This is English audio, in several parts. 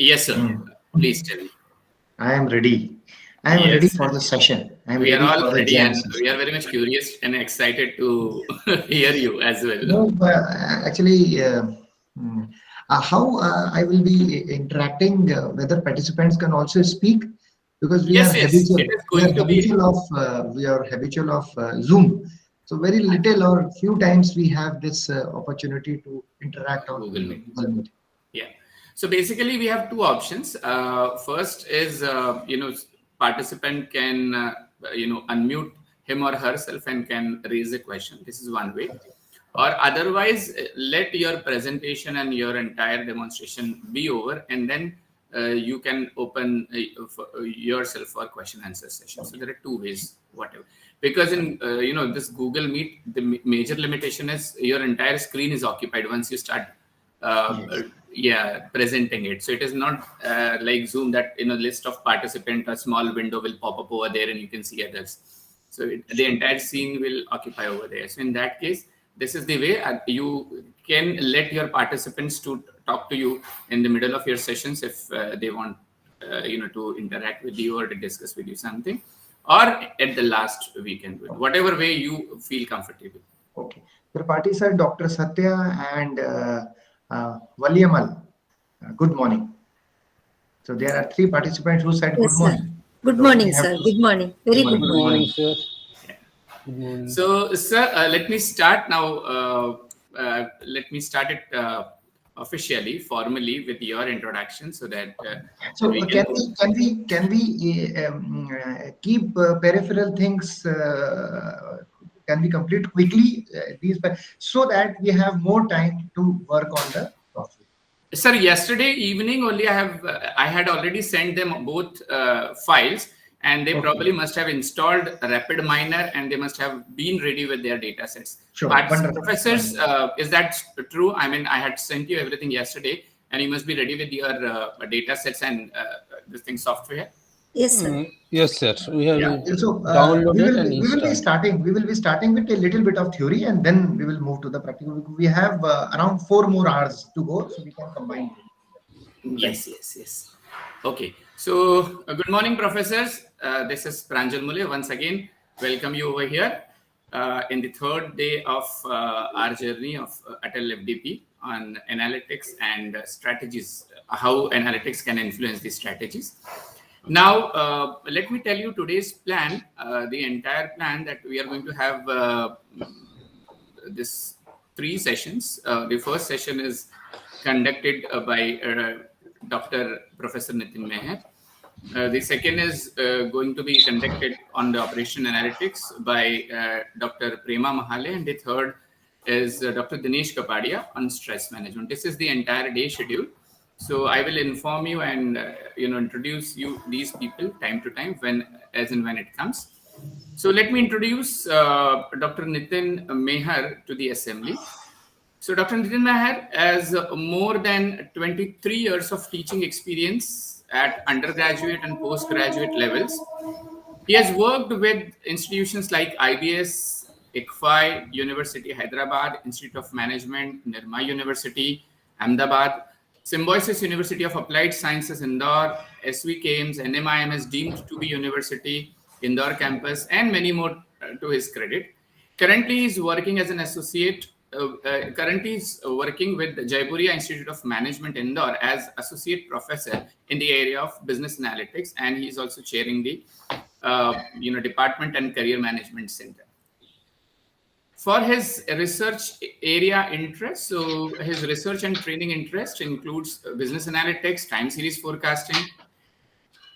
Yes, sir. Please tell me. I am ready. I am ready for the session. I am we are ready all for the ready, jam and session. we are very much curious and excited to hear you as well. No, but actually, how I will be interacting, whether participants can also speak, because we are Yes, yes, it habitual. is going to be. We are habitual of Zoom. So very little or few times we have this opportunity to interact on Google Meet. Google Meet. Yeah. So basically, we have two options. First is, participant can, unmute him or herself and can raise a question. This is one way. Or otherwise, let your presentation and your entire demonstration be over, and then you can open yourself for question answer session. So there are two ways, whatever. Because in this Google Meet, the major limitation is your entire screen is occupied once you start presenting it. So it is not like Zoom that in a list of participants a small window will pop up over there and you can see others. So the entire scene will occupy over there. So in that case, this is the way you can let your participants to talk to you in the middle of your sessions if they want to interact with you or to discuss with you something, or at the last weekend, whatever way you feel comfortable. Okay. The parties are Dr. Satya and Valiamal. Good morning. So there are three participants who said good morning. Good morning, sir. Good morning. Very good morning, sir. Yeah. Good morning. So, sir, let me start now. Let me start it officially, formally, with your introduction, so that. So can we keep peripheral things? Can we complete quickly these, so that we have more time to work on the topic? Sir, yesterday evening only I had already sent them both files, and they probably must have installed RapidMiner and they must have been ready with their data sets. Sure. But professors, is that true? I mean, I had sent you everything yesterday, and you must be ready with your data sets and this thing software. Yes, sir. Yes, sir. We have downloaded and installed. We will be starting with a little bit of theory, and then we will move to the practical. We have around 4 more hours to go, so we can combine. Yes. Okay. So, good morning, professors. This is Pranjal Mule. Once again, welcome you over here in the third day of our journey of AICTE FDP on analytics and strategies, how analytics can influence the strategies. Now, let me tell you today's plan, the entire plan that we are going to have this 3 sessions. The first session is conducted by Dr. Professor Nitin Meher. The second is going to be conducted on the operation analytics by Dr. Prema Mahale, and the third is Dr. Dinesh Kapadia on stress management. This is the entire day schedule. So I will inform you and introduce you these people time to time as and when it comes. So let me introduce Dr. Nitin Meher to the assembly. So Dr. Nitin Meher has more than 23 years of teaching experience at undergraduate and postgraduate levels. He has worked with institutions like IBS, ICFI, University Hyderabad, Institute of Management, Nirma University, Ahmedabad, Symbiosis University of Applied Sciences, Indore, SVKM's, NMIMS deemed to be University, Indore campus, and many more to his credit. Currently, he is working as an associate. Currently, is working with the Jaipuria Institute of Management, Indore, as associate professor in the area of business analytics, and he is also chairing the Department and Career Management Center. For his research area interest, so his research and training interest includes business analytics, time series forecasting,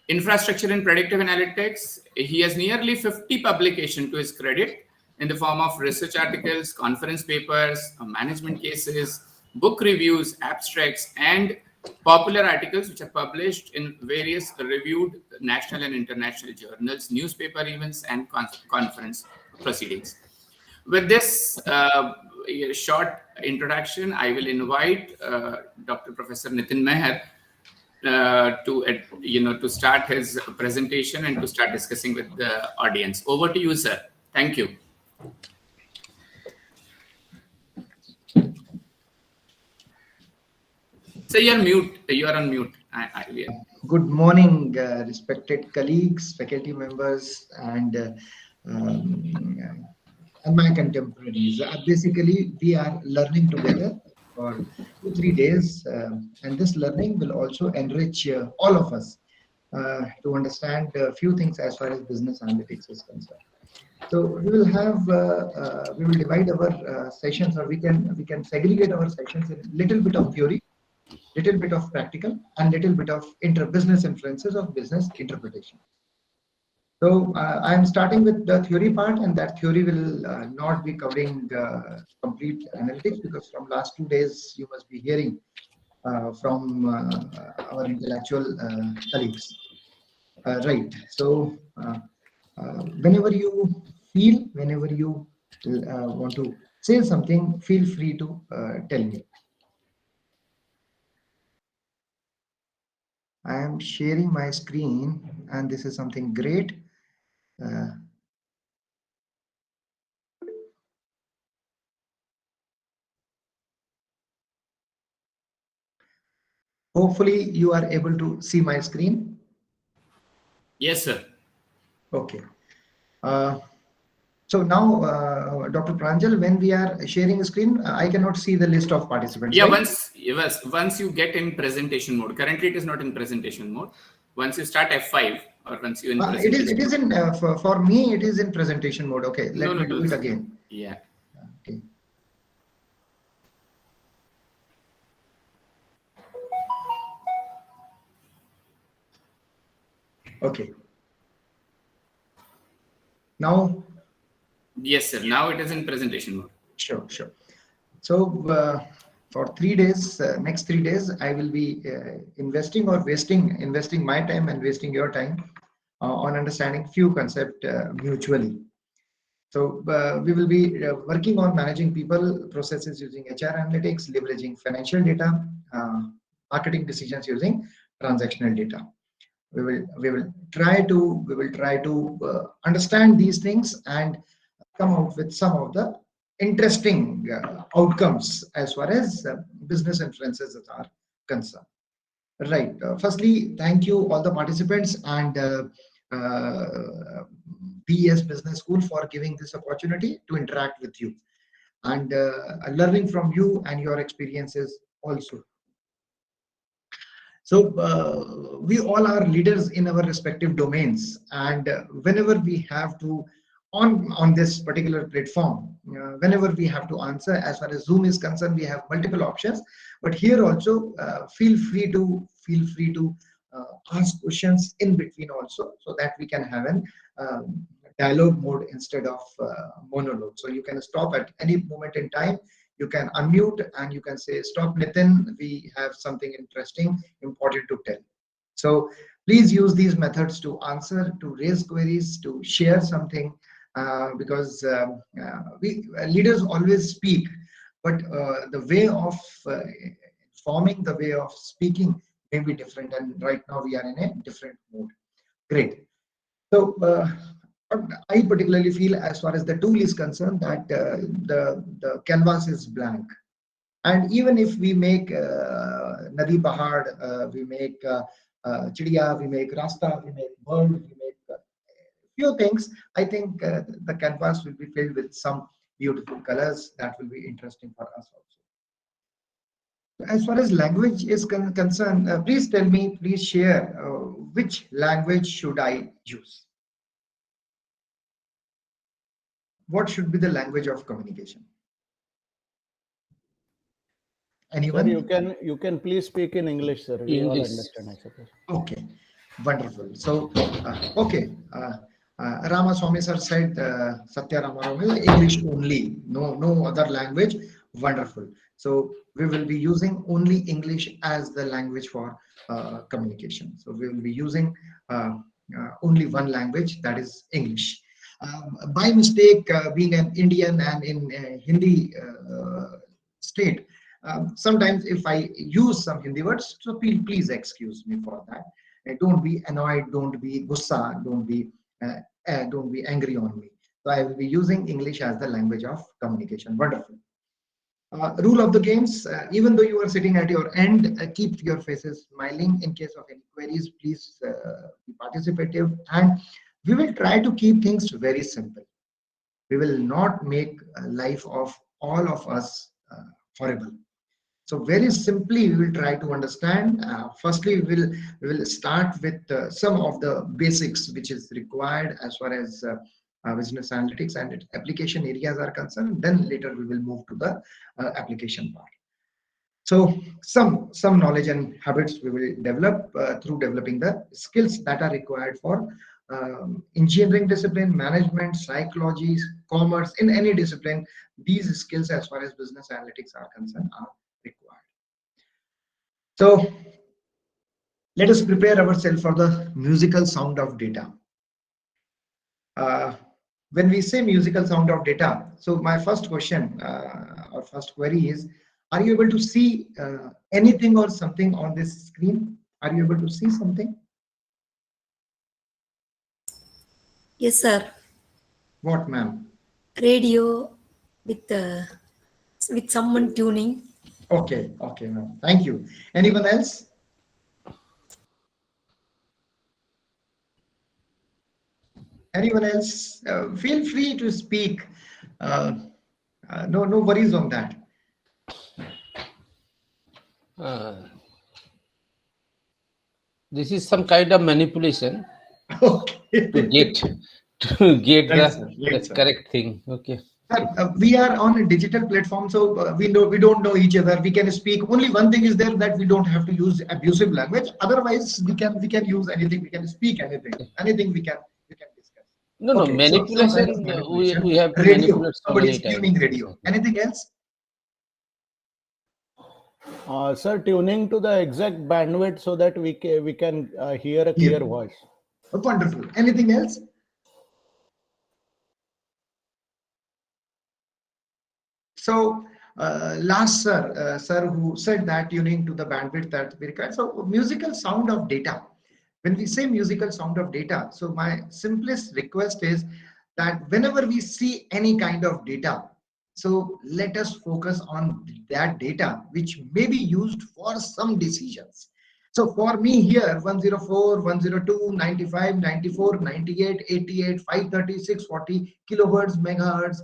infrastructure and predictive analytics. He has nearly 50 publications to his credit in the form of research articles, conference papers, management cases, book reviews, abstracts, and popular articles which are published in various reviewed national and international journals, newspaper events, and conference proceedings. With this short introduction, I will invite Dr. Professor Nitin Meher to start his presentation and to start discussing with the audience. Over to you, sir. Thank you. So you're mute. You are on mute. Good morning, respected colleagues, faculty members, and my contemporaries. Basically, we are learning together for 2-3 days, and this learning will also enrich all of us to understand a few things as far as business analytics is concerned. So we will have we will divide our sessions, or we can segregate our sessions in little bit of theory, little bit of practical, and little bit of business inferences of business interpretation. So I am starting with the theory part, and that theory will not be covering complete analytics, because from last 2 days you must be hearing from our intellectual colleagues. Right. So whenever you feel, whenever you want to say something, feel free to tell me. I am sharing my screen, and this is something great. Hopefully you are able to see my screen. Yes, sir. Okay. So now, Dr. Pranjal, when we are sharing a screen, I cannot see the list of participants. Yeah, right? once you get in presentation mode. Currently, it is not in presentation mode. Once you start F5, or once you in presentation it is in for me it is in presentation mode. Okay, let me do it again. Yeah. Okay. Okay. Now. Yes, sir. Now it is in presentation mode. Sure. So for 3 days, next 3 days, I will be investing my time and wasting your time on understanding few concepts mutually. So we will be working on managing people processes using HR analytics, leveraging financial data, marketing decisions using transactional data. We will try to understand these things and come out with some of the interesting outcomes as far as business inferences are concerned. Right. Firstly, thank you all the participants and VES Business School for giving this opportunity to interact with you and learning from you and your experiences also. So we all are leaders in our respective domains, and whenever we have to on this particular platform, whenever we have to answer, as far as Zoom is concerned, we have multiple options. But here also, feel free to ask questions in between also, so that we can have an dialogue mode instead of monologue. So you can stop at any moment in time. You can unmute and you can say, "Stop, Nitin. We have something interesting, important to tell." So please use these methods to answer, to raise queries, to share something, because we leaders always speak, but the way of forming, the way of speaking may be different. And right now we are in a different mode. Great. So I particularly feel, as far as the tool is concerned, that the canvas is blank. And even if we make Nadi Pahad, we make Chidiya, we make Rasta, we make bird, we make few things, I think the canvas will be filled with some beautiful colors that will be interesting for us also. As far as language is concerned, please tell me, please share which language should I use? What should be the language of communication? Anyone? Sir, you can please speak in English, sir. We all understand, I suppose. Okay, wonderful. So okay, Ramaswamy sir said Satya Ramarao, English only, no other language. Wonderful. So we will be using only English as the language for communication. So we will be using only one language, that is English. By mistake, being an Indian and in Hindi state, sometimes if I use some Hindi words, so please excuse me for that. Don't be annoyed, don't be gussa, don't be angry on me. So I will be using English as the language of communication. Wonderful. Rule of the games, even though you are sitting at your end, keep your faces smiling. In case of any queries, please be participative, and we will try to keep things very simple. We will not make life of all of us horrible. So very simply, we will try to understand. Firstly, we will start with some of the basics which is required as far as business analytics and its application areas are concerned. Then later we will move to the application part. So some knowledge and habits we will develop through developing the skills that are required for engineering discipline, management, psychology, commerce, in any discipline. These skills as far as business analytics are concerned are required. So let us prepare ourselves for the musical sound of data. When we say musical sound of data, so my first question or first query is, are you able to see anything or something on this screen? Are you able to see something? Yes, sir. What, ma'am? Radio with someone tuning. Okay, ma'am. Thank you. Anyone else? Anyone else? Feel free to speak. No worries on that. This is some kind of manipulation Okay. to get Right, sir. the Right, sir. correct thing. Okay. We are on a digital platform, so we don't know each other. We can speak. Only one thing is there, that we don't have to use abusive language. Otherwise, we can use anything. We can speak anything. Anything we can discuss. No, Okay, so some kind of manipulation. manipulation. We have to Radio. manipulate so Somebody many is tuning times. radio. Anything else? Sir, tuning to the exact bandwidth so that we can hear a clear voice. Wonderful. Anything else? So last sir who said that tuning to the bandwidth that we require. So musical sound of data. When we say musical sound of data, so my simplest request is that whenever we see any kind of data, so let us focus on that data which may be used for some decisions. So for me here, 104, 102, 95, 94, 98, 88, 530, 640 kilohertz, megahertz,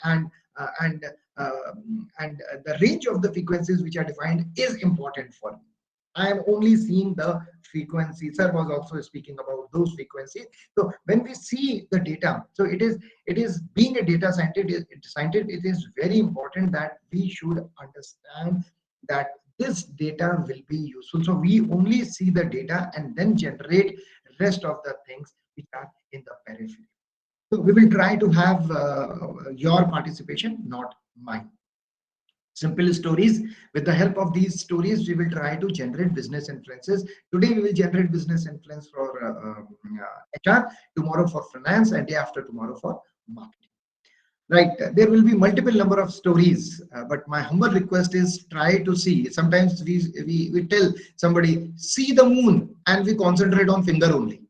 and the range of the frequencies which are defined is important for me. I am only seeing the frequency. Sir was also speaking about those frequencies. So when we see the data, so it is being a data scientist, it is very important that we should understand that this data will be useful. So we only see the data and then generate rest of the things which are in the periphery. So we will try to have your participation, not mine. Simple stories. With the help of these stories, we will try to generate business inferences. Today, we will generate business inference for HR, tomorrow for finance, and day after tomorrow for marketing. Right, there will be multiple number of stories, but my humble request is try to see. Sometimes we tell somebody, see the moon, and we concentrate on finger only.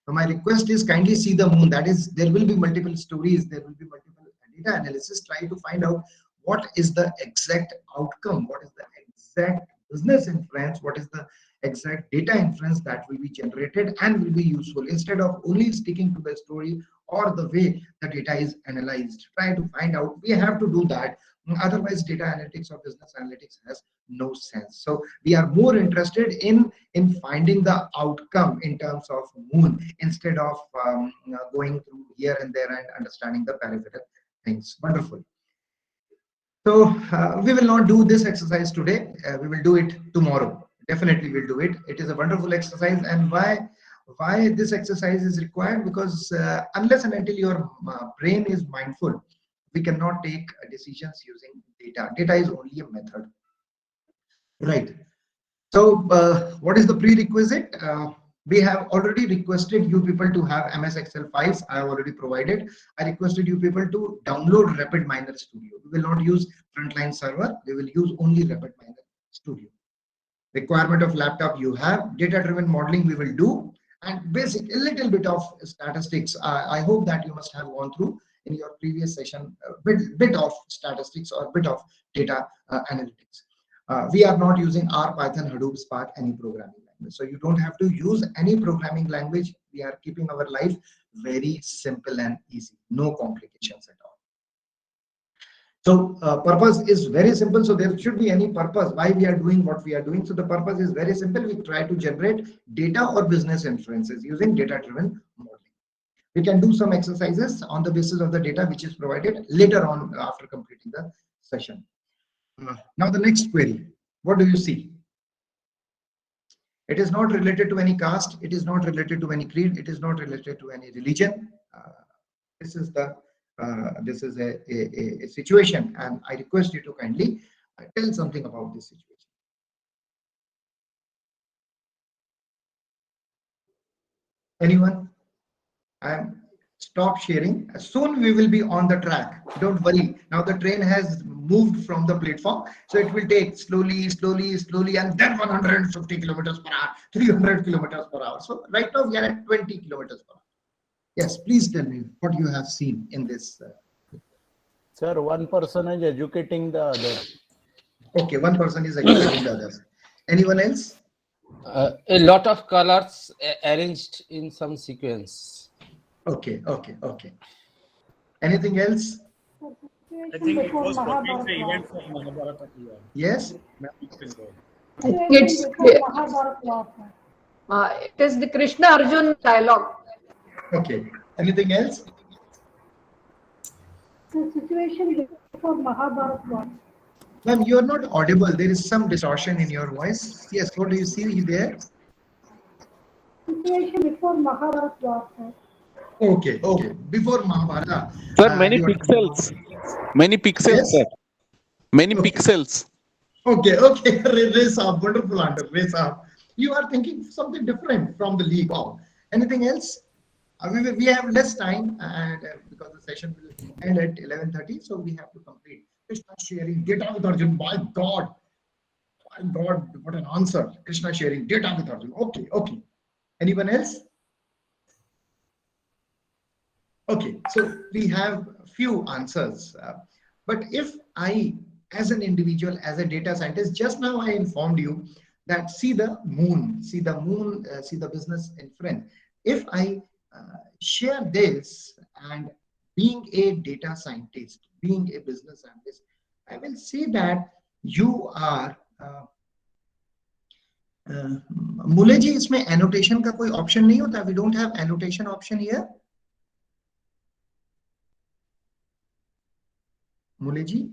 So my request is kindly see the moon. That is, there will be multiple stories, there will be multiple data analysis. Try to find out what is the exact outcome, what is the exact business inference, what is the exact data inference that will be generated and will be useful, instead of only sticking to the story or the way the data is analyzed. Try to find out. We have to do that. Otherwise, data analytics or business analytics has no sense. So we are more interested in finding the outcome in terms of moon, instead of going through here and there and understanding the peripheral things. Wonderful. So we will not do this exercise today. We will do it tomorrow. Definitely we'll do it. It is a wonderful exercise. And why this exercise is required? Because unless and until your brain is mindful, we cannot take decisions using data. Data is only a method. Right. So what is the prerequisite? We have already requested you people to have MS Excel files. I have already provided. I requested you people to download RapidMiner Studio. We will not use Frontline server. We will use only RapidMiner Studio. Requirement of laptop you have. Data-driven modeling we will do. And basic, a little bit of statistics. I hope that you must have gone through in your previous session bit of statistics or bit of data analytics. We are not using R, Python, Hadoop, Spark, any programming language. So you don't have to use any programming language. We are keeping our life very simple and easy, no complications at all. So purpose is very simple. So there should be any purpose why we are doing what we are doing. So the purpose is very simple. We try to generate data or business inferences using data-driven modeling. We can do some exercises on the basis of the data which is provided later on after completing the session. Now the next query, what do you see? It is not related to any caste. It is not related to any creed. It is not related to any religion. This is a situation, and I request you to kindly tell something about this situation. Anyone? Stop sharing. Soon we will be on the track. Don't worry. Now the train has moved from the platform, so it will take slowly, and then 150 kilometers per hour, 300 kilometers per hour. So right now we are at 20 kilometers per hour. Yes, please tell me what you have seen in this. Sir, one person is educating the other. Okay, one person is educating the others. Anyone else? A lot of colors arranged in some sequence. Okay. Anything else? I think it was talking the events of Mahabharata here. Yes? It's it is the Krishna Arjun dialogue. Okay. Anything else? The situation before Mahabharata war. Ma'am, you are not audible. There is some distortion in your voice. Yes, what do you see there? Situation before Mahabharata war, sir. Okay. Before Mahabharata. Sir, many pixels. Many pixels, Yes? sir. Many Okay. pixels. Okay. Ray Saab, wonderful answer. Ray Saab. You are thinking something different from the league. Wow. Anything else? We have less time, and because the session will end at 11:30, so we have to complete. Krishna sharing data with Arjun. My God, what an answer! Krishna sharing data with Arjun. Okay. Anyone else? Okay, so we have few answers, but if I, as an individual, as a data scientist, just now I informed you that see the moon, see the business inference. If I share this, and being a data scientist, being a business analyst, I will see that you are Mule ji, इसमें annotation का कोई option नहीं होता. We don't have annotation option here. Mule ji?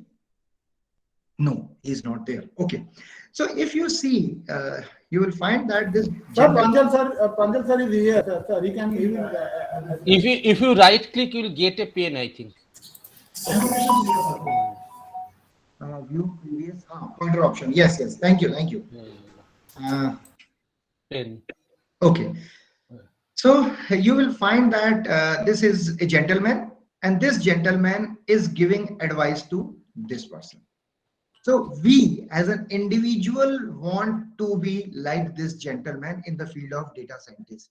No, he is not there. Okay. So if you see, you will find that this. Sir, Pranjal sir is here. Sir, he can even. If you right click, you will get a pen, I think. View previous pointer option. Yes. Thank you. Pen. Okay. So you will find that this is a gentleman, and this gentleman is giving advice to this person. So we as an individual want to be like this gentleman in the field of data scientist.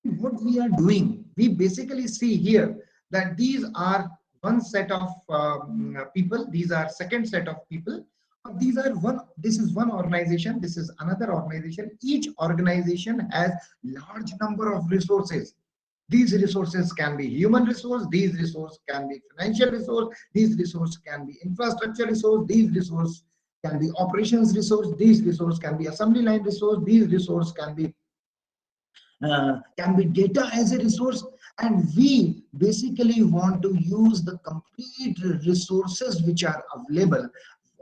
What we are doing, we basically see here that these are one set of people, these are second set of people, this is one organization, this is another organization. Each organization has large number of resources. These resources can be human resource, these resources can be financial resource, these resources can be infrastructure resource, these resources can be operations resource, these resources can be assembly line resource, these resources can be data as a resource, and we basically want to use the complete resources which are available,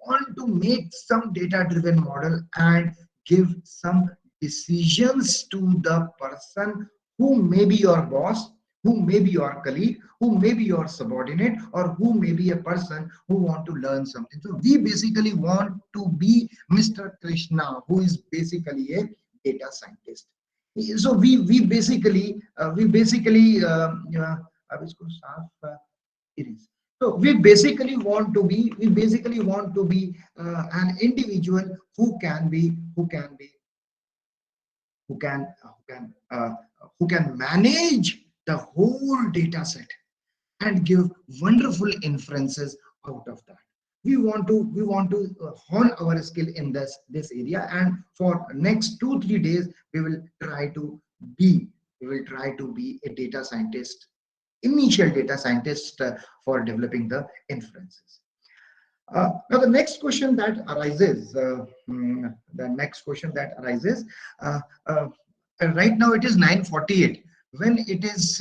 want to make some data driven model and give some decisions to the person who may be your boss, who may be your colleague, who may be your subordinate, or who may be a person who want to learn something. So we basically want to be Mr. Krishna, who is basically a data scientist. So we basically So we basically want to be an individual who can manage the whole data set. and give wonderful inferences out of that. We want to hone our skill in this area, and for next 2-3 days we will try to be a data scientist, initial data scientist, for developing the inferences. Now the next question that arises, right now it is 9:48. When it is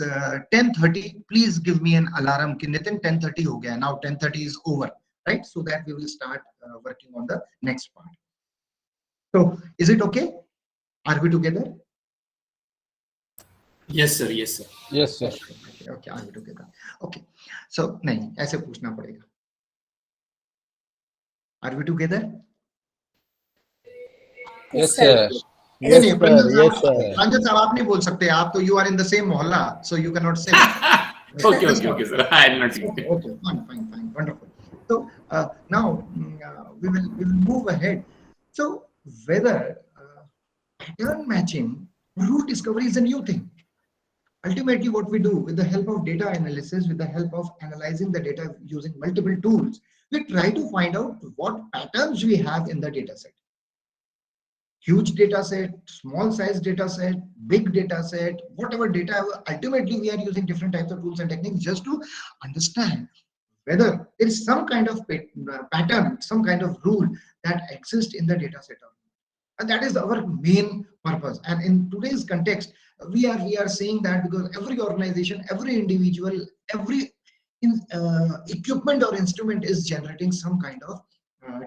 10:30, please give me an alarm. Nitin, 10:30 ho gaya. Now 10:30 is over, right? So that we will start working on the next part. So is it okay? Are we together? Yes, sir. Yes, sir. Yes, sir. Okay, are we together? Okay. So नहीं, ऐसे पूछना पड़ेगा. Are we together? Yes, sir. Yes, नहीं, sir. Yes, sir. प्रांजल साहब आप नहीं बोल सकते, आप तो you are in the same mohalla, so you cannot say. Okay, sir. I'm not saying. Okay, fine, wonderful. So now we will move ahead. So whether pattern matching, rule discovery is a new thing. Ultimately, what we do with the help of data analysis, with the help of analyzing the data using multiple tools, we try to find out what patterns we have in the data set. Huge data set, small size data set, big data set, whatever data, ultimately we are using different types of tools and techniques just to understand whether there is some kind of pattern, some kind of rule that exists in the data set. And that is our main purpose. And in today's context, we are saying that because every organization, every individual, every equipment or instrument is generating some kind of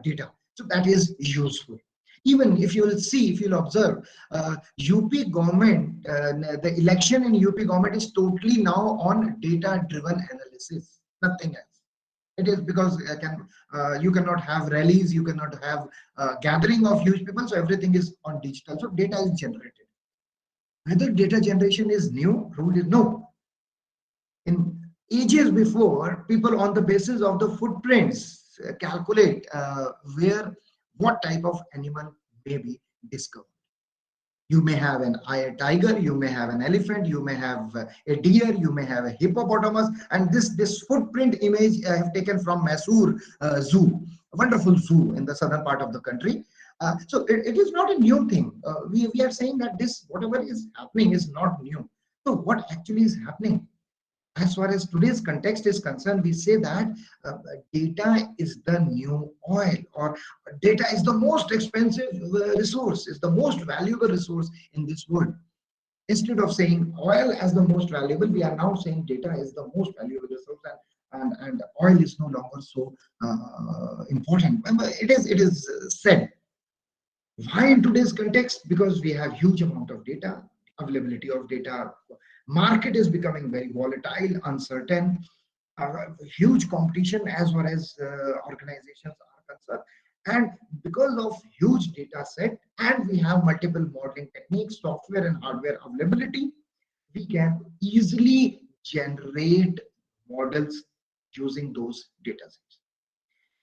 data. So that is useful. Even if you will see, if you'll observe, UP government, the election in UP government is totally now on data-driven analysis, nothing else. It is because you cannot have rallies, you cannot have gathering of huge people, so everything is on digital. So data is generated. Whether data generation is new, rule is no. In ages before, people on the basis of the footprints calculate what type of animal may be discovered. You may have a tiger, you may have an elephant, you may have a deer, you may have a hippopotamus, and this footprint image I have taken from Mysore Zoo, a wonderful zoo in the southern part of the country. So it is not a new thing. We are saying that this, whatever is happening, is not new. So what actually is happening? As far as today's context is concerned, we say that data is the new oil, or data is the most expensive resource, is the most valuable resource in this world. Instead of saying oil as the most valuable, we are now saying data is the most valuable resource, and oil is no longer so important. It is said. Why in today's context? Because we have huge amount of data, availability of data. Market is becoming very volatile, uncertain, huge competition as far as organizations are concerned. And because of huge data set, and we have multiple modeling techniques, software and hardware availability, we can easily generate models using those data sets.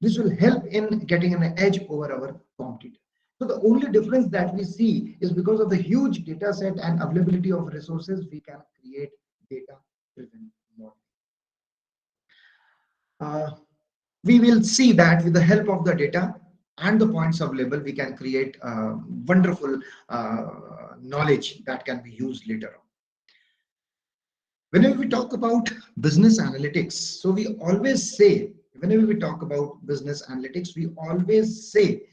This will help in getting an edge over our competitor. So the only difference that we see is because of the huge data set and availability of resources, we can create data-driven model. We will see that with the help of the data and the points available, we can create wonderful knowledge that can be used later on. Whenever we talk about business analytics, so we always say, whenever we talk about business analytics, we always say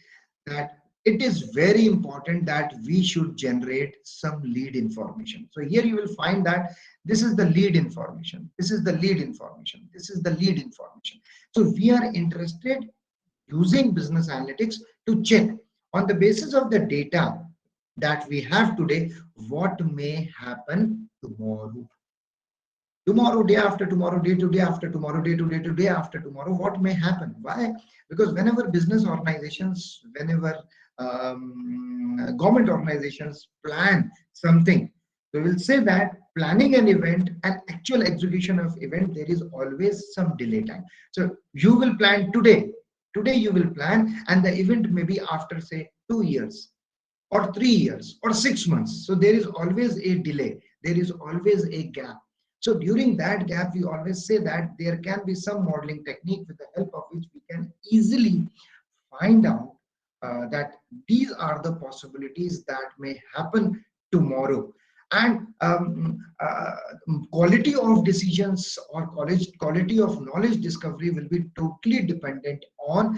that it is very important that we should generate some lead information. So here you will find that this is the lead information, this is the lead information, this is the lead information. So we are interested using business analytics to check on the basis of the data that we have today, what may happen tomorrow. Tomorrow, day after tomorrow, day to day after tomorrow, day to day to day after tomorrow, what may happen? Why? Because whenever business organizations, whenever government organizations plan something, we will say that planning an event and actual execution of event, there is always some delay time. So you will plan today you will plan, and the event may be after, say, 2 years or 3 years or 6 months. So there is always a delay, there is always a gap. So during that gap, we always say that there can be some modeling technique with the help of which we can easily find out that these are the possibilities that may happen tomorrow. And quality of decisions or quality of knowledge discovery will be totally dependent on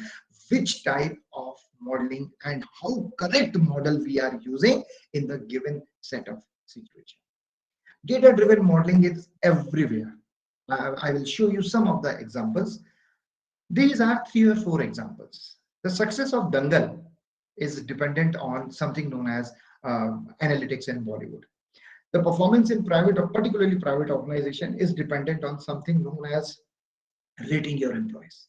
which type of modeling and how correct model we are using in the given set of situations. Data-driven modeling is everywhere. I will show you some of the examples. These are 3 or 4 examples. The success of Dangal is dependent on something known as analytics in Bollywood. The performance in private, or particularly private organization, is dependent on something known as rating your employees.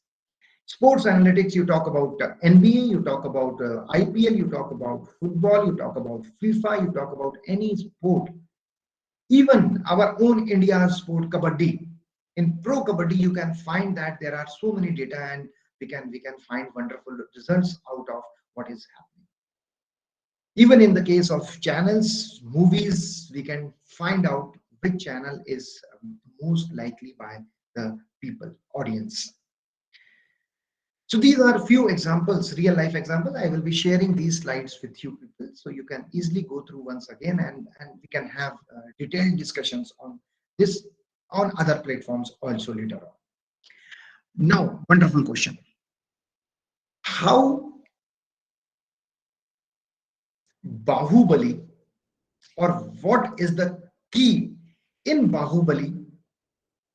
Sports analytics, you talk about NBA, you talk about IPL, you talk about football, you talk about FIFA, you talk about any sport. Even our own India's sport, Kabaddi. In Pro Kabaddi, you can find that there are so many data, and we can find wonderful results out of what is happening. Even in the case of channels, movies, we can find out which channel is most likely by the people, audience. So these are a few examples, real life examples. I will be sharing these slides with you people, so you can easily go through once again, and we can have detailed discussions on this on other platforms also later on. Now, wonderful question. How Bahubali, or what is the key in Bahubali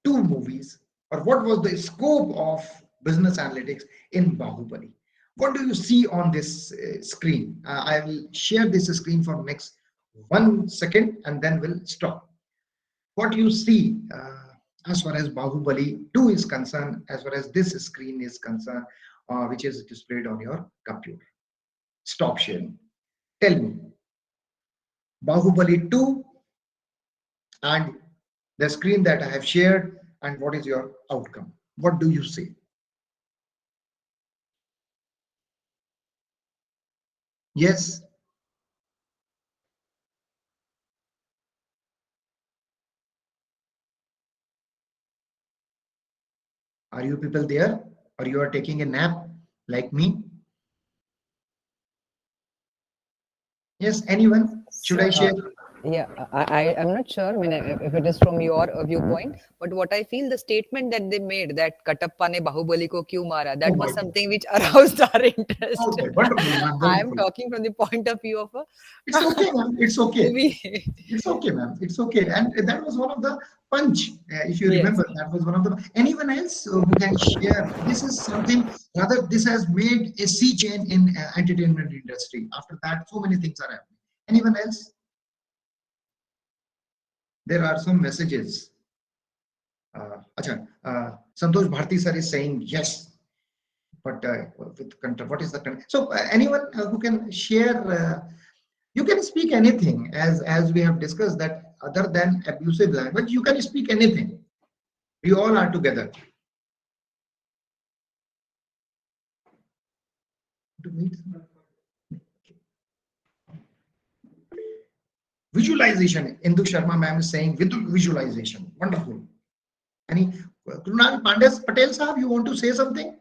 2 movies, or what was the scope of business analytics in Bahubali? What do you see on this screen? I will share this screen for next 1 second and then we'll stop. What you see as far as Bahubali 2 is concerned, as far as this screen is concerned, which is displayed on your computer. Stop sharing. Tell me, Bahubali 2 and the screen that I have shared, and what is your outcome? What do you see? Yes. Are you people there, or you are taking a nap like me? Yes, anyone? Should I share? Yeah, I'm not sure. I mean, if it is from your viewpoint, but what I feel, the statement that they made, that Katappa ne Bahubali ko kyun mara, that was something which aroused our interest. Okay, wonderful. I am talking from the point of view of a It's okay, ma'am. It's okay. movie. It's okay, ma'am. It's okay. And that was one of the punch. If you remember, that was one of the. Anyone else who can share? This is something. Rather, this has made a sea change in entertainment industry. After that, so many things are happening. Anyone else? There are some messages. Santosh Bharti sir is saying yes, but what is the so anyone who can share? You can speak anything, as we have discussed, that other than abusive language, you can speak anything. We all are together. Visualization. Indu Sharma ma'am is saying visualization. Wonderful. Any Krunal Patel sahab, you want to say something?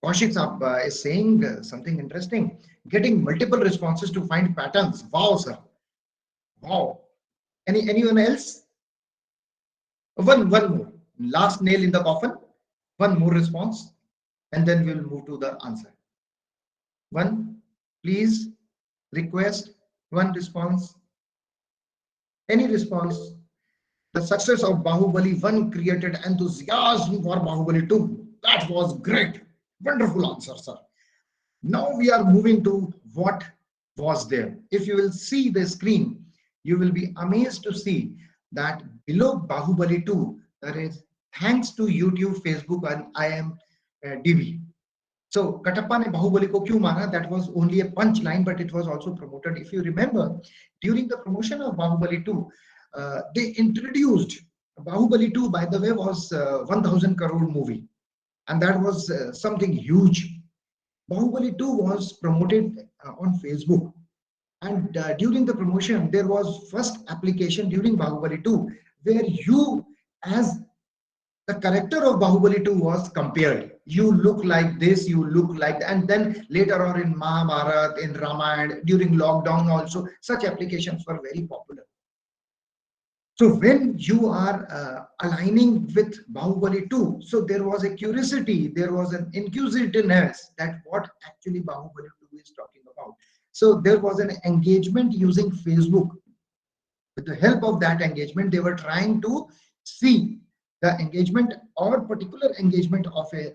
Kaushik sahab is saying something interesting. Getting multiple responses to find patterns. Wow, sir. Wow. Anyone else? One more. Last nail in the coffin. One more response, and then we'll move to the answer. One, please. Request. One response. Any response? The success of Bahubali 1 created enthusiasm for Bahubali 2. That was great. Wonderful answer, sir. Now we are moving to what was there. If you will see the screen, you will be amazed to see that below Bahubali 2, there is thanks to YouTube, Facebook, and IMDb. So Katappa ne Bahubali ko kyun mara, that was only a punchline, but it was also promoted. If you remember, during the promotion of Bahubali 2, they introduced Bahubali 2, by the way, was 1,000 crore movie, and that was something huge. Bahubali 2 was promoted on Facebook, And during the promotion, there was first application during Bahubali 2, where you, as the character of Bahubali 2 was compared. You look like this, you look like that. And then later on in Mahabharata, in Ramayana, during lockdown also, such applications were very popular. So when you are aligning with Bahubali 2, so there was a curiosity, there was an inquisitiveness that what actually Bahubali 2 is talking about. So there was an engagement using Facebook. With the help of that engagement, they were trying to see the engagement or particular engagement of a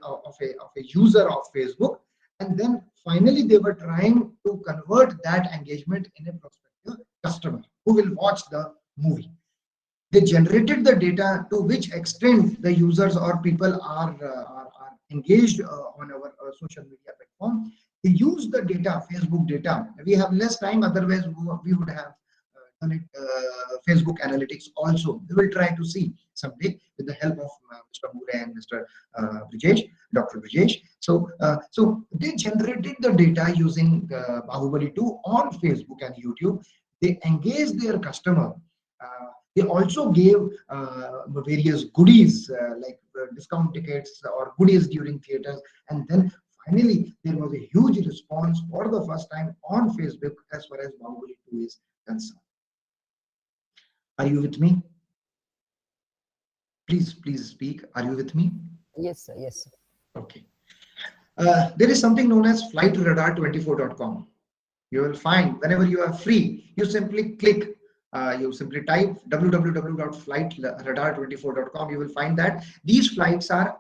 user of Facebook, and then finally they were trying to convert that engagement in a prospective customer who will watch the movie. They generated the data to which extent the users or people are engaged on our social media platform. They use the data, Facebook data. We have less time, otherwise we would have done it, Facebook analytics also. We will try to see someday with the help of Mr. Mule and Mr. Brijesh, Dr. Brijesh. So they generated the data using Bahubali 2 on Facebook and YouTube. They engaged their customer. They also gave various goodies like discount tickets or goodies during theaters. And then finally, there was a huge response for the first time on Facebook as far as Bahubali 2 is concerned. Are you with me? Please speak. Are you with me? Yes, sir. Yes, sir. Okay. There is something known as flightradar24.com. You will find whenever you are free, you simply click. You simply type www.flightradar24.com. You will find that these flights are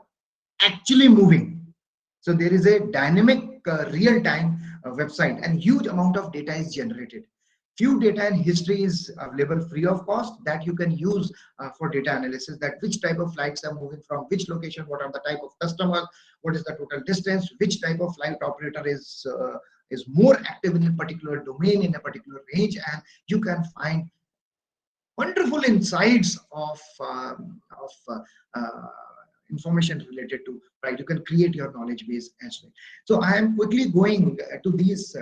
actually moving. So there is a dynamic real-time website, and huge amount of data is generated. Few data and history is available free of cost that you can use for data analysis, that which type of flights are moving from which location, what are the type of customers, what is the total distance, which type of flight operator is more active in a particular domain, in a particular range, and you can find wonderful insights of information related to, right? You can create your knowledge base as well. So I am quickly going to these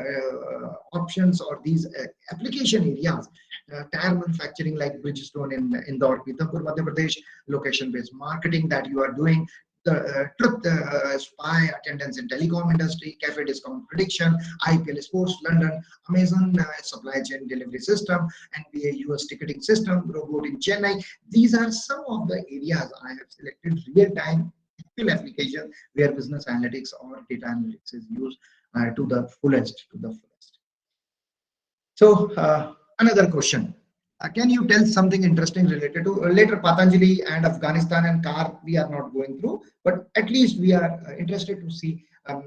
options or these application areas. Tire manufacturing like Bridgestone in Indore, Pithampur, Madhya Pradesh, location-based marketing that you are doing. The truth spy attendance in telecom industry, cafe discount prediction, IPL sports London, Amazon supply chain delivery system, NBA US ticketing system, robot in Chennai. These are some of the areas I have selected real-time application where business analytics or data analytics is used to the fullest. So another question. Can you tell something interesting related to later Patanjali and Afghanistan and car we are not going through, but at least we are interested to see the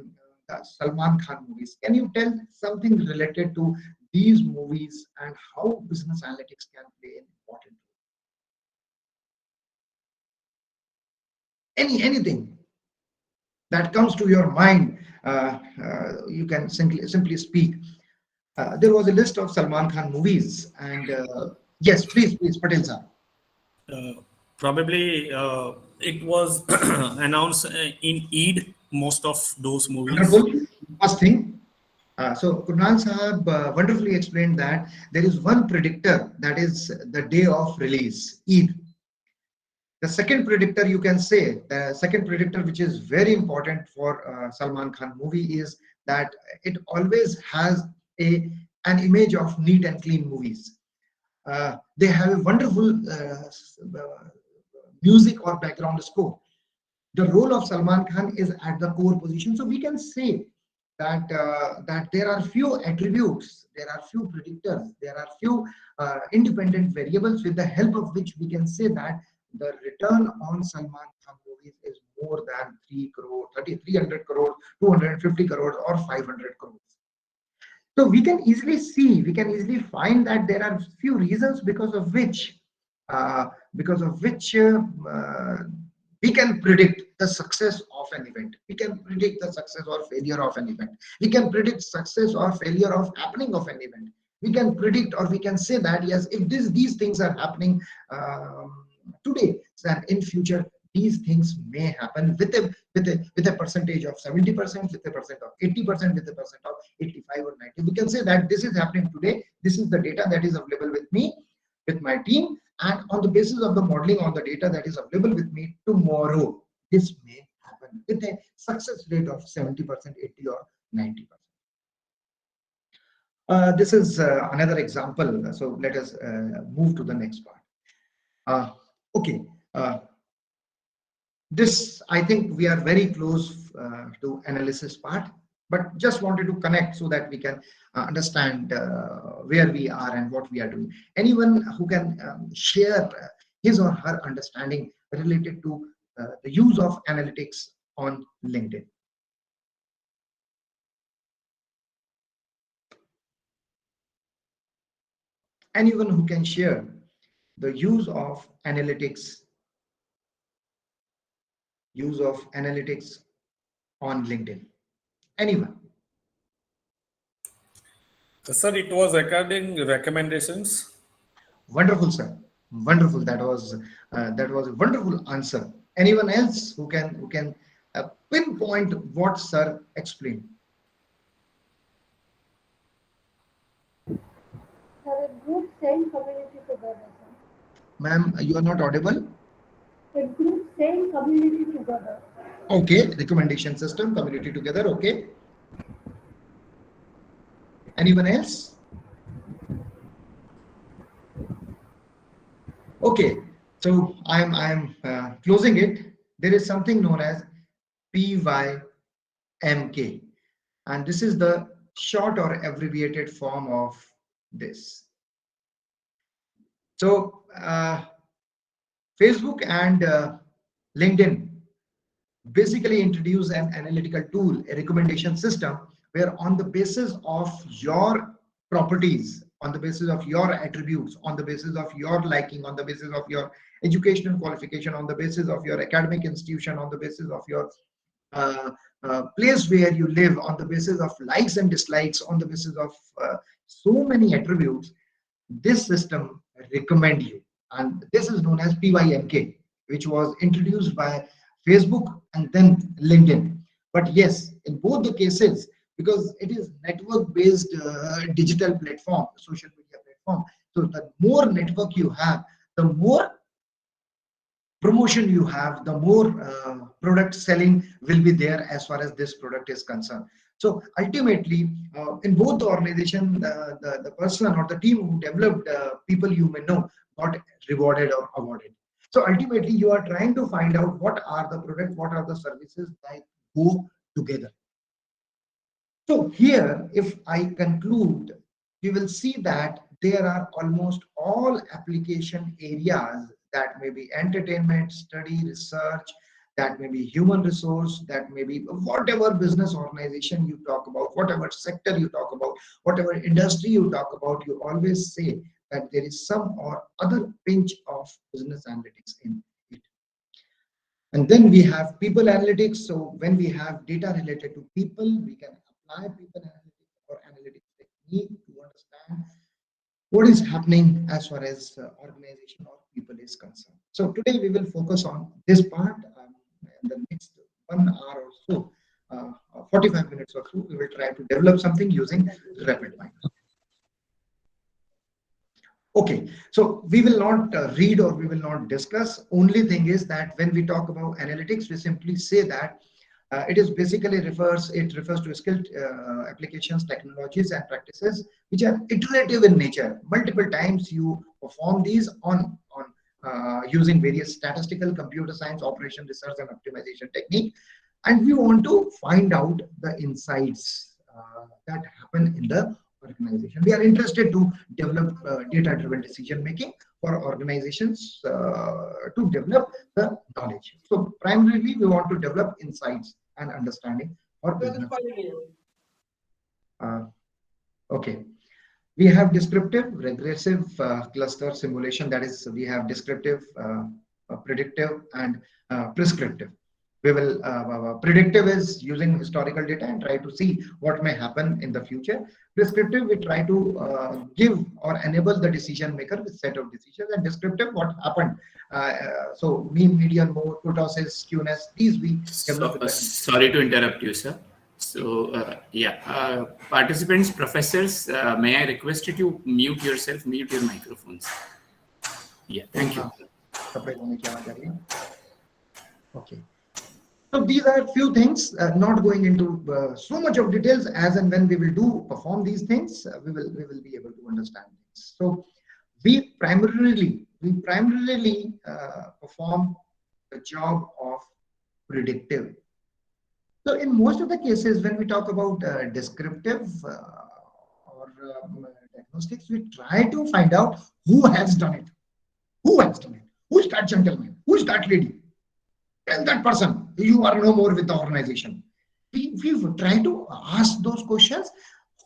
Salman Khan movies. Can you tell something related to these movies and how business analytics can play an important role? Anything that comes to your mind, you can simply speak. There was a list of Salman Khan movies, and yes, please, Patel sir. Probably it was announced in Eid, most of those movies. Wonderful. First thing. So Kunal Sahab wonderfully explained that there is one predictor, that is the day of release, Eid. The second predictor, you can say, the second predictor which is very important for Salman Khan movie is that it always has an image of neat and clean movies. They have a wonderful music or background score. The role of Salman Khan is at the core position. So we can say that that there are few attributes, there are few predictors, there are few independent variables with the help of which we can say that the return on Salman Khan movies is more than 300 crore, 250 crore, or 500 crores. So we can easily see, we can easily find that there are few reasons because of which we can predict the success of an event. We can predict the success or failure of an event. We can predict success or failure of happening of an event. We can predict, or we can say that yes, if these things are happening today, then in future these things may happen with a percentage of 70%, with a percent of 80%, with a percent of 85 or 90. We can say that this is happening today. This is the data that is available with me, with my team, and on the basis of the modeling on the data that is available with me tomorrow, this may happen with a success rate of 70%, 80 or 90%. This is another example. So let us move to the next part. Okay. This, I think we are very close to analysis part, but just wanted to connect so that we can understand where we are and what we are doing. Anyone who can share his or her understanding related to the use of analytics on LinkedIn? Anyone who can share the use of analytics on LinkedIn? Anyone? Sir, it was according recommendations. Wonderful, sir. Wonderful. That was a wonderful answer. Anyone else who can pinpoint what sir explained? A group saying community together. Ma'am, you are not audible. A group saying community together. Okay, recommendation system, community together. Okay. Anyone else? Okay, so I'm closing it. There is something known as PYMK, and this is the short or abbreviated form of this. So Facebook and LinkedIn basically introduce an analytical tool, a recommendation system, where on the basis of your properties, on the basis of your attributes, on the basis of your liking, on the basis of your educational qualification, on the basis of your academic institution, on the basis of your place where you live, on the basis of likes and dislikes, on the basis of so many attributes, this system recommend you. And this is known as PYMK, which was introduced by Facebook and then LinkedIn. But yes, in both the cases, because it is network-based digital platform, social media platform, so the more network you have, the more promotion you have, the more product selling will be there as far as this product is concerned. So ultimately, in both the organization, the person or the team who developed people you may know got rewarded or awarded. So ultimately, you are trying to find out what are the products, what are the services that go together. So here, if I conclude, we will see that there are almost all application areas, that may be entertainment, study, research, that may be human resource, that may be whatever business organization you talk about, whatever sector you talk about, whatever industry you talk about, you always say that there is some or other pinch of business analytics in it. And then we have people analytics. So when we have data related to people, we can apply people analytics or analytics technique to understand what is happening as far as organization or people is concerned. So today we will focus on this part. In the next 1 hour or so, 45 minutes or so, we will try to develop something using RapidMind. Okay, so we will not read or we will not discuss. Only thing is that when we talk about analytics, we simply say that it is basically refers to skilled applications, technologies, and practices which are iterative in nature. Multiple times you perform these on using various statistical, computer science, operation, research, and optimization technique, and we want to find out the insights that happen in the organization. We are interested to develop data-driven decision making for organizations to develop the knowledge. So primarily, we want to develop insights and understanding for business. Okay. We have descriptive, regressive cluster simulation. That is, we have descriptive, predictive, and prescriptive. We will predictive is using historical data and try to see what may happen in the future. Prescriptive, we try to give or enable the decision maker with set of decisions, and descriptive, what happened. So mean, median, mode, kurtosis, skewness, these we develop. Sorry to interrupt you, sir. So participants, professors, may I request you to mute yourself, mute your microphones. Yeah, thank you. Okay. So these are few things, not going into so much of details. As and when we will perform these things, we will be able to understand things. So we primarily perform the job of predictive. So in most of the cases, when we talk about descriptive or diagnostics, we try to find out who has done it. Who has done it? Who is that gentleman? Who is that lady? Tell that person you are no more with the organization. We try to ask those questions.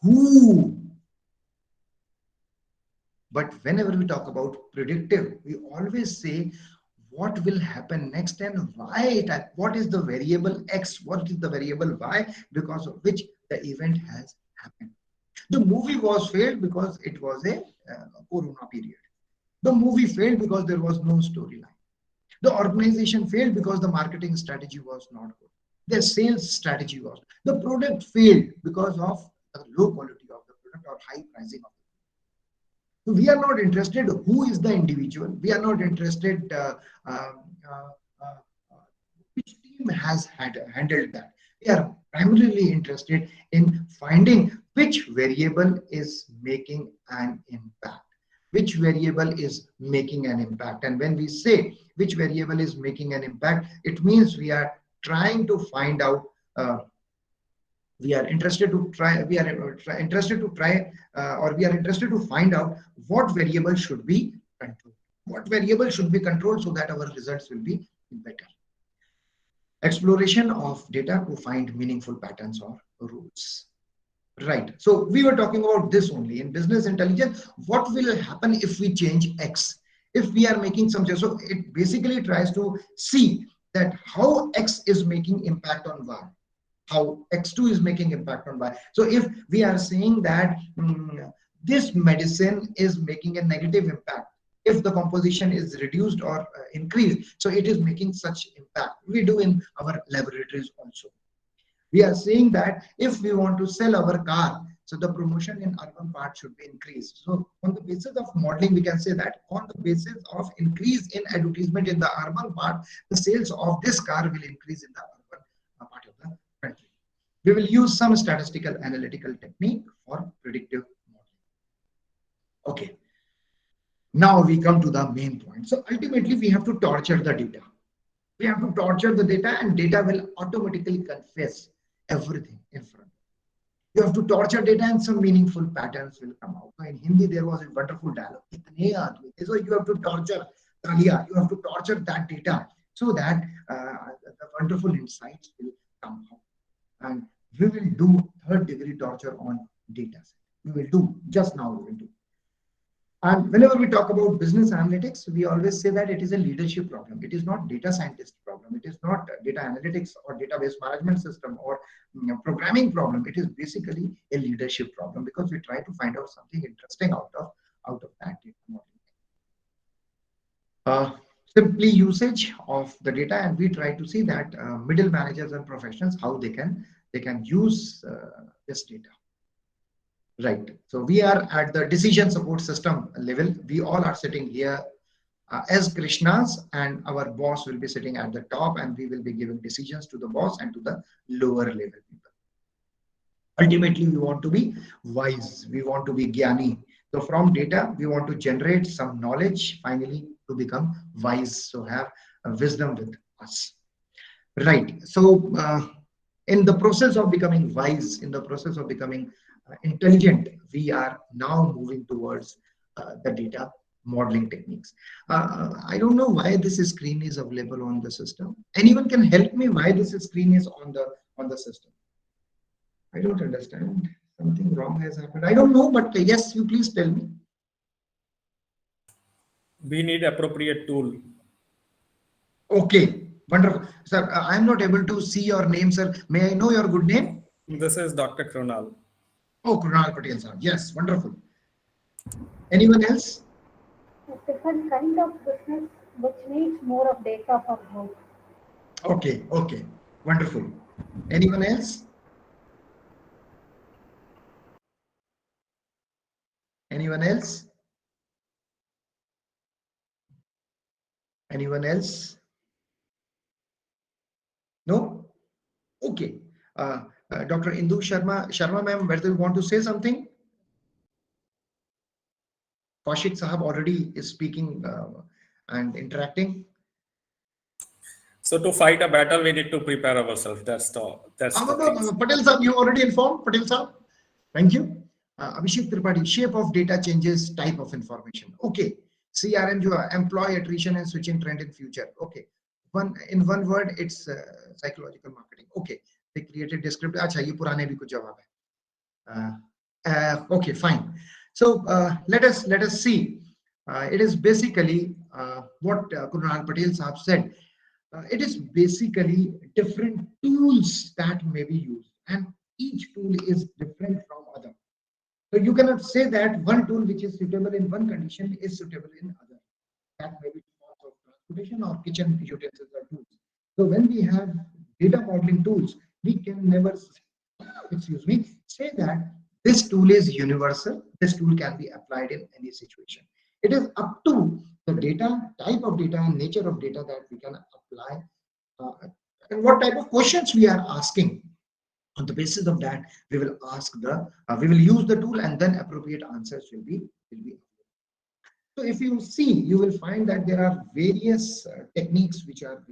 Who? But whenever we talk about predictive, we always say what will happen next and why. What is the variable X? What is the variable Y because of which the event has happened? The movie was failed because it was a Corona period. The movie failed because there was no storyline. The organization failed because the marketing strategy was not good. The sales strategy was. The product failed because of the low quality of the product or high pricing of it. So we are not interested who is the individual. We are not interested which team has handled that. We are primarily interested in finding which variable is making an impact. Which variable is making an impact. And when we say which variable is making an impact, it means we are trying to find out, we are interested to find out what variable should be controlled. What variable should be controlled so that our results will be better. Exploration of data to find meaningful patterns or rules. Right. So we were talking about this only in business intelligence. What will happen if we change X? If we are making some change, so it basically tries to see that how X is making impact on Y, how X2 is making impact on Y. So if we are saying that this medicine is making a negative impact, if the composition is reduced or increased, so it is making such impact. We do in our laboratories also. We are saying that if we want to sell our car, so the promotion in urban part should be increased. So on the basis of modeling, we can say that on the basis of increase in advertisement in the urban part, the sales of this car will increase in the urban part of the country. We will use some statistical analytical technique for predictive modeling. Okay. Now we come to the main point. So ultimately, we have to torture the data. We have to torture the data, and data will automatically confess everything in front. You have to torture data and some meaningful patterns will come out. In Hindi, there was a wonderful dialogue. So you have to torture Talia, you have to torture that data so that the wonderful insights will come out. And we will do third-degree torture on data set. We will do, just now we will do. And whenever we talk about business analytics, we always say that it is a leadership problem. It is not data scientist problem. It is not data analytics or database management system or programming problem. It is basically a leadership problem because we try to find out something interesting out of that data model. Simply usage of the data, and we try to see that middle managers and professionals, how they can use this data. Right. So we are at the decision support system level. We all are sitting here as Krishnas, and our boss will be sitting at the top, and we will be giving decisions to the boss and to the lower level people. Ultimately, we want to be wise. We want to be Gyani. So from data, we want to generate some knowledge, finally to become wise. So have wisdom with us. Right. So in the process of becoming wise, in the process of becoming intelligent, we are now moving towards the data modeling techniques. I don't know why this screen is available on the system. Anyone can help me why this screen is on the system? I don't understand. Something wrong has happened. I don't know, but yes, you please tell me. We need appropriate tool. Okay. Wonderful. Sir, I am not able to see your name, sir. May I know your good name? This is Dr. Krunal. Oh, Krunal Patel, sir. Yes, wonderful. Anyone else? A different kind of business which needs more of data for growth. Okay, okay. Wonderful. Anyone else? Anyone else? Anyone else? No? Okay. Dr. Indu Sharma ma'am, whether you want to say something? Kaushik Sahab already is speaking and interacting. So to fight a battle, we need to prepare ourselves. That's the thing. Patel Sahab, you already informed, Patel Sahab. Thank you. Abhishek Tripathi, shape of data changes, type of information. Okay. CRM, जो है, employee attrition and switching trend in future. Okay. In one word, it's psychological marketing. Okay. They created descriptive. अच्छा, ये पुराने भी कुछ जवाब है. Okay, fine. So let us see. It is basically what Kunal Patel Sahab said. It is basically different tools that may be used, and each tool is different from other. So you cannot say that one tool which is suitable in one condition is suitable in other. That may be forms of transportation or kitchen utensils or tools. So when we have data modeling tools, we can never, say that this tool is universal. This tool can be applied in any situation. It is up to the data, type of data, and nature of data that we can apply, and what type of questions we are asking. On the basis of that, we will ask we will use the tool, and then appropriate answers will be. So if you see, you will find that there are various techniques which are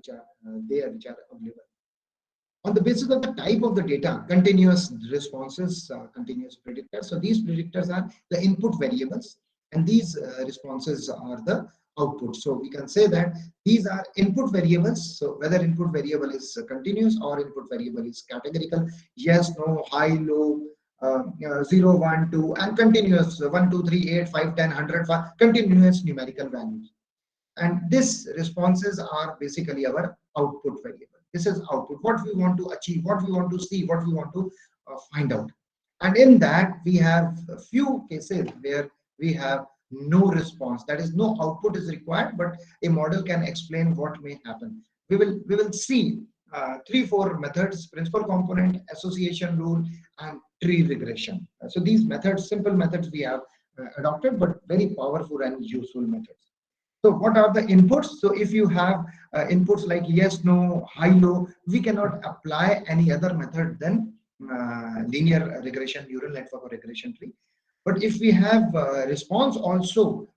available. On the basis of the type of the data, continuous responses, continuous predictors. So these predictors are the input variables, and these responses are the output. So we can say that these are input variables. So whether input variable is continuous or input variable is categorical, yes, no, high, low, 0, 1, 2, and continuous 1, 2, 3, 8, 5, 10, 100, continuous numerical values. And these responses are basically our output variable. This is output, what we want to achieve, what we want to see, what we want to find out. And in that, we have a few cases where we have no response, that is, no output is required, but a model can explain what may happen. We will see 3-4 methods: principal component, association rule, and tree regression. So these methods, simple methods we have adopted, but very powerful and useful methods. So what are the inputs? So if you have inputs like yes, no, high, low, we cannot apply any other method than linear regression, neural network, or regression tree. But if we have response also,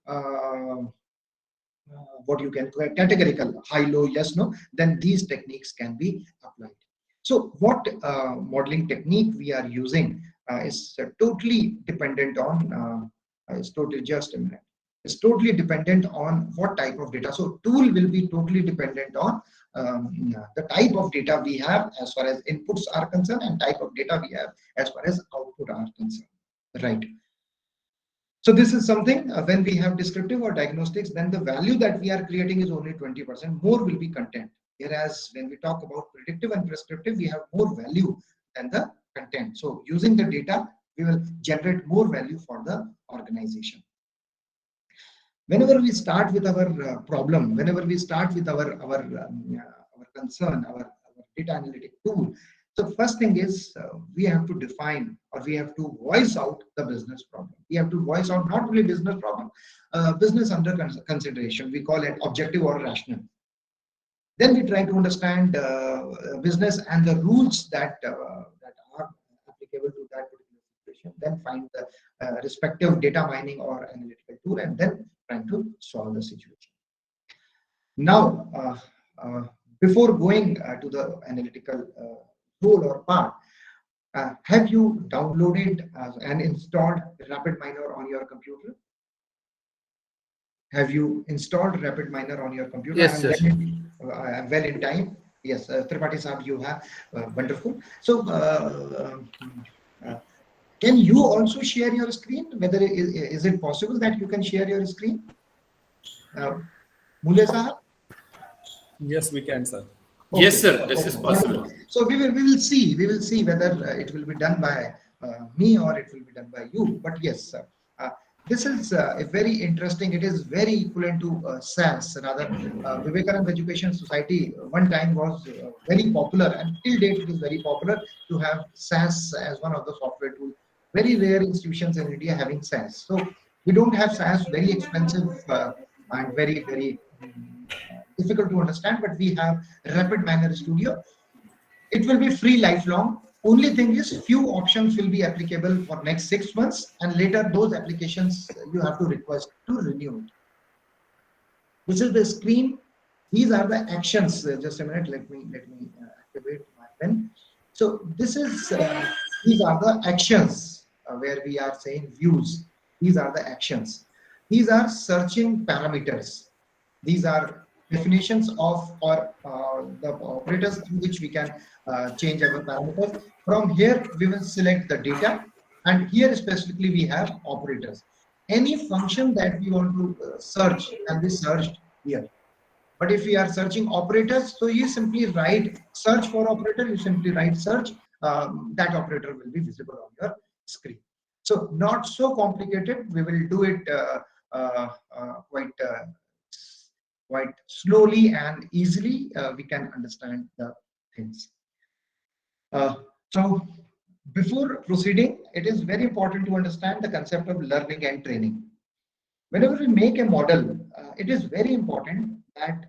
what you can call categorical, high, low, yes, no, then these techniques can be applied. So what modeling technique we are using is totally dependent on, it's totally dependent on what type of data. So tool will be totally dependent on the type of data we have as far as inputs are concerned, and type of data we have as far as output are concerned, right? So this is something when we have descriptive or diagnostics, then the value that we are creating is only 20%, more will be content. Whereas when we talk about predictive and prescriptive, we have more value than the content. So using the data, we will generate more value for the organization. Whenever we start with our problem, whenever we start with our concern, our data analytic tool, so first thing is we have to define, or we have to voice out the business problem. We have to voice out not only business problem, business under consideration. We call it objective or rational. Then we try to understand business and the rules that are applicable to that particular situation. Then find the respective data mining or analytical tool, and then trying to solve the situation. Now, before going to the analytical role or part, have you downloaded and installed RapidMiner on your computer? Have you installed RapidMiner on your computer? Yes, sir. Well in time. Yes, Tripathi Sahab, you have. Wonderful. So, can you also share your screen? Whether is it possible that you can share your screen? Mule Sahab? Yes, we can, sir. Yes, Okay, sir. This is okay, possible. wonderful. So we will see whether it will be done by me or it will be done by you. But yes, this is a very interesting. It is very equivalent to SAS. Rather, Vivekananda Education Society one time was very popular, and till date it is very popular to have SAS as one of the software tools. Very rare institutions in India having SAS. So we don't have SAS. Very expensive and very difficult to understand. But we have Rapid Manner Studio. It will be free lifelong. Only thing is few options will be applicable for next 6 months, and later those applications you have to request to renew it. This is the screen. These are the actions. Just a minute. Let me activate my pen. So this is these are the actions where we are saying views. These are the actions. These are searching parameters. These are definitions of or the operators through which we can change our parameters. From here, we will select the data, and here specifically we have operators. Any function that we want to search can be searched here. But if we are searching operators, so you simply write search for operator, you simply write search, that operator will be visible on your screen. So not so complicated. We will do it quite slowly and easily. We can understand the things. So before proceeding, it is very important to understand the concept of learning and training. Whenever we make a model, it is very important that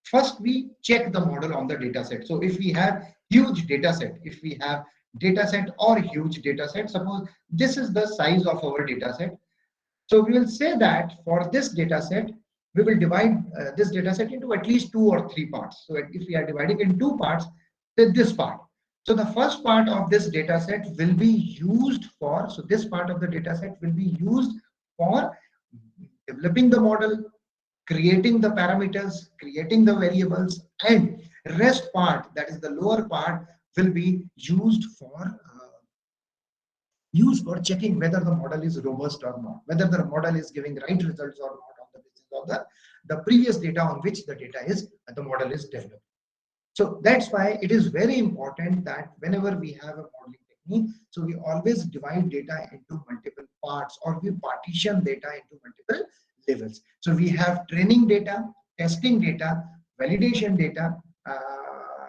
first we check the model on the data set. So if we have huge data set, if we have data set or huge data set, suppose this is the size of our data set. So we will say that for this data set, we will divide this data set into at least 2 or 3 parts. So if we are dividing in 2 parts, then this part. So the first part of this data set will be used for, so this part of the data set will be used for developing the model, creating the parameters, creating the variables, and rest part, that is the lower part, will be used for checking whether the model is robust or not, whether the model is giving right results or not on the basis of the previous data on which the model is developed. So that's why it is very important that whenever we have a modeling technique, so we always divide data into multiple parts, or we partition data into multiple levels. So we have training data, testing data, validation data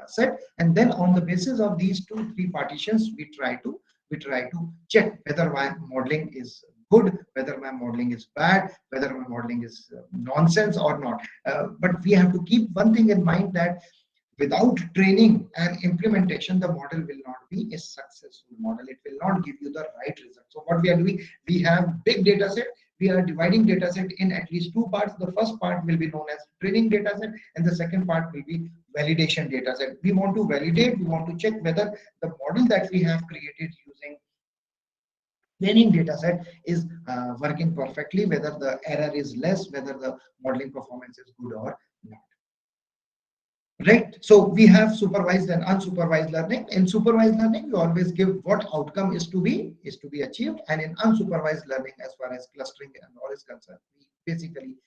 set, and then on the basis of these 2-3 partitions, we try to check whether my modeling is good, whether my modeling is bad, whether my modeling is nonsense or not. But we have to keep one thing in mind, that without training and implementation, the model will not be a successful model. It will not give you the right result. So what we are doing, we have big data set. We are dividing data set in at least 2 parts. The first part will be known as training data set, and the second part will be validation data set. We want to validate, we want to check whether the model that we have created using training data set is working perfectly, whether the error is less, whether the modeling performance is good or not. Right. So we have supervised and unsupervised learning. In supervised learning, we always give what outcome is to be achieved, and in unsupervised learning, as far as clustering and all is concerned, we basically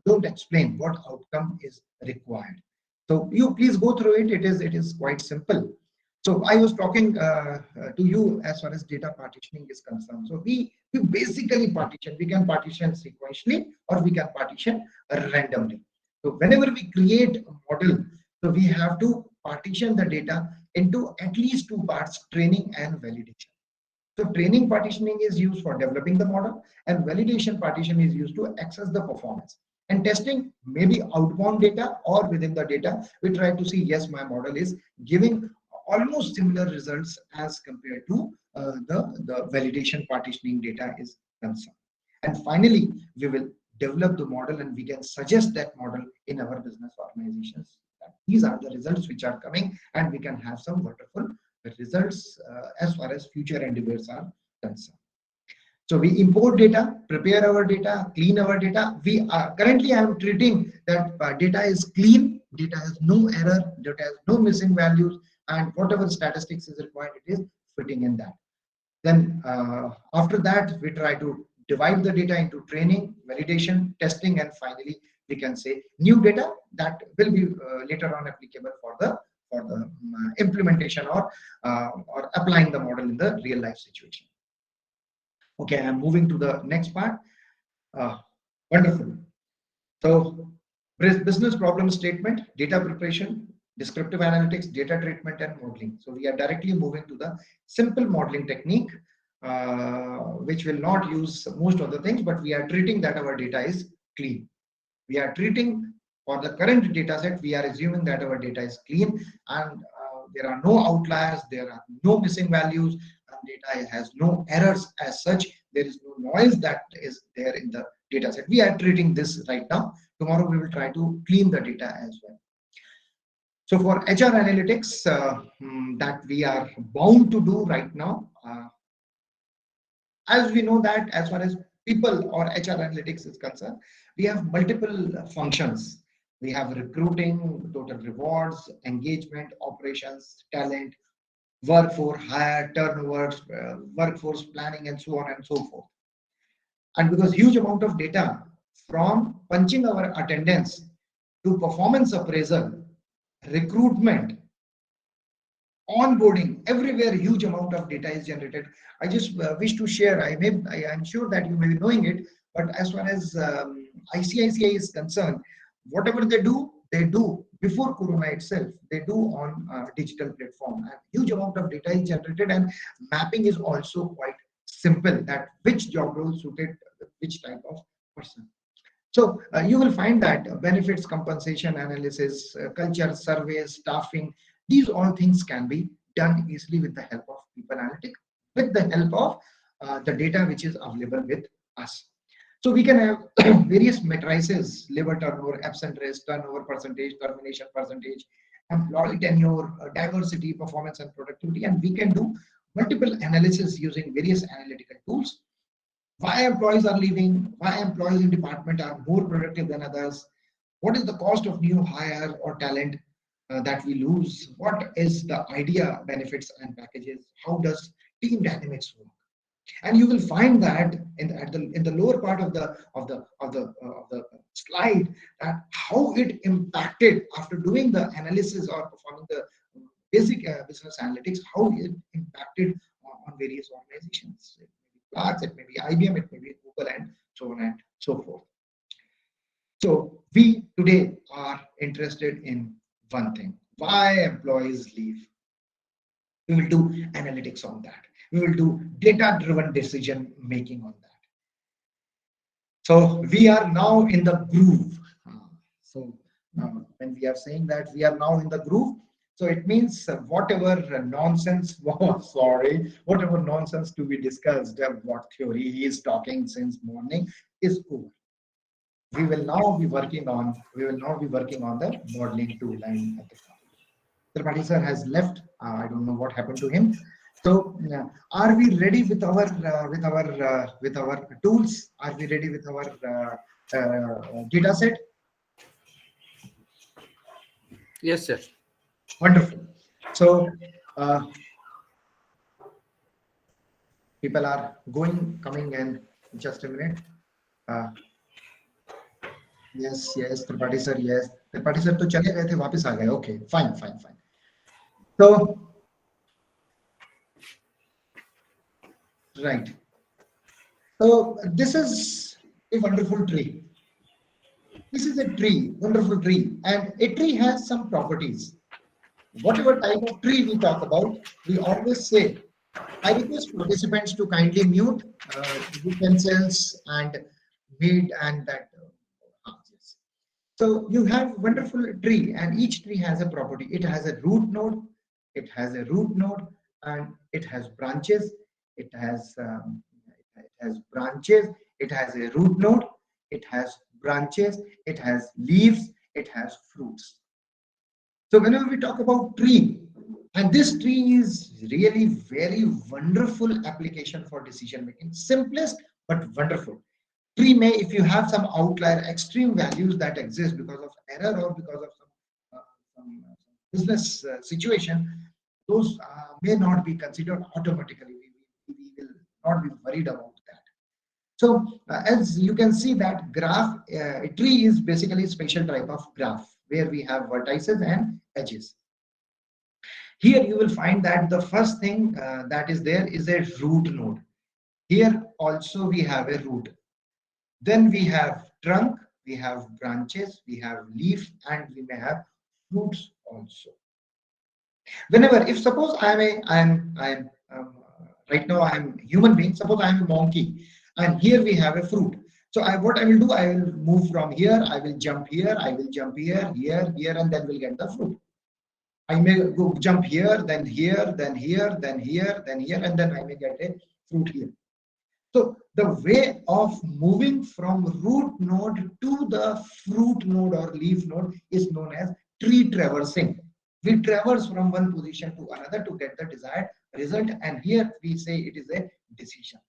don't explain what outcome is required. So you please go through it. It is quite simple. So I was talking to you as far as data partitioning is concerned. So we basically partition. We can partition sequentially, or we can partition randomly. So whenever we create a model, so we have to partition the data into at least 2 parts, training and validation. So training partitioning is used for developing the model, and validation partition is used to access the performance. And testing may be outbound data, or within the data, we try to see, yes, my model is giving almost similar results as compared to the validation partitioning data is concerned. And finally, we will develop the model, and we can suggest that model in our business organizations. These are the results which are coming, and we can have some wonderful results as far as future endeavors are concerned. So we import data, prepare our data, clean our data. We are currently, I am treating that data is clean, data has no error, data has no missing values, and whatever statistics is required, it is fitting in that. Then after that, we try to divide the data into training, validation, testing, and finally we can say new data that will be later on applicable for the implementation or applying the model in the real life situation. Okay, I'm moving to the next part. Wonderful. So business problem statement, data preparation, descriptive analytics, data treatment, and modeling. So we are directly moving to the simple modeling technique, which will not use most of the things, but we are treating that our data is clean. We are treating for the current data set, we are assuming that our data is clean and there are no outliers, there are no missing values, and data has no errors as such. There is no noise that is there in the data set. We are treating this right now. Tomorrow we will try to clean the data as well. So for HR analytics that we are bound to do right now, as we know that as far as people or HR analytics is concerned, we have multiple functions. We have recruiting, total rewards, engagement, operations, talent, workforce hire, turnovers, workforce planning, and so on and so forth. And because huge amount of data from punching our attendance to performance appraisal, recruitment, onboarding, everywhere huge amount of data is generated. I just wish to share, I'm sure that you may be knowing it, but as far as ICICI is concerned, whatever they do before Corona itself, they do on digital platform. And huge amount of data is generated, and mapping is also quite simple, that which job role suited which type of person. So you will find that benefits, compensation analysis, culture, surveys, staffing, these all things can be done easily with the help of people analytics, with the help of the data which is available with us. So we can have various matrices: labor turnover, absent rate, turnover percentage, termination percentage, employee tenure, diversity, performance, and productivity. And we can do multiple analysis using various analytical tools. Why employees are leaving, why employees in department are more productive than others, what is the cost of new hire or talent that we lose, what is the idea, benefits, and packages, how does team dynamics work. And you will find that in the lower part of the slide, that how it impacted after doing the analysis or performing the basic business analytics, how it impacted on various organizations. It may be Clarks, it may be IBM, it may be Google, and so on and so forth. So we today are interested in one thing: why employees leave. We will do analytics on that. We will do data-driven decision making on that. So we are now in the groove. So when we are saying that we are now in the groove, so it means whatever nonsense was, whatever nonsense to be discussed, what theory he is talking since morning is over. We will now be working on the modeling tool. And Tripathi sir has left. I don't know what happened to him. So are we ready with our tools? Are we ready with our data set? Yes, sir. Wonderful. So people are coming, and just a minute. Yes, Tripathi sir, yes. Tripathi sir to chale gaye the, वापस आ गए. Okay, fine. So, right. So this is a wonderful tree. This is a tree, wonderful tree, and a tree has some properties. Whatever type of tree we talk about, we always say, I request participants to kindly mute utensils and weed and that. So you have wonderful tree, and each tree has a property. It has a root node, and it has branches. It has branches. It has a root node. It has branches. It has leaves. It has fruits. So whenever we talk about tree, and this tree is really very wonderful application for decision making. Simplest but wonderful. Tree may, if you have some outlier extreme values that exist because of error or because of some business situation, those may not be considered automatically. We will not be worried about that. So as you can see that graph, a tree is basically a special type of graph where we have vertices and edges. Here you will find that the first thing that is there is a root node. Here also we have a root. Then we have trunk, we have branches, we have leaf, and we may have fruits also. Whenever, if suppose right now I am human being, suppose I am a monkey, and here we have a fruit. So what I will do, I will move from here, I will jump here, I will jump here, here, and then we'll get the fruit. I may go jump here, then here, then here, then here, then here, and then I may get a fruit here. So the way of moving from root node to the fruit node or leaf node is known as tree traversing. We traverse from one position to another to get the desired result, and here we say it is a decision.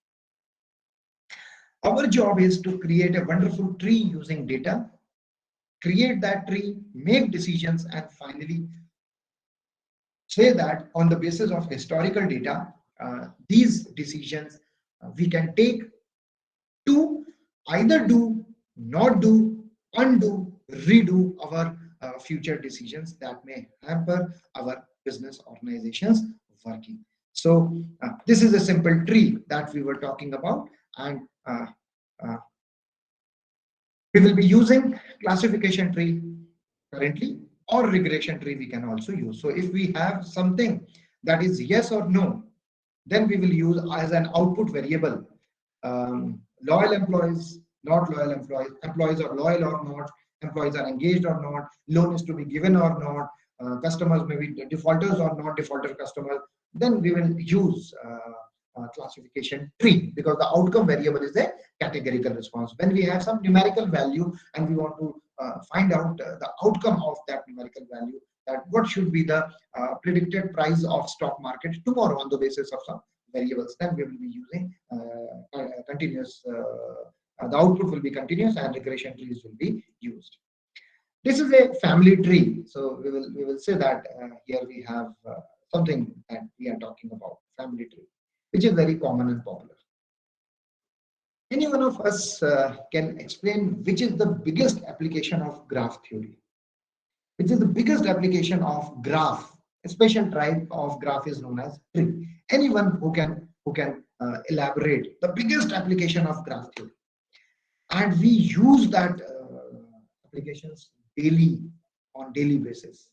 Our job is to create a wonderful tree using data, create that tree, make decisions, and finally say that on the basis of historical data, these decisions we can take to either do, not do, undo, redo our future decisions that may hamper our business organizations working. So this is a simple tree that we were talking about, and we will be using classification tree currently, or regression tree we can also use. So if we have something that is yes or no, then we will use as an output variable loyal employees, not loyal employees, employees are loyal or not, employees are engaged or not, loan is to be given or not, customers may be defaulters or not defaulter customers. Then we will use classification tree, because the outcome variable is a categorical response. When we have some numerical value and we want to find out the outcome of that numerical value, that what should be the predicted price of stock market tomorrow on the basis of some variables, then we will be using continuous, the output will be continuous and regression trees will be used. This is a family tree. So we will say that here we have something that we are talking about, family tree, which is very common and popular. Any one of us can explain which is the biggest application of graph theory? Which is the biggest application of graph? A special type of graph is known as tree. Anyone who can elaborate the biggest application of graph theory? And we use that applications daily, on daily basis.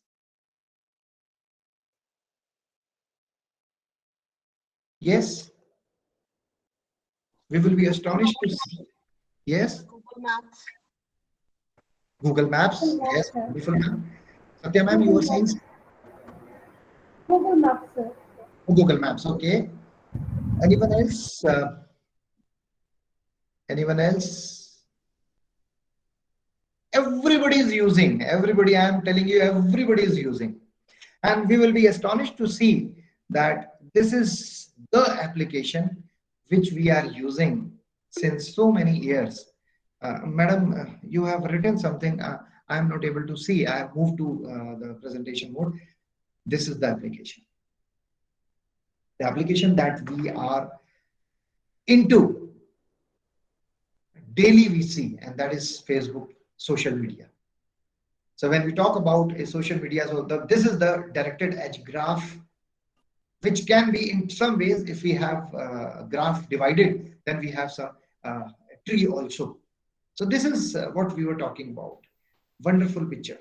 Yes, we will be astonished to see. Yes, Google Maps. Google Maps. Yes, beautiful ma'am. Satya ma'am, you were saying? Google Maps, sir. Google Maps. Okay. Anyone else? Anyone else? Everybody is using. Everybody, I am telling you, everybody is using. And we will be astonished to see that this is the application which we are using since so many years. Madam, you have written something. I am not able to see. I have moved to the presentation mode. This is the application. The application that we are into daily we see, and that is Facebook, social media. So when we talk about a social media, so this is the directed edge graph, which can be in some ways, if we have a graph divided, then we have some tree also. So this is what we were talking about. Wonderful picture.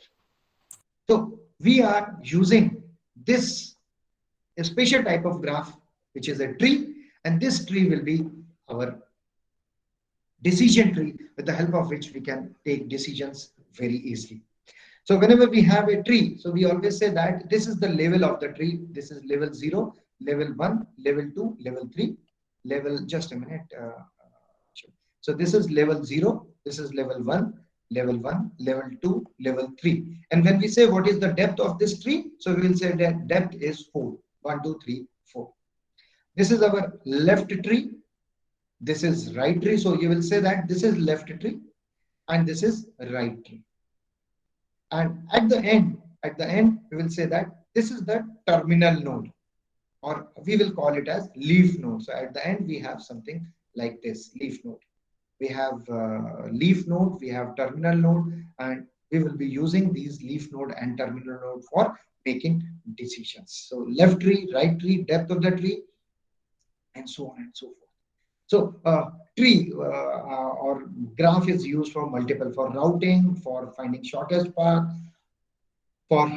So we are using this a special type of graph, which is a tree, and this tree will be our decision tree, with the help of which we can take decisions very easily. So whenever we have a tree, so we always say that this is the level of the tree. This is level 0, level 1, level 2, level 3, level, just a minute. So this is level 0, this is level 1, level 1, level 2, level 3. And when we say what is the depth of this tree, so we will say that depth is 4. 1, 2, 3, 4. This is our left tree. This is right tree. So you will say that this is left tree and this is right tree. And at the end, we will say that this is the terminal node, or we will call it as leaf node. So at the end, we have something like this leaf node. we have leaf node, we have terminal node, and we will be using these leaf node and terminal node for making decisions. So left tree, right tree, depth of the tree, and so on and so forth. So tree or graph is used for multiple, for routing, for finding shortest path, for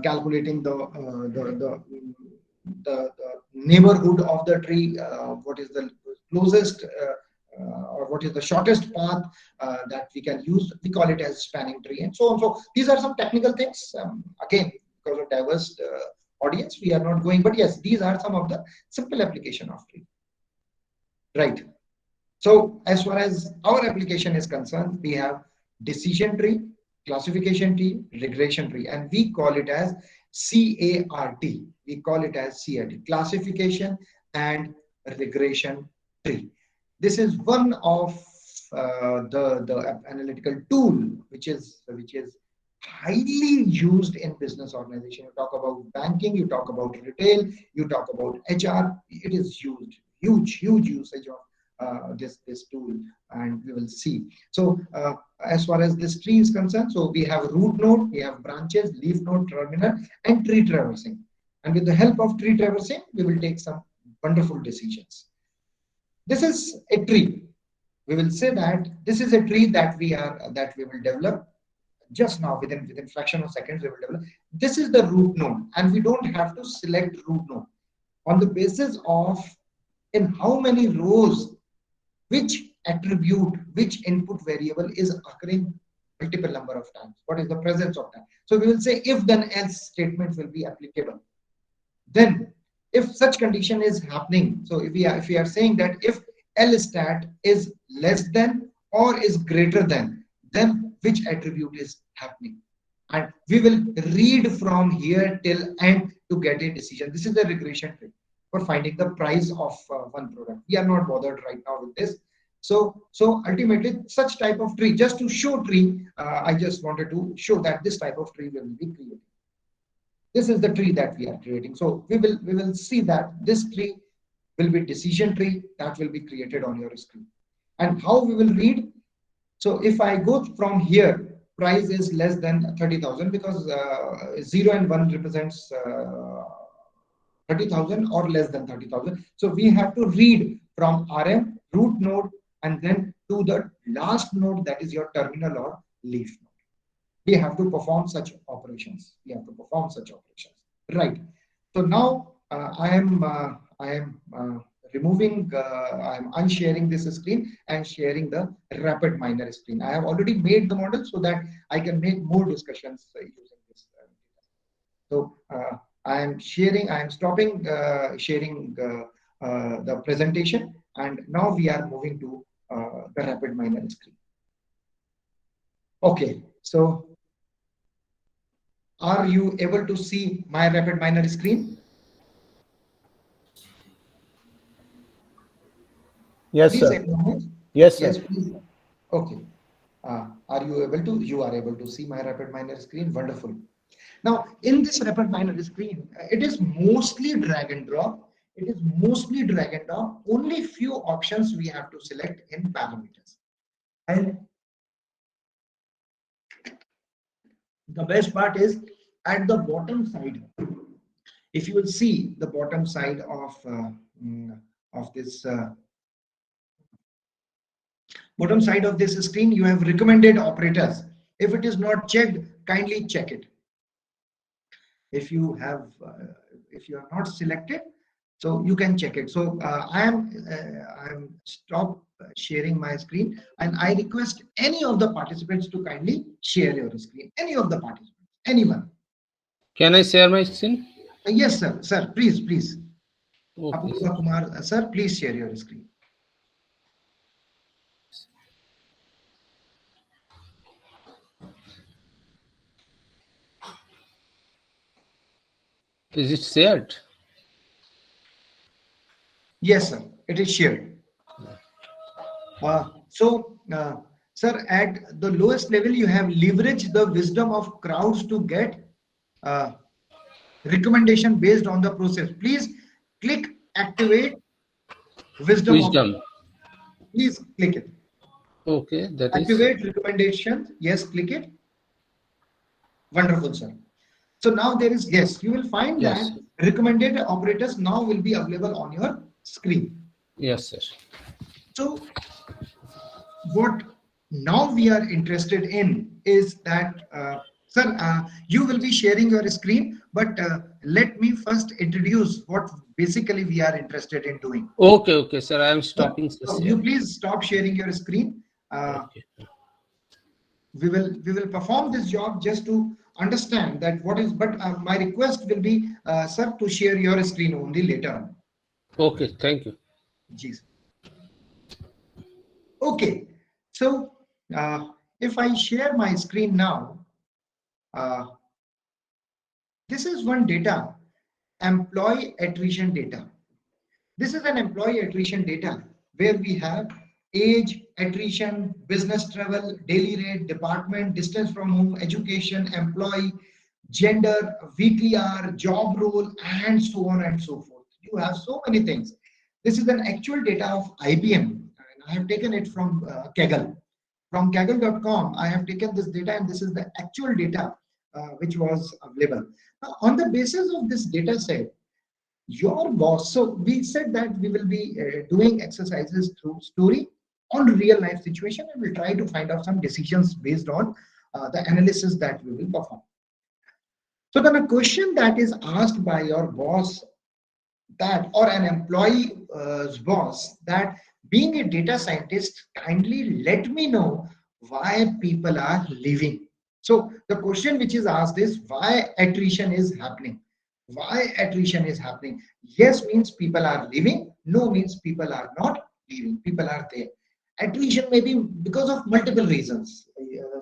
calculating the neighborhood of the tree, what is the closest or what is the shortest path that we can use. We call it as spanning tree, and so on. So these are some technical things. Again, because of diverse audience, we are not going, but yes, these are some of the simple application of tree. Right. So as far as our application is concerned, we have decision tree, classification tree, regression tree, and we call it as CART. We call it as CART, classification and regression tree. This is one of the analytical tool which is highly used in business organization. You talk about banking, you talk about retail, you talk about HR. It is used, huge usage of this tool, and we will see. So as far as this tree is concerned, so we have root node, we have branches, leaf node, terminal, and tree traversing. And with the help of tree traversing, we will take some wonderful decisions. This is a tree. We will say that this is a tree that we will develop just now. Within fraction of seconds we will develop. This is the root node, and we don't have to select root node on the basis of in how many rows which attribute, which input variable is occurring multiple number of times. What is the presence of that? So we will say if then else statement will be applicable. Then if such condition is happening, so if we are saying that if L stat is less than or is greater than, then which attribute is happening? And we will read from here till end to get a decision. This is the regression tree for finding the price of one product. We are not bothered right now with this. So ultimately, such type of tree, just to show tree, I just wanted to show that this type of tree will be created. This is the tree that we are creating. So we will see that this tree will be decision tree that will be created on your screen. And how we will read? So if I go from here, price is less than 30,000 because 0 and 1 represents 30,000 or less than 30,000. So we have to read from RM, root node, and then to the last node, that is your terminal or leaf node. We have to perform such operations. Right. So now I am removing, I am unsharing this screen and sharing the rapid miner screen. I have already made the model so that I can make more discussions using this. So I am stopping sharing the presentation, and now we are moving to the rapid miner screen. Okay, so are you able to see my rapid miner screen? Yes, please sir. acknowledge. Yes, sir. Yes, please. Okay. Are you able to? You are able to see my rapid miner screen. Wonderful. Now, in this rapid miner screen, it is mostly drag and drop. Only few options we have to select in parameters. And the best part is at the bottom side. If you will see the bottom side of this bottom side of this screen, you have recommended operators. If it is not checked, kindly check it. If you are not selected, so you can check it. So I am stop sharing my screen, and I request any of the participants to kindly share your screen. Any of the participants, anyone. Can I share my screen? Yes, sir. Sir, please. Okay. Kumar, sir, please share your screen. Is it shared? Yes, sir. It is shared. Sir, at the lowest level, you have leveraged the wisdom of crowds to get recommendation based on the process. Please click activate wisdom. Please click it. Okay, that is. Activate recommendations. Yes, click it. Wonderful, sir. So now there is, yes, you will find Yes. that recommended operators now will be available on your screen. Yes, sir. So what now we are interested in is that, sir, you will be sharing your screen, but let me first introduce what basically we are interested in doing. Okay, okay, sir. I am stopping. So you please stop sharing your screen. Okay. We will perform this job just to understand that what is, but my request will be, sir, to share your screen only later on. Okay, thank you. Jeez. Okay, so if I share my screen now, this is one data, employee attrition data. This is an employee attrition data where we have age, attrition, business travel, daily rate, department, distance from home, education, employee, gender, weekly hour, job role, and so on and so forth. You have so many things. This is an actual data of IBM, and I have taken it from Kaggle. From Kaggle.com, I have taken this data, and this is the actual data which was available. Now, on the basis of this data set, your boss, so we said that we will be doing exercises through story on real life situation, and we'll try to find out some decisions based on the analysis that we will perform. So then a question that is asked by your boss, that, or an employee's boss, that being a data scientist, kindly let me know why people are leaving. So the question which is asked is why attrition is happening. Why attrition is happening? Yes means people are leaving. No means people are not leaving. People are there. Attrition may be because of multiple reasons.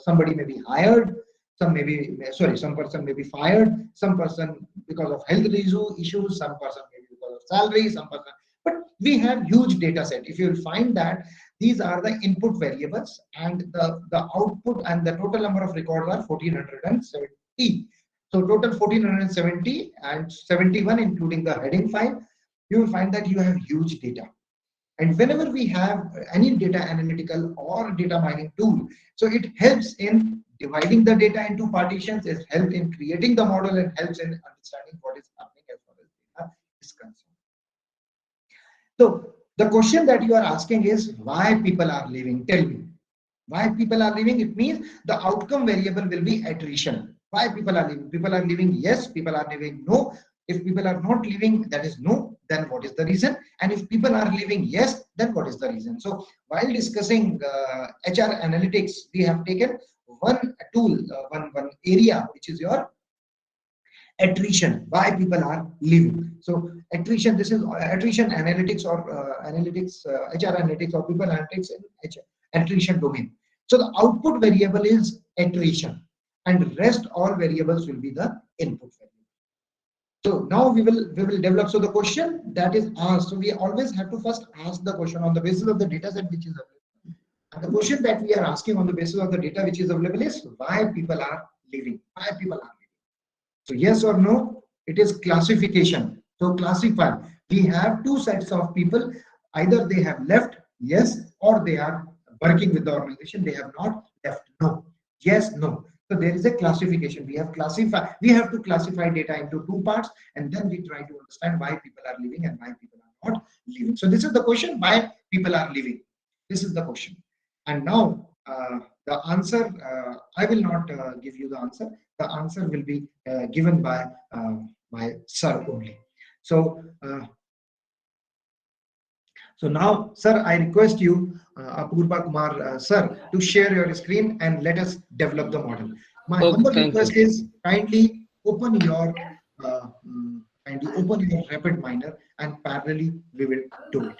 Somebody may be hired. Some person may be fired. Some person because of health issues. Some person may be because of salary. Some person. But we have huge data set. If you will find that these are the input variables, and the output and the total number of records are 1470. So total 1470 and 71 including the heading file, you will find that you have huge data. And whenever we have any data analytical or data mining tool, so it helps in dividing the data into partitions, it helps in creating the model, and helps in understanding what is happening as far as data is concerned. So the question that you are asking is why people are leaving. Tell me why people are leaving. It means the outcome variable will be attrition. Why people are leaving? People are leaving, yes. People are leaving, no. If people are not leaving, that is no. Then what is the reason? And if people are leaving, yes, then what is the reason? So while discussing HR analytics, we have taken one tool, one area, which is your attrition. Why people are leaving? So attrition. This is attrition analytics, or HR analytics, or people analytics in HR attrition domain. So the output variable is attrition, and rest all variables will be the input variable. So now we will develop. So the question that is asked, so we always have to first ask the question on the basis of the data set which is available. And the question that we are asking on the basis of the data which is available is why people are leaving. Why people are leaving. So yes or no, it is classification. So classify. We have two sets of people. Either they have left, yes, or they are working with the organization. They have not left, no. Yes, no. So there is a classification. We have to classify data into two parts, and then we try to understand why people are leaving and why people are not leaving. So this is the question, why people are leaving. This is the question. And now the answer, I will not give you the answer. The answer will be given by sir only. So so now, sir, I request you, Apurva Kumar, sir, to share your screen and let us develop the model. My humble request is kindly open your rapid miner, and parallelly we will do it.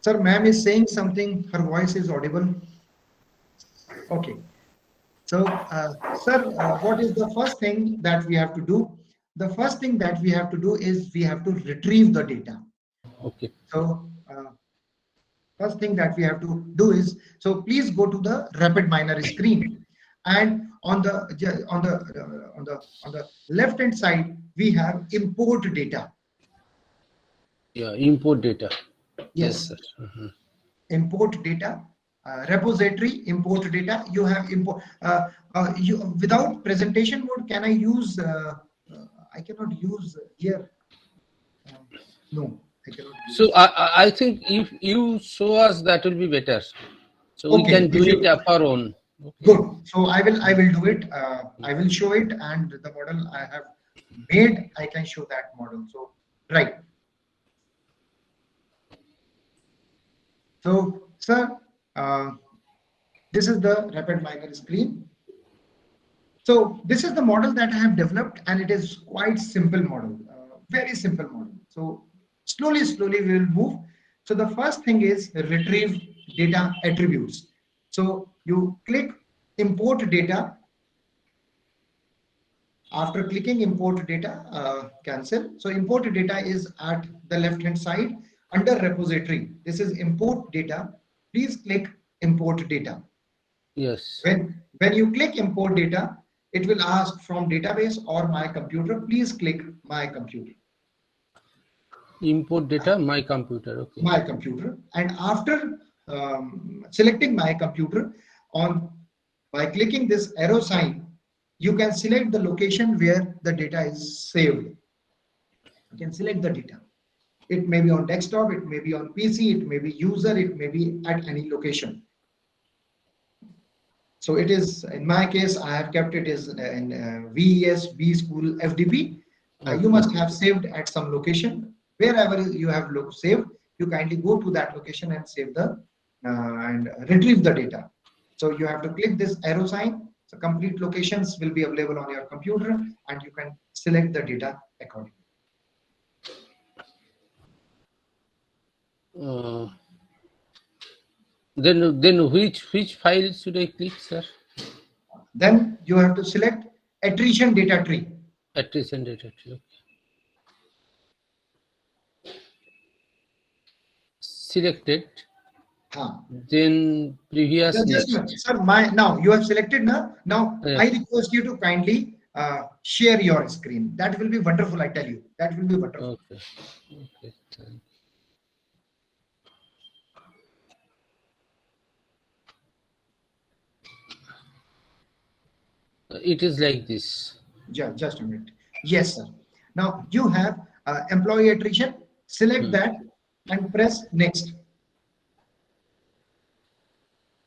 Sir, ma'am is saying something. Her voice is audible. Okay. So, sir, what is the first thing that we have to do? The first thing that we have to do is we have to retrieve the data. Okay. So, first thing that we have to do is, so please go to the rapid miner screen. and on the left hand side we have import data. Yeah, import data. Yes, sir. import data, repository, import data. You have import. You without presentation mode. Can I use? I cannot use here. No, I cannot use. So I think if you show us, that will be better. So we Okay, can do if you- it up our own. Okay. Good. So I will do it. I will show it, and the model I have made, I can show that model. So right. So sir, this is the rapid miner screen. So this is the model that I have developed, and it is quite simple model, very simple model. So slowly we will move. So the first thing is retrieve data attributes. So you click import data. After clicking import data, cancel. So import data is at the left hand side under repository. This is import data. Please click import data. Yes. When you click import data, it will ask from database or my computer. Please click my computer. Import data, my computer. Okay. My computer. And after selecting my computer, by clicking this arrow sign, you can select the location where the data is saved. You can select the data. It may be on desktop, it may be on PC, it may be user, it may be at any location. So it is, in my case, I have kept it as in VES B School FDP. You must have saved at some location. Wherever you have saved, you kindly go to that location and save the and retrieve the data. So you have to click this arrow sign. So complete locations will be available on your computer, and you can select the data accordingly. Then which file should I click, sir? Then you have to select attrition data tree. Attrition data tree. Okay. Selected. Then previous. Sir, now you have selected now. Yes. I request you to kindly share your screen. That will be wonderful. I tell you, that will be wonderful. Okay. Okay. Thank you. It is like this. Just a minute. Yes, sir. Now you have employee attrition. Select that and press next.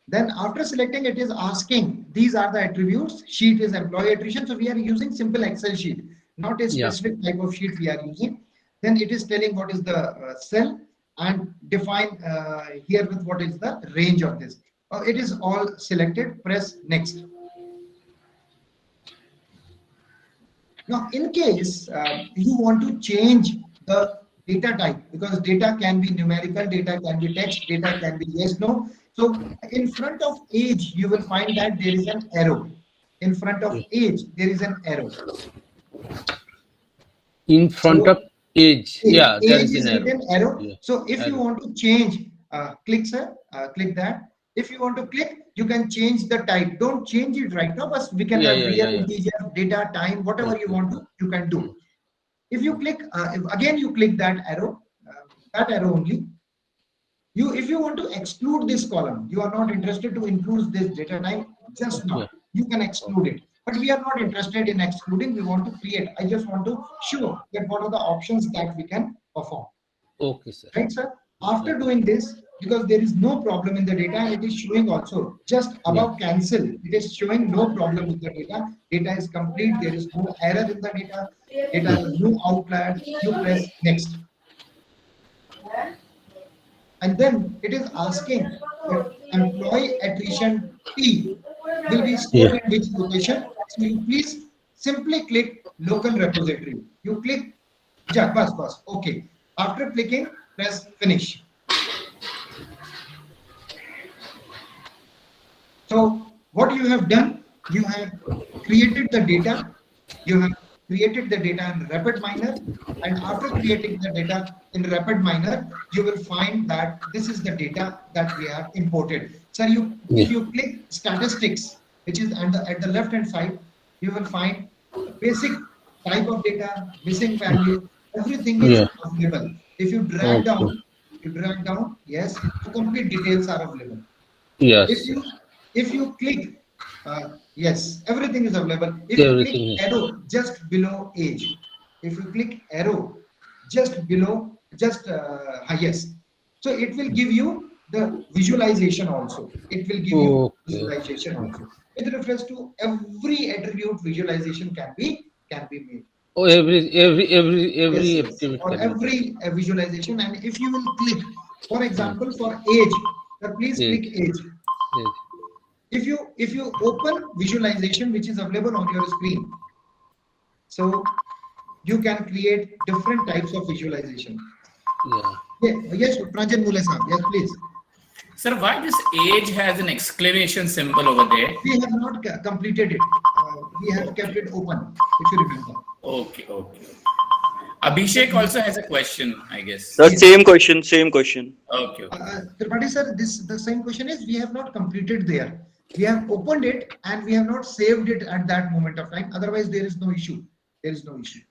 Then after selecting, it is asking, these are the attributes. Sheet is employee attrition. So we are using simple Excel sheet, not a specific type of sheet we are using. Then it is telling what is the cell and define here with what is the range of this. It is all selected. Press next. Now, in case you want to change the data type, because data can be numerical, data can be text, data can be yes, no. So in front of age, you will find that there is an arrow. In front of age, there is an arrow. In front of age, yeah, there is an arrow. Yeah. So if you want to change, click, sir, click that. If you want to click, you can change the type. Don't change it right now, but we can have real integer, data, time, whatever you want to, you can do. If you click, again you click that arrow only. If you want to exclude this column, you are not interested to include this data type, just now, you can exclude it. But we are not interested in excluding, we want to create. I just want to show that what are the options that we can perform. Okay, sir. Right, sir? After doing this, because there is no problem in the data, and it is showing also just above cancel, it is showing no problem with the data. Data is complete, there is no error in the data, data is no outlier. You press next. And then it is asking that employee attrition T will be stored in which location. So you please simply click local repository. You click, bas, okay. After clicking, press finish. So what you have done, you have created the data. You have created the data in RapidMiner, and after creating the data in RapidMiner, you will find that this is the data that we have imported. So if you click statistics, which is at the left hand side, you will find basic type of data, missing value, everything is available. If you drag down, yes, the complete details are available. Yes. If you click, yes, everything is available. If you click arrow just below age, if you click arrow just below, yes, so it will give you the visualization also. It will give you visualization also. With reference to every attribute, visualization can be made. Oh, every Yes, activity. or every visualization. And if you will click, for example, for age, please click age. If you open visualization which is available on your screen, so you can create different types of visualization. Yes, Pranjal Mule sir, yes, please. Sir, why this age has an exclamation symbol over there? We have not completed it. We have kept it open, if you remember. Okay. Abhishek also has a question, I guess. The same question. Okay. Tripathi sir, the same question is, we have not completed there. We have opened it and we have not saved it at that moment of time. Otherwise, there is no issue.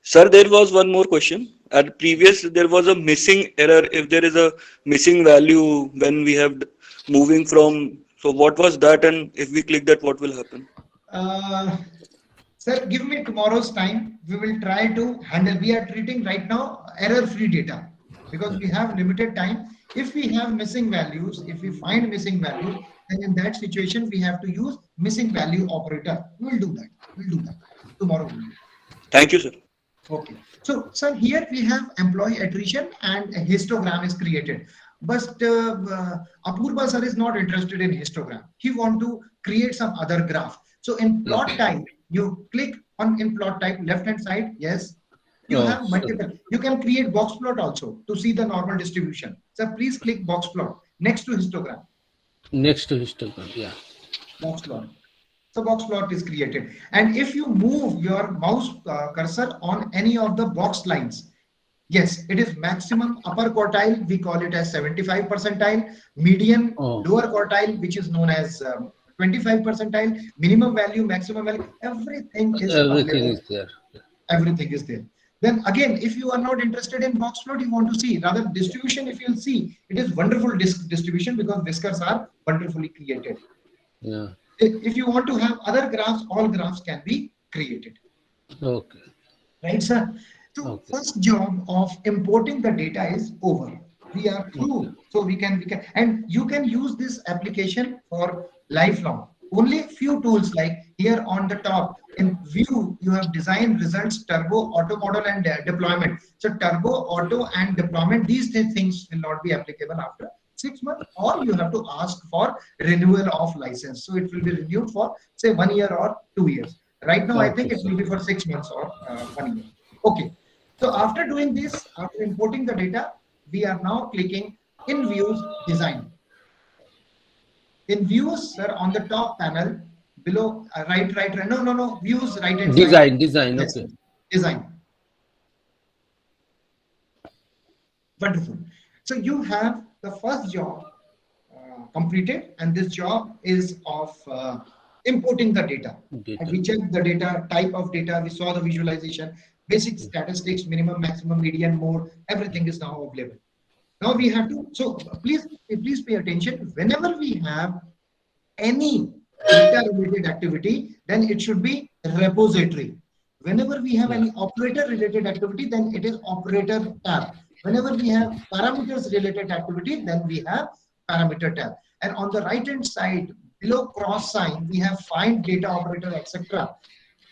Sir, there was one more question. At previous, there was a missing error. If there is a missing value when we have moving from, so what was that? And if we click that, what will happen? Sir, give me tomorrow's time. We will try to handle. We are treating right now error-free data because we have limited time. If we have missing values, if we find missing values, then in that situation we have to use missing value operator. We will do that. Tomorrow. Thank you, sir. Okay. So, sir, here we have employee attrition and a histogram is created. But Apurva sir is not interested in histogram. He want to create some other graph. So in plot type, you click on in plot type, left hand side, yes. You have multiple. You can create box plot also to see the normal distribution. So please click box plot next to histogram. Yeah. Box plot. So box plot is created. And if you move your mouse cursor on any of the box lines, yes, it is maximum upper quartile. We call it as 75 percentile, median lower quartile, which is known as 25 percentile, minimum value, maximum value, everything is there. Everything is there. Then again, if you are not interested in box plot, you want to see rather distribution. If you'll see, it is wonderful distribution because whiskers are wonderfully created. Yeah. If you want to have other graphs, all graphs can be created. Okay. Right, sir? So first job of importing the data is over. We are through. So we can, and you can use this application for lifelong. Only few tools like here on the top in view, you have design, results, turbo, auto model and deployment. So turbo, auto and deployment, these things will not be applicable after 6 months, or you have to ask for renewal of license. So it will be renewed for say 1 year or 2 years. Right now, I think it will be for 6 months or 1 year. Okay. So after doing this, after importing the data, we are now clicking in views design. In views, sir, on the top panel below, right, no, views, right hand side. Design, yes, okay. Design. Wonderful. So you have the first job completed, and this job is of importing the data. And we checked the data, type of data, we saw the visualization, basic statistics, minimum, maximum, median, mode, everything is now available. Now we have to, so please pay attention. Whenever we have any data related activity, then it should be repository. Whenever we have any operator related activity, then it is operator tab. Whenever we have parameters related activity, then we have parameter tab. And on the right hand side, below cross sign, we have find data operator, etc.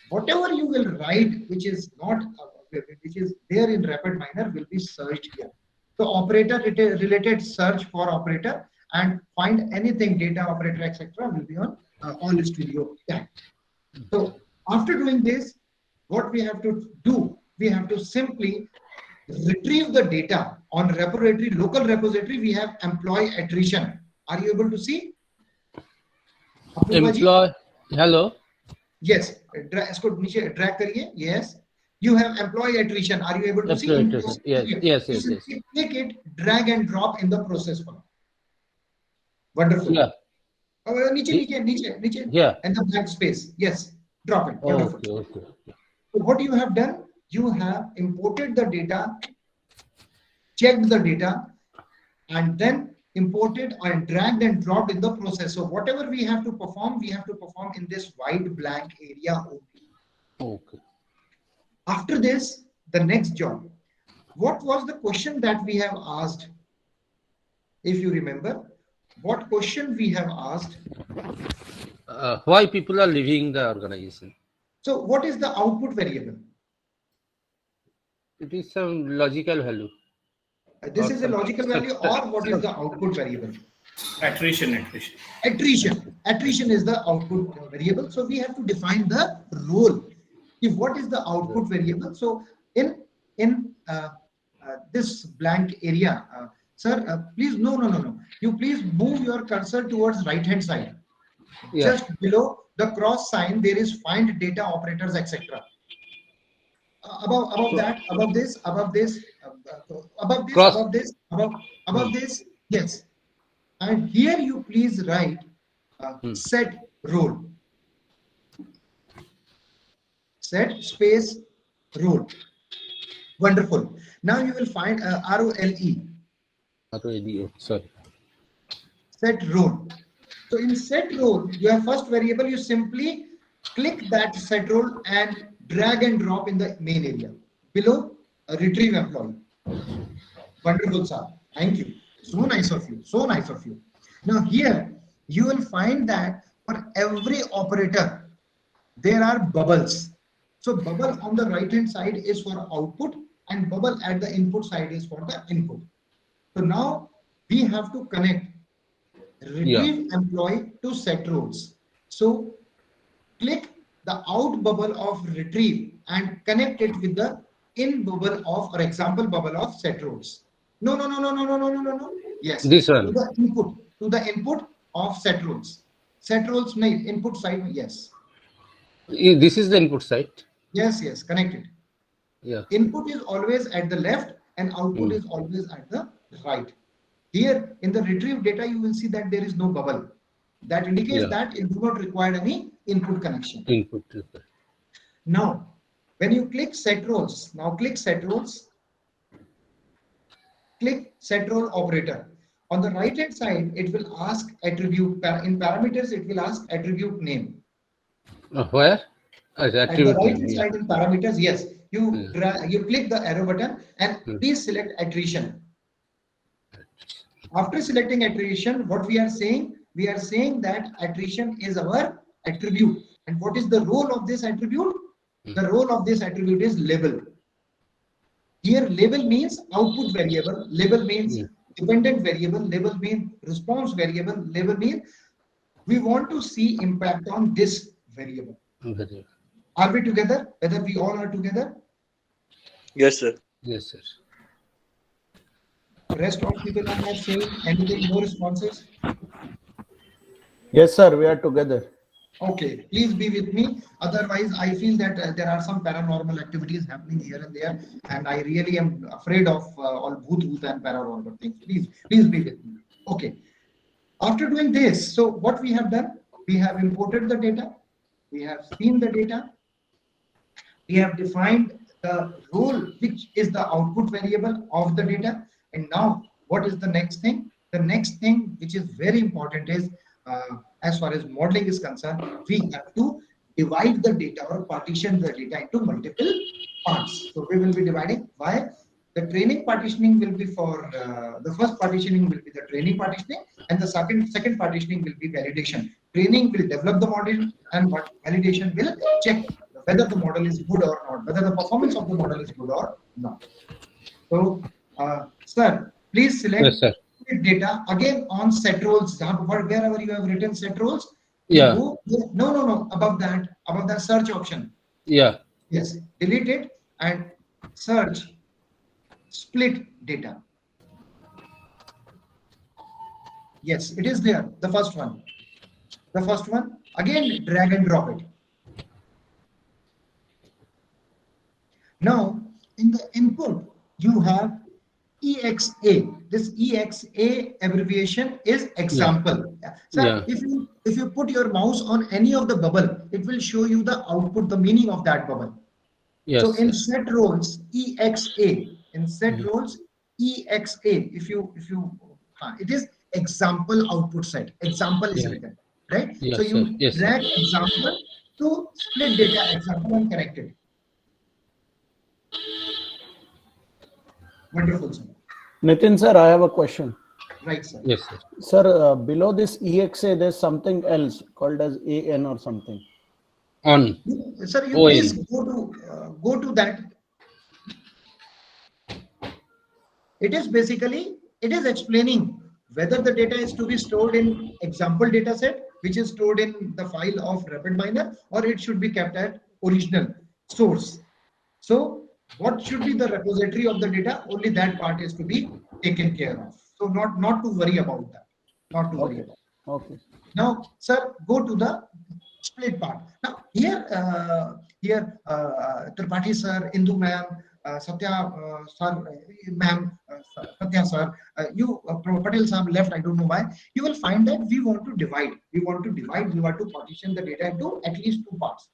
Whatever you will write, which is not, which is there in RapidMiner, will be searched here. So operator related search for operator and find anything data operator, etc. will be on all studio tab. So after doing this, what we have to do, we have to simply retrieve the data on repository, local repository. We have employee attrition. Are you able to see? Employee, hello. Yes, drag kariye. Yes. You have employee attrition. Are you able to see? Yes. Click it, drag and drop in the process file. Wonderful. Yeah. niche. Yeah. And the blank space. Yes. Drop it. Beautiful. Okay. So what you have done, you have imported the data, checked the data, and then imported and dragged and dropped in the process. So whatever we have to perform in this white blank area only. Okay. After this, the next job. What was the question that we have asked? If you remember, what question we have asked? Why people are leaving the organization? So what is the output variable? It is some logical value. This is a logical value, or what is the output variable? Attrition. Attrition is the output variable. So we have to define the role. If what is the output variable? So in this blank area, sir, please no. You please move your cursor towards right hand side. Yeah. Just below the cross sign, there is find data operators, etc. Above this, yes. And here you please write set role. Set space role. Wonderful. Now you will find ROLE. Sorry. Set role. So in set role, your first variable, you simply click that set role and drag and drop in the main area below a retrieve employee. Wonderful, sir. Thank you. So nice of you. So nice of you. Now here you will find that for every operator there are bubbles. So bubble on the right hand side is for output and bubble at the input side is for the input. So now we have to connect retrieve employee to set roles. So click the out bubble of retrieve and connect it with the in bubble of, or example bubble of set roles. No. Yes. This one. To the input of set roles. Set roles, no, input side, yes. This is the input side. Yes, connected. Yeah. Input is always at the left and output is always at the right. Here in the retrieve data, you will see that there is no bubble. That indicates that it do not require any input connection. Now, when you click set roles, click set role operator. On the right hand side, it will ask attribute. In parameters, it will ask attribute name. Where? At the right hand side in parameters, yes. You click the arrow button and please select attrition. After selecting attrition, what we are saying? We are saying that attrition is our attribute. And what is the role of this attribute? The role of this attribute is label. Here label means output variable, label means dependent variable, label means response variable, label means we want to see impact on this variable. Are we together? Whether we all are together? Yes, sir. Yes, sir. Rest of people are not saying anything, no responses? Yes, sir, we are together. Okay, please be with me. Otherwise, I feel that there are some paranormal activities happening here and there, and I really am afraid of all bhoot and paranormal things. Please be with me. Okay. After doing this, so what we have done? We have imported the data. We have seen the data. We have defined the role, which is the output variable of the data. And now, what is the next thing? The next thing, which is very important, is as far as modeling is concerned, we have to divide the data or partition the data into multiple parts. So we will be dividing. Why? The training partitioning will be for the first partitioning will be the training partitioning, and the second partitioning will be validation. Training will develop the model, and what validation will check whether the model is good or not, whether the performance of the model is good or not. So, sir, please select data again on set roles. Wherever you have written set roles, no, above that search option. Yeah. Yes, delete it and search split data. Yes, it is there. The first one. Again, drag and drop it. Now, in the input, you have EXA. This EXA abbreviation is example. Sir, if you put your mouse on any of the bubble, it will show you the output, the meaning of that bubble. So in set roles, EXA. In set roles, EXA. It is example output set. Example is written, right? So you drag example to split data example and connect it. Wonderful, sir. Nitin sir, I have a question. Right, sir. Yes, sir. Sir, below this EXA, there's something else called as AN or something. On. Sir, you please go to that. It is basically, it is explaining whether the data is to be stored in example data set, which is stored in the file of RapidMiner, or it should be kept at original source. So what should be the repository of the data? Only that part is to be taken care of. So not to worry about that. Not to worry about that. Okay. Now, sir, go to the split part. Now, here, Tripathi sir, Indu ma'am, Satya sir, ma'am, Satya sir, Patel sir left, I don't know why. You will find that we want to divide. We want to partition the data into at least two parts.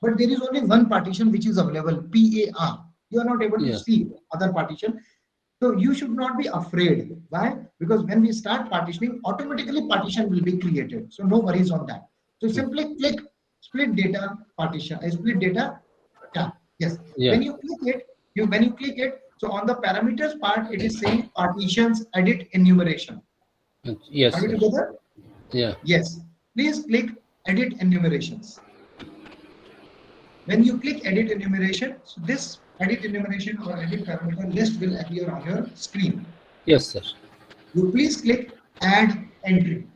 But there is only one partition which is available, PAR. You are not able to see other partition. So you should not be afraid. Why? Because when we start partitioning, automatically partition will be created. So no worries on that. So simply click split data partition. Split data. Yes. When you click it, so on the parameters part, it is saying partitions edit enumeration. Yes. Are we together? Yeah. Yes. Please click edit enumerations. When you click edit enumeration, so this edit enumeration or edit parameter list will appear on your screen. Yes, sir. You please click add entry.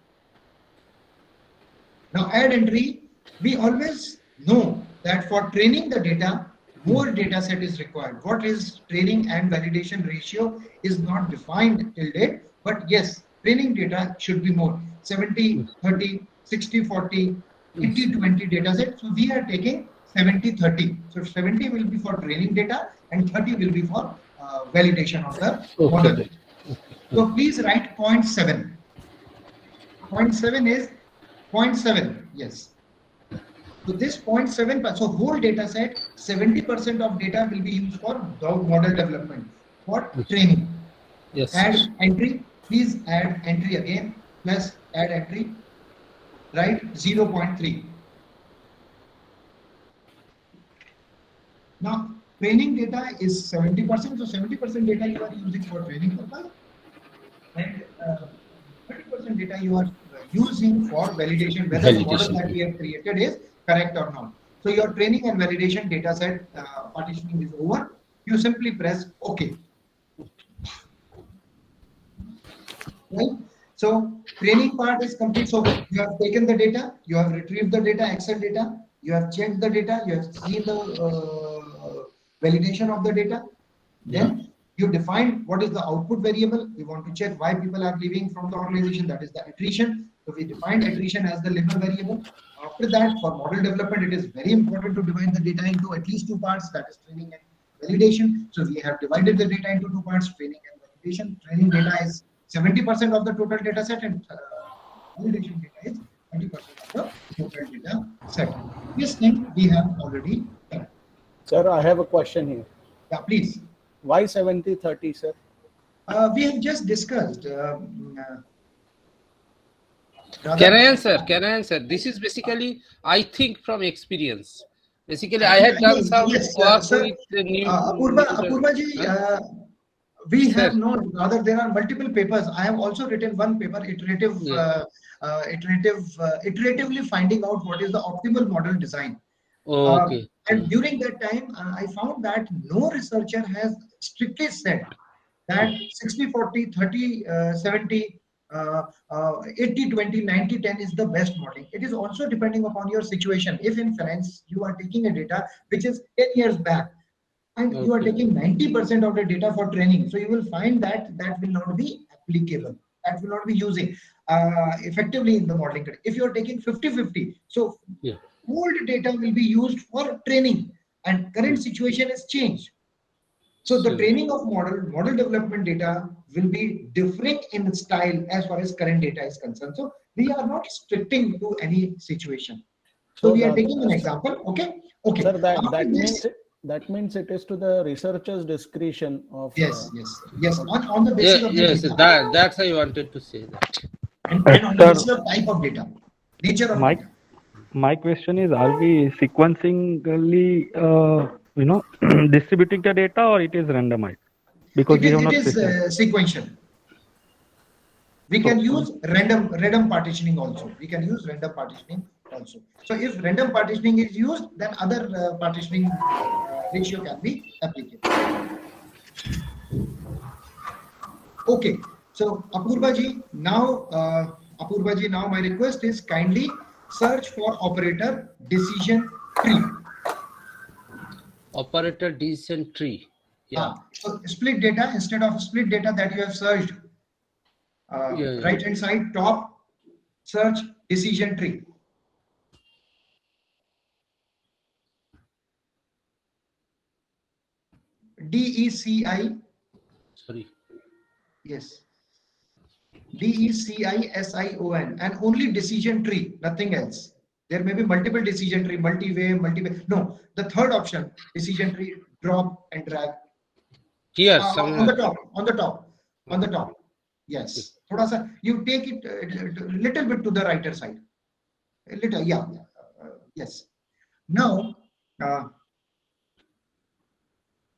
Now add entry, we always know that for training the data, more data set is required. What is training and validation ratio is not defined till date, but yes, training data should be more. 70, 30, 60, 40, 80, 20 data set. So we are taking 70, 30. So 70 will be for training data and 30 will be for validation of the model. So please write 0.7. 0.7 is 0.7. Yes. So this 0.7, so whole data set, 70% of data will be used for model development, for training. Yes. Add entry. Please add entry again. Plus add entry. Right. 0.3. Now, training data is 70%, so 70% data you are using for training purpose, and 30% data you are using for validation, whether the model that we have created is correct or not. So your training and validation data set partitioning is over. You simply press OK. Right? So training part is complete. So you have taken the data, you have retrieved the data, Excel data, you have checked the data, you have seen the validation of the data. Then you define what is the output variable. We want to check why people are leaving from the organization. That is the attrition. So we defined attrition as the labor variable. After that, for model development, it is very important to divide the data into at least two parts. That is training and validation. So we have divided the data into two parts: training and validation. Training data is 70% of the total data set, and validation data is 20% of the total data set. This thing we have already done. Sir, I have a question here. Yeah, please. Why 70-30, sir? We have just discussed. Can I answer? This is basically, I think, from experience. Basically, I had done some work with the new. Apurva ji, we have known, rather there are multiple papers. I have also written one paper, iteratively finding out what is the optimal model design. Okay. And during that time, I found that no researcher has strictly said that 60-40, 30-70, 80-20, 90-10 is the best modeling. It is also depending upon your situation. If in finance, you are taking a data which is 10 years back, and you are taking 90% of the data for training, so you will find that that will not be applicable. That will not be using effectively in the modeling. If you are taking 50-50, so old data will be used for training, and current situation is changed. So the training of model development data will be differing in style as far as current data is concerned. So we are not restricting to any situation. So we are taking an example. Okay. Okay. Sir, that means it is to the researcher's discretion of. Yes. On the basis of the data. That's I wanted to say that. And on the basis of type of data, nature of data. My question is: are we sequentially, distributing the data, or it is randomized? Because it is sequential. We can use random partitioning also. So if random partitioning is used, then other partitioning ratio can be applicable. Okay. So Apurva ji, now my request is kindly search for operator decision tree. Operator decision tree. Yeah. So split data, instead of split data that you have searched, right hand side top, search decision tree. DECI. Sorry. Yes. DECISION, and only decision tree, nothing else. There may be multiple decision tree, multi-way. No, the third option, decision tree, drop and drag. Here, on the top. Yes. Thoda sa, you take it a little bit to the righter side. A little, yeah. Yes. Now,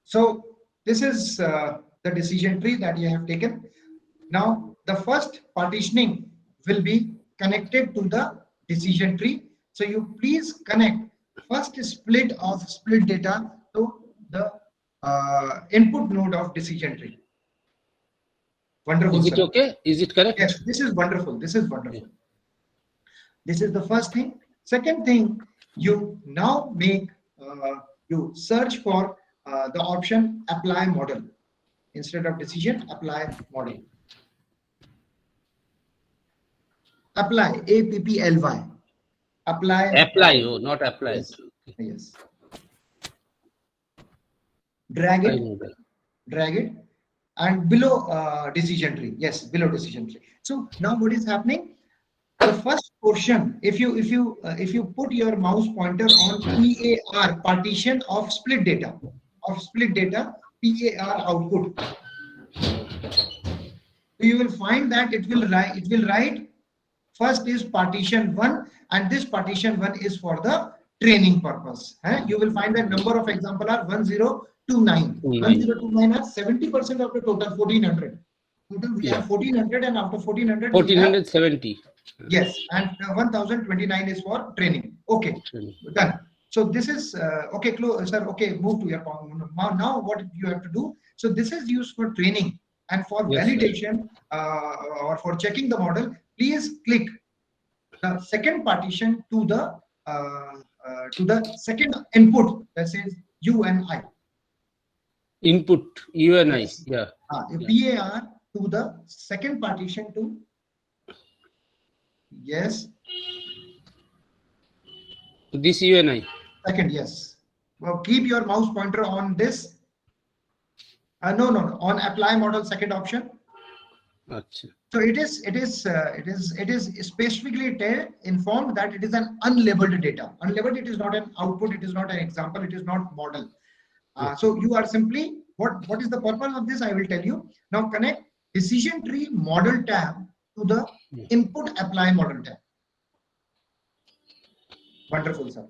so this is the decision tree that you have taken. Now, the first partitioning will be connected to the decision tree. So you please connect first split of split data to the input node of decision tree. Wonderful. Is it okay? Is it correct? Yes, this is wonderful. This is the first thing. Second thing, you now make, you search for the option apply model. Instead of decision, apply model. Apply, APPLY. Apply, oh, not apply. Yes. Drag it, and below decision tree. Yes, below decision tree. So now what is happening? The first portion, if you put your mouse pointer on PAR, partition of split data, PAR output, you will find that it will write first is partition 1, and this partition 1 is for the training purpose. You will find that number of example are 1029. 1029 are 70% of the total 1400. Total we have 1400, and after 1400 1470. Yes, and 1029 is for training. Okay, done. So this is okay, sir. Okay, move to your now. What you have to do? So this is used for training, and for validation or for checking the model. Please click the second partition to the second input, that says UNI. Input UNI. Yes. Yeah. PAR to the second partition to. Yes. This UNI. Second, yes. Well, keep your mouse pointer on this. No, on apply model, second option. Achha. So it is specifically informed that it is an unlabeled data. Unlabeled, it is not an output, it is not an example, it is not model. So you are simply, what is the purpose of this? I will tell you. Now connect decision tree model tab to the input apply model tab. Wonderful, sir.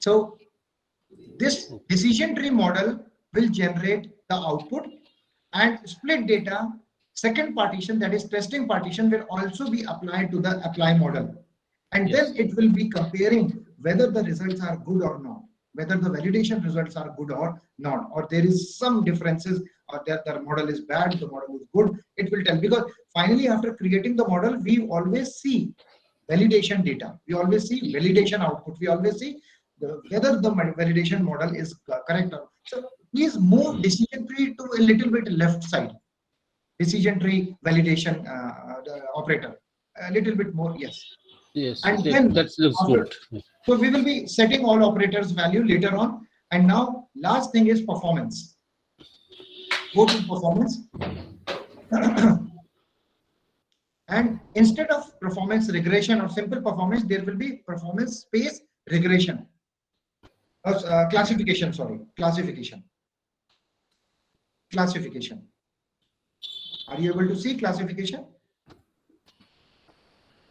So this decision tree model will generate the output, and split data second partition, that is testing partition, will also be applied to the apply model, and then it will be comparing whether the results are good or not, whether the validation results are good or not, or there is some differences, or that the model is bad, the model is good. It will tell, because finally after creating the model, we always see validation data, we always see validation output, we always see whether the validation model is correct. So please move decision tree to a little bit left side. Decision tree validation the operator a little bit more. Yes. Yes. And then that looks good. So we will be setting all operators value later on. And now last thing is performance. Go to performance. And instead of performance regression or simple performance, there will be performance space regression. Classification, sorry, classification. Classification. Are you able to see classification?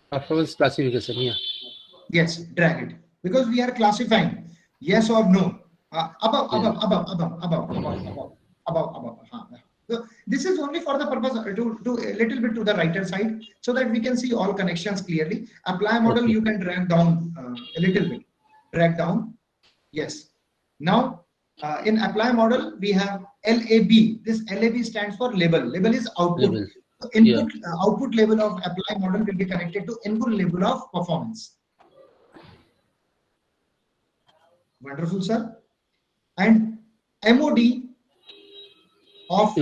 Performance classification, yeah. Yes, drag it. Because we are classifying yes or no. Above. So this is only for the purpose to a little bit to the right side so that we can see all connections clearly. Apply model, you can drag down a little bit. Drag down. Yes. Now in apply model we have LAB. This LAB stands for label. Label is output. Label. So input output label of apply model will be connected to input label of performance. Wonderful, sir. And MOD of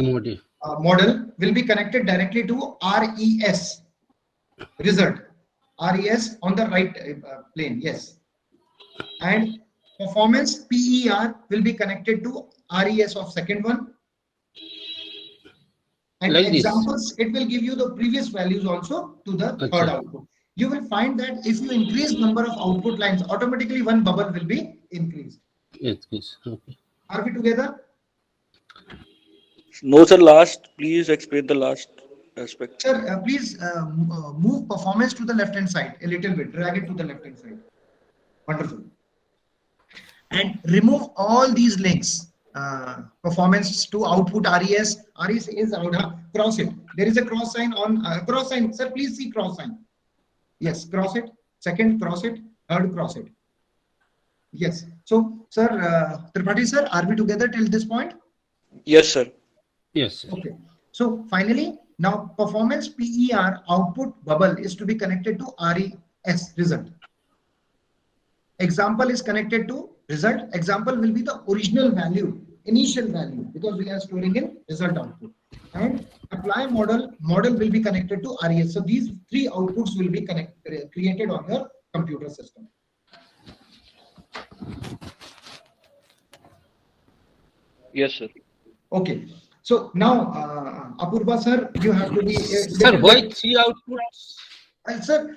model will be connected directly to RES result. RES on the right plane, yes. And performance PER will be connected to RES of second one. And like examples, it will give you the previous values also to the third output. You will find that if you increase number of output lines, automatically one bubble will be increased. Yes, yes. Okay. Are we together? No, sir. Last, please explain the last aspect. Sir, please move performance to the left hand side a little bit. Drag it to the left hand side. Wonderful. And remove all these links. Performance to output RES. RES is out. Cross it. There is a cross sign on cross sign. Sir, please see cross sign. Yes, cross it. Second, cross it. Third, cross it. Yes. So, sir, Tripathi sir, are we together till this point? Yes, sir. Yes. Okay. So finally, now performance PER output bubble is to be connected to RES result. Example is connected to result. Example will be the original value, initial value, because we are storing in result output. And apply model will be connected to RES. So these three outputs will be created on your computer system. Yes, sir. Okay. So now, Apurva sir, you have to be. Sir, why three outputs? Sir,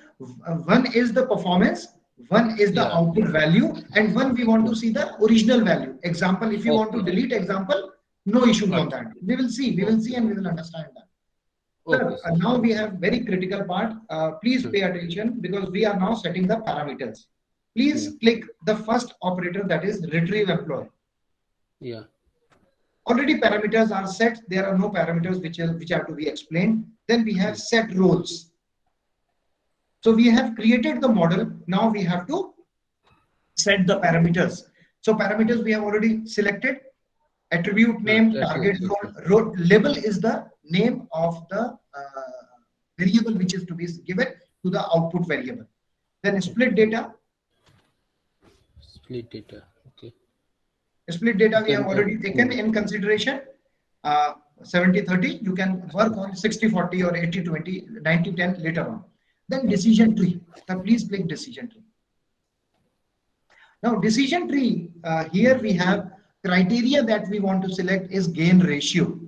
one is the performance, one is the output value, and one we want to see the original value. Example, if you want to delete example, no issues on that. We will see, and we will understand that. Sir, now we have very critical part. Please pay attention because we are now setting the parameters. Please click the first operator, that is retrieve employee. Yeah. Already parameters are set. There are no parameters which are to be explained. Then we have set roles. So we have created the model. Now we have to set the parameters. So parameters we have already selected. Attribute name, target role. Label is the name of the variable which is to be given to the output variable. Then split data. Split data. Okay. Split data we have already taken in consideration. 70-30. You can work on 60-40 or 80-20, 90-10 later on. Then decision tree. So please click decision tree. Now decision tree, here we have criteria that we want to select is gain ratio.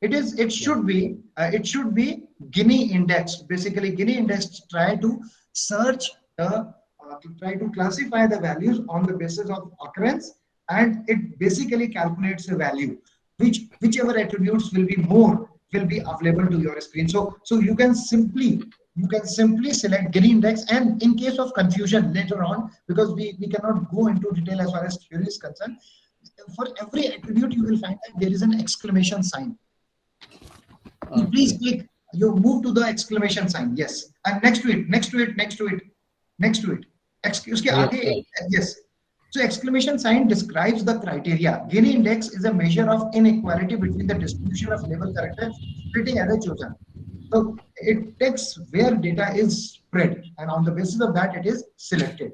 It should be Gini index. Basically, Gini index try to search try to classify the values on the basis of occurrence, and it basically calculates a value whichever attributes will be more will be available to your screen. So you can simply select Gini index, and in case of confusion later on, because we cannot go into detail as far as theory is concerned, for every attribute you will find that there is an exclamation sign. Please click, you move to the exclamation sign, yes, and next to it. Yes. So exclamation sign describes the criteria. Gini index is a measure of inequality between the distribution of label characters splitting as a chosen. So it takes where data is spread, and on the basis of that it is selected.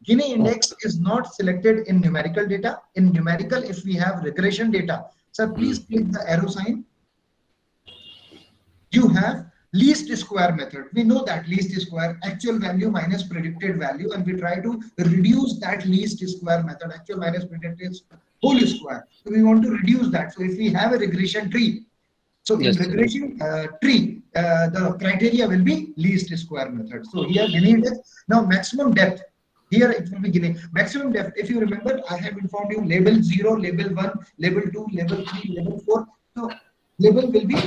Gini index is not selected in numerical data. In numerical, if we have regression data, so please click the arrow sign. You have least square method. We know that least square, actual value minus predicted value, and we try to reduce that least square method, actual minus predicted whole square. So we want to reduce that. So if we have a regression tree, so in regression tree, the criteria will be least square method. So here given it is now maximum depth. Here it will be given maximum depth. If you remember, I have informed you label 0, label 1, label 2, label 3, label 4. So label will be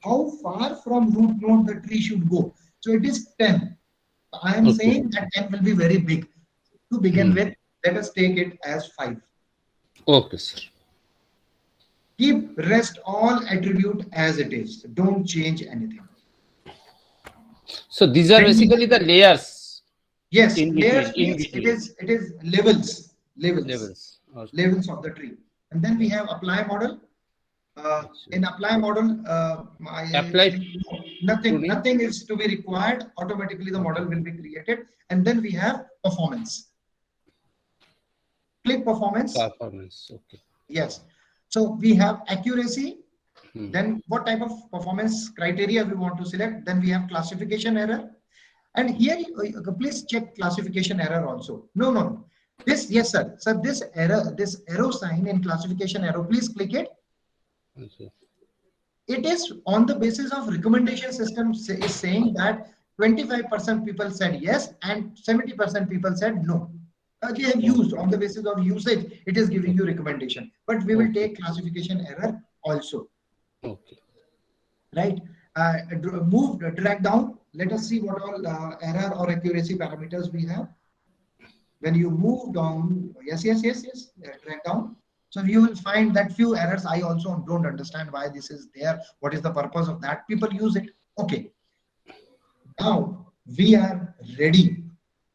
how far from root node the tree should go. So it is 10. I am saying that 10 will be very big. To begin with, let us take it as 5. Okay, sir. Keep rest all attribute as it is. Don't change anything. So these are basically the layers. Yes, in layers. between, It is levels. Levels. Okay. Levels of the tree. And then we have apply model. In apply model, nothing is to be required. Automatically the model will be created. And then we have performance. Click performance. Performance. Okay. Yes. So we have accuracy. Then what type of performance criteria we want to select. Then we have classification error. And here, please check classification error also. No. This, yes, sir. So this arrow sign in classification error, please click it. Okay. It is on the basis of recommendation system is saying that 25% people said yes and 70% people said no. They have used on the basis of usage. It is giving you recommendation, but we will take classification error also. Okay. Right. Drag down. Let us see what all error or accuracy parameters we have. When you move down, yes, drag down. So you will find that few errors. I also don't understand why this is there. What is the purpose of that? People use it. Okay. Now we are ready.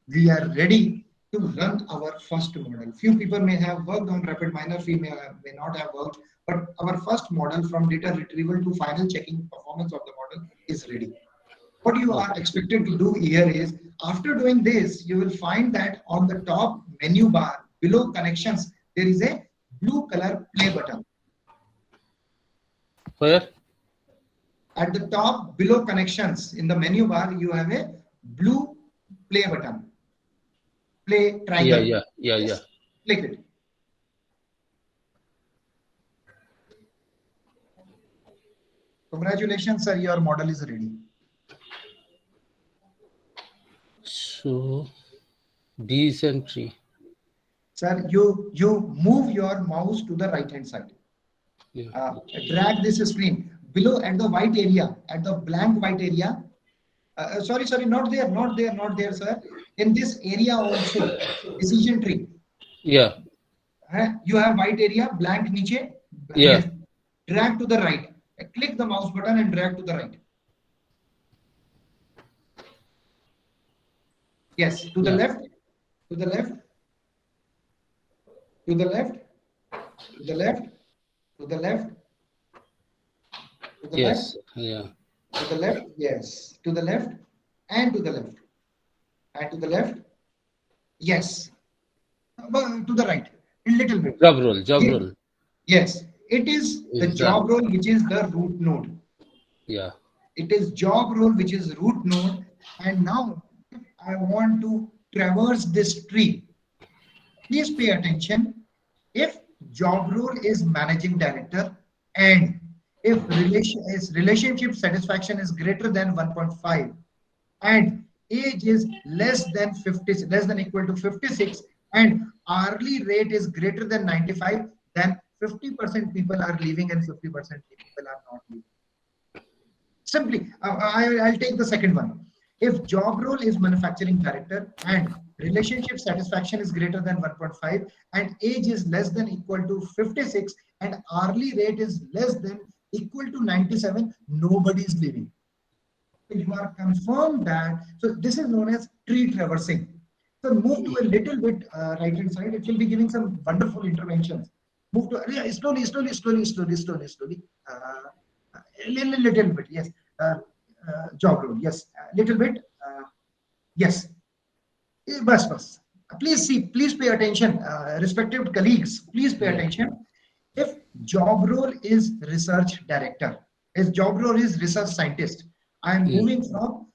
We are ready to run our first model. Few people may have worked on rapid minor, we may not have worked, but our first model from data retrieval to final checking performance of the model is ready. What you are expected to do here is, after doing this, you will find that on the top menu bar below connections, there is a blue color play button. Where? At the top below connections in the menu bar, you have a blue play button. Play triangle. Yeah. Click it. Congratulations, sir. Your model is ready. So, descent tree. Sir, you move your mouse to the right hand side. Yeah. Drag this screen below at the white area, at the blank white area. Sorry, not there, sir. In this area also, decision tree. Yeah. You have white area, blank niche. Yeah. Drag to the right. Click the mouse button and drag to the right. Yes, to the left, to the left, to the left, to the left, to the left, to the yes. left, Yeah. to the left, yes, to the left, and to the left, and to the left, yes, to the right, a little bit. Job role. Yes, it is the job role which is the root node. Yeah. It is job role which is root node, and now I want to traverse this tree. Please pay attention. If job role is managing director and if relationship satisfaction is greater than 1.5 and age is less than equal to 56 and hourly rate is greater than 95, then 50% people are leaving and 50% people are not leaving. Simply, I'll take the second one. If job role is manufacturing director and relationship satisfaction is greater than 1.5 and age is less than equal to 56 and hourly rate is less than equal to 97, nobody is leaving. So you are confirmed that, so this is known as tree traversing. So move to a little bit right hand side, it will be giving some wonderful interventions. Move to slowly, little bit, yes. Job role, yes, little bit, yes. Bas. Please pay attention, respective colleagues, please pay attention. If job role is research director, his job role is research scientist, I am moving from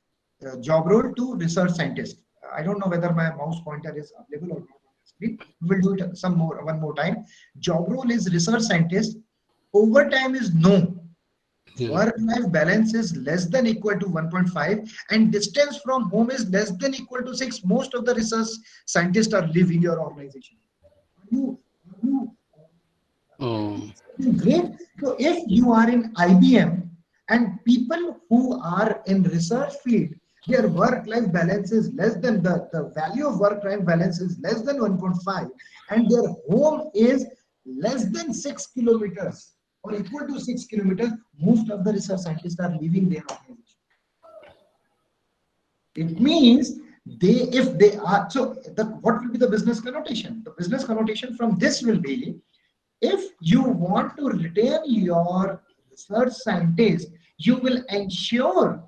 job role to research scientist. I don't know whether my mouse pointer is available or not on the screen. We will do it one more time. Job role is research scientist. Overtime is no. Work-life balance is less than equal to 1.5 and distance from home is less than equal to 6. Most of the research scientists are leaving your organization. Great. So if you are in IBM and people who are in research field, their work-life balance is less than the value of work-life balance is less than 1.5 and their home is less than 6 kilometers or equal to 6 kilometers, most of the research scientists are leaving their organization. It means if they are, so what will be the business connotation? The business connotation from this will be, if you want to retain your research scientists, you will ensure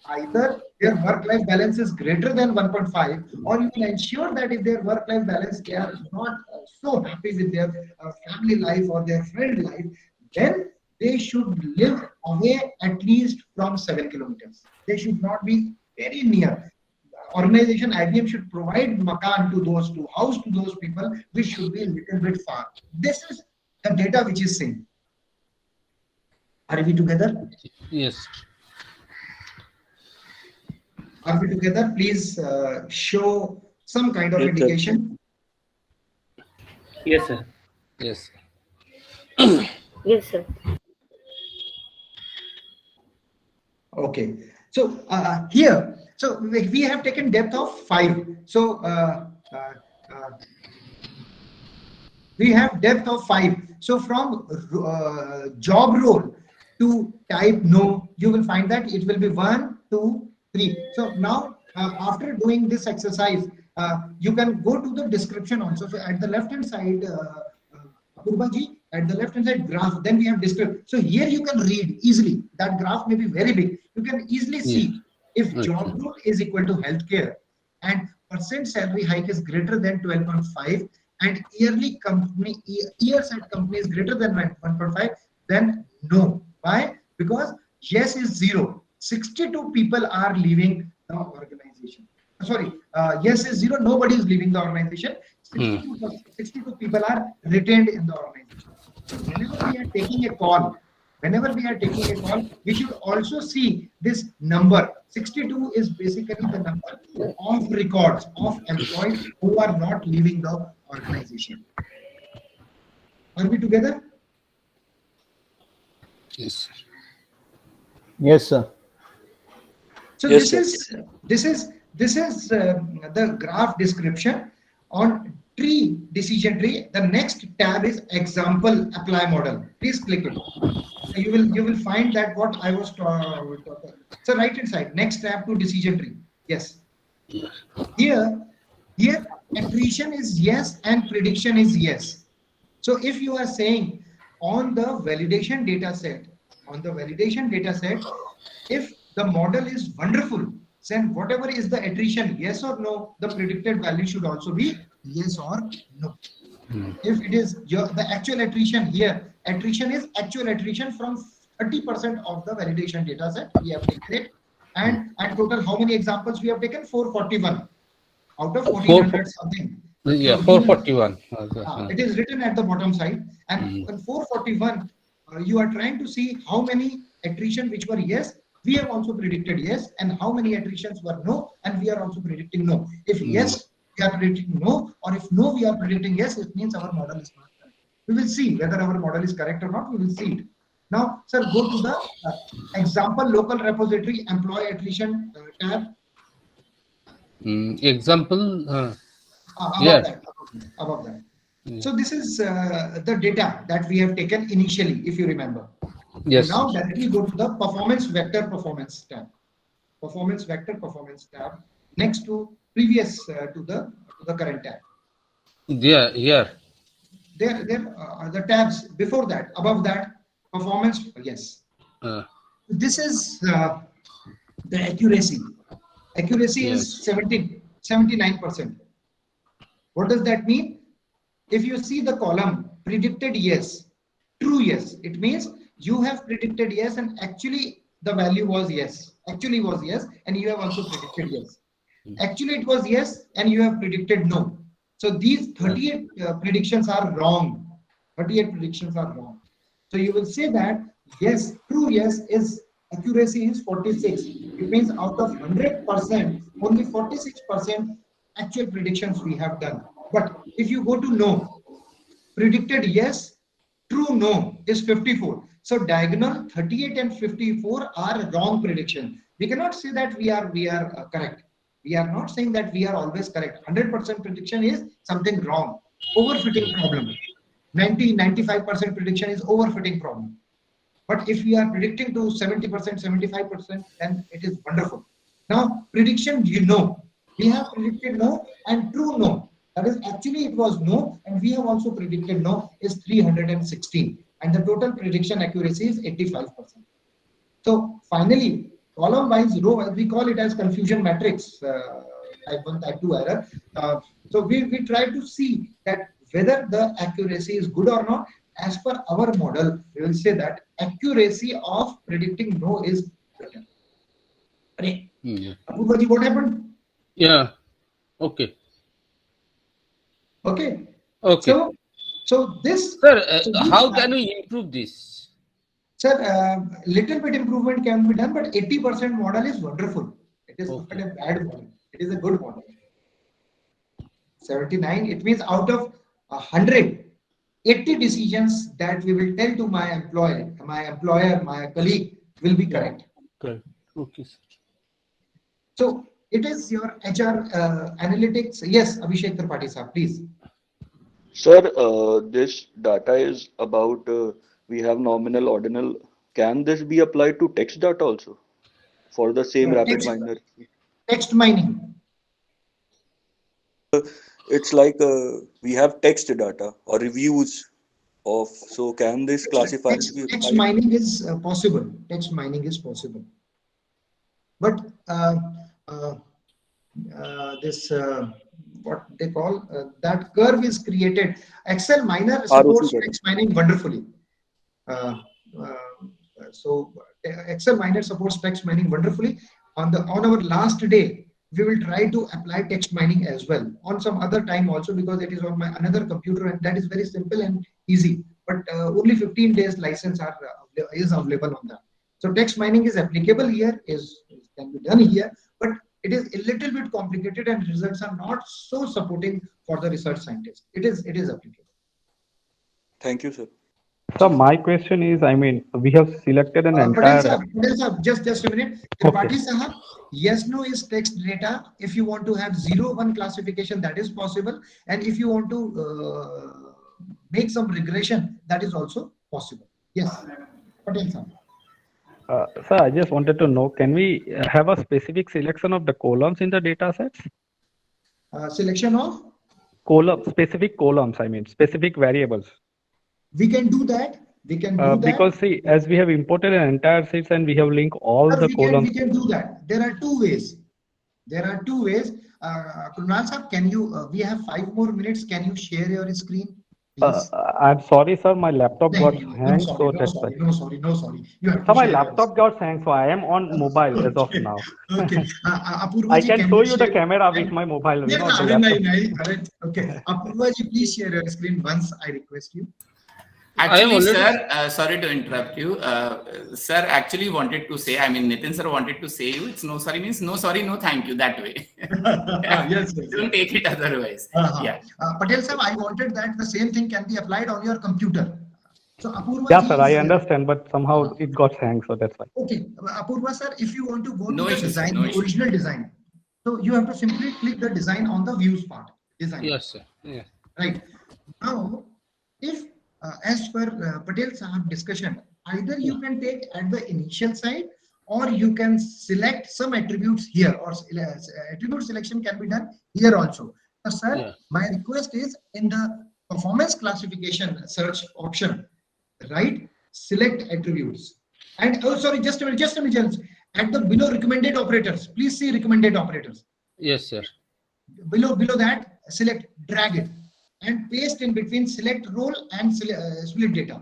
either their work-life balance is greater than 1.5, or you will ensure that if their work-life balance, they are not so happy with their family life or their friend life, then they should live away at least from 7 kilometers. They should not be very near. The organization IBM should provide makan to those, to house to those people, which should be a little bit far. This is the data which is saying. Are we together? Yes. Are we together? Please show some kind of indication. Yes, sir. Yes. Yes, sir. Okay. So here, so we have taken depth of 5. So we have depth of 5. So from job role to type no, you will find that it will be 1, 2, 3. So now after doing this exercise, you can go to the description also. So at the left hand side, Apurva-ji, at the left hand side graph, then we have description. So here you can read easily. That graph may be very big. You can easily see if job role is equal to healthcare and percent salary hike is greater than 12.5 and yearly company years at company is greater than 1.5, then no. Why? Because yes is 0. 62 people are leaving the organization. Sorry, yes is 0. Nobody is leaving the organization. 62 people are retained in the organization. Whenever we are taking a call, we should also see this number. 62 is basically the number of records of employees who are not leaving the organization. Are we together? Yes. Yes, sir. So Yes, this is the graph description on tree, decision tree. The next tab is example apply model. Please click it. So you will find that what I was talking. So right hand side, next tab to decision tree. Yes. Here attrition is yes and prediction is yes. So if you are saying on the validation data set, if the model is wonderful, then whatever is the attrition, yes or no, the predicted value should also be yes or no. If it is the actual attrition here, attrition is actual attrition from 30% of the validation data set. We have taken it, and total how many examples we have taken? 441 out of 1400 something. Yeah, 441. It is written at the bottom side, and in 441, you are trying to see how many attrition which were yes, we have also predicted yes, and how many attritions were no, and we are also predicting no. If yes, we are predicting no, or if no, we are predicting yes, it means our model is not correct. We will see whether our model is correct or not. We will see it. Now, sir, go to the example local repository employee attrition tab. Example. Above that. So this is the data that we have taken initially, if you remember. Yes. Now directly go to the performance vector performance tab. Performance vector performance tab next to previous to the current tab. Yeah, here. There are the tabs before that, above that, performance. Yes. This is the accuracy. Accuracy is 79%. What does that mean? If you see the column predicted yes, true yes, it means you have predicted yes, and actually the value was yes. Actually was yes, and you have also predicted yes. Actually it was yes, and you have predicted no. So these 38 predictions are wrong. 38 predictions are wrong. So you will say that yes, true yes is accuracy is 46. It means out of 100%, only 46% actual predictions we have done. But if you go to no, predicted yes, true no is 54. So diagonal 38 and 54 are wrong prediction. We cannot say that we are correct. We are not saying that we are always correct. 100% prediction is something wrong. Overfitting problem. 95% prediction is overfitting problem. But if we are predicting to 70%, 75%, then it is wonderful. Now, prediction, we have predicted no and true no. That is, actually it was no, and we have also predicted no is 316. And the total prediction accuracy is 85%. So finally, column wise, row wise, we call it as confusion matrix, type 1, type 2 error. So we try to see that whether the accuracy is good or not. As per our model, we will say that accuracy of predicting no is better. Apurvaji, what happened? Yeah. Okay. Okay. Okay. So this. Sir, how can we improve this? Sir, little bit improvement can be done, but 80% model is wonderful. It is not a bad model. It is a good model. 79. It means out of 100. 80 decisions that we will tell to my employer, my colleague will be correct. Correct. Okay, sir. So it is your HR analytics. Yes, Abhishek Tripathi sir, please. Sir, this data is about we have nominal, ordinal. Can this be applied to text data also for the same rapid miner? Text mining. It's like we have text data or reviews of. So can this classify? Text mining is possible. Text mining is possible. But this what they call that curve is created. Excel miner supports text mining wonderfully. So Excel miner supports text mining wonderfully. On our last day, we will try to apply text mining as well on some other time also, because it is on my another computer, and that is very simple and easy. But only 15 days license is available on that. So text mining is applicable here, can be done here, but it is a little bit complicated and results are not so supporting for the research scientist. It is applicable. Thank you, sir. So my question is, I mean, we have selected an entire. Patel sahab, just a minute. Tripathi sahab, yes, no is text data. If you want to have 0-1 classification, that is possible. And if you want to make some regression, that is also possible. Yes, Patel sahab. Sir, I just wanted to know, can we have a specific selection of the columns in the data sets? Selection of? Specific columns, I mean, specific variables. We can do that. Because see, as we have imported an entire set and we have linked all the columns. We can do that. There are two ways. Kunal sir, can you, we have 5 more minutes. Can you share your screen? I'm sorry, sir. My laptop got hanged, so that's why. No, sorry. So my laptop got hanged, so I am on mobile as of now. Okay. I can show you the camera with my mobile. Okay. Apurvaji, please share your screen once I request you. Actually, sir, sorry to interrupt you. Sir actually wanted to say, I mean, Nitin sir wanted to say you, it's no sorry means no sorry, no thank you, that way. Yes. Don't take it otherwise. Yeah. Patel sir, I wanted that the same thing can be applied on your computer. So Apurva, yeah, sir, I understand, but somehow it got hanged, so that's why. Okay, Apurva sir, if you want to go to the design, original design, so you have to simply click the design on the views part. Design. Yes, sir. Yeah. Right. Now, if as per Patel sahab discussion, either you can take at the initial side, or you can select some attributes here, or attribute selection can be done here also. So, sir, my request is in the performance classification search option, right? Select attributes, and sorry, just a minute. At the below recommended operators, please see recommended operators. Yes, sir. Below that, select, drag it, and paste in between select role and split data.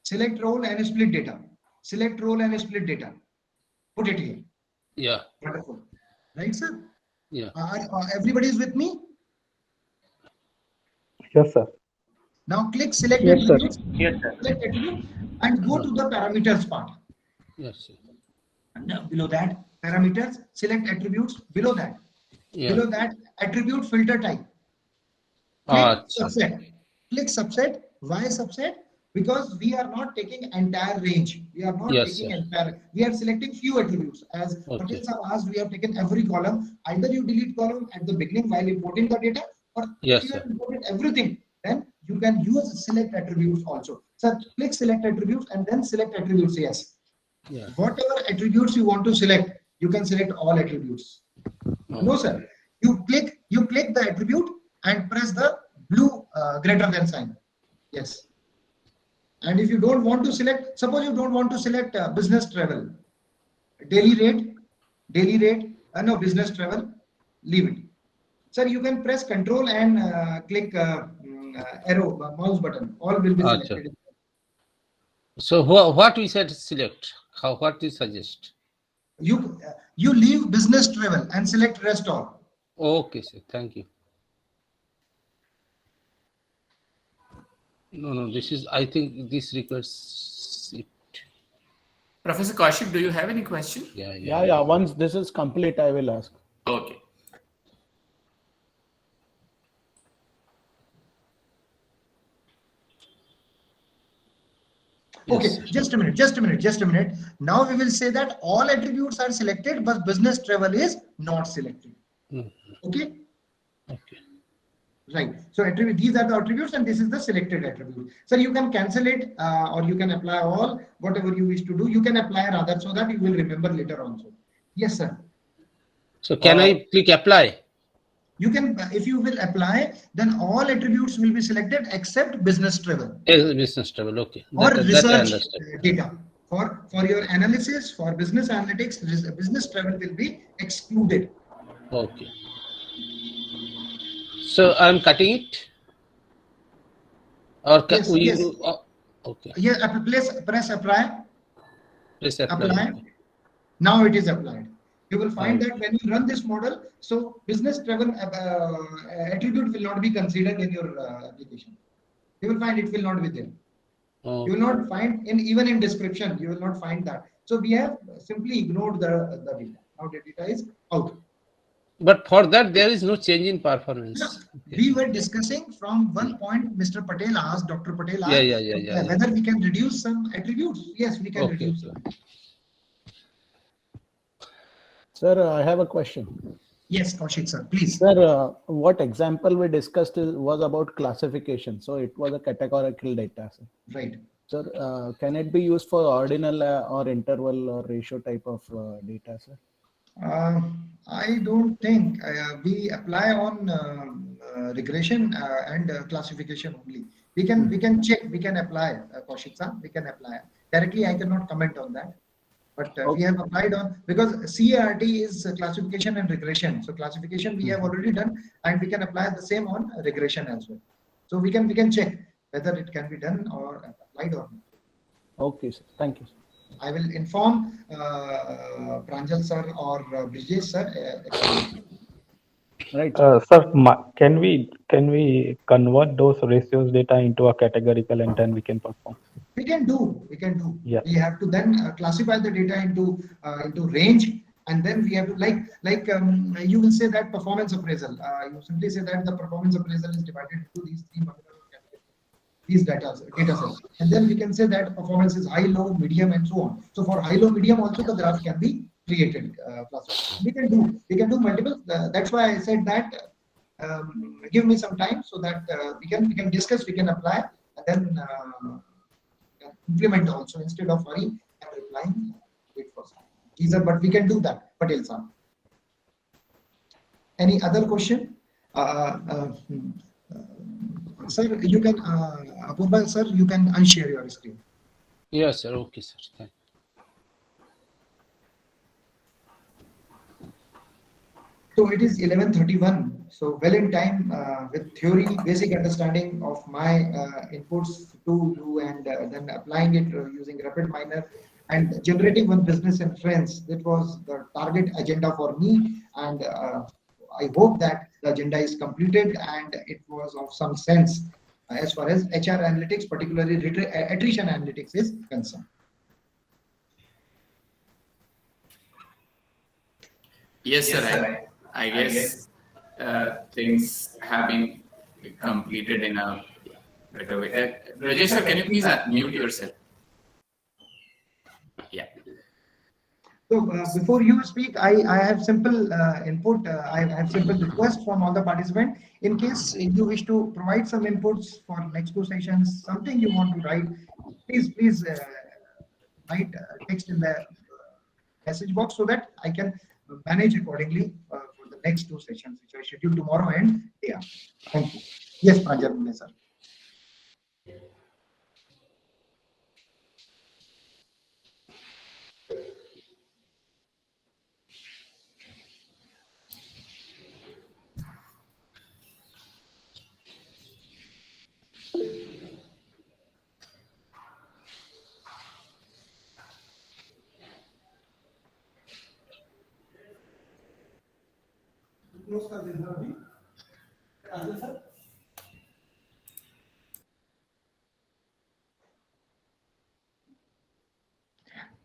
Select role and split data. Select role and split data. Put it here. Yeah. Wonderful. Right, sir? Yeah. Everybody is with me? Yes, sir. Now click select Yes, sir. attributes. Yes, sir. Select attribute and go to the parameters part. Yes, sir. And below that, parameters, select attributes. Below that, below that, attribute filter type. Click subset. Click subset. Why subset? Because we are not taking entire range. We are not taking entire. We are selecting few attributes. As Patel sir asked, we have taken every column. Either you delete column at the beginning while importing the data, or if you have imported everything, then you can use select attributes also. So click select attributes and then select attributes. Yes. Yeah. Whatever attributes you want to select, you can select all attributes. No, sir. You click the attribute and press the blue greater than sign. Yes. And if you don't want to select, suppose you don't want to select business travel, daily rate, no, business travel, leave it. Sir, you can press control and click arrow, mouse button. All will be selected. So what we said select? What do you suggest? You leave business travel and select rest all. Okay, sir. Thank you. No, this is, I think this requires it. Professor Kaushik, do you have any question? Yeah. Once this is complete, I will ask. Okay. Okay, just a minute. Now we will say that all attributes are selected, but business travel is not selected. Okay? Okay. Right. So these are the attributes and this is the selected attribute. So you can cancel it or you can apply all, whatever you wish to do. You can apply rather so that you will remember later also. Yes, sir. So can I click apply? You can, if you will apply, then all attributes will be selected except business travel. Business travel, okay. Or research data. For your analysis, for business analytics, business travel will be excluded. Okay. So I'm cutting it? Or yes, yes. Okay. Yeah, press apply. Press apply. Okay. Now it is applied. You will find that when you run this model, so business travel attribute will not be considered in your application. You will find it will not be there. You will not find even in description, you will not find that. So we have simply ignored the data. Now the data is out. But for that, there is no change in performance. No, we were discussing from one point. Mr. Patel asked, Dr. Patel asked, whether we can reduce some attributes. Yes, we can reduce them. Sir, I have a question. Yes, Kaushik sir, please. Sir, what example we discussed was about classification. So it was a categorical data. Sir. Right. Sir, can it be used for ordinal or interval or ratio type of data, sir? I don't think we apply on regression and classification only. We can check, we can apply, Kaushik sir, we can apply. Directly, I cannot comment on that. But we have applied on, because CART is classification and regression. So classification we have already done, and we can apply the same on regression as well. So we can check whether it can be done or applied or not. Okay, sir. Thank you. I will inform Pranjal sir or Brijesh sir. Right. Sir, can we convert those ratios data into a categorical and then we can perform? We can do. Yeah. We have to then classify the data into range, and then we have to you will say that performance appraisal. You simply say that the performance appraisal is divided into these three categories, these data sets, and then we can say that performance is high, low, medium, and so on. So for high, low, medium, also the graph can be created. We can do multiple. That's why I said that give me some time so that we can discuss, we can apply, and then implement also instead of hurry and replying. Wait for some. But we can do that. Patel sir. Any other question? Sir, you can Apurva sir, you can unshare your screen. Yes, sir. Okay, sir. Thank you. So it is 11:31. So well in time with theory, basic understanding of my inputs to you, and then applying it using RapidMiner and generating one business and friends. That was the target agenda for me, and I hope that the agenda is completed and it was of some sense as far as HR analytics, particularly attrition analytics, is concerned. Yes, sir. I guess things have been completed in a better way. Rajesh, sir, can you please mute yourself? Yeah. So before you speak, I have simple input. I have simple request from all the participants. In case you wish to provide some inputs for next 2 sessions, something you want to write, please write text in the message box so that I can manage accordingly for the next 2 sessions, which are scheduled tomorrow and day after. Thank you. Yes, Pranjal, sir.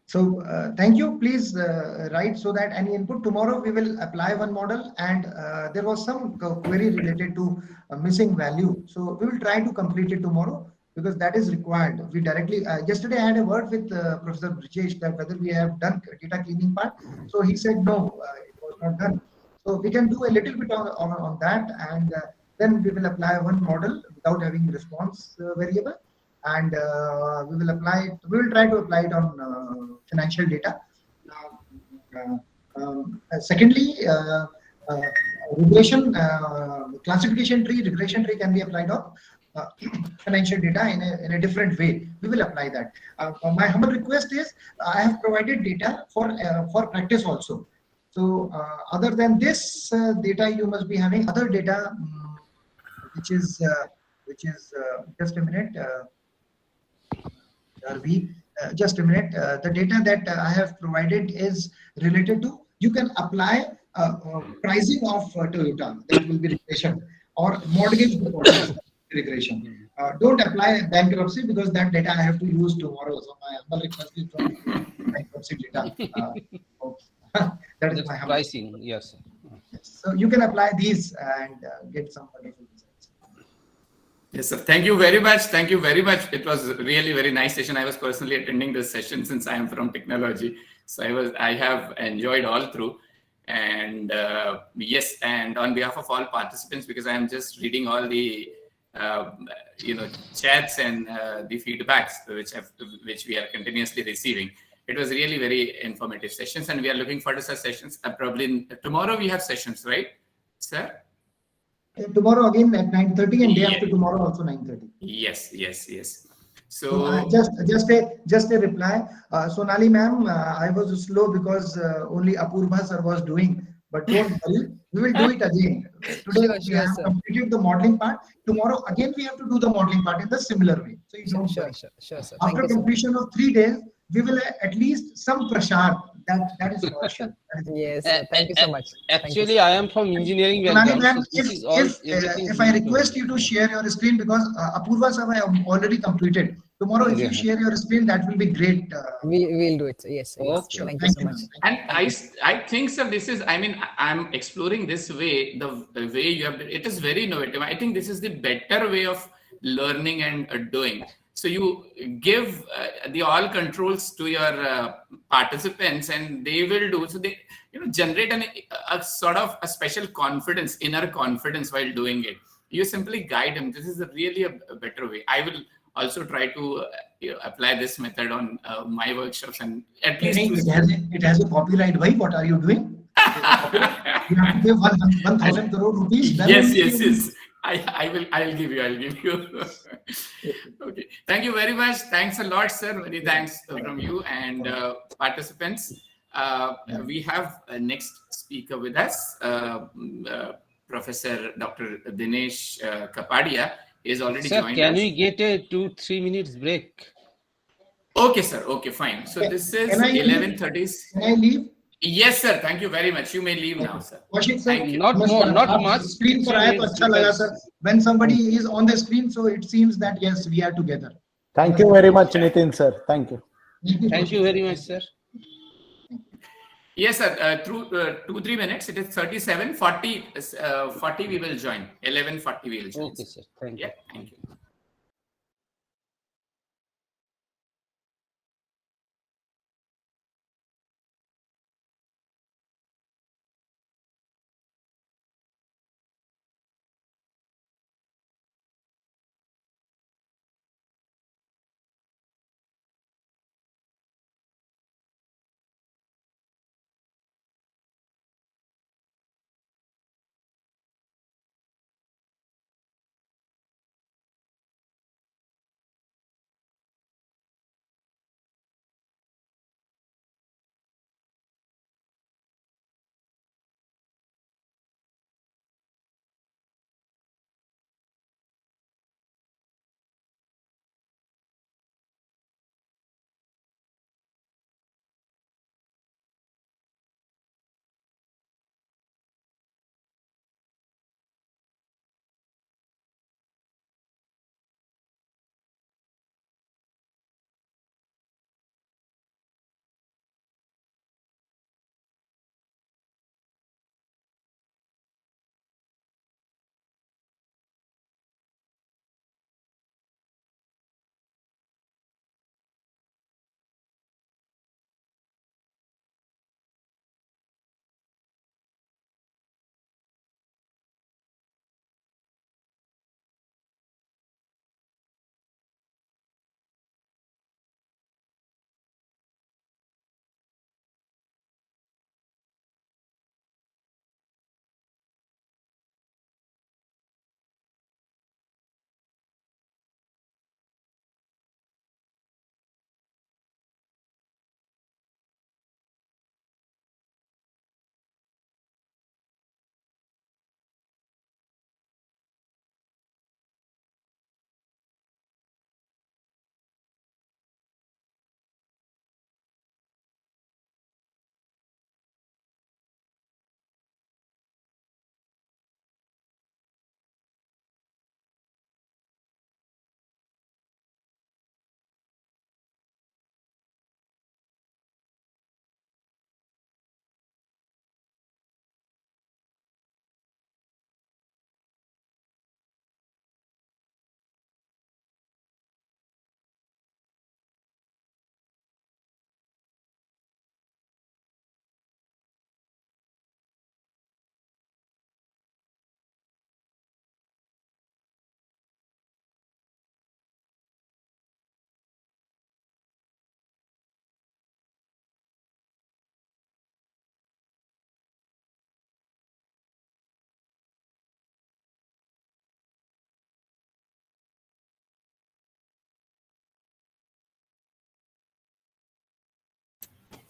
So thank you. Please write so that any input tomorrow we will apply one model, and there was some query related to missing value. So we will try to complete it tomorrow because that is required. We directly yesterday I had a word with Professor Brijesh that whether we have done data cleaning part. So he said no, it was not done. So we can do a little bit on that, and then we will apply one model without having response variable. And we will try to apply it on financial data. Secondly, regression classification tree, regression tree can be applied on financial data in a different way. We will apply that. My humble request is I have provided data for practice also. So other than this data, you must be having other data, which is just a minute. Just a minute. The data that I have provided is related to, you can apply pricing of Toyota, that will be regression, or mortgage regression. Don't apply bankruptcy because that data I have to use tomorrow. So my humble request is from bankruptcy data. That is my humble pricing. Yes. So you can apply these and get some wonderful results. Yes, sir. Thank you very much. Thank you very much. It was really very nice session. I was personally attending this session since I am from technology. So I have enjoyed all through. And yes, and on behalf of all participants, because I am just reading all the chats and the feedbacks which we are continuously receiving. It was really very informative sessions, and we are looking forward to such sessions. Probably tomorrow we have sessions, right, sir? Tomorrow again at 9:30, and day after tomorrow also 9:30. Yes. So just a reply. Sonali ma'am, I was slow because only Apurva sir was doing, but don't worry, we will do it again. Today we have completed the modeling part. Tomorrow again we have to do the modeling part in the similar way. So you don't worry. Sure, sir. After completion of 3 days, we will at least some prashad. That is for sure. Yes, thank you so much. Actually, I am from engineering background. If I request you to share your screen, because Apurva sir I have already completed. Tomorrow, if you share your screen, that will be great. We'll do it. Yes. Sure. Thank you so much. And I think, sir, this is, I'm exploring this way, the way you have, it is very innovative. I think this is the better way of learning and doing. So you give the all controls to your participants, and they will do. So they, generate a sort of a special confidence, inner confidence while doing it. You simply guide them. This is really a better way. I will also try to apply this method on my workshops, and at least it has a copyright. Why? What are you doing? You have to pay 1,000 crore rupees. Yes. I'll give you. Okay. Thank you very much. Thanks a lot, sir. Many thanks from you and participants. We have a next speaker with us, Professor Dr. Dinesh Kapadia is already joined us. Can we get a 2-3 minutes break? Okay, sir. Okay, fine. So this is Can I leave? 11:30. Can I leave? Yes, sir. Thank you very much. You may leave now, sir. Kaushik sir, Thank you. Not more, not much. Screen पर आया तो अच्छा लगा sir. When somebody is on the screen, so it seems that yes, we are together. Thank you very much, Nitin sir. Thank you. Thank you very much, sir. Yes, sir. Through 2-3 minutes, it is 37, 40, 40 we will join. 11:40 we will join. Okay, sir. Thank you. Yeah, thank you.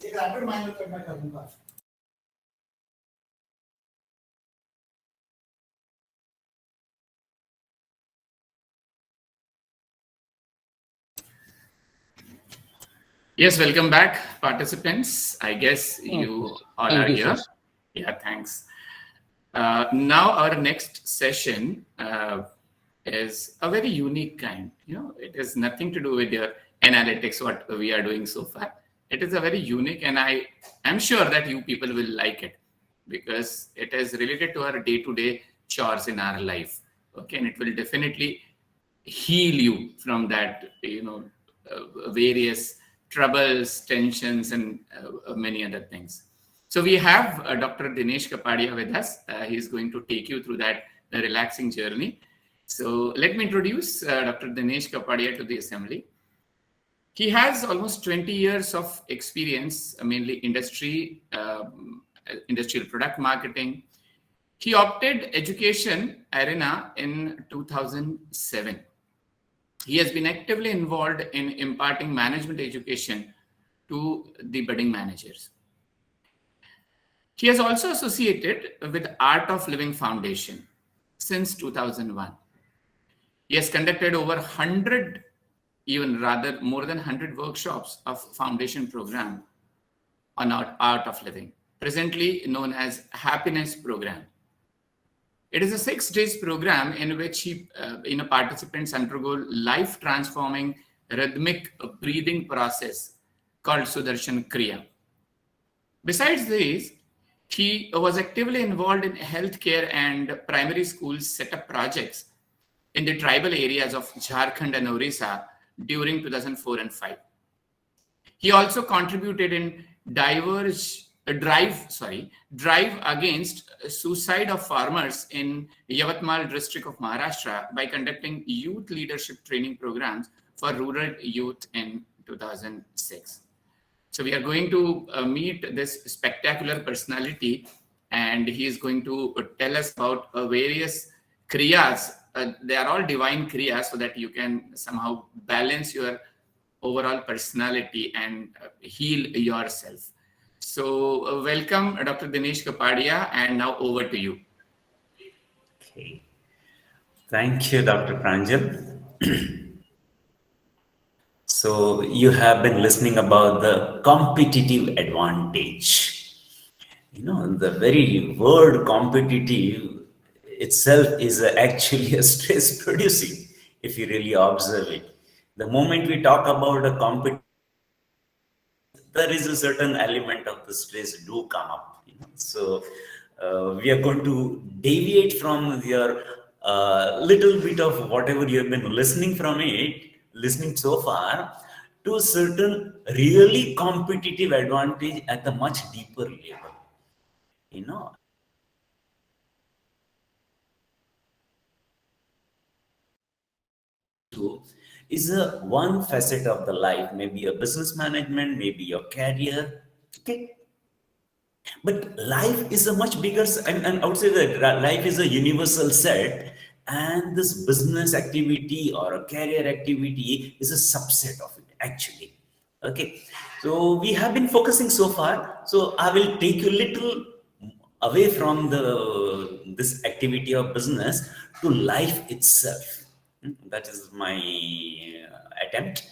एक rapid minor करना करूंगा. Yes, welcome back, participants. I guess you all are here. Yeah, thanks. Now our next session is a very unique kind. You know, it has nothing to do with your analytics, what we are doing so far. It is a very unique, and I am sure that you people will like it because it is related to our day-to-day chores in our life. Okay, and it will definitely heal you from that, you know, various troubles, tensions, and many other things. So we have Dr. Dinesh Kapadia with us. He is going to take you through that relaxing journey. So let me introduce Dr. Dinesh Kapadia to the assembly. He has almost 20 years of experience, mainly industry, industrial product marketing. He opted education arena in 2007. He has been actively involved in imparting management education to the budding managers. He has also associated with Art of Living Foundation since 2001. He has conducted over 100 even rather more than 100 workshops of foundation program on art of living, presently known as Happiness Program. It is a 6 days program in which participants undergo life-transforming rhythmic breathing process called Sudarshan Kriya. Besides this, he was actively involved in healthcare and primary school setup projects in the tribal areas of Jharkhand and Orissa during 2004 and 5. He also contributed in drive against suicide of farmers in Yavatmal district of Maharashtra by conducting youth leadership training programs for rural youth in 2006. So we are going to meet this spectacular personality, and he is going to tell us about various kriyas. They are all divine kriyas, so that you can somehow balance your overall personality and heal yourself. So welcome, Dr. Dinesh Kapadia, and now over to you. Okay. Thank you, Dr. Pranjal. So you have been listening about the competitive advantage. You know, the very word competitive itself is actually a stress producing, if you really observe it. The moment we talk about a competition, there is a certain element of the stress do come up. You know? So we are going to deviate from your little bit of whatever you have been listening so far, to a certain really competitive advantage at a much deeper level. You know, is a one facet of the life, maybe a business management, maybe your career. Okay. But life is a much bigger, and I would say that life is a universal set, and this business activity or a career activity is a subset of it, actually. Okay. So we have been focusing so far. So I will take you a little away from this activity of business to life itself. That is my attempt.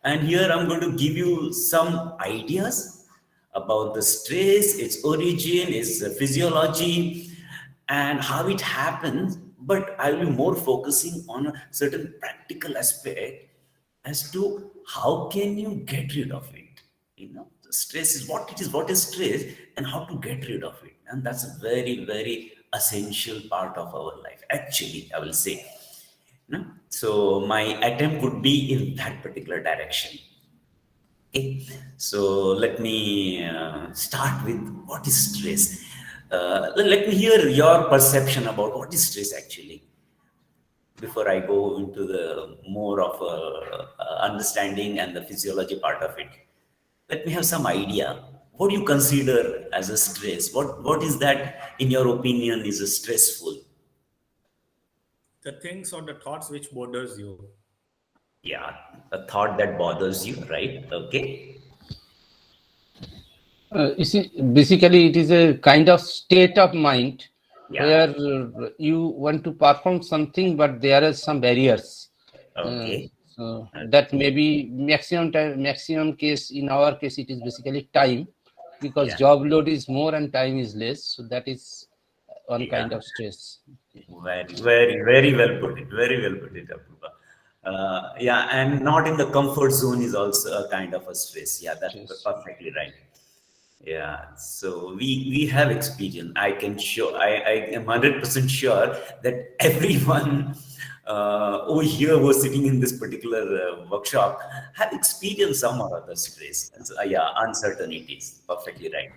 And here I'm going to give you some ideas about the stress, its origin, its physiology, and how it happens. But I will be more focusing on a certain practical aspect as to how can you get rid of it. You know, the stress is what it is, what is stress, and how to get rid of it. And that's a very, very essential part of our life, actually, I will say. No? So my attempt would be in that particular direction. Okay, so let me start with what is stress. Let me hear your perception about what is stress actually, before I go into the more of understanding and the physiology part of it. Let me have some idea. What do you consider as a stress? What is that, in your opinion, is a stressful? The things or the thoughts which bothers you. Yeah, a thought that bothers you, right? Okay. You see, basically, it is a kind of state of mind where you want to perform something, but there are some barriers. Okay. So that may be maximum case. In our case, it is basically time, because job load is more and time is less. So that is one kind of stress. Very well put it. Very well put it, Apurva. Yeah, and not in the comfort zone is also a kind of a stress. Yeah, that's perfectly right. Yeah, so we have experience. I am 100% sure that everyone over here who is sitting in this particular workshop have experienced some or other stress. Yeah, uncertainties. Perfectly right.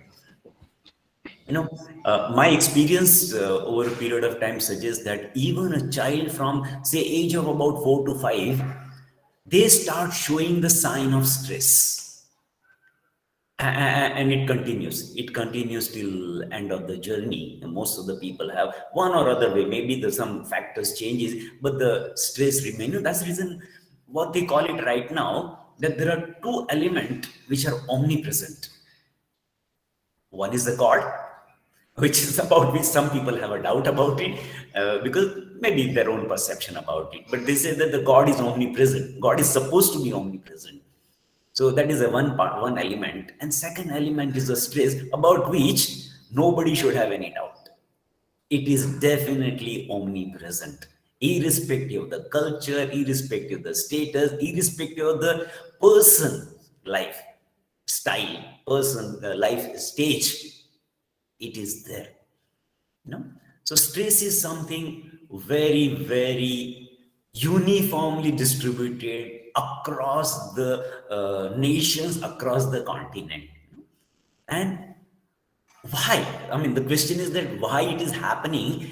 You know, my experience over a period of time suggests that even a child from, say, age of about 4 to 5, they start showing the sign of stress. And it continues till end of the journey. And most of the people have one or other way, maybe there's some factors changes, but the stress remains. That's the reason what they call it right now, that there are two elements which are omnipresent. One is the God, which is about which some people have a doubt about it, because maybe their own perception about it, but they say that the God is omnipresent. God is supposed to be omnipresent. So that is a one element. And second element is the stress, about which nobody should have any doubt. It is definitely omnipresent, irrespective of the culture, irrespective of the status, irrespective of the person's life style, life stage. It is there. So stress is something very, very uniformly distributed across the nations, across the continent. And why? I mean, the question is that why it is happening.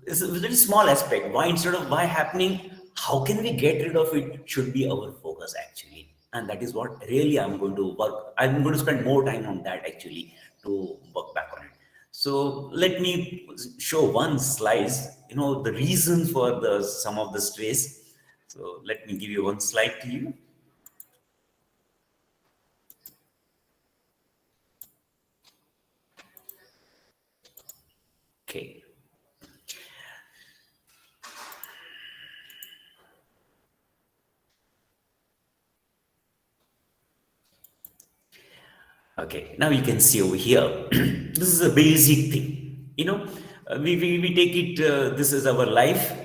It's a very small aspect. Why, instead of why happening, how can we get rid of it, should be our focus actually. And that is what really I'm going to work. I'm going to spend more time on that actually to work back on it. So let me show one slide, the reason for some of the stress. So let me give you one slide to you. Okay. Okay, now you can see over here, this is a basic thing, we take it, this is our life,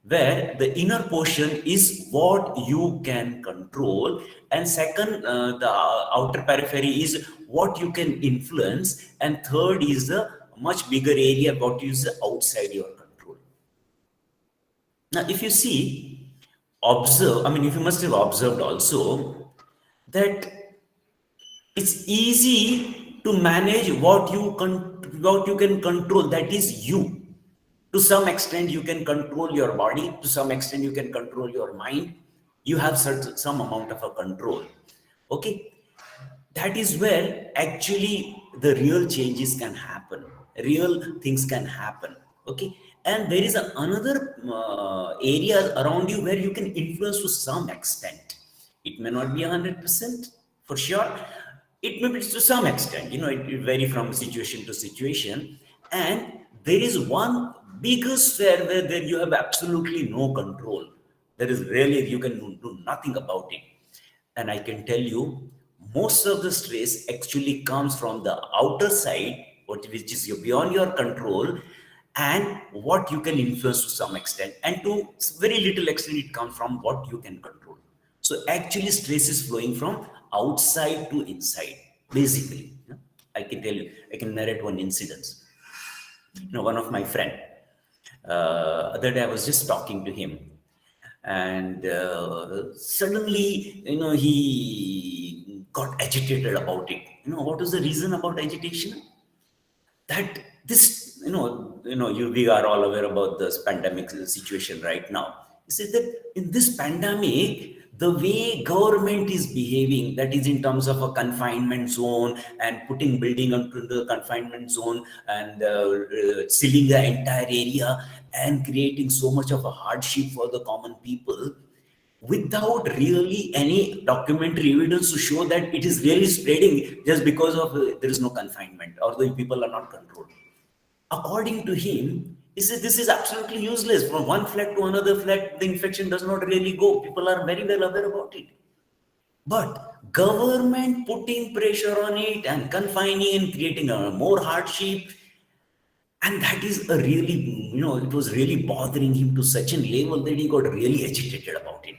where the inner portion is what you can control, and second, the outer periphery is what you can influence, and third is the much bigger area what is outside your control. Now, if you see, if you must have observed also that it's easy to manage what you can control, that is you. To some extent, you can control your body. To some extent, you can control your mind. You have some amount of a control. Okay, that is where actually the real changes can happen. Real things can happen. Okay, and there is another area around you where you can influence to some extent. It may not be 100% for sure. It may be to some extent, it will vary from situation to situation. And there is one bigger sphere where you have absolutely no control. There is really, you can do nothing about it. And I can tell you, most of the stress actually comes from the outer side, which is beyond your control, and what you can influence to some extent. And to very little extent, it comes from what you can control. So actually, stress is flowing from outside to inside, basically. I can tell you, I can narrate one incident. One of my friend, other day I was just talking to him, and suddenly, he got agitated about it. What was the reason about agitation? That this, we are all aware about this pandemic situation right now. He said that in this pandemic, the way government is behaving, that is in terms of a confinement zone and putting building onto the confinement zone and sealing the entire area and creating so much of a hardship for the common people, without really any documentary evidence to show that it is really spreading just because of there is no confinement or the people are not controlled. According to him, he says this is absolutely useless. From one flat to another flat, the infection does not really go. People are very well aware about it. But government putting pressure on it and confining and creating a more hardship, and that is a really, it was really bothering him to such a level that he got really agitated about it.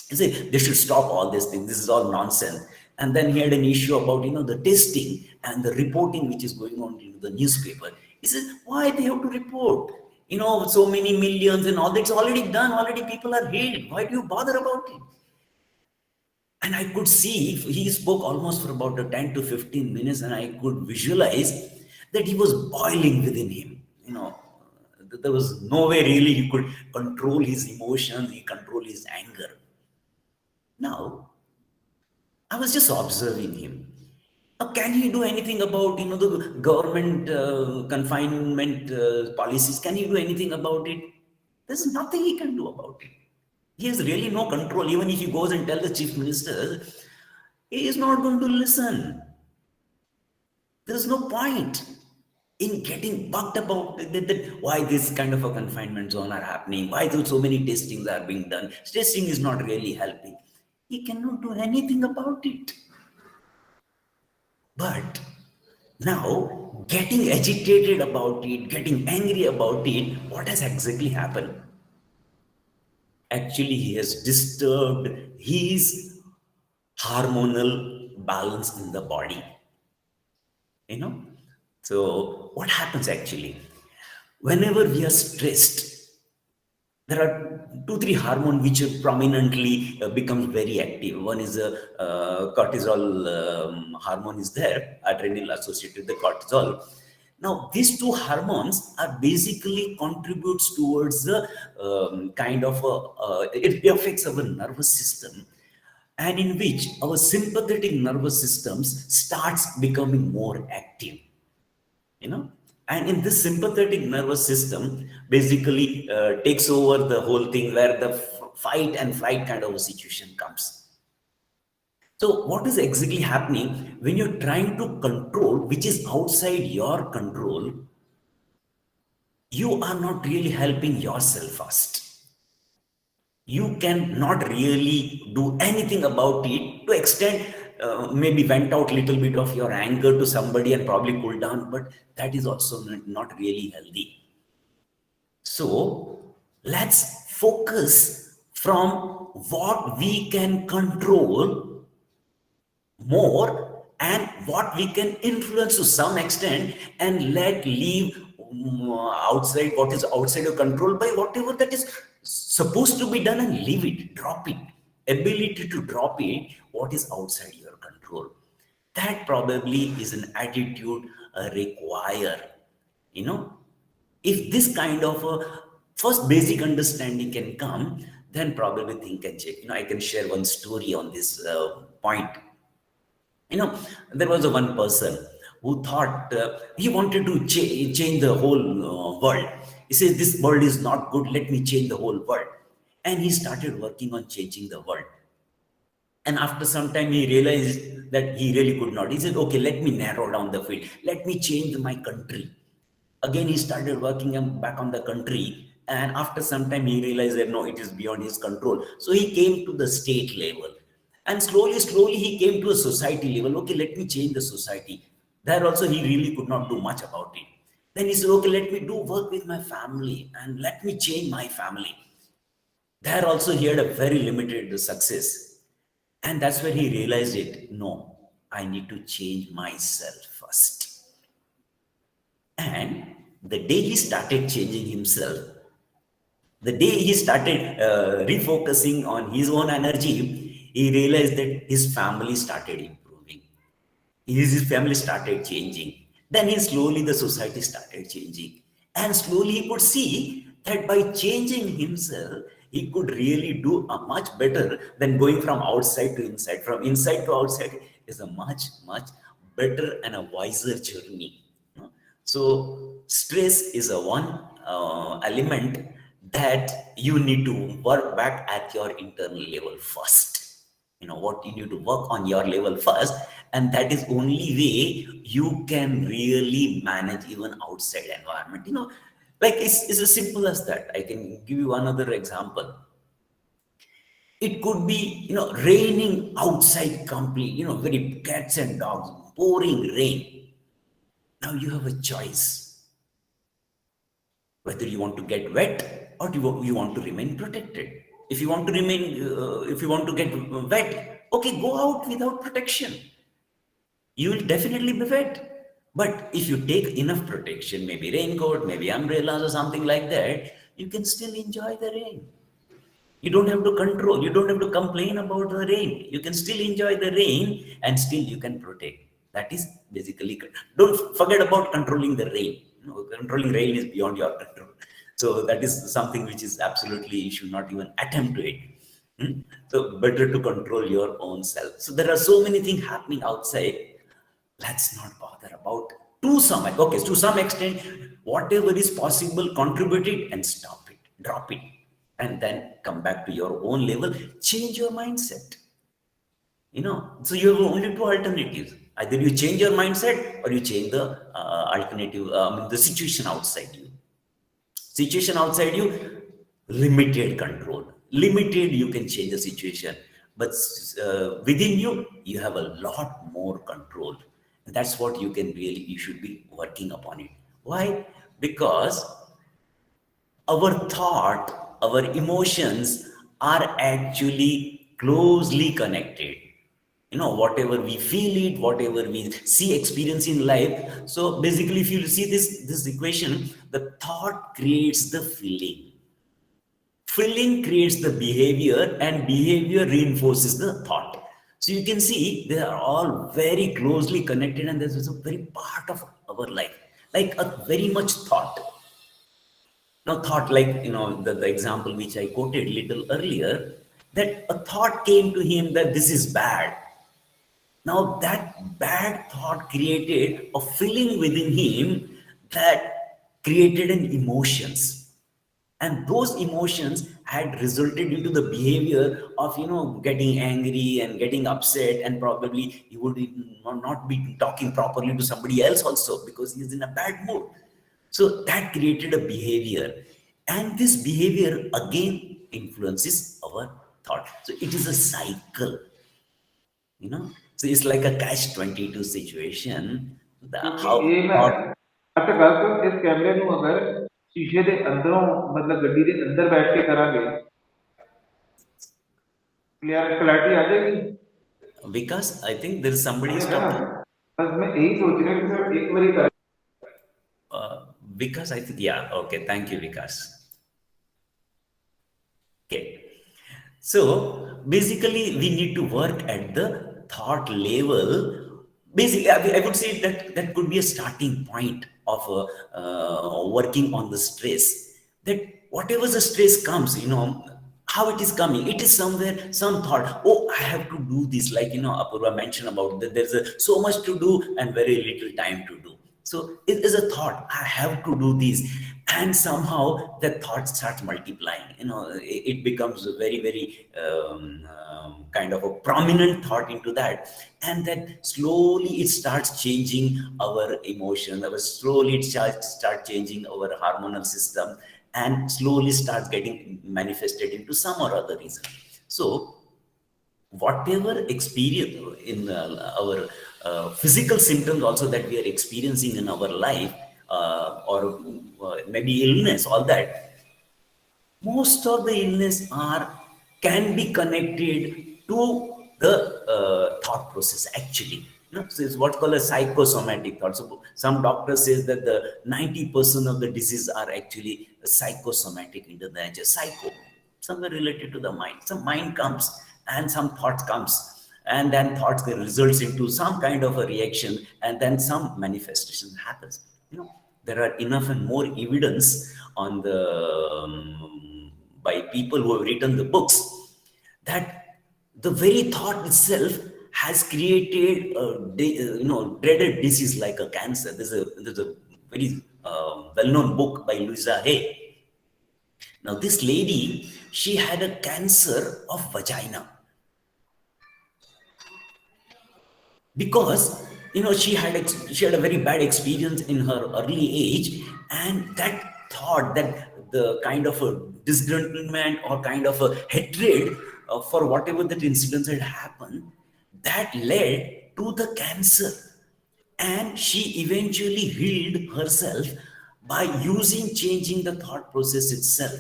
He said, they should stop all these things. This is all nonsense. And then he had an issue about, the testing and the reporting which is going on in the newspaper. He says, why they have to report? So many millions and all that's already done. Already people are healed. Why do you bother about it? And I could see, he spoke almost for about 10 to 15 minutes, and I could visualize that he was boiling within him. There was no way really he could control his emotions, he control his anger. Now, I was just observing him. Can he do anything about, the government confinement policies? Can he do anything about it? There's nothing he can do about it. He has really no control. Even if he goes and tells the chief minister, he is not going to listen. There's no point. in getting bugged about why this kind of a confinement zone are happening, why so many testings are being done. Testing is not really helping. He cannot do anything about it. But now, getting agitated about it, getting angry about it, what has exactly happened? Actually, he has disturbed his hormonal balance in the body. You know? So, what happens actually? Whenever we are stressed, there are 2-3 hormones which prominently becomes very active. One is cortisol hormone is there, adrenal associated with the cortisol. Now, these 2 hormones are basically contributes towards the it affects our nervous system, and in which our sympathetic nervous systems starts becoming more active. And in this sympathetic nervous system basically takes over the whole thing, where the fight and flight kind of a situation comes. So what is exactly happening when you're trying to control which is outside your control? You are not really helping yourself first. You cannot really do anything about it. To extent maybe vent out a little bit of your anger to somebody and probably cool down, but that is also not really healthy. So let's focus from what we can control more and what we can influence to some extent, and leave outside what is outside your control by whatever that is supposed to be done, and leave it, drop it. Ability to drop it, what is outside your control. That probably is an attitude require. If this kind of a first basic understanding can come, then probably thing can change. I can share one story on this point. There was one person who thought he wanted to change the whole world. He says, this world is not good, let me change the whole world. And he started working on changing the world. And after some time, he realized that he really could not. He said, okay, let me narrow down the field. Let me change my country. Again, he started working back on the country. And after some time, he realized that no, it is beyond his control. So he came to the state level. And slowly, he came to a society level. Okay, let me change the society. There also, he really could not do much about it. Then he said, okay, let me do work with my family and let me change my family. There also, he had a very limited success. And that's where he realized it. No, I need to change myself first. And the day he started changing himself, the day he started refocusing on his own energy, he realized that his family started improving. His family started changing. Then the society started changing. And slowly he could see that by changing himself, he could really do a much better than going from outside to inside. From inside to outside is a much, much better and a wiser journey. So stress is a one element that you need to work back at your internal level first. What you need to work on your level first, and that is only way you can really manage even outside environment. Like it's as simple as that. I can give you another example. It could be, raining outside complete, very cats and dogs, pouring rain. Now you have a choice. Whether you want to get wet or you want to remain protected. If you want to get wet, okay, go out without protection. You will definitely be wet. But if you take enough protection, maybe raincoat, maybe umbrellas or something like that, you can still enjoy the rain. You don't have to control, you don't have to complain about the rain. You can still enjoy the rain and still you can protect. That is basically, don't forget about controlling the rain. Controlling rain is beyond your control. So that is something which is absolutely, you should not even attempt to it. So better to control your own self. So there are so many things happening outside. Let's not bother about to some extent, whatever is possible, contribute it and stop it, drop it, and then come back to your own level, change your mindset. So you have only two alternatives. Either you change your mindset or you change the alternative, the situation outside you. Situation outside you, limited control. Limited, you can change the situation. But within you, you have a lot more control. And that's what you should be working upon it. Why? Because our thought, our emotions are actually closely connected. Whatever we feel it, whatever we see, experience in life. So basically, if you see this equation, the thought creates the feeling. Feeling creates the behavior, and behavior reinforces the thought. So you can see they are all very closely connected, and this is a very part of our life, like a very much thought. Now, thought, like, the example which I quoted little earlier, that a thought came to him that this is bad. Now, that bad thought created a feeling within him that created an emotions. And those emotions had resulted into the behavior of, getting angry and getting upset, and probably he would not be talking properly to somebody else also because he's in a bad mood. So that created a behavior, and this behavior again influences our thought. So it is a cycle, So it's like a catch-22 situation. अच्छा गल तो इस कैमरे ਨੂੰ अगर शीशे ਦੇ ਅੰਦਰੋਂ मतलब ਗੱਡੀ ਦੇ ਅੰਦਰ ਬੈਠ ਕੇ ਕਰਾਂਗੇ क्लैरिटी आ जाएगी because I think there is somebody talking. बस मैं यही सोच रहा हूं सर एक बारी कर because I think, yeah, okay, thank you, Vikas. Okay, so basically we need to work at the thought level. Basically, I would say that could be a starting point of working on the stress. That whatever the stress comes, how it is coming, it is somewhere, some thought, oh, I have to do this, like, Apurva mentioned about that there's so much to do and very little time to do. So it is a thought, I have to do this, and somehow that thought starts multiplying. It becomes a very, very kind of a prominent thought into that, and then slowly it starts changing our emotion. Slowly it starts changing our hormonal system, and slowly starts getting manifested into some or other reason. So whatever experience in our physical symptoms also that we are experiencing in our life, or maybe illness, all that, most of the illness can be connected to the thought process actually. So it's what's called a psychosomatic thought. So some doctors says that the 90% of the disease are actually psychosomatic into the nature. Psycho, somewhere related to the mind. Some mind comes and some thought comes, and then thoughts results into some kind of a reaction, and then some manifestation happens. There are enough and more evidence on the by people who have written the books that the very thought itself has created a dreaded disease like a cancer. There's a very well-known book by Louisa Hay. Now this lady, she had a cancer of vagina because she had a very bad experience in her early age, and that thought, that the kind of a disgruntlement or kind of a hatred for whatever that incident had happened, that led to the cancer, and she eventually healed herself by changing the thought process itself.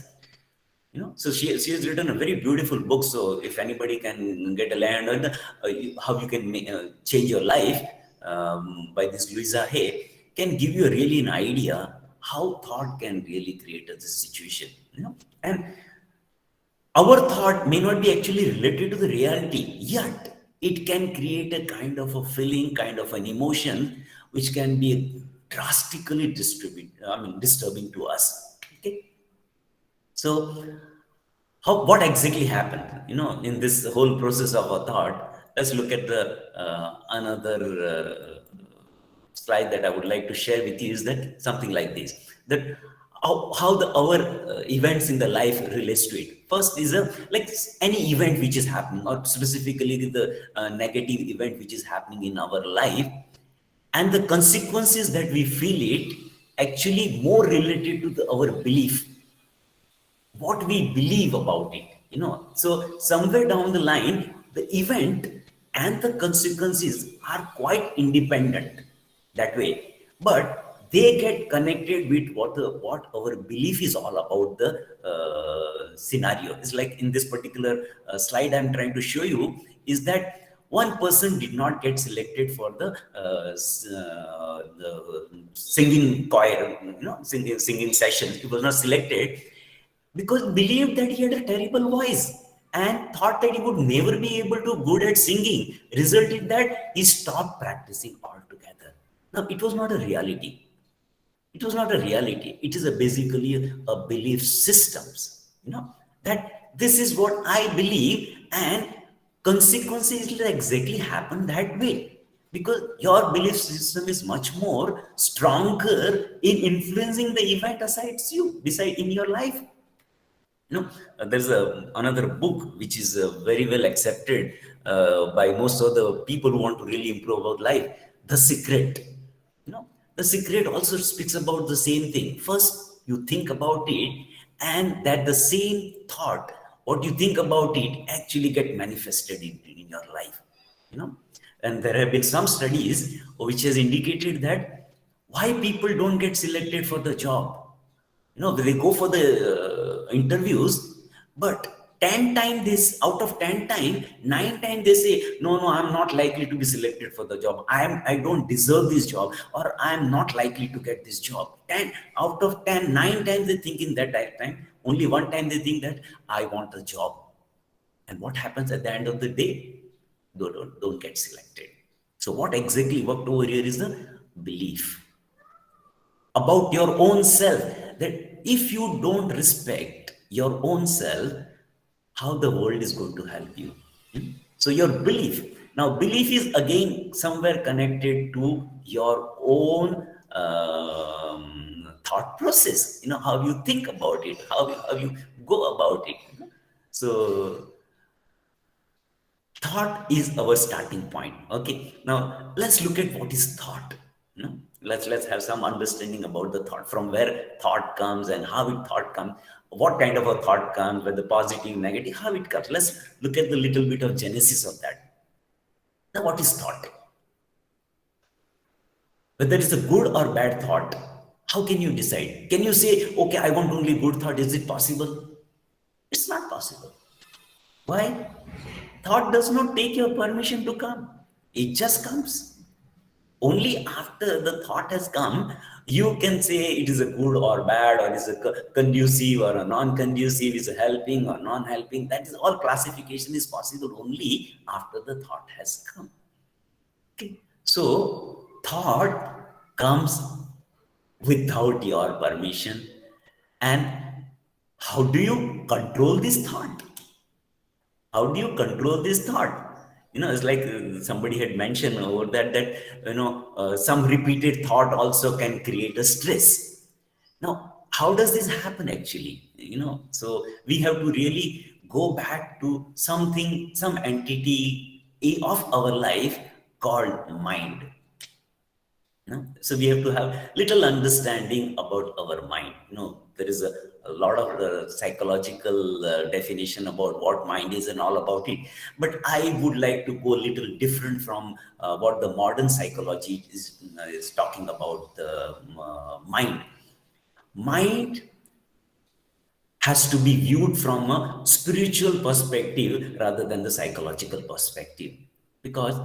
So she has written a very beautiful book. So if anybody can get a land on how you can change your life by this Louisa Hay, can give you really an idea how thought can really create this situation. And our thought may not be actually related to the reality, yet it can create a kind of a feeling, kind of an emotion, which can be drastically disturbing to us. Okay. So what exactly happened, in this whole process of a thought? Let's look at the another slide that I would like to share with you. Is that something like this, that our events in the life relates to it. First is like any event which is happening, or specifically the negative event which is happening in our life, and the consequences that we feel it actually more related to our belief, what we believe about it, So somewhere down the line, the event and the consequences are quite independent that way, but they get connected with what our belief is all about the scenario. It's like in this particular slide I'm trying to show you is that one person did not get selected for the singing choir, singing session. He was not selected because believed that he had a terrible voice and thought that he would never be able to good at singing, resulted that he stopped practicing altogether. Now, it was not a reality. It was not a reality. It is basically a belief systems, that this is what I believe, and consequences will exactly happen that way. Because your belief system is much more stronger in influencing the event beside in your life. There's another book which is very well accepted by most of the people who want to really improve about life, The Secret. The Secret also speaks about the same thing. First, you think about it, and that the same thought, what you think about it, actually get manifested in your life. And there have been some studies which has indicated that why people don't get selected for the job. They go for the interviews, but 10 times this, out of 10 times, 9 times they say, no, I'm not likely to be selected for the job. I don't deserve this job, or I'm not likely to get this job. 10 out of 10, 9 times they think in that time. Only 1 time they think that I want a job. And what happens at the end of the day? They don't get selected. So what exactly worked over here is the belief about your own self, that if you don't respect your own self, how the world is going to help you. So your belief. Now, belief is again somewhere connected to your own thought process. How you think about it, how you go about it. So thought is our starting point. Okay. Now let's look at what is thought. Let's have some understanding about the thought, from where thought comes and how thought comes, what kind of a thought comes, whether positive, negative, how it comes. Let's look at the little bit of genesis of that. Now, what is thought? Whether it's a good or bad thought, how can you decide? Can you say, okay, I want only good thought? Is it possible? It's not possible. Why? Thought does not take your permission to come. It just comes. Only after the thought has come, you can say it is a good or bad, or is a conducive or a non-conducive, is a helping or non-helping. That is all classification is possible only after the thought has come. Okay. So thought comes without your permission. And how do you control this thought? How do you control this thought? It's like somebody had mentioned over that some repeated thought also can create a stress. Now, how does this happen actually? So we have to really go back to something, some entity of our life called mind. So we have to have little understanding about our mind. There is a lot of psychological definition about what mind is and all about it. But I would like to go a little different from what the modern psychology is talking about the mind. Mind has to be viewed from a spiritual perspective rather than the psychological perspective, because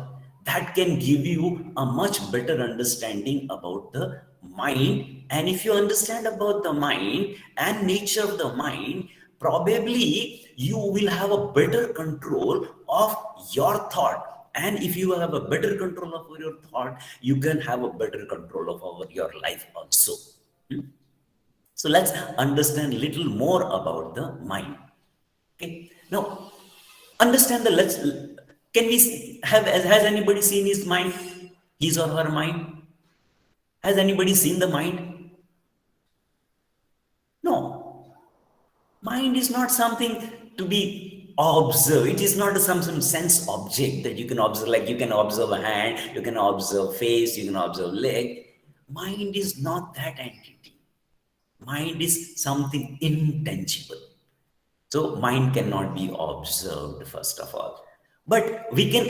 that can give you a much better understanding about the mind. And if you understand about the mind and nature of the mind, probably you will have a better control of your thought. And if you have a better control over your thought, you can have a better control over your life also. So let's understand a little more about the mind. Okay. Now, understand can we has anybody seen his mind, his or her mind? Has anybody seen the mind? Mind is not something to be observed. It is not some sense object that you can observe, like you can observe a hand, you can observe face, you can observe leg. Mind is not that entity. Mind is something intangible. So mind cannot be observed, first of all. But we can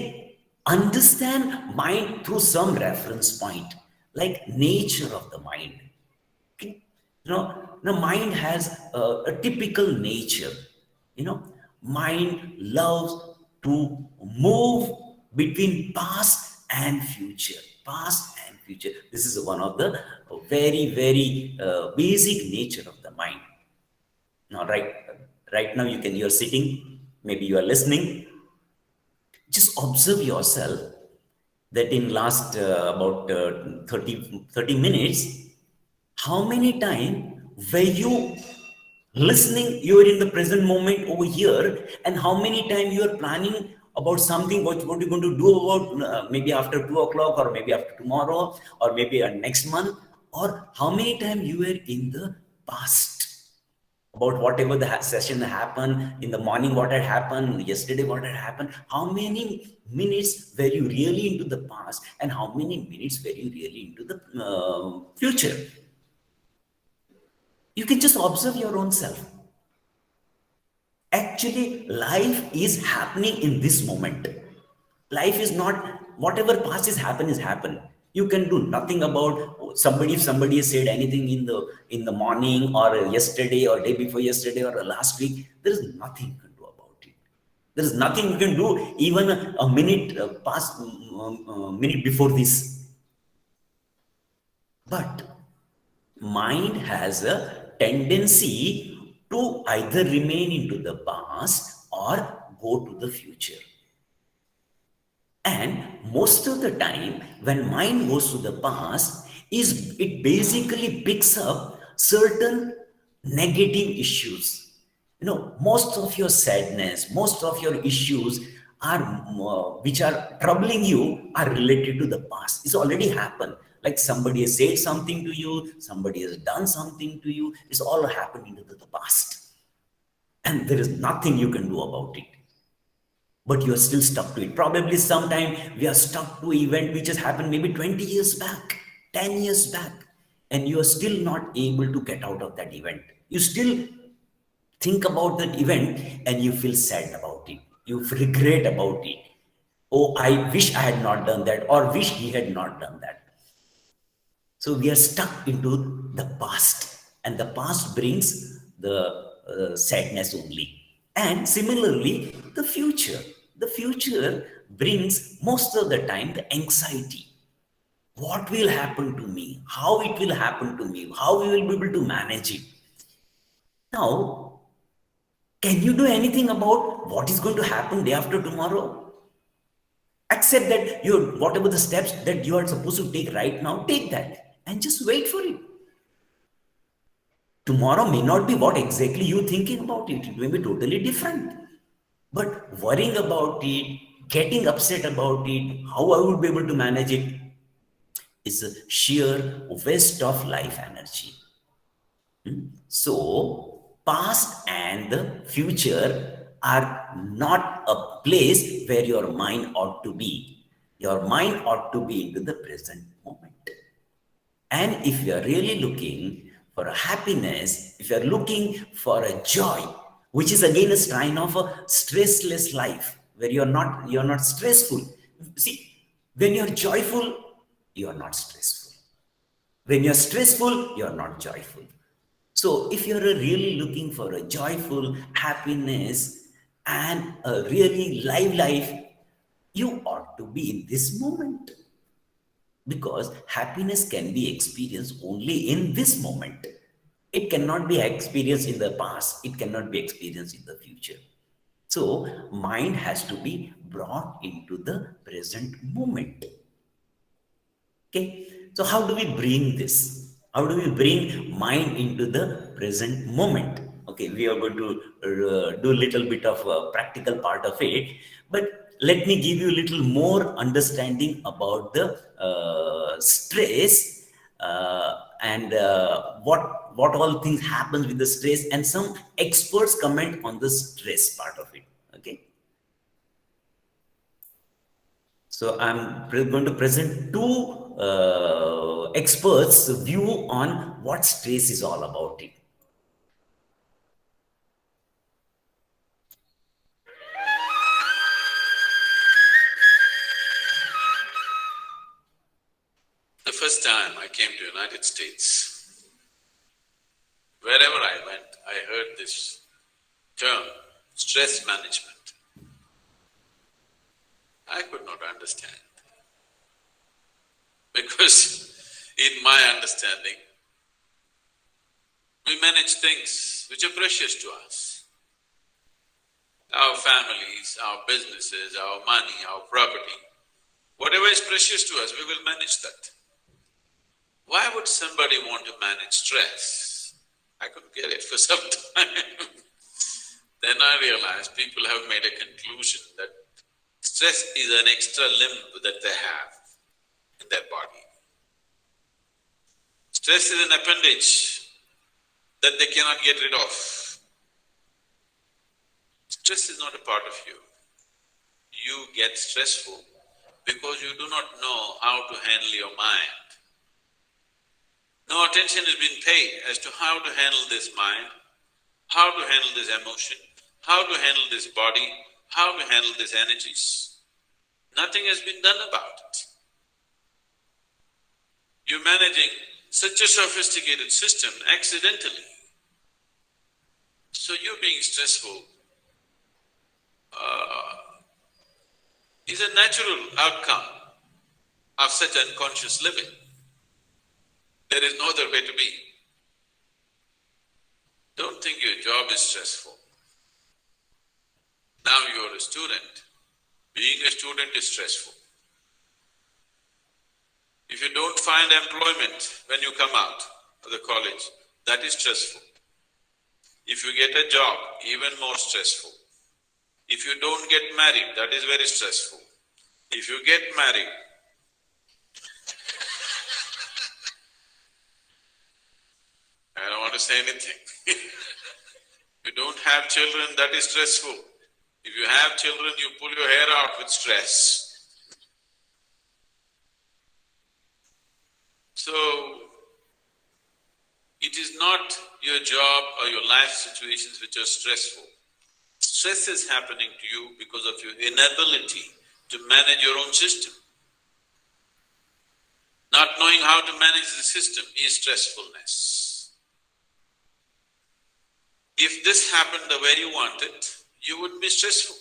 understand mind through some reference point, like nature of the mind. Okay? Mind has a typical nature. Mind loves to move between past and future. Past and future. This is one of the very, very basic nature of the mind. Now, right now you're sitting, maybe you are listening. Just observe yourself that in last about 30 minutes, how many times were you listening, you are in the present moment over here, and how many times you are planning about something, what you're going to do about maybe after 2 o'clock, or maybe after tomorrow, or maybe next month, or how many times you were in the past, about whatever the session happened in the morning, what had happened yesterday, what had happened, how many minutes were you really into the past, and how many minutes were you really into the future. You can just observe your own self. Actually, life is happening in this moment. Life is not, whatever past is happened. You can do nothing about somebody, if somebody has said anything in the morning, or yesterday, or day before yesterday, or last week. There is nothing you can do about it. There is nothing you can do even a minute past minute before this. But mind has a tendency to either remain into the past or go to the future. And most of the time, when mind goes to the past, it basically picks up certain negative issues. Most of your sadness, most of your issues which are troubling you are related to the past. It's already happened. Like somebody has said something to you, somebody has done something to you. It's all happened into the past. And there is nothing you can do about it. But you are still stuck to it. Probably sometime we are stuck to an event which has happened maybe 20 years back, 10 years back, and you are still not able to get out of that event. You still think about that event and you feel sad about it. You regret about it. Oh, I wish I had not done that, or wish he had not done that. So we are stuck into the past, and the past brings the sadness only. And similarly, the future. The future brings most of the time the anxiety. What will happen to me? How it will happen to me? How we will be able to manage it? Now, can you do anything about what is going to happen day after tomorrow? Accept that whatever the steps that you are supposed to take right now, take that and just wait for it. Tomorrow may not be what exactly you're thinking about it. It may be totally different. But worrying about it, getting upset about it, how I would be able to manage it, is a sheer waste of life energy. So, past and the future are not a place where your mind ought to be. Your mind ought to be into the present moment. And if you are really looking for a happiness, if you are looking for a joy, which is again a sign of a stressless life, where you're not stressful. See, when you're joyful, you're not stressful. When you're stressful, you're not joyful. So if you're really looking for a joyful happiness and a really live life, you ought to be in this moment. Because happiness can be experienced only in this moment. It cannot be experienced in the past. It cannot be experienced in the future. So mind has to be brought into the present moment. Okay. So how do we bring this? How do we bring mind into the present moment? Okay, we are going to do a little bit of a practical part of it, but let me give you a little more understanding about the stress and what all things happens with the stress, and some experts comment on the stress part of it. Okay. So I'm going to present two experts' view on what stress is all about. It. The first time I came to United States, wherever I went, I heard this term, stress management. I could not understand. Because in my understanding, we manage things which are precious to us. Our families, our businesses, our money, our property, whatever is precious to us, we will manage that. Why would somebody want to manage stress? I couldn't get it for some time. Then I realized people have made a conclusion that stress is an extra limb that they have in their body. Stress is an appendage that they cannot get rid of. Stress is not a part of you. You get stressful because you do not know how to handle your mind. No attention has been paid as to how to handle this mind, how to handle this emotion, how to handle this body, how to handle these energies. Nothing has been done about it. You're managing such a sophisticated system accidentally. So you being stressful is a natural outcome of such unconscious living. There is no other way to be. Don't think your job is stressful. Now you're a student. Being a student is stressful. If you don't find employment when you come out of the college, that is stressful. If you get a job, even more stressful. If you don't get married, that is very stressful. If you get married, I don't want to say anything. If you don't have children, that is stressful. If you have children, you pull your hair out with stress. So, it is not your job or your life situations which are stressful. Stress is happening to you because of your inability to manage your own system. Not knowing how to manage the system is stressfulness. If this happened the way you want it, you wouldn't be stressful.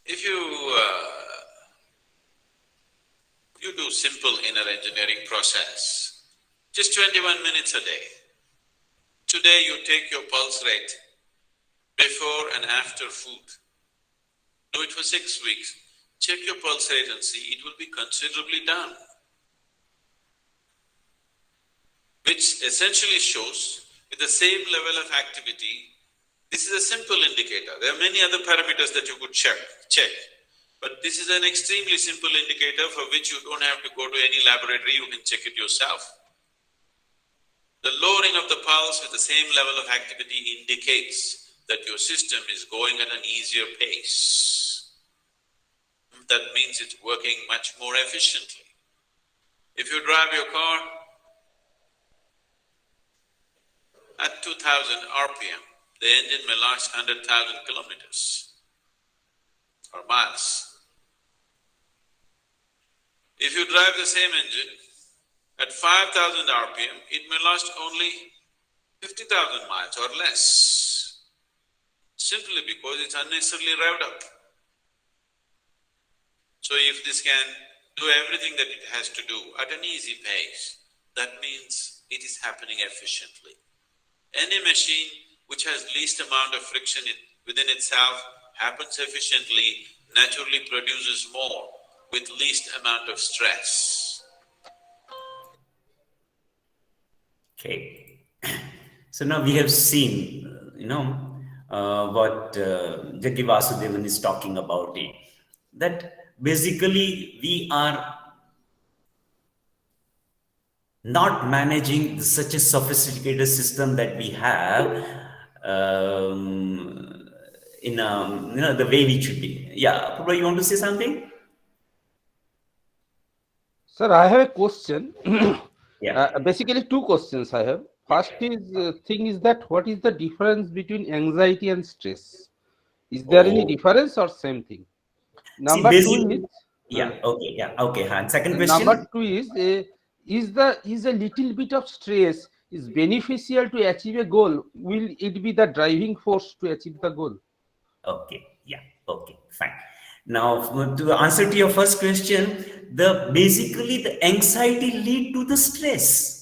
If you do simple inner engineering process, just 21 minutes a day. Today you take your pulse rate before and after food. Do it for 6 weeks. Check your pulse rate and see, it will be considerably down. Which essentially shows with the same level of activity, this is a simple indicator. There are many other parameters that you could check. But this is an extremely simple indicator for which you don't have to go to any laboratory, you can check it yourself. The lowering of the pulse with the same level of activity indicates that your system is going at an easier pace. That means it's working much more efficiently. If you drive your car at 2000 RPM, the engine may last 100,000 kilometers or miles. If you drive the same engine at 5,000 RPM, it may last only 50,000 miles or less, simply because it's unnecessarily revved up. So if this can do everything that it has to do at an easy pace, that means it is happening efficiently. Any machine which has least amount of friction within itself happens efficiently, naturally produces more with least amount of stress. Okay. So now we have seen, what Jaggi Vasudevan is talking about it. That basically we are not managing such a sophisticated system that we have in the way we should be. Yeah, Prabha, you want to say something? Sir, I have a question. Yeah. Basically, two questions I have. First thing is that what is the difference between anxiety and stress? Is there any Oh. difference or same thing? See, Number two is okay. And second number question. two is a little bit of stress is beneficial to achieve a goal? Will it be the driving force to achieve the goal? Okay, fine. Now, to answer to your first question, basically the anxiety lead to the stress.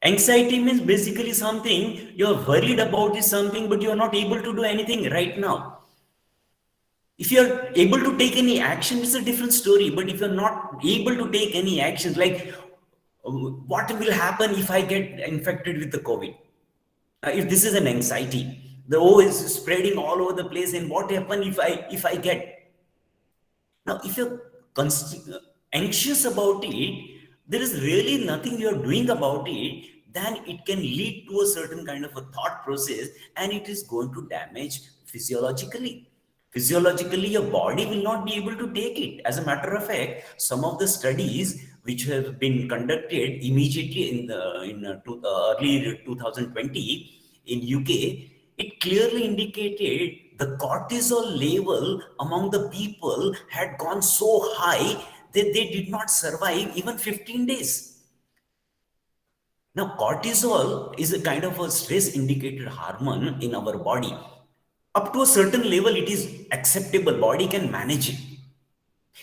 Anxiety means basically something you're worried about is something, but you're not able to do anything right now. If you're able to take any action, it's a different story. But if you're not able to take any actions, like what will happen if I get infected with the COVID? If this is an anxiety, the O is spreading all over the place, and what happen if I get? Now, if you're anxious about it, there is really nothing you're doing about it, then it can lead to a certain kind of a thought process, and it is going to damage physiologically. Physiologically, your body will not be able to take it. As a matter of fact, some of the studies which have been conducted immediately in early 2020 in UK, it clearly indicated the cortisol level among the people had gone so high that they did not survive even 15 days. Now, cortisol is a kind of a stress indicated hormone in our body. Up to a certain level, it is acceptable. Body can manage it.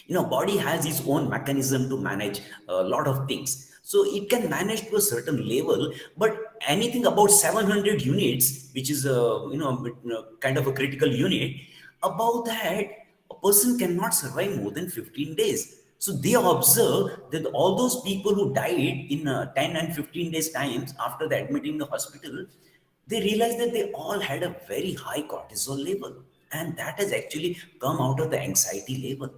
Body has its own mechanism to manage a lot of things. So it can manage to a certain level, but anything about 700 units, which is kind of a critical unit, above that, a person cannot survive more than 15 days. So they observe that all those people who died in 10 and 15 days times after the admitting in the hospital, they realized that they all had a very high cortisol level, and that has actually come out of the anxiety level.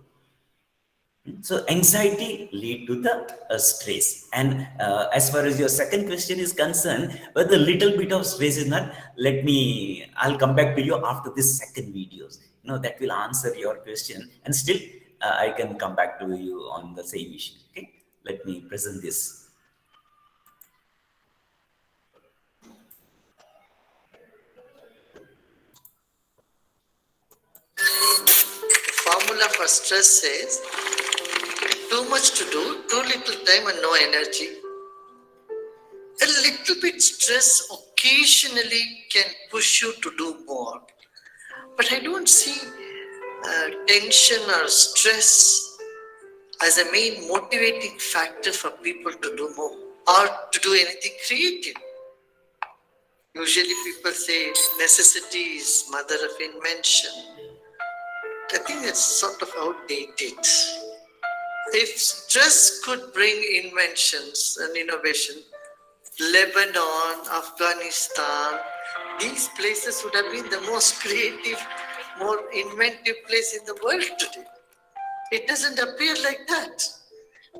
So anxiety lead to the stress. And as far as your second question is concerned, whether a little bit of stress is not, I'll come back to you after this second videos. That will answer your question. And still, I can come back to you on the same issue. Okay, let me present this. Formula for stress says too much to do, too little time and no energy. A little bit stress occasionally can push you to do more. But I don't see tension or stress as a main motivating factor for people to do more or to do anything creative. Usually people say necessity is mother of invention. I think it's sort of outdated. If stress could bring inventions and innovation, Lebanon, Afghanistan, these places would have been the most creative, more inventive place in the world today. It doesn't appear like that.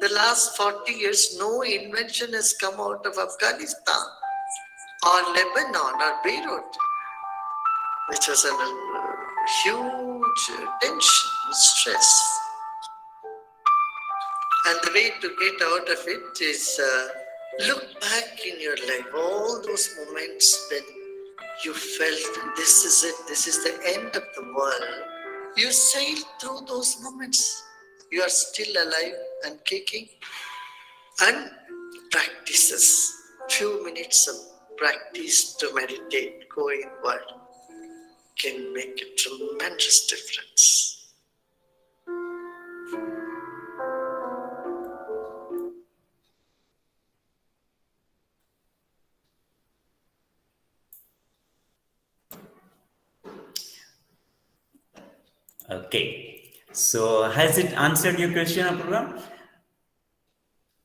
The last 40 years, no invention has come out of Afghanistan or Lebanon or Beirut, which was a huge tension, stress. And the way to get out of it is look back in your life, all those moments when you felt this is it, this is the end of the world. You sailed through those moments. You are still alive and kicking. And practices, few minutes of practice to meditate, go inward, can make a tremendous difference. Okay, so has it answered your question, Apurva?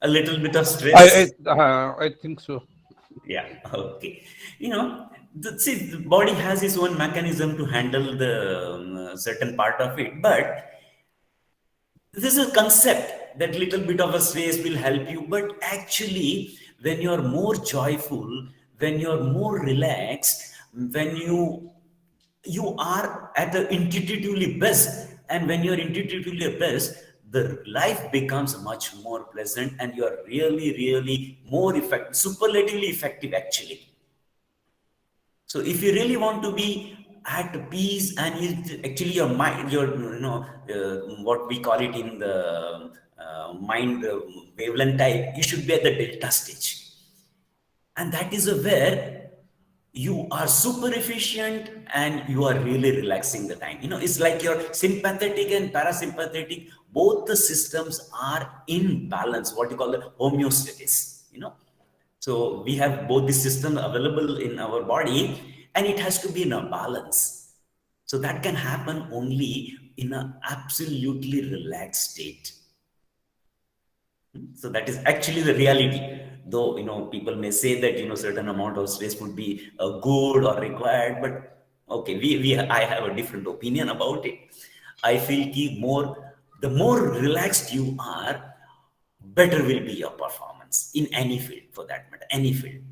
A little bit of stress? I think so. Yeah, okay. The body has its own mechanism to handle the certain part of it, but This is a concept that little bit of a stress will help you, but actually when you're more joyful, when you're more relaxed, when you are at the intuitively best, and when you're intuitively best, the life becomes much more pleasant, and you are really more effective, superlatively effective actually. So if you really want to be at peace, and actually your mind, your what we call it in the mind wavelength type, you should be at the delta stage, and that is where you are super efficient and you are really relaxing the time. It's like your sympathetic and parasympathetic, both the systems are in balance, what you call the homeostasis. So we have both the systems available in our body, and it has to be in a balance. So that can happen only in an absolutely relaxed state. So that is actually the reality. Though, people may say that, certain amount of stress would be good or required, but okay, I have a different opinion about it. I feel the more relaxed you are, better will be your performance in any field, for that matter, any field.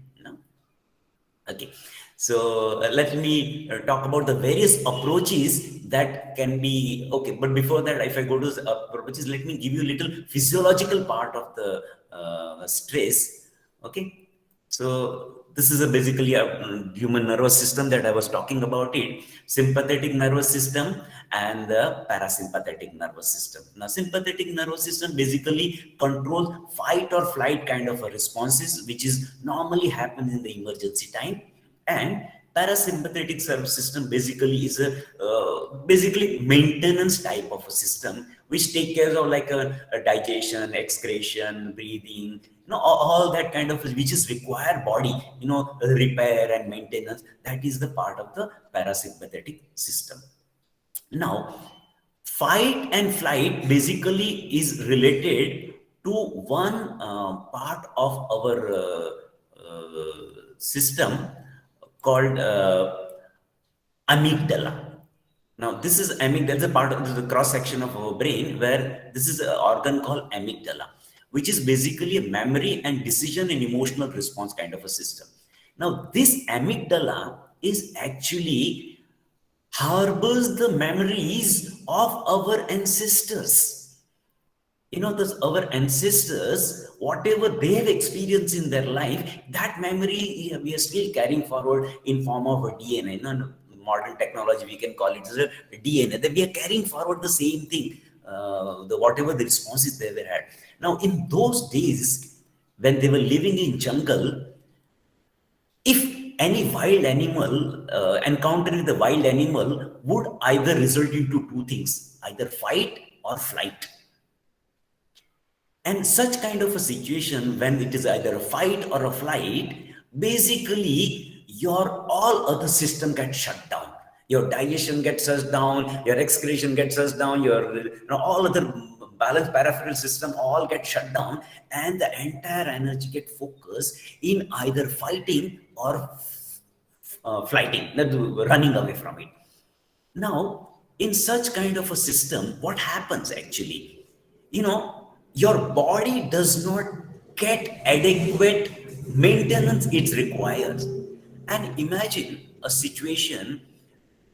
Okay, so let me talk about the various approaches that can be, okay, but before that, if I go to the approaches, let me give you a little physiological part of the stress. Okay, so this is basically a human nervous system that I was talking about it, sympathetic nervous system and the parasympathetic nervous system. Now, sympathetic nervous system basically controls fight or flight kind of a responses, which is normally happens in the emergency time. And parasympathetic nervous system basically is a basically maintenance type of a system, which take care of like a digestion, excretion, breathing, all that kind of, which is required body, repair and maintenance. That is the part of the parasympathetic system. Now, fight and flight basically is related to one part of our system called amygdala. Now, this is amygdala, that's a part of the cross section of our brain, where this is an organ called amygdala, which is basically a memory and decision and emotional response kind of a system. Now, this amygdala is actually harbors the memories of our ancestors. Our ancestors, whatever they have experienced in their life, that memory we are still carrying forward in form of a DNA. Modern technology, we can call it as a DNA, that we are carrying forward the same thing, whatever the responses they ever had. Now, in those days, when they were living in jungle, if any wild animal, encountering the wild animal would either result into two things, either fight or flight. And such kind of a situation, when it is either a fight or a flight, basically your all other system gets shut down. Your digestion gets shut down, your excretion gets shut down, your all other balance peripheral system all get shut down, and the entire energy get focused in either fighting or flighting, running away from it. Now, in such kind of a system, what happens actually? Your body does not get adequate maintenance it requires. And imagine a situation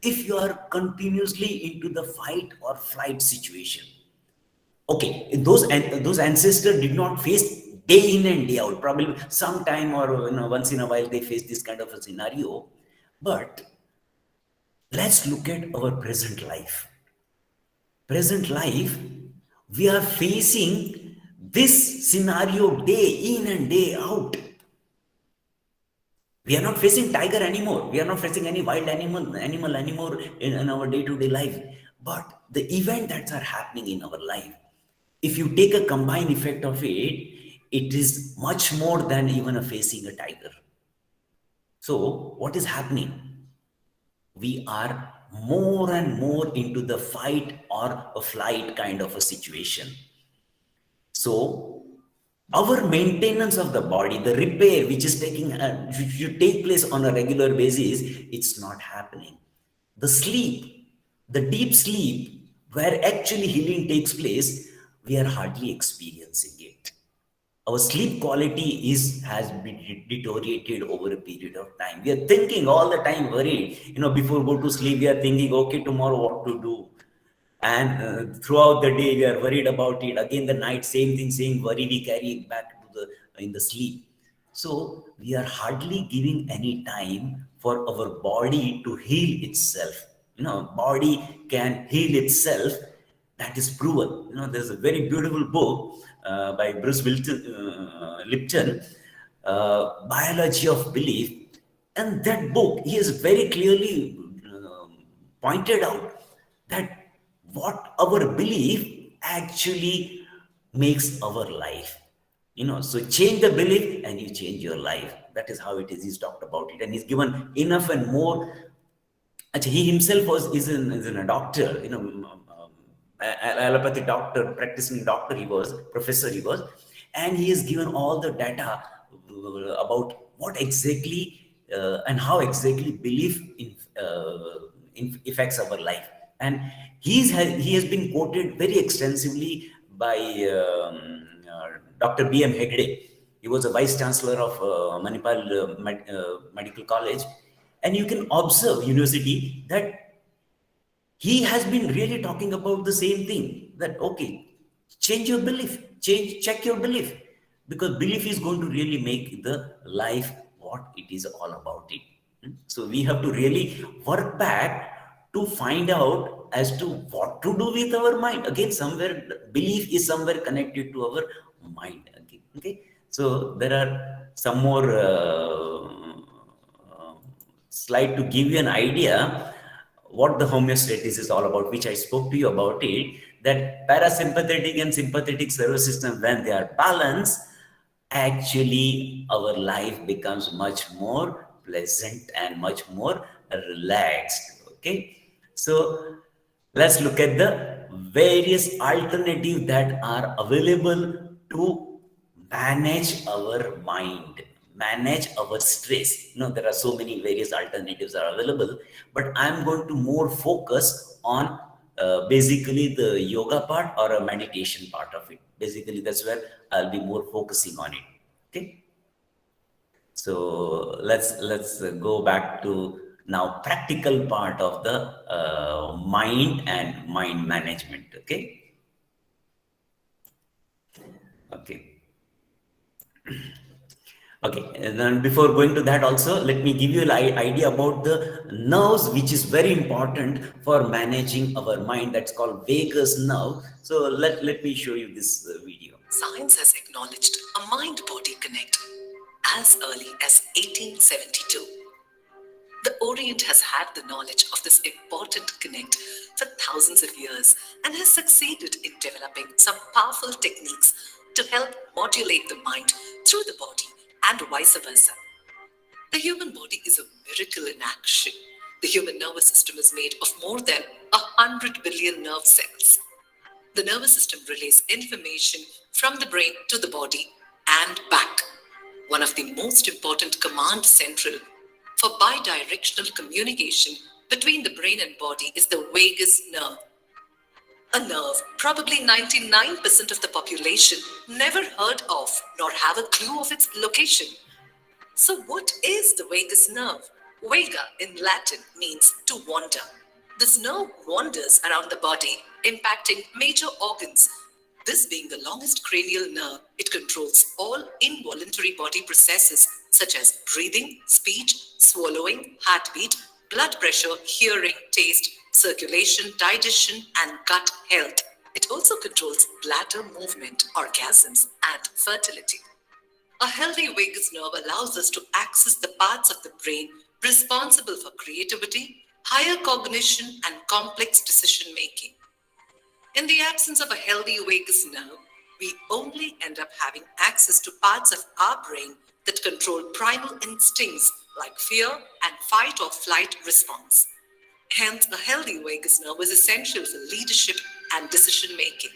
if you are continuously into the fight or flight situation. Okay, those ancestors did not face day in and day out. Probably sometime or once in a while they face this kind of a scenario. But let's look at our present life. Present life, we are facing this scenario day in and day out. We are not facing tiger anymore. We are not facing any wild animal anymore in our day-to-day life. But the event that are happening in our life, if you take a combined effect of it, it is much more than even facing a tiger. So what is happening? We are more and more into the fight or a flight kind of a situation. So our maintenance of the body, the repair which is should take place on a regular basis, it's not happening. The sleep, the deep sleep, where actually healing takes place, we are hardly experiencing it. Our sleep quality has been deteriorated over a period of time. We are thinking all the time, worried. Before go to sleep, we are thinking, okay, tomorrow what to do. And throughout the day, we are worried about it. Again, the night, same thing, same worry we carry it back to in the sleep. So we are hardly giving any time for our body to heal itself. Body can heal itself. That is proven. There's a very beautiful book by Bruce Lipton, Biology of Belief. And that book, he has very clearly pointed out that what our belief actually makes our life. So change the belief and you change your life. That is how it is. He's talked about it, and he's given enough and more. Actually, he himself is a doctor, allopathic doctor, practicing doctor. He was professor. He was, and he has given all the data about what exactly and how exactly belief affects our life. And he has been quoted very extensively by Dr. B.M. Hegde. He was a vice chancellor of Manipal Medical College. And you can observe university that he has been really talking about the same thing, that, okay, change your belief, check your belief, because belief is going to really make the life what it is all about it. So we have to really work back to find out as to what to do with our mind. Again, somewhere belief is somewhere connected to our mind. Okay. So there are some more slide to give you an idea what the homeostasis is all about, which I spoke to you about it, that parasympathetic and sympathetic nervous system, when they are balanced, actually our life becomes much more pleasant and much more relaxed. Okay. So let's look at the various alternatives that are available to manage our mind, manage our stress. There are so many various alternatives are available, but I'm going to more focus on basically the yoga part or a meditation part of it. Basically, that's where I'll be more focusing on it. Okay. So let's go back to now practical part of the mind and mind management. Okay. Okay. Okay, and then before going to that also, let me give you an idea about the nerves, which is very important for managing our mind. That's called vagus nerve. So let me show you this video. Science has acknowledged a mind-body connect as early as 1872. The Orient has had the knowledge of this important connect for thousands of years and has succeeded in developing some powerful techniques to help modulate the mind through the body and vice versa. The human body is a miracle in action. The human nervous system is made of more than 100 billion nerve cells. The nervous system relays information from the brain to the body and back. One of the most important command central for bidirectional communication between the brain and body is the vagus nerve. A nerve probably 99% of the population never heard of nor have a clue of its location. So what is the vagus nerve? Vega in Latin means to wander. This nerve wanders around the body, impacting major organs. This being the longest cranial nerve, it controls all involuntary body processes such as breathing, speech, swallowing, heartbeat, blood pressure, hearing, taste, circulation, digestion, and gut health. It also controls bladder movement, orgasms, and fertility. A healthy vagus nerve allows us to access the parts of the brain responsible for creativity, higher cognition, and complex decision making. In the absence of a healthy vagus nerve, we only end up having access to parts of our brain that control primal instincts like fear and fight or flight response. Hence, a healthy vagus nerve is essential for leadership and decision making.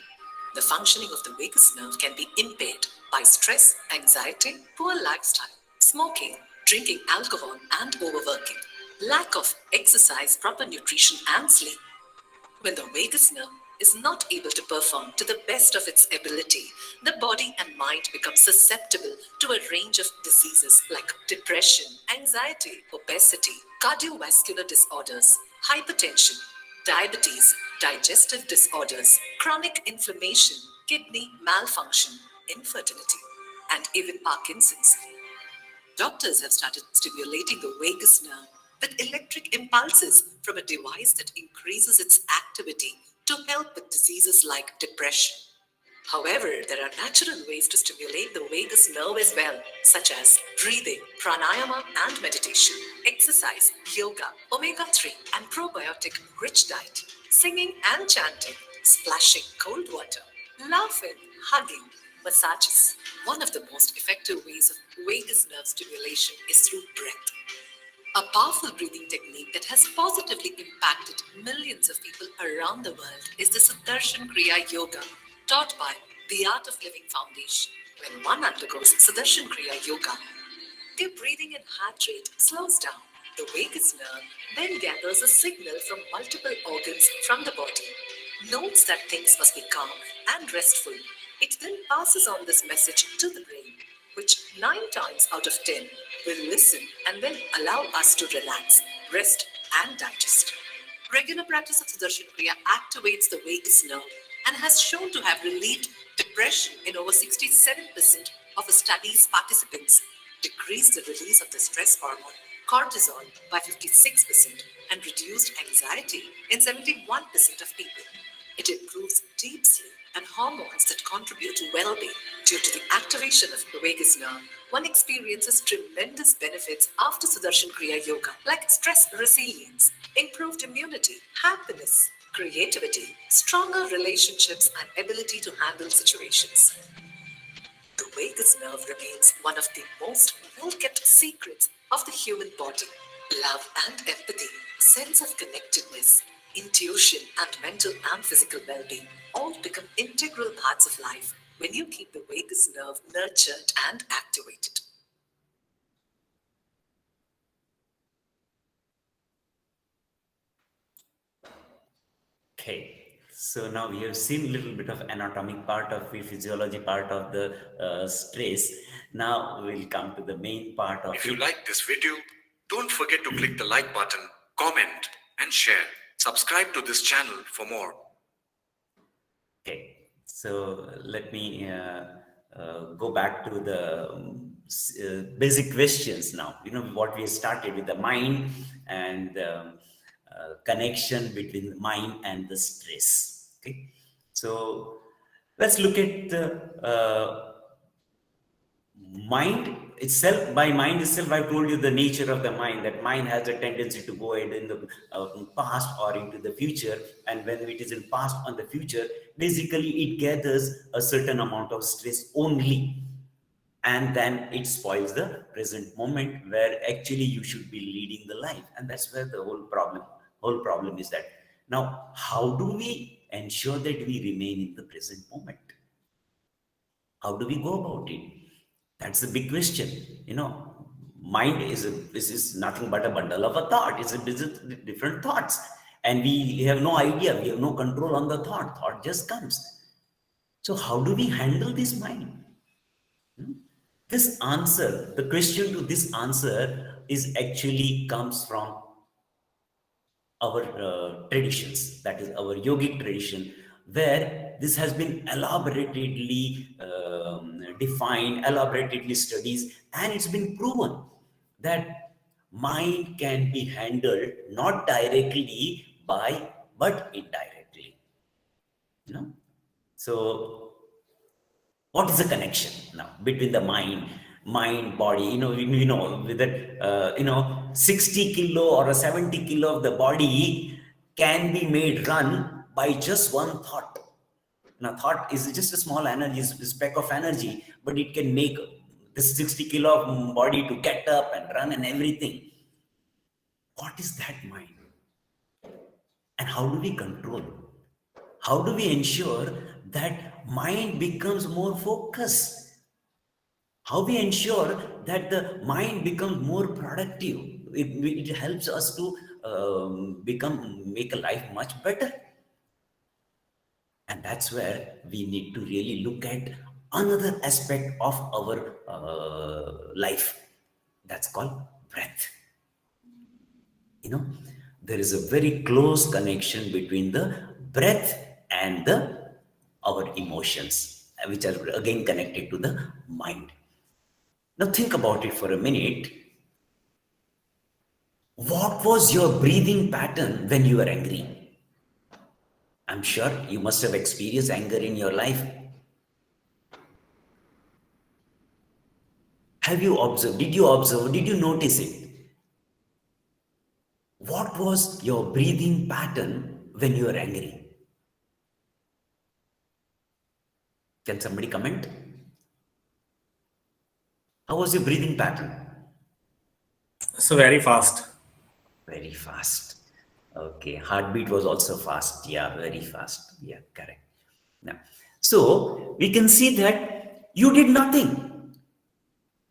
The functioning of the vagus nerve can be impaired by stress, anxiety, poor lifestyle, smoking, drinking alcohol and overworking, lack of exercise, proper nutrition and sleep. When the vagus nerve is not able to perform to the best of its ability, the body and mind become susceptible to a range of diseases like depression, anxiety, obesity, cardiovascular disorders, hypertension, diabetes, digestive disorders, chronic inflammation, kidney malfunction, infertility, and even Parkinson's. Doctors have started stimulating the vagus nerve with electric impulses from a device that increases its activity to help with diseases like depression. However, there are natural ways to stimulate the vagus nerve as well, such as breathing, pranayama and meditation, exercise, yoga, omega-3 and probiotic-rich diet, singing and chanting, splashing cold water, laughing, hugging, massages. One of the most effective ways of vagus nerve stimulation is through breath. A powerful breathing technique that has positively impacted millions of people around the world is the Sudarshan Kriya Yoga, taught by the Art of Living Foundation. When one undergoes Sudarshan Kriya Yoga, their breathing and heart rate slows down. The vagus nerve then gathers a signal from multiple organs from the body, notes that things must be calm and restful. It then passes on this message to the brain, which 9 times out of 10 will listen and then allow us to relax, rest, and digest. Regular practice of Sudarshan Kriya activates the vagus nerve and has shown to have relieved depression in over 67% of the study's participants, decreased the release of the stress hormone, cortisol, by 56%, and reduced anxiety in 71% of people. It improves deep sleep and hormones that contribute to well-being. Due to the activation of the vagus nerve, one experiences tremendous benefits after Sudarshan Kriya Yoga, like stress resilience, improved immunity, happiness, creativity, stronger relationships, and ability to handle situations. The vagus nerve remains one of the most well-kept secrets of the human body. Love and empathy, sense of connectedness, intuition, and mental and physical well-being all become integral parts of life when you keep the vagus nerve nurtured and activated. Okay, so now we have seen a little bit of anatomic part of the physiology part of the stress. Now we'll come to the main part of If you like this video, don't forget to click the like button, comment, and share. Subscribe to this channel for more. Okay, so let me go back to the basic questions now. You know what we started with, the mind and connection between the mind and the stress. Okay, so let's look at the mind itself. By mind itself, I told you the nature of the mind, that mind has a tendency to go ahead in the past or into the future, and when it is in past or the future, basically it gathers a certain amount of stress only, and then it spoils the present moment where actually you should be leading the life. And that's where the whole problem is. That now, how do we ensure that we remain in the present moment? How do we go about it? That's the big question. You know, mind is nothing but a bundle of a thought. It's different thoughts, and we have no idea, we have no control on the thought just comes. So how do we handle this mind? This answer, the question to this answer is actually comes from our traditions, that is our yogic tradition, where this has been elaborately defined, elaborately studied, and it's been proven that mind can be handled not directly but indirectly. You know, so what is the connection now between the mind, body? You know, with that, 60 kilo or a 70 kilo of the body can be made run by just one thought. Now, thought is just a small energy, a speck of energy, but it can make this 60 kilo of body to get up and run and everything. What is that mind? And how do we control? How do we ensure that mind becomes more focused? How we ensure that the mind becomes more productive? It helps us to make a life much better. that's where we need to really look at another aspect of our life. That's called breath. You know, there is a very close connection between the breath and our emotions, which are again connected to the mind. Now think about it for a minute. What was your breathing pattern when you were angry? I'm sure you must have experienced anger in your life. Have you observed? Did you observe? Did you notice it? What was your breathing pattern when you were angry? Can somebody comment? How was your breathing pattern? So very fast. Very fast. Okay. Heartbeat was also fast. Yeah, very fast. Yeah, correct. Now, so we can see that you did nothing.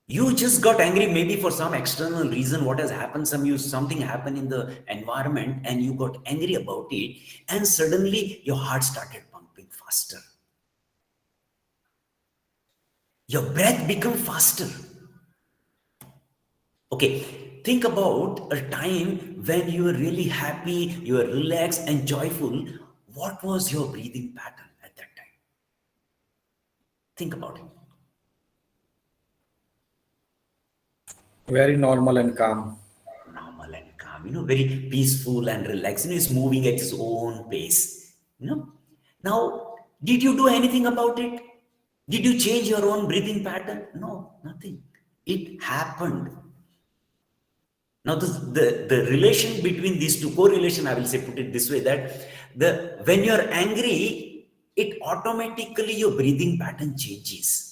You just got angry maybe for some external reason. What has happened? Something happened in the environment and you got angry about it, and suddenly your heart started pumping faster. Your breath became faster. Okay, think about a time when you were really happy, you were relaxed and joyful. What was your breathing pattern at that time? Think about it. Very normal and calm. Normal and calm, very peaceful and relaxed. It's moving at its own pace. Now, did you do anything about it? Did you change your own breathing pattern? No, nothing. It happened. Now, the relation between these two, correlation, I will say, put it this way, that when you're angry, it automatically your breathing pattern changes.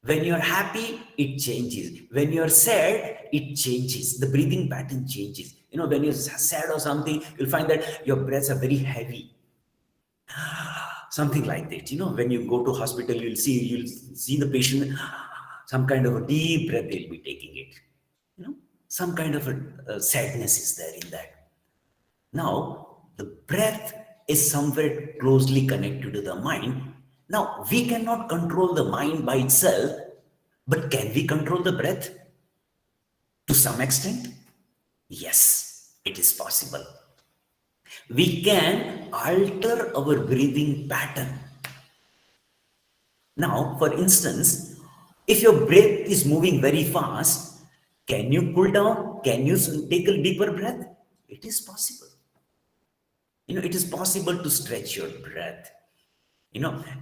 When you're happy, it changes. When you're sad, it changes. The breathing pattern changes. When you're sad or something, you'll find that your breaths are very heavy. Something like that. When you go to hospital, you'll see the patient, some kind of a deep breath they'll be taking it. Some kind of a sadness is there in that. Now, the breath is somewhere closely connected to the mind. Now, we cannot control the mind by itself, but can we control the breath? To some extent, yes, it is possible. We can alter our breathing pattern. Now, for instance, if your breath is moving very fast, can you cool down? Can you take a deeper breath? It is possible. It is possible to stretch your breath.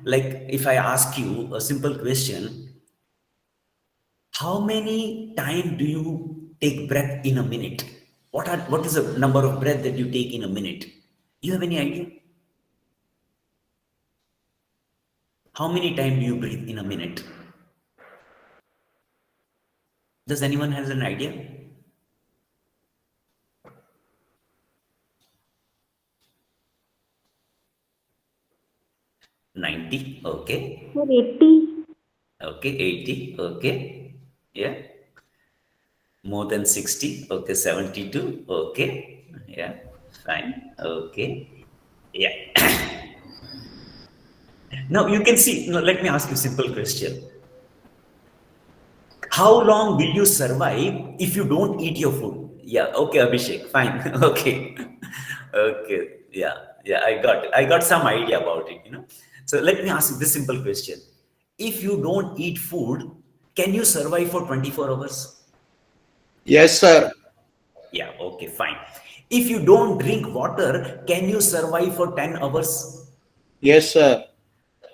Like if I ask you a simple question, how many times do you take breath in a minute? What is the number of breath that you take in a minute? You have any idea? How many times do you breathe in a minute? Does anyone has an idea? $90, okay. 80. Okay, 80, okay. Yeah. More than 60, okay, 72, okay. Yeah, fine, okay. Yeah. Now you can see, let me ask you a simple question. How long will you survive if you don't eat your food? Yeah, okay, Abhishek, fine, okay. Okay, yeah, I got some idea about it, So let me ask you this simple question. If you don't eat food, can you survive for 24 hours? Yes, sir. Yeah, okay, fine. If you don't drink water, can you survive for 10 hours? Yes, sir.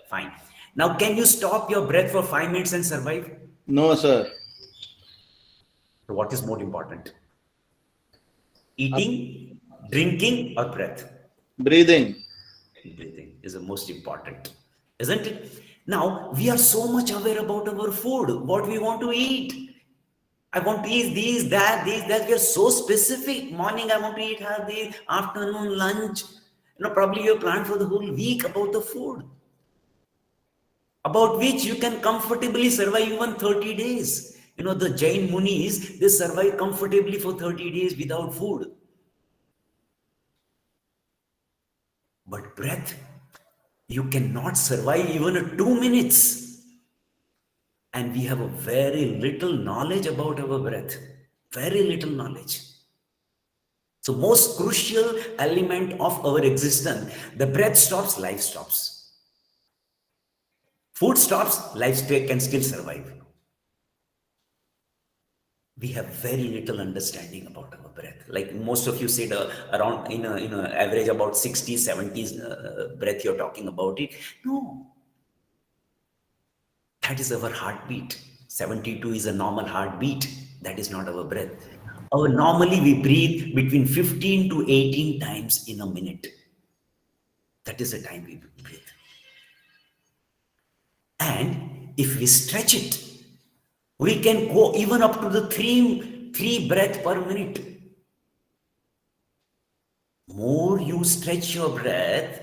Fine. Now, can you stop your breath for 5 minutes and survive? No, sir. So what is more important? Eating, drinking, or breath? Breathing. Breathing is the most important, isn't it? Now, we are so much aware about our food, what we want to eat. I want to eat these, that. We are so specific. Morning, I want to eat this. Afternoon, lunch. Probably you have planned for the whole week about the food, about which you can comfortably survive even 30 days. The Jain Munis, they survive comfortably for 30 days without food. But breath, You cannot survive even 2 minutes. And we have a very little knowledge about our breath. Very little knowledge. So most crucial element of our existence, the breath stops, life stops. Food stops, life can still survive. We have very little understanding about our breath. Like most of you said, around average about 60, 70s breath you're talking about it. No, that is our heartbeat. 72 is a normal heartbeat. That is not our breath. Normally we breathe between 15 to 18 times in a minute. That is the time we breathe. And if we stretch it, we can go even up to the three breath per minute. More you stretch your breath,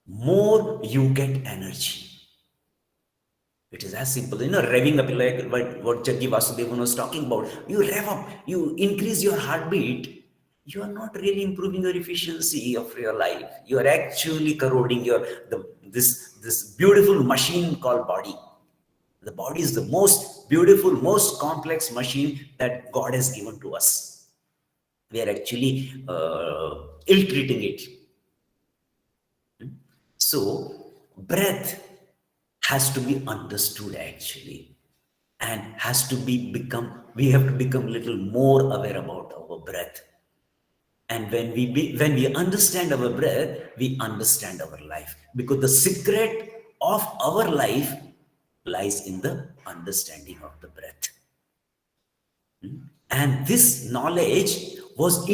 more you get energy. It is as simple, revving up, like what Jaggi Vasudevan was talking about. You rev up, you increase your heartbeat. You are not really improving your efficiency of your life. You are actually corroding this beautiful machine called body. The body is the most beautiful, most complex machine that God has given to us. We are actually ill-treating it. So, breath has to be understood actually, and we have to become a little more aware about our breath. And when we understand our breath, we understand our life, because the secret of our life lies in the understanding of the breath. And this knowledge was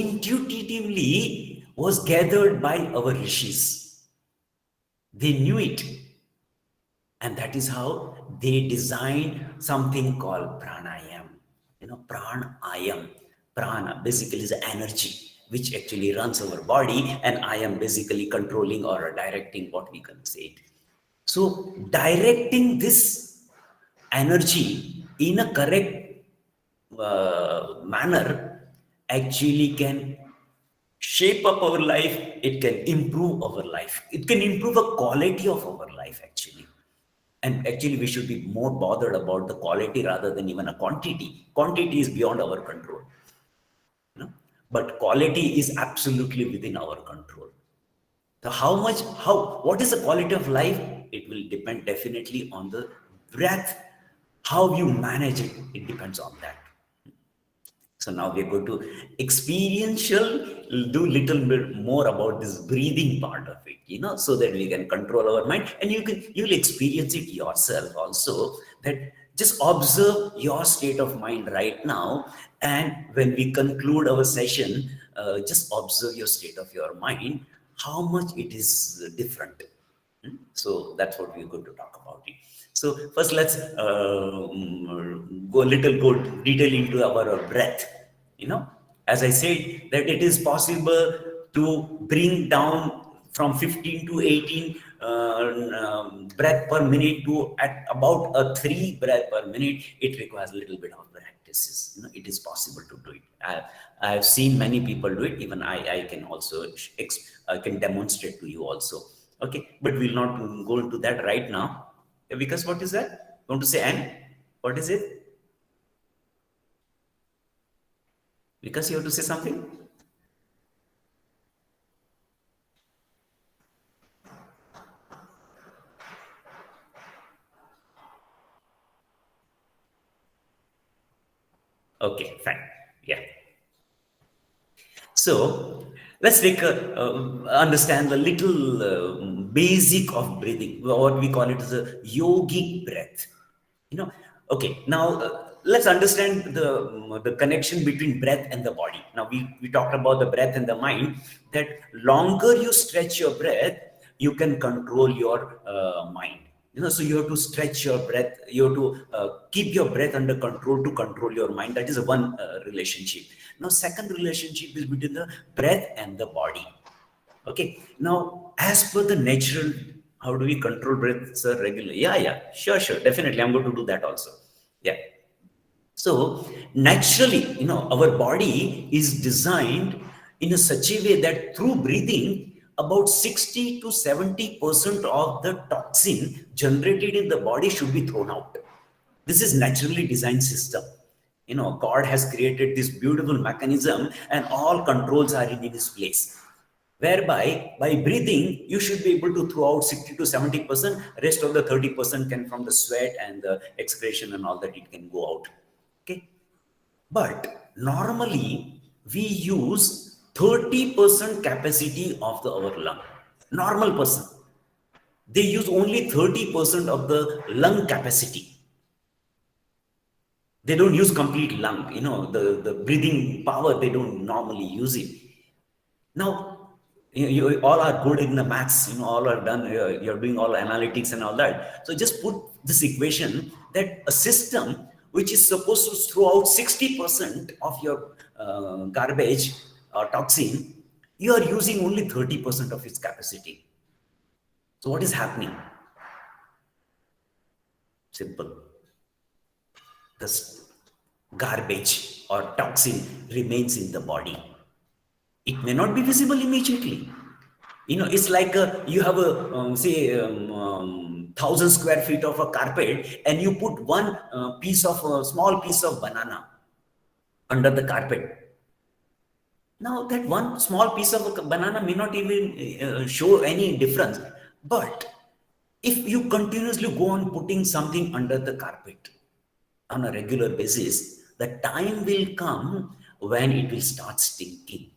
gathered by our rishis. They knew it. And that is how they designed something called pranayam. Pranayam. Prana basically is energy, which actually runs our body, and ayam basically controlling or directing, what we can say it. So directing this energy in a correct manner actually can shape up our life. It can improve our life. It can improve the quality of our life actually. And actually we should be more bothered about the quality rather than even a quantity. Quantity is beyond our control. But quality is absolutely within our control. So what is the quality of life? It will depend definitely on the breath. How you manage it, it depends on that. So now we're going to do little bit more about this breathing part of it, so that we can control our mind, and you'll experience it yourself also, that just observe your state of mind right now. And when we conclude our session, just observe your state of your mind, how much it is different. So that's what we're going to talk about it. So first let's go detail into our breath. As I said, that it is possible to bring down from 15 to 18 breath per minute to at about a 3 breath per minute. It requires a little bit of practices. It is possible to do it. I have seen many people do it. Even I can also I can demonstrate to you also. Okay, but we'll not go into that right now. Because what is that? Going to say N? What is it? Because you have to say something? Okay, fine. Yeah. So let's understand the little basic of breathing, what we call it as a yogic breath. Okay, now let's understand the connection between breath and the body. Now we talked about the breath and the mind, that longer you stretch your breath, you can control your mind. So you have to stretch your breath, you have to keep your breath under control to control your mind. That is one relationship. Now second relationship is between the breath and the body. Okay, now as per the natural, how do we control breath, sir, regularly? Yeah, sure, definitely. I'm going to do that also. Yeah. So naturally, our body is designed in such a way that through breathing, about 60 to 70% of the toxin generated in the body should be thrown out. This is naturally designed system. You know, God has created this beautiful mechanism and all controls are in its place. Whereby, by breathing, you should be able to throw out 60 to 70%, rest of the 30% can from the sweat and the excretion and all that it can go out. Okay. But normally, we use 30% capacity of our lung. Normal person, they use only 30% of the lung capacity. They don't use complete lung, you know, the breathing power, they don't normally use it. Now, you all are good in the maths, you know, all are done, you're doing all analytics and all that. So just put this equation that a system which is supposed to throw out 60% of your garbage or toxin, you are using only 30% of its capacity. So what is happening? Simple. This garbage or toxin remains in the body. It may not be visible immediately. You know, it's like you have a, say, 1,000 square feet of a carpet and you put one small piece of banana under the carpet. Now that one small piece of a banana may not even show any difference. But if you continuously go on putting something under the carpet on a regular basis, the time will come when it will start stinking.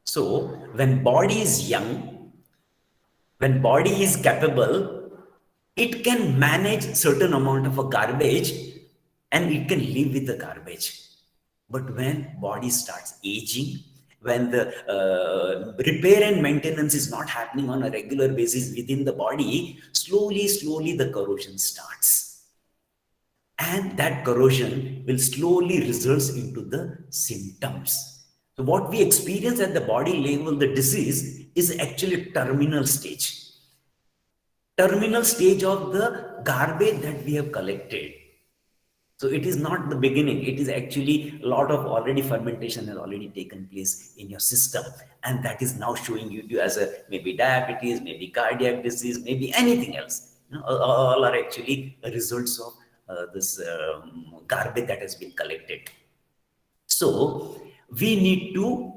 So when body is young, when body is capable, it can manage certain amount of a garbage and it can live with the garbage. But when body starts aging, when the repair and maintenance is not happening on a regular basis within the body, slowly the corrosion starts. And that corrosion will slowly result into the symptoms. So what we experience at the body level, the disease, is actually terminal stage. Terminal stage of the garbage that we have collected. So it is not the beginning. It is actually a lot of already fermentation has already taken place in your system. And that is now showing you as a maybe diabetes, maybe cardiac disease, maybe anything else. You know, all are actually results of this garbage that has been collected. So we need to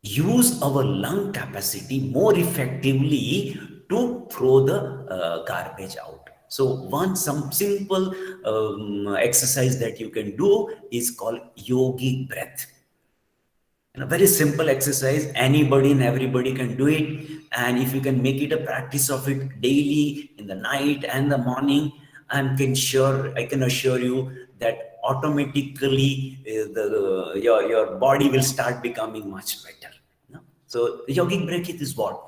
use our lung capacity more effectively to throw the garbage out. So some simple exercise that you can do is called yogic breath. And a very simple exercise, anybody and everybody can do it. And if you can make it a practice of it daily, in the night and the morning, I can assure you that automatically your body will start becoming much better. No? So yogic breath is what?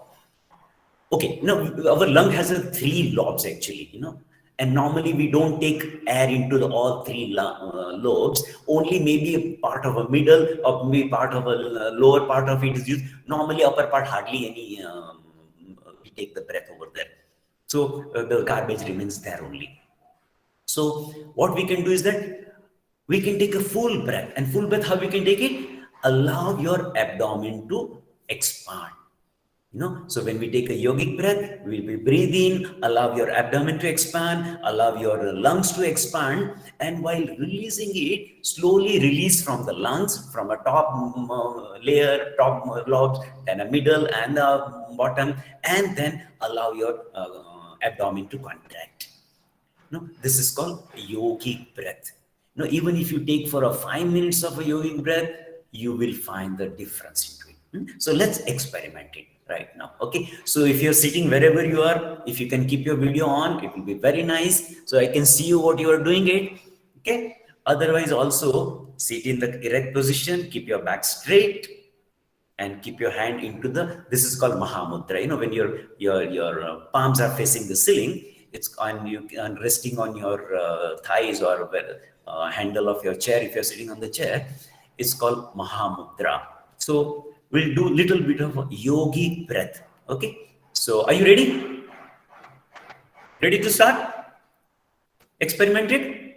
Okay, now our lung has 3 lobes actually, you know, and normally we don't take air into all 3 lobes, only maybe a part of a middle or maybe part of a lower part of it is used. Normally upper part hardly any, we take the breath over there. So the garbage remains there only. So what we can do is that we can take a full breath, and full breath, how we can take it? Allow your abdomen to expand. You know, so when we take a yogic breath, we will breathe in, allow your abdomen to expand, allow your lungs to expand, and while releasing it, slowly release from the lungs, from a top layer, top lobes, then a middle and the bottom, and then allow your abdomen to contract. No, this is called yogic breath. No, even if you take for 5 minutes of a yogic breath, you will find the difference into it. So let's experiment it right now. Okay. So if you're sitting wherever you are, if you can keep your video on, it will be very nice. So I can see you what you are doing it. Okay. Otherwise also sit in the erect position, keep your back straight and keep your hand into this is called Mahamudra. You know, when your palms are facing the ceiling, it's on you and resting on your thighs or handle of your chair. If you're sitting on the chair, it's called Mahamudra. So we'll do little bit of yogic breath. Okay. So are you ready? Ready to start? Experiment it?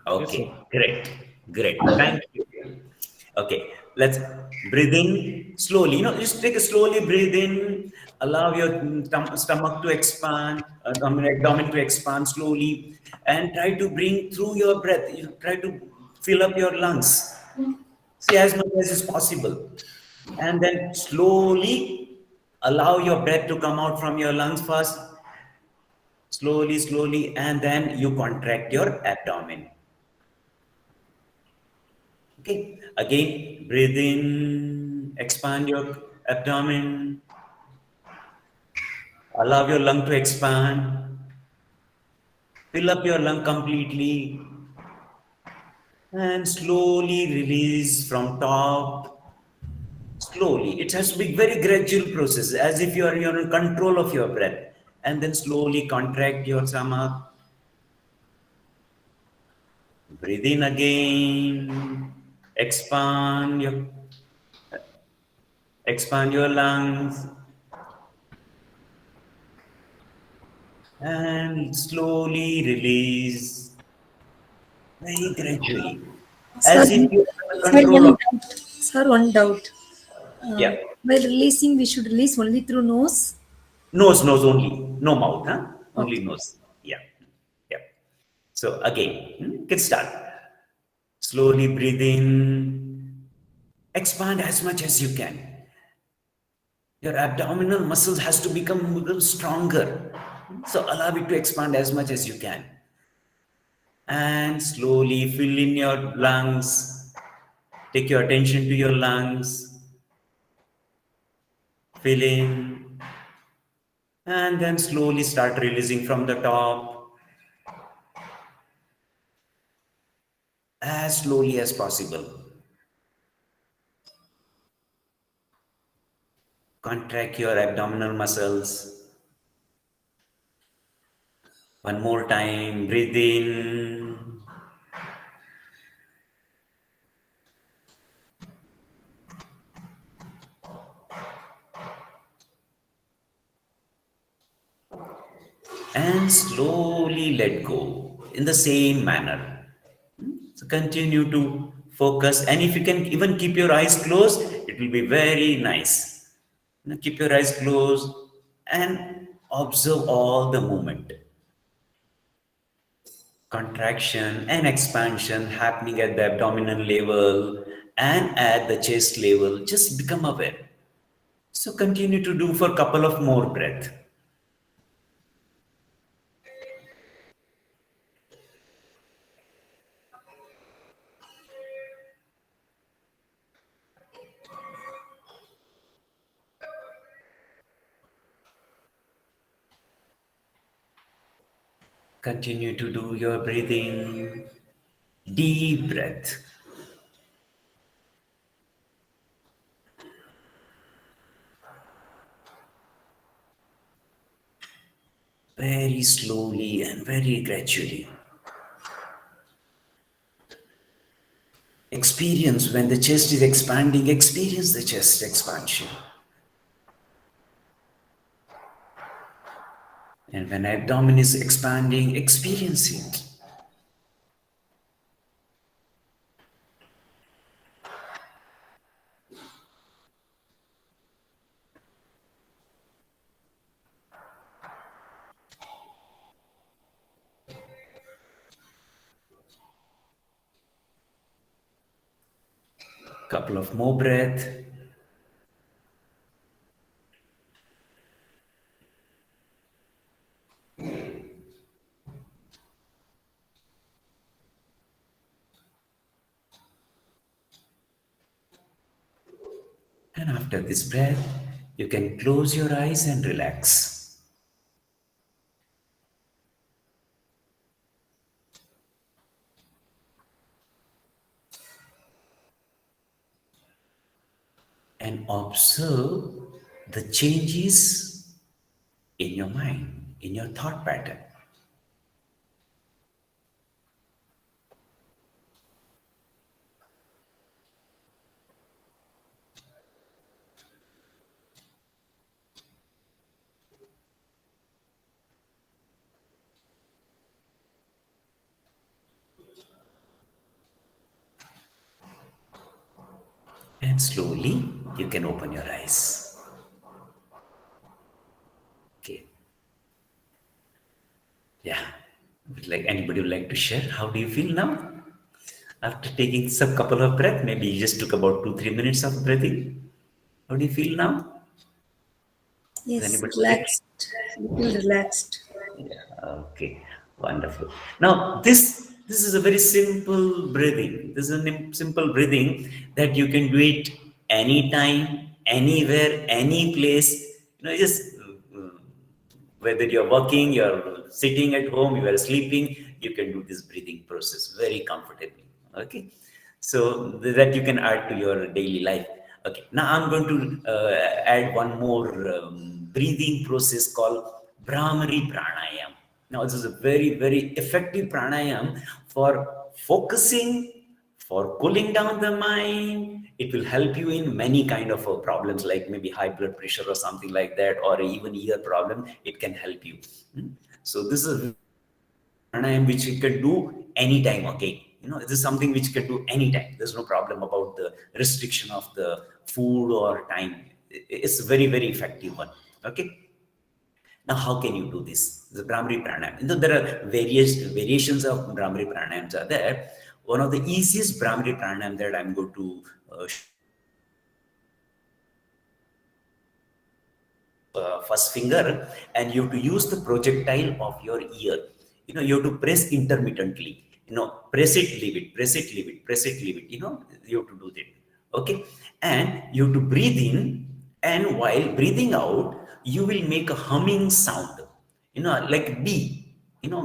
Okay. Yes, great. Thank you. Okay, let's breathe in slowly. Just take a slowly breathe in. Allow your stomach to expand, abdomen to expand slowly, and try to bring through your breath. You try to fill up your lungs. See as much as is possible, and then slowly allow your breath to come out from your lungs first. Slowly, and then you contract your abdomen. Okay, again, breathe in, expand your abdomen, allow your lung to expand, fill up your lung completely, and slowly release from top. Slowly, it has to be very gradual process, as if you're in control of your breath, and then slowly contract your stomach. Breathe in again, expand your lungs, and slowly release very gradually, Sir, as if you have sir, control of. one doubt. Yeah, While releasing, we should release only through nose. nose only, no mouth, huh? Only Okay. nose. Yeah. So again, get start. Slowly breathe in, expand as much as you can. Your abdominal muscles has to become a little stronger. So allow it to expand as much as you can. And slowly fill in your lungs. Take your attention to your lungs. Fill in. And then slowly start releasing from the top. As slowly as possible. Contract your abdominal muscles. One more time, breathe in. And slowly let go in the same manner. So continue to focus, and if you can even keep your eyes closed, it will be very nice. Keep your eyes closed and observe all the movement. Contraction and expansion happening at the abdominal level and at the chest level. Just become aware. So continue to do for a couple of more breaths. Continue to do your breathing. Deep breath. Very slowly and very gradually. Experience when the chest is expanding, experience the chest expansion. And when abdomen is expanding, experience it. Couple of more breath. And after this breath, you can close your eyes and relax. And observe the changes in your mind, in your thought pattern. And slowly you can open your eyes. Okay. Yeah. Like anybody would like to share? How do you feel now? After taking some couple of breaths, maybe you just took about 2-3 minutes of breathing. How do you feel now? Yes, relaxed. Little relaxed. Yeah, okay, wonderful. Now this is a very simple breathing. This is a simple breathing that you can do it anytime, anywhere, any place. Just whether you're working, you're sitting at home, you are sleeping, you can do this breathing process very comfortably. Okay, so that you can add to your daily life. Okay, now I'm going to add one more breathing process called Brahmari Pranayam. Now this is a very, very effective pranayam for focusing, for cooling down the mind. It will help you in many kind of problems, like maybe high blood pressure or something like that, or even ear problem. It can help you. So this is pranayam which you can do anytime. Okay, this is something which you can do anytime. There's no problem about the restriction of the food or time. It's a very, very effective one. Okay. Now, how can you do this? The Brahmari Pranayam. There are various variations of Brahmari Pranayams are there. One of the easiest Brahmari Pranayam that I'm going to first finger, and you have to use the projectile of your ear. You have to press intermittently. Press it, leave it, press it, leave it, press it, leave it. You have to do that. Okay, and you have to breathe in, and while breathing out, you will make a humming sound. Like bee.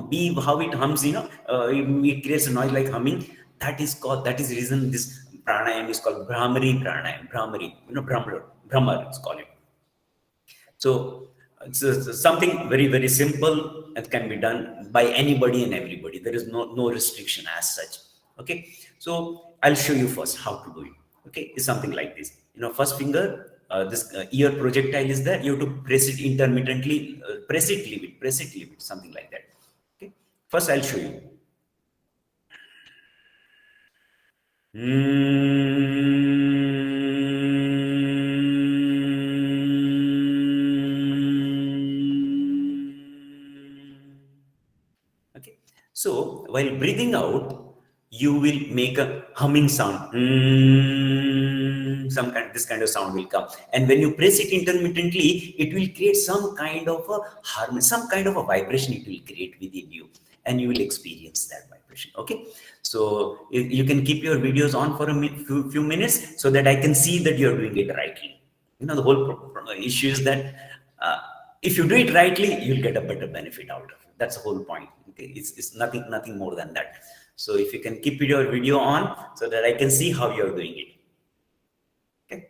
Bee, how it hums. It creates a noise like humming. That is the reason this pranayam is called Brahmari Pranayam. Brahmari. Brahmar, it's called it. So it's something very, very simple and can be done by anybody and everybody. There is no restriction as such. Okay, so I'll show you first how to do it. Okay, it's something like this. First finger, this ear projectile is there. You have to press it intermittently. Press it, leave it. Press it, leave it. Something like that. Okay, first I'll show you. Okay, so while breathing out, you will make a humming sound. This kind of sound will come, and when you press it intermittently, it will create some kind of a harmony, some kind of a vibration. It will create within you, and you will experience that vibration. Okay, so you can keep your videos on for a few minutes so that I can see that you are doing it rightly. The whole issue is that if you do it rightly, you'll get a better benefit out of it. That's the whole point. Okay, it's nothing more than that. So if you can keep your video on so that I can see how you're doing it. Okay.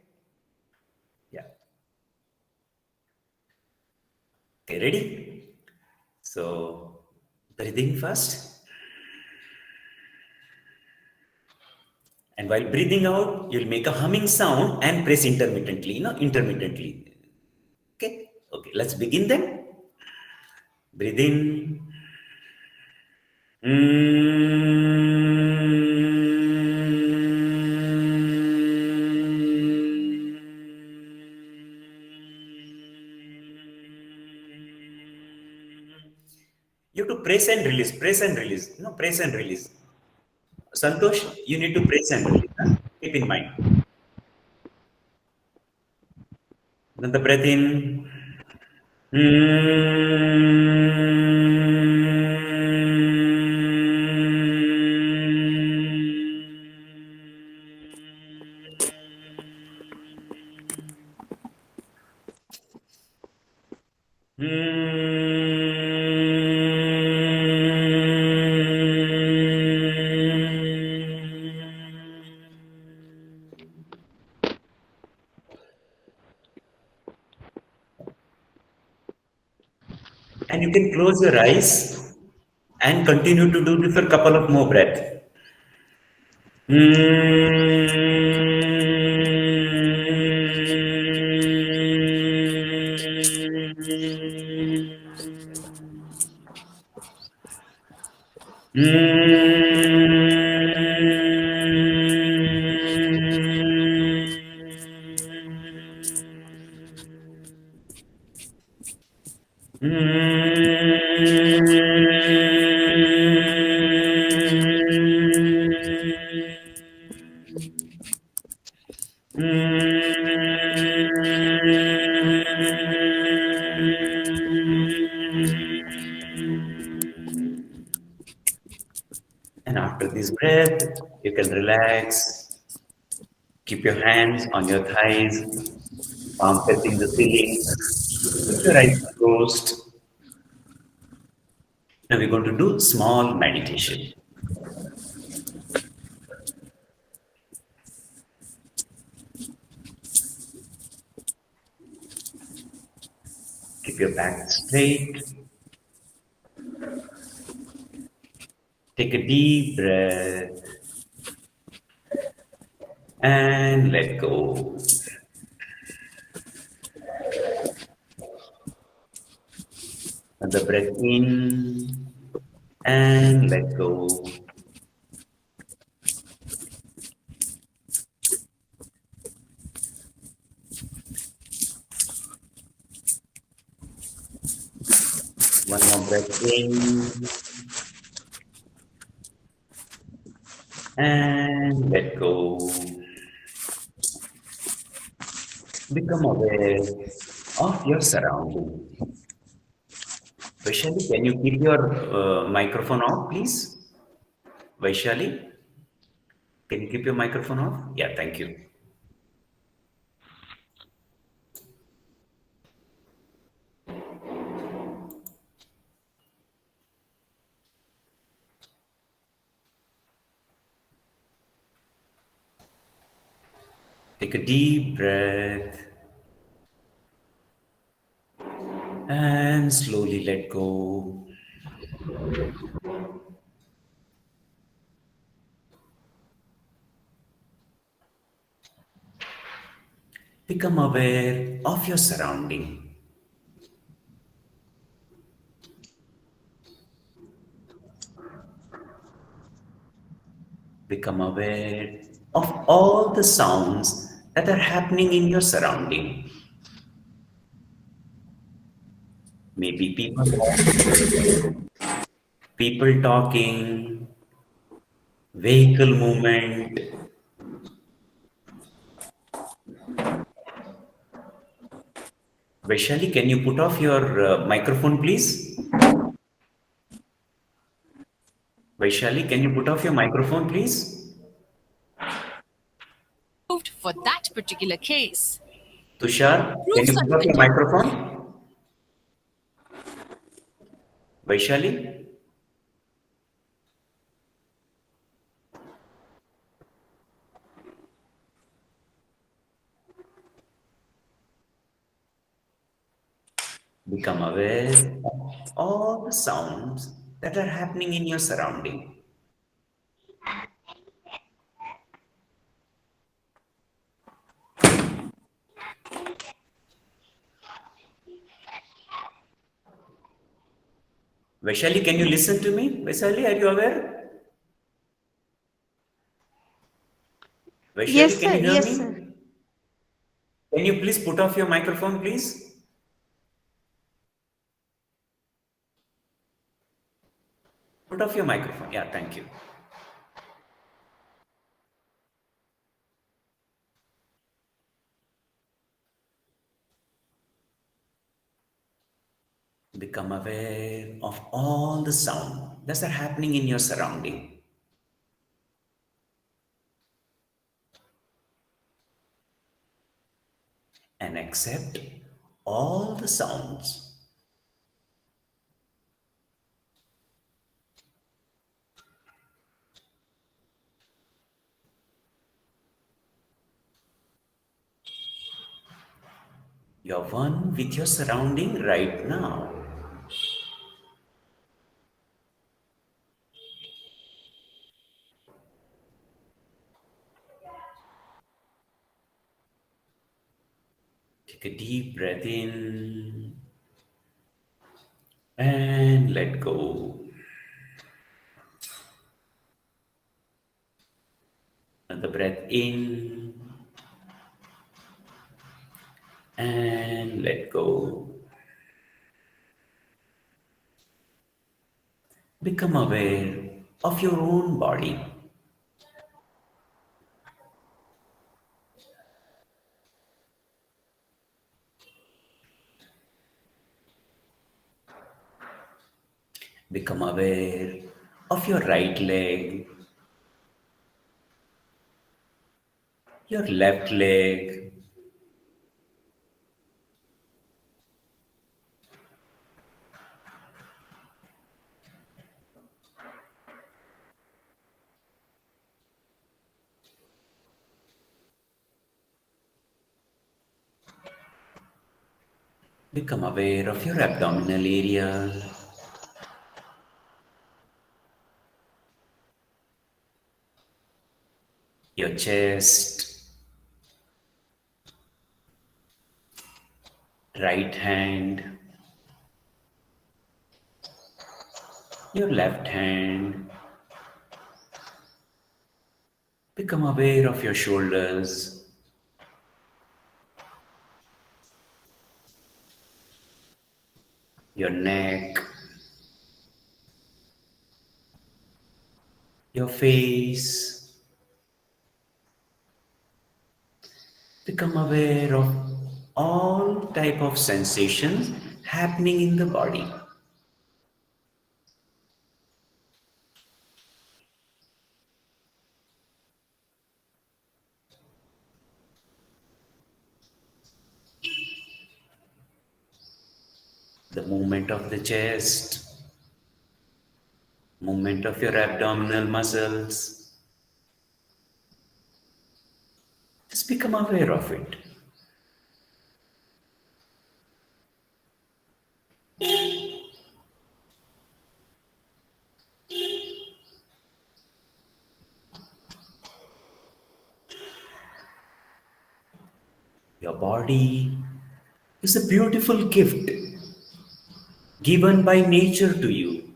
Yeah. Okay, ready? So breathing first. And while breathing out, you'll make a humming sound and press intermittently, intermittently. Okay. Okay, let's begin then. Breathe in. You have to press and release, press and release, press and release. Santosh, you need to press and release. Keep in mind. Then the breath in. And you can close your eyes and continue to do this for a couple of more breaths. And after this breath, you can relax. Keep your hands on your thighs, palm touching the ceiling. Keep your eyes closed. Now we're going to do small meditation. Keep your back straight. Take a deep breath and let go. Another breath in and let go. One more breath in and let go. Become aware of your surroundings. Vaishali, can you keep your microphone off, please? Vaishali, can you keep your microphone off? Yeah, thank you. Take a deep breath and slowly let go. Become aware of your surrounding. Become aware of all the sounds that are happening in your surrounding. Maybe people talking, vehicle movement. Vaishali, can you put off your microphone, please? Vaishali, can you put off your microphone, please? For that particular case. Tushar, can you put off your microphone? Vaishali? Become aware of all the sounds that are happening in your surrounding. Vaishali, can you listen to me? Vaishali, are you aware? Vaishali, Yes, can sir. you hear Yes, me? sir. Can you please put off your microphone, please? Put off your microphone. Yeah, thank you. Become aware of all the sound that are happening in your surrounding. And accept all the sounds. You're one with your surrounding right now. Take a deep breath in and let go. Another breath in and let go. Become aware of your own body. Become aware of your right leg, your left leg, become aware of your abdominal area, your chest, right hand, your left hand. Become aware of your shoulders, your neck, your face. Become aware of all type of sensations happening in the body. The movement of the chest, movement of your abdominal muscles. Just become aware of it. Your body is a beautiful gift given by nature to you.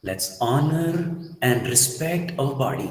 Let's honor and respect our body.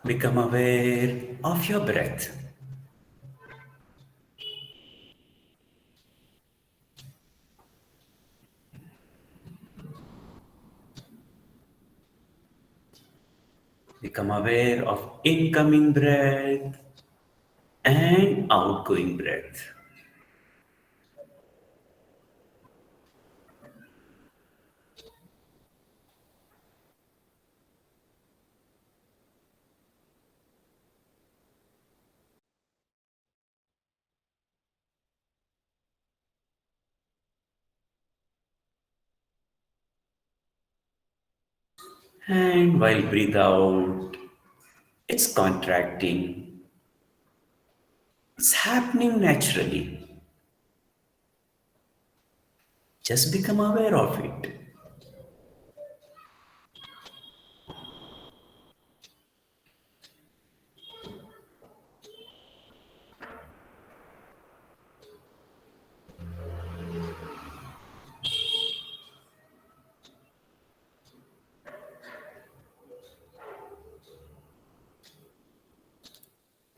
Become aware of your breath. Become aware of incoming breath and outgoing breath. And while breathe out, it's contracting. It's happening naturally. Just become aware of it.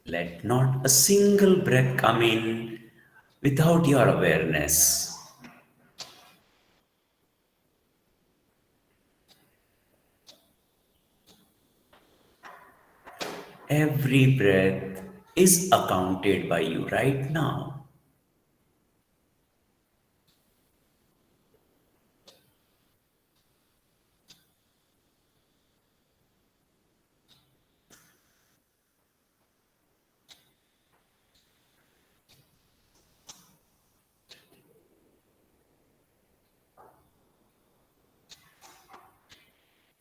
Let not a single breath come in without your awareness. Every breath is accounted by you right now.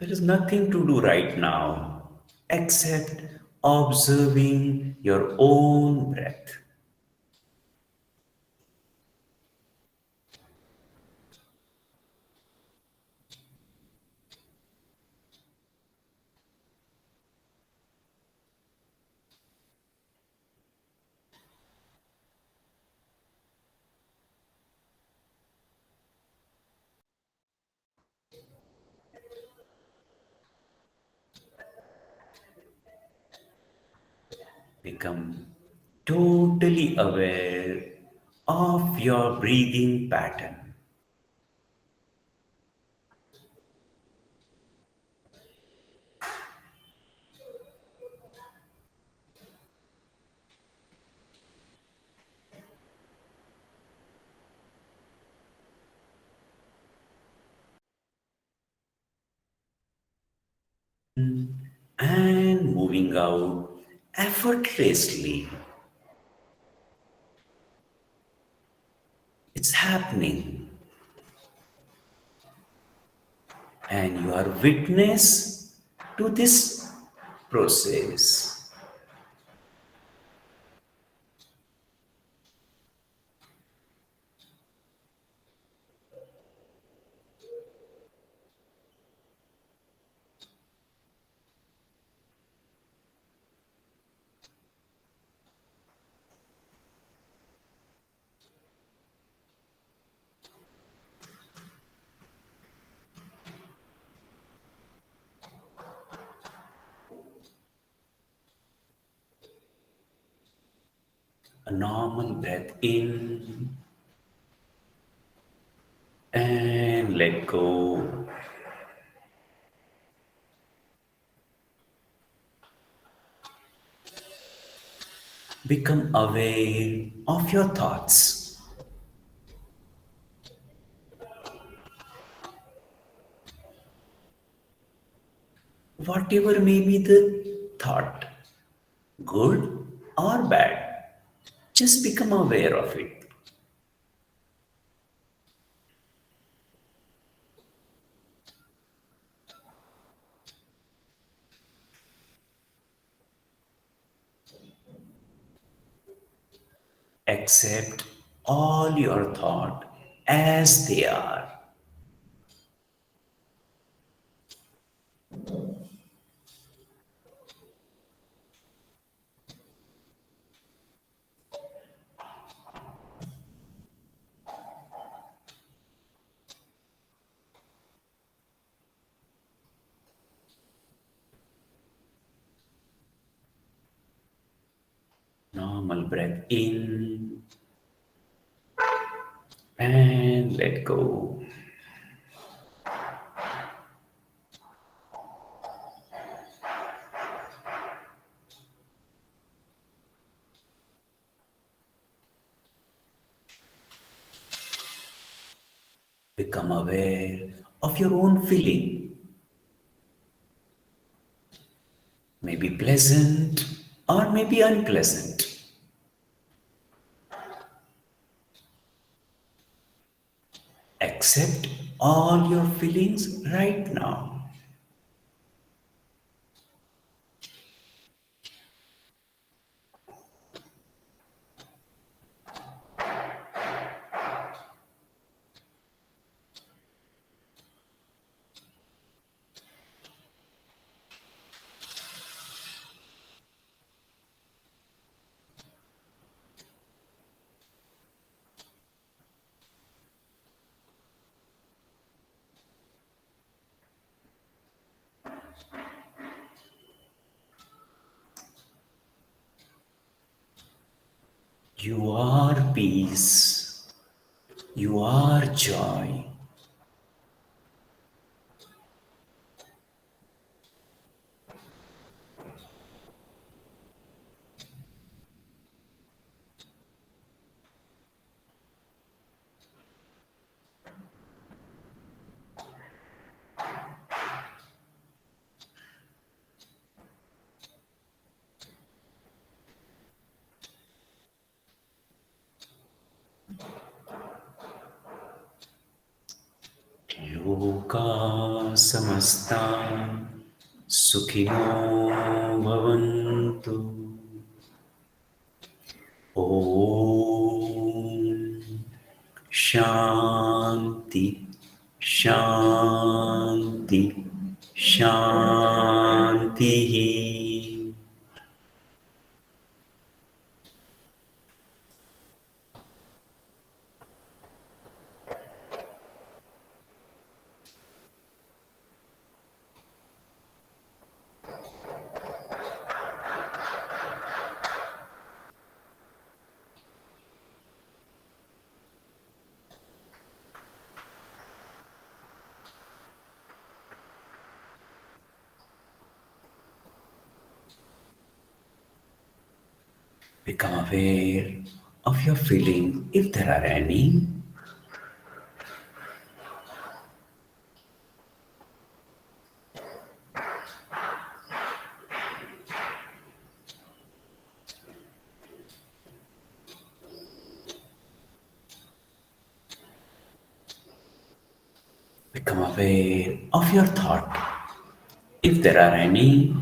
There is nothing to do right now except observing your own breath. Become totally aware of your breathing pattern. And moving out effortlessly. It's happening. And you are witness to this process. A normal breath in and let go. Become aware of your thoughts. Whatever may be the thought, good or bad, just become aware of it. Accept all your thoughts as they are. Normal breath in and let go. Become aware of your own feeling. Maybe pleasant or maybe unpleasant. Accept all your feelings right now. You are peace. You are joy. लोका समस्ता सुखिनो भवन्तु। ॐ शान्ति शान्ति शान्तिः। Become aware of your feeling, if there are any. Become aware of your thought, if there are any.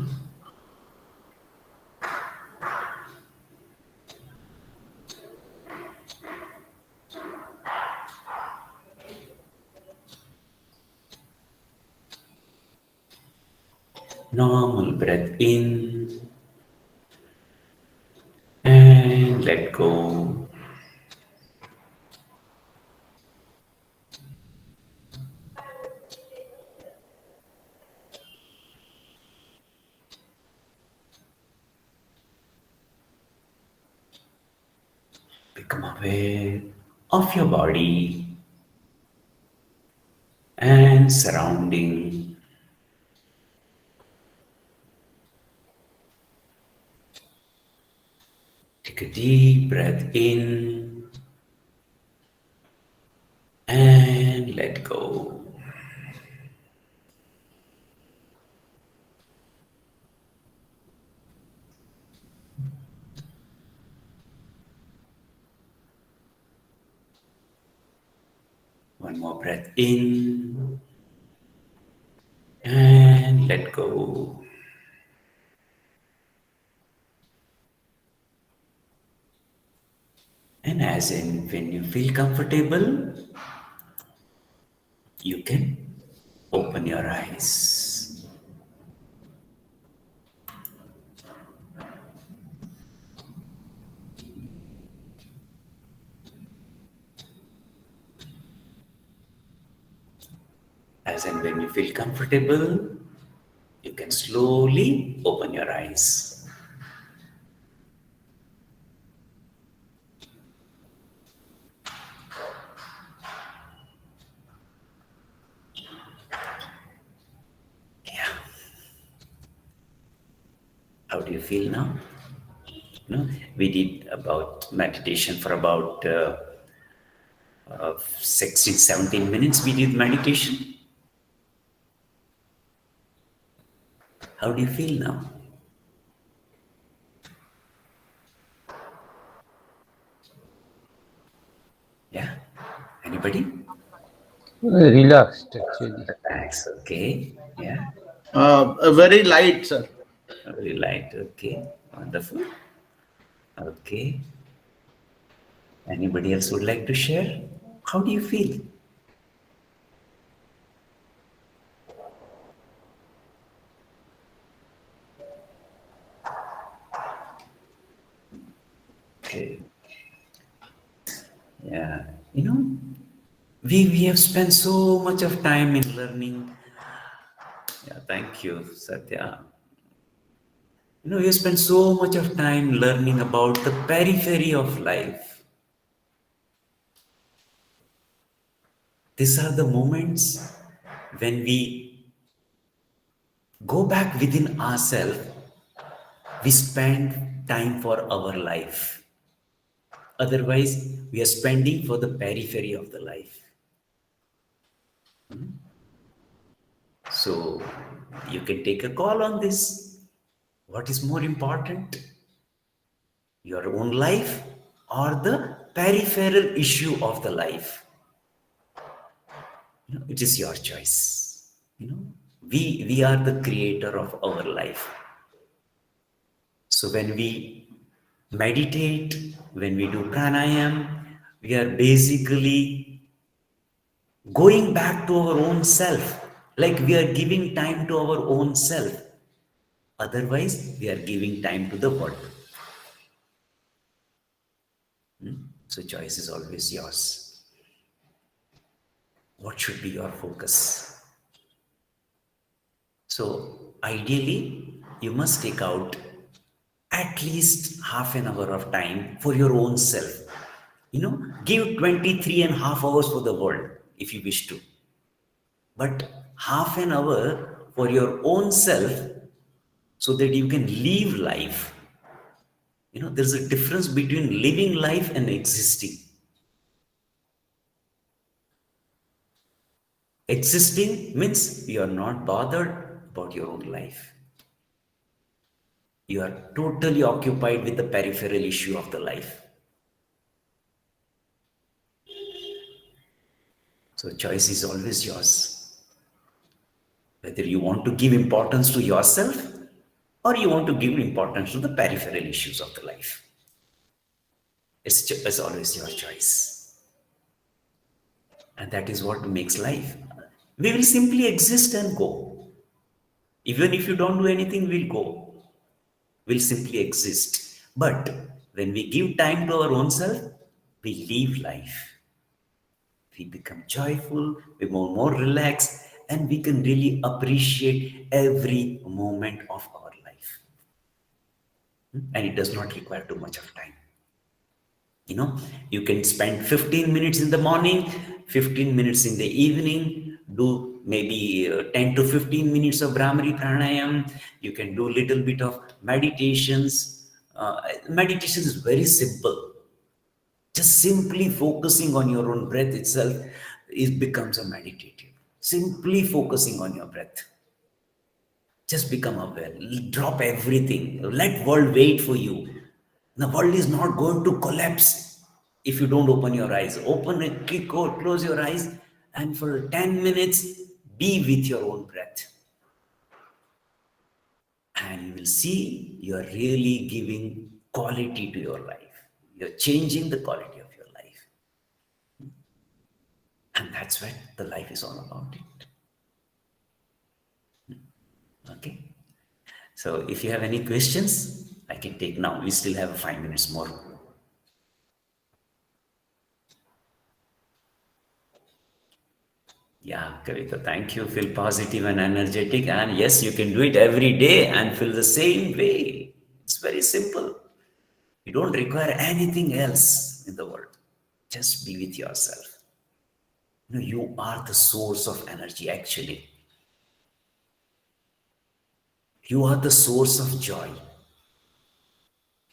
Normal breath in and let go. Become aware of your body and surrounding. Take a deep breath in and let go. One more breath in and let go. And as in when you feel comfortable, you can open your eyes. As and when you feel comfortable, you can slowly open your eyes. Yeah. How do you feel now? No, we did about meditation for about 16, 17 minutes. We did meditation. How do you feel now? Yeah. Anybody? Relaxed, actually. Relax. Okay. Yeah. Very light, sir. Very light. Okay. Wonderful. Okay. Anybody else would like to share? How do you feel? Okay. Yeah. You know, we have spent so much of time in learning. Yeah, thank you, Satya. You know, we have spent so much of time learning about the periphery of life. These are the moments when we go back within ourselves, we spend time for our life. Otherwise, we are spending for the periphery of the life. So, you can take a call on this. What is more important? Your own life or the peripheral issue of the life? You know, it is your choice. You know, we are the creator of our life. So when we meditate, when we do pranayam, we are basically going back to our own self, like we are giving time to our own self. Otherwise, we are giving time to the world. So choice is always yours. What should be your focus? So ideally, you must take out at least half an hour of time for your own self. You know, give 23.5 hours for the world if you wish to. But half an hour for your own self so that you can live life. There's a difference between living life and existing. Existing means you are not bothered about your own life. You are totally occupied with the peripheral issue of the life. So choice is always yours. Whether you want to give importance to yourself or you want to give importance to the peripheral issues of the life. It's always your choice. And that is what makes life. We will simply exist and go. Even if you don't do anything, we'll go. We'll simply exist. But when we give time to our own self, we live life. We become joyful, we become more relaxed, and we can really appreciate every moment of our life. And it does not require too much of time. You can spend 15 minutes in the morning, 15 minutes in the evening, do maybe 10 to 15 minutes of Brahmari Pranayam. You can do a little bit of meditations. Meditation is very simple. Just simply focusing on your own breath itself, it becomes a meditative. Simply focusing on your breath. Just become aware. Drop everything. Let world wait for you. The world is not going to collapse if you don't open your eyes. Open it, close your eyes, and for 10 minutes, be with your own breath. And you will see you are really giving quality to your life. You're changing the quality of your life. And that's what the life is all about it. Okay? So if you have any questions, I can take now. We still have 5 minutes more. Yeah, Kavita, thank you. Feel positive and energetic. And yes, you can do it every day and feel the same way. It's very simple. You don't require anything else in the world. Just be with yourself. You are the source of energy, actually. You are the source of joy.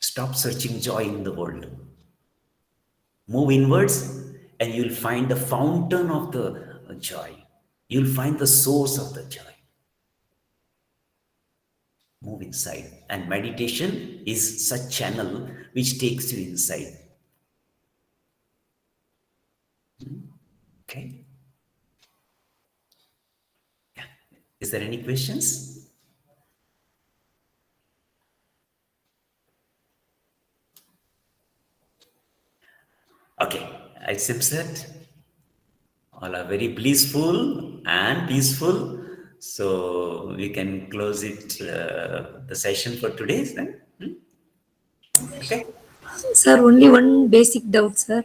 Stop searching joy in the world. Move inwards and you'll find the fountain of the joy. You'll find the source of the joy. Move inside. And meditation is such channel which takes you inside. Okay. Yeah. Is there any questions? Okay. It seems that all are very blissful and peaceful. So we can close it, the session for today then. Okay. Sir, only one basic doubt, sir.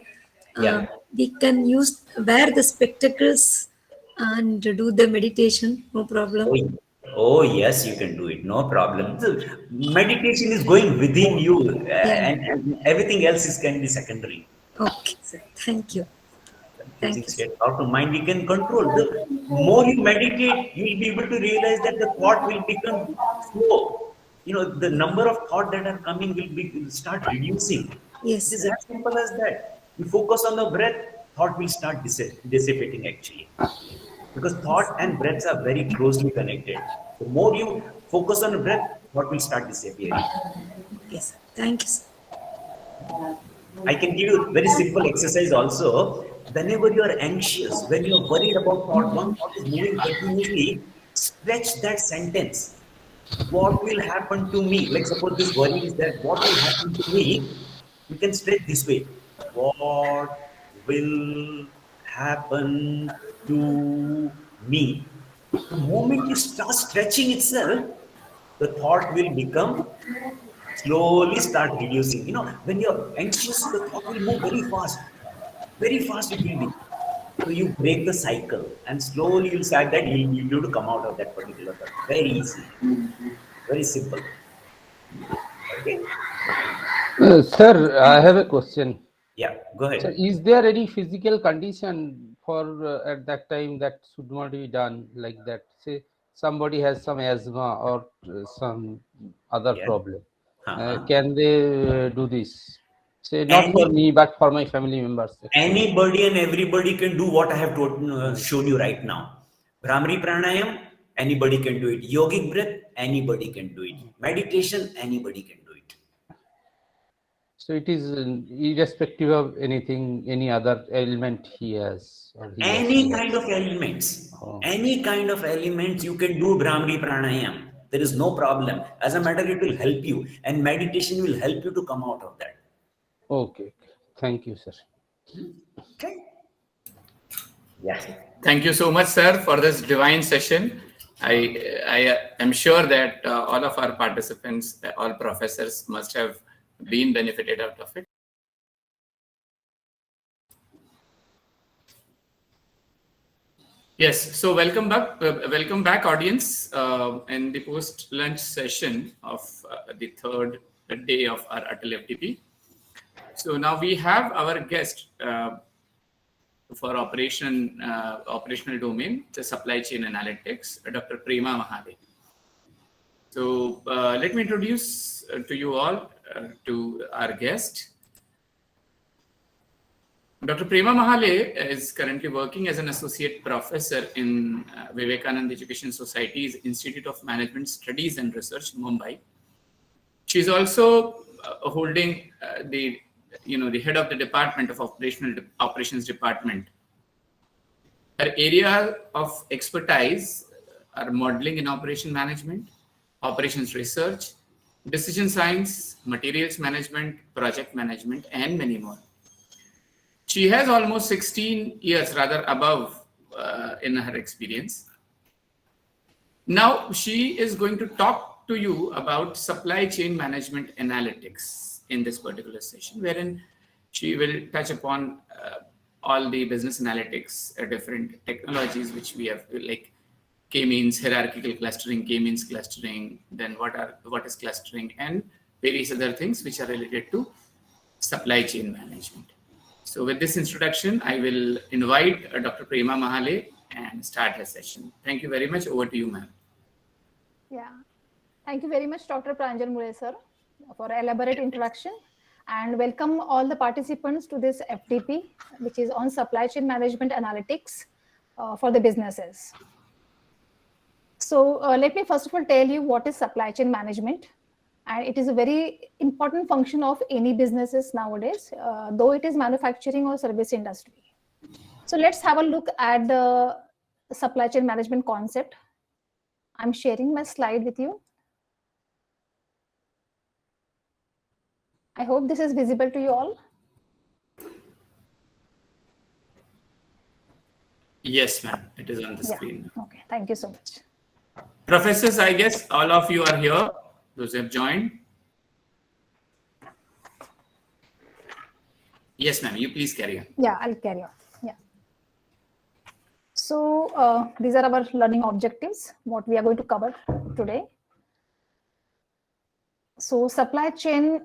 Yeah. We can wear the spectacles and do the meditation, no problem. Oh, yes, you can do it. No problem. The meditation is going within you, and everything else can be secondary. Okay, sir. Thank you. Thank you, State out of mind, we can control. The more you meditate, you will be able to realize that the thought will become slow. The number of thoughts that are coming will start reducing. Yes. It is as simple as that. You focus on the breath, thought will start dissipating actually. Because thought and breaths are very closely connected. The more you focus on the breath, thought will start disappearing. Yes, sir. Thank you, sir. I can give you a very simple exercise also. Whenever you are anxious, when you are worried about thought, one thought is moving continuously, stretch that sentence. What will happen to me? Like suppose this worry is that what will happen to me? You can stretch this way. What will happen to me? The moment you start stretching itself, the thought will become slowly start reducing. When you're anxious, the thought will move very fast. Very fast it will be. So you break the cycle and slowly you'll start that you'll be able to come out of that particular thought. Very easy. Very simple. Okay. Sir, I have a question. Yeah, go ahead. So is there any physical condition for at that time that should not be done like that? Say somebody has some asthma or some other problem. Can they do this? Say not for me, but for my family members. Anybody and everybody can do what I have shown you right now. Bhramari pranayam, anybody can do it. Yogic breath, anybody can do it. Meditation, anybody can do it. So it is irrespective of anything, any other element he has. Or he Any kind of elements. Any kind of elements you can do Bhramari pranayam. There is no problem. As a matter, it will help you. And meditation will help you to come out of that. Okay. Thank you, sir. Okay. Yeah. Thank you so much, sir, for this divine session. I am sure that all of our participants, all professors must have been benefited out of it. Yes, so welcome back, audience, in the post-lunch session of the third day of our AICTE FDP. So now we have our guest for operational domain, the supply chain analytics, Dr. Prema Mahale. So let me introduce to you all to our guest. Dr. Prema Mahale is currently working as an associate professor in Vivekananda Education Society's Institute of Management Studies and Research, Mumbai. She is also holding the head of the Department of Operations Department. Her area of expertise are modeling in operation management, operations research, decision science, materials management, project management, and many more. She has almost 16 years, rather above, in her experience. Now she is going to talk to you about supply chain management analytics in this particular session, wherein she will touch upon all the business analytics, different technologies which we have, like K-means, hierarchical clustering, K-means clustering, then what is clustering, and various other things which are related to supply chain management. So with this introduction, I will invite Dr. Prema Mahale and start her session. Thank you very much. Over to you, ma'am. Yeah. Thank you very much, Dr. Pranjal Mule, sir, for elaborate introduction. And welcome all the participants to this FDP, which is on supply chain management analytics for the businesses. So let me first of all tell you what is supply chain management. And it is a very important function of any businesses nowadays, though it is manufacturing or service industry. So let's have a look at the supply chain management concept. I'm sharing my slide with you. I hope this is visible to you all. Yes, ma'am. It is on the screen. Okay, thank you so much. Professors, I guess all of you are here. Those who have joined. Yes, ma'am. You please carry on. Yeah, I'll carry on. Yeah. So these are our learning objectives, what we are going to cover today. So supply chain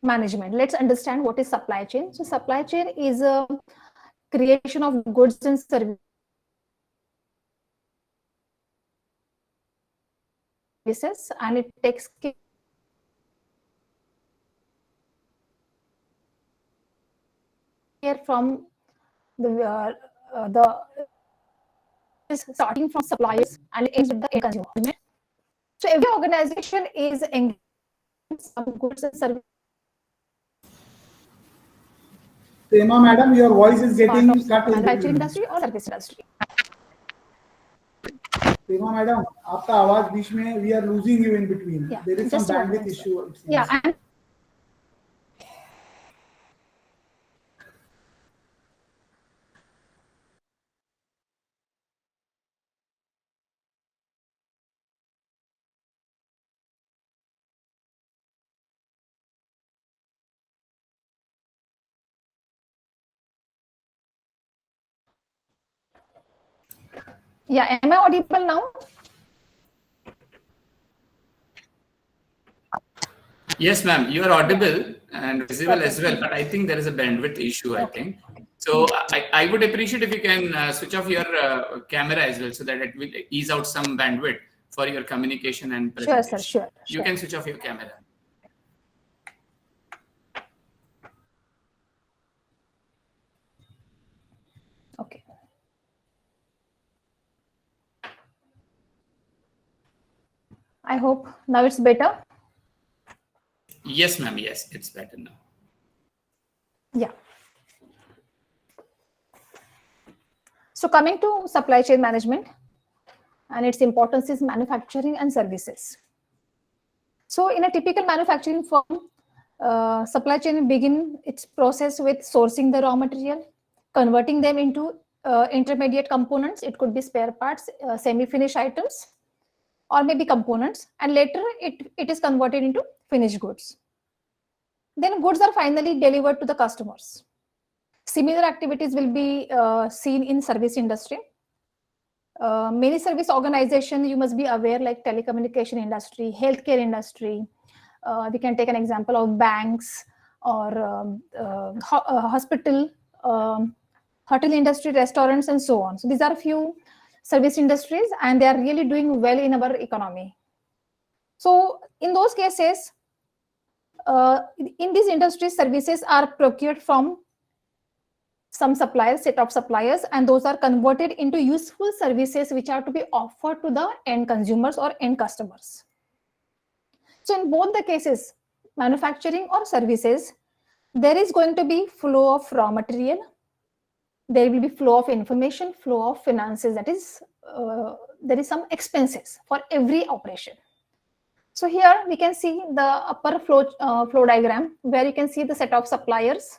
management. Let's understand what is supply chain. So supply chain is a creation of goods and services and it takes care from the starting from suppliers and ends with the end consumer. So every organization is engaged in some goods and services. Prema madam, your voice is getting cut. Manufacturing industry or service industry. Prema madam, आपका आवाज बीच में, we are losing you in between. Yeah, there is some bandwidth issue. Yeah, and yeah, am I audible now? Yes, ma'am. You are audible and visible as well, but I think there is a bandwidth issue, I think. So I would appreciate if you can switch off your camera as well, so that it will ease out some bandwidth for your communication and presentation. Sure, sir. Sure. You can switch off your camera. I hope now it's better. Yes, ma'am. Yes, it's better now. Yeah. So coming to supply chain management and its importance is manufacturing and services. So in a typical manufacturing firm, supply chain begin its process with sourcing the raw material, converting them into intermediate components. It could be spare parts, semi-finished items, or maybe components, and later it is converted into finished goods. Then goods are finally delivered to the customers. Similar activities will be seen in service industry. Many service organizations, you must be aware, like telecommunication industry, healthcare industry. We can take an example of banks or hospital, hotel industry, restaurants, and so on. So these are a few service industries, and they are really doing well in our economy. So in those cases, in these industries, services are procured from some suppliers, set of suppliers, and those are converted into useful services which are to be offered to the end consumers or end customers. So in both the cases, manufacturing or services, there is going to be flow of raw material, there will be flow of information, flow of finances, that is, there is some expenses for every operation. So here we can see the upper flow diagram where you can see the set of suppliers,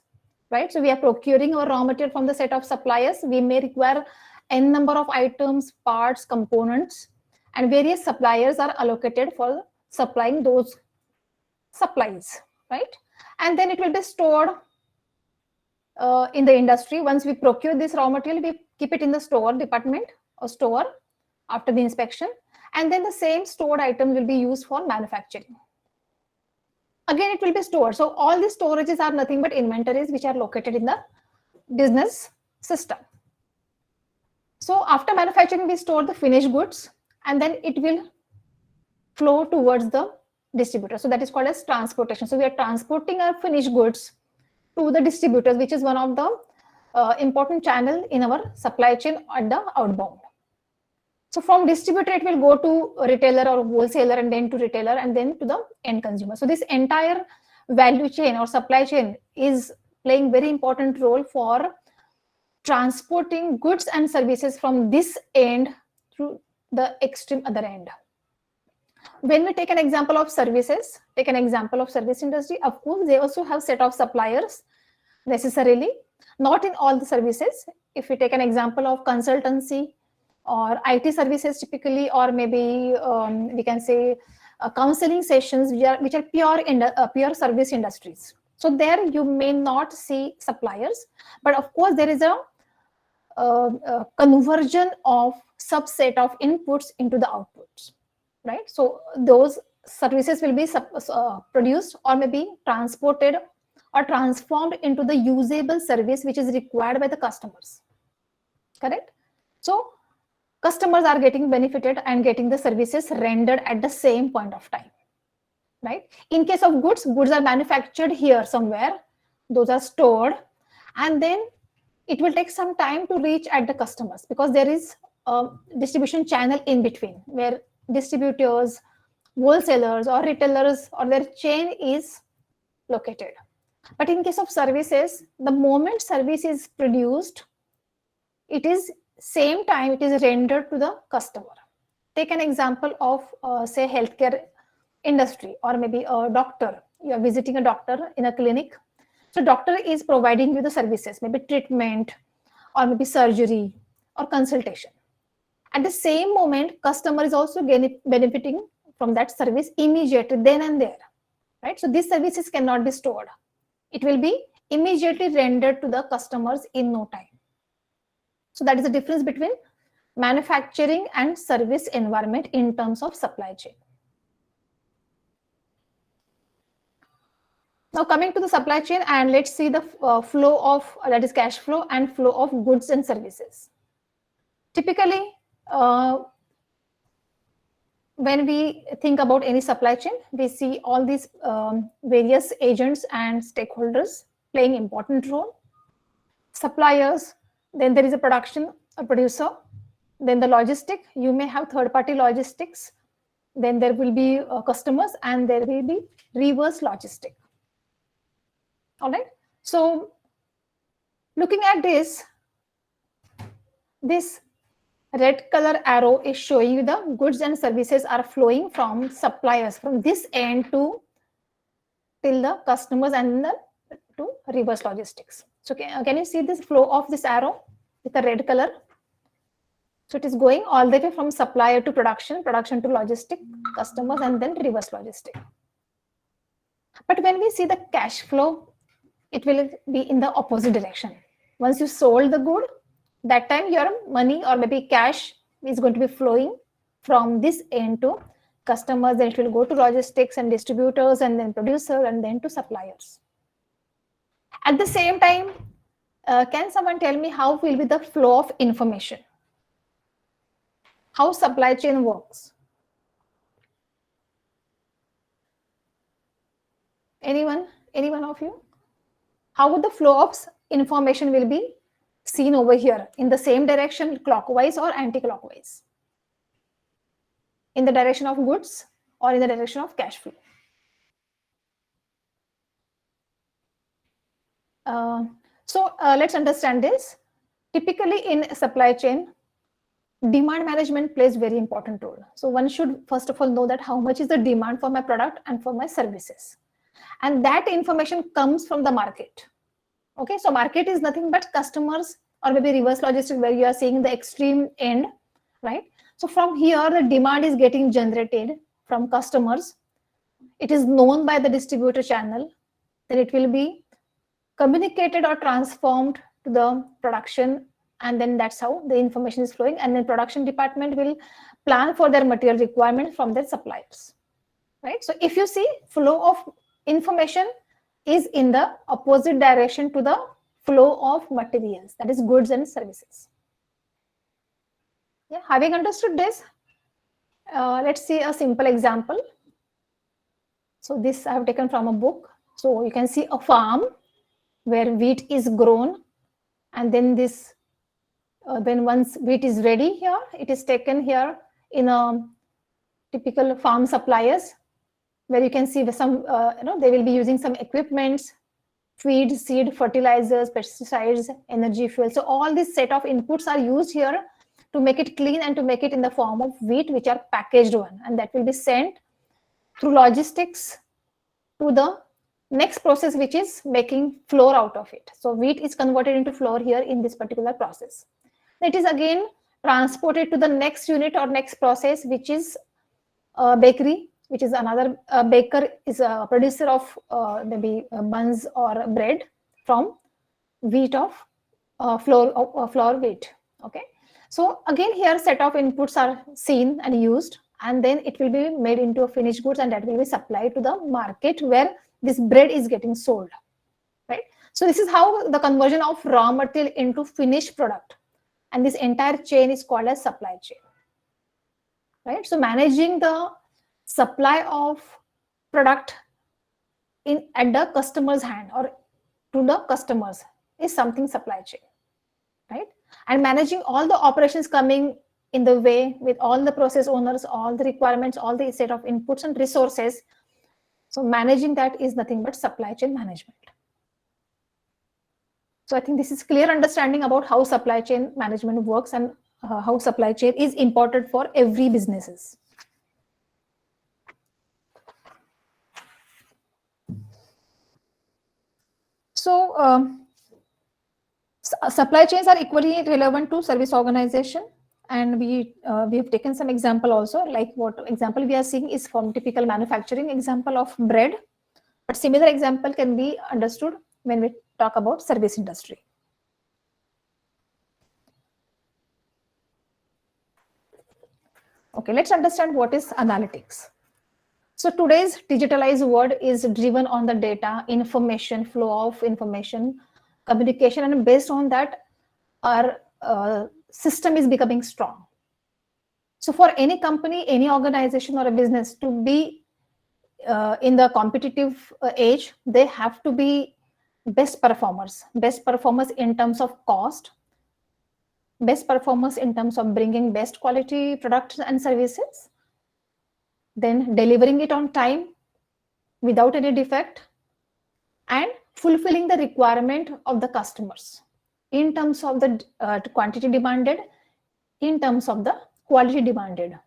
right? So we are procuring our raw material from the set of suppliers. We may require n number of items, parts, components, and various suppliers are allocated for supplying those supplies, right? And then it will be stored in the industry. Once we procure this raw material, we keep it in the store department or store after the inspection, and then the same stored item will be used for manufacturing. Again, it will be stored. So all these storages are nothing but inventories which are located in the business system. So after manufacturing, we store the finished goods, and then it will flow towards the distributor. So that is called as transportation. So we are transporting our finished goods to the distributors, which is one of the important channel in our supply chain at the outbound. So from distributor, it will go to retailer or wholesaler, and then to retailer, and then to the end consumer. So this entire value chain or supply chain is playing very important role for transporting goods and services from this end to the extreme other end. When we take an example of services, take an example of service industry, of course, they also have set of suppliers necessarily, not in all the services. If we take an example of consultancy or IT services typically, or maybe we can say counseling sessions, which are pure service industries. So there you may not see suppliers, but of course there is a conversion of subset of inputs into the outputs, right? So those services will be produced or maybe transported or transformed into the usable service which is required by the customers, correct? So customers are getting benefited and getting the services rendered at the same point of time, right? In case of goods, goods are manufactured here somewhere, those are stored, and then it will take some time to reach at the customers, because there is a distribution channel in between where distributors, wholesalers or retailers or their chain is located. But in case of services, the moment service is produced, it is same time it is rendered to the customer. Take an example of say healthcare industry, or maybe a doctor. You are visiting a doctor in a clinic. So doctor is providing you the services, maybe treatment or maybe surgery or consultation. At the same moment, customer is also benefiting from that service immediately, then and there, right? So these services cannot be stored. It will be immediately rendered to the customers in no time. So that is the difference between manufacturing and service environment in terms of supply chain. Now coming to the supply chain, and let's see the flow of, that is cash flow and flow of goods and services. Typically, when we think about any supply chain, we see all these various agents and stakeholders playing important role. Suppliers, then there is a producer, then the logistic. You may have third-party logistics, then there will be customers, and there will be reverse logistic. All right. So looking at this red color arrow is showing you the goods and services are flowing from suppliers from this end to till the customers and to reverse logistics. So can you see this flow of this arrow with the red color? So it is going all the way from supplier to production, production to logistic, customers, and then reverse logistic. But when we see the cash flow, it will be in the opposite direction. Once you sold the good, that time your money or maybe cash is going to be flowing from this end to customers, then it will go to logistics and distributors and then producer and then to suppliers. At the same time, can someone tell me how will be the flow of information? How supply chain works? Anyone of you? How would the flow of information will be seen over here in the same direction, clockwise or anti-clockwise? In the direction of goods or in the direction of cash flow? Let's understand this. Typically in supply chain, demand management plays very important role. So one should first of all know that how much is the demand for my product and for my services. And that information comes from the market. Okay, so market is nothing but customers or maybe reverse logistics where you are seeing the extreme end, right? So from here, the demand is getting generated from customers. It is known by the distributor channel. Then it will be communicated or transformed to the production, and then that's how the information is flowing, and then production department will plan for their material requirement from their suppliers, right? So if you see, flow of information is in the opposite direction to the flow of materials, that is goods and services. Yeah, having understood this, let's see a simple example. So this I have taken from a book. So you can see a farm where wheat is grown, and then this then once wheat is ready here, it is taken here in a typical farm suppliers, where you can see some they will be using some equipments, feed, seed, fertilizers, pesticides, energy, fuel. So all this set of inputs are used here to make it clean and to make it in the form of wheat, which are packaged one, and that will be sent through logistics to the next process, which is making flour out of it. So wheat is converted into flour here in this particular process. It is again transported to the next unit or next process, which is a bakery, which is another baker is a producer of maybe buns or bread from wheat of flour wheat. Okay, so again here set of inputs are seen and used, and then it will be made into a finished goods, and that will be supplied to the market where this bread is getting sold, right? So this is how the conversion of raw material into finished product, and this entire chain is called as supply chain, right? So managing the supply of product at the customer's hand or to the customers is something supply chain, right? And managing all the operations coming in the way with all the process owners, all the requirements, all the set of inputs and resources. So managing that is nothing but supply chain management. So I think this is clear understanding about how supply chain management works and how supply chain is important for every businesses. So supply chains are equally relevant to service organization, and we have taken some example also, like what example we are seeing is from typical manufacturing example of bread, but similar example can be understood when we talk about service industry. Okay, let's understand what is analytics. So today's digitalized world is driven on the data, information, flow of information, communication, and based on that, our system is becoming strong. So for any company, any organization or a business to be in the competitive age, they have to be best performers in terms of cost, best performers in terms of bringing best quality products and services, then delivering it on time without any defect, and fulfilling the requirement of the customers in terms of the quantity demanded, in terms of the quality demanded.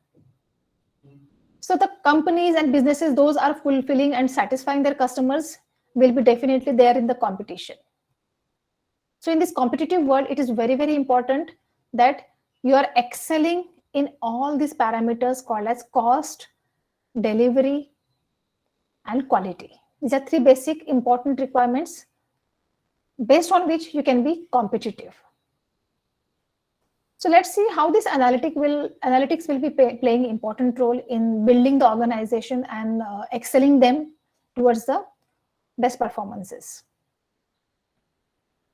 So the companies and businesses, those are fulfilling and satisfying their customers, will be definitely there in the competition. So in this competitive world, it is very, very important that you are excelling in all these parameters called as cost, delivery, and quality. These are three basic important requirements based on which you can be competitive. So let's see how this analytics will be playing an important role in building the organization and excelling them towards the best performances.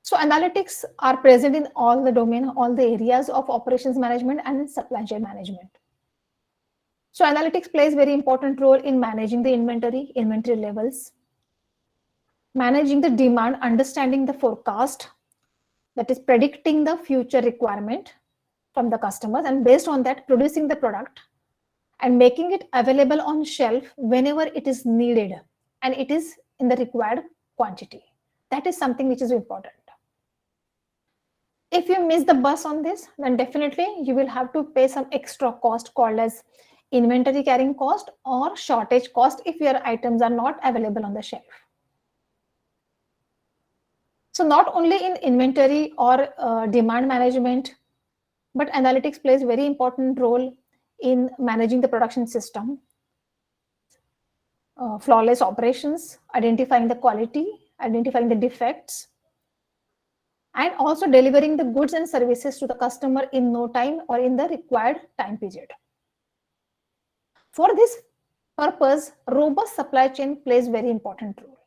So analytics are present in all the domain, all the areas of operations management and in supply chain management. So analytics plays very important role in managing the inventory levels, managing the demand, understanding the forecast, that is predicting the future requirement from the customers, and based on that producing the product and making it available on shelf whenever it is needed and it is in the required quantity. That is something which is important. If you miss the bus on this, then definitely you will have to pay some extra cost called as inventory carrying cost or shortage cost if your items are not available on the shelf. So not only in inventory or demand management, but analytics plays a very important role in managing the production system, flawless operations, identifying the quality, identifying the defects, and also delivering the goods and services to the customer in no time or in the required time period. For this purpose, robust supply chain plays a very important role.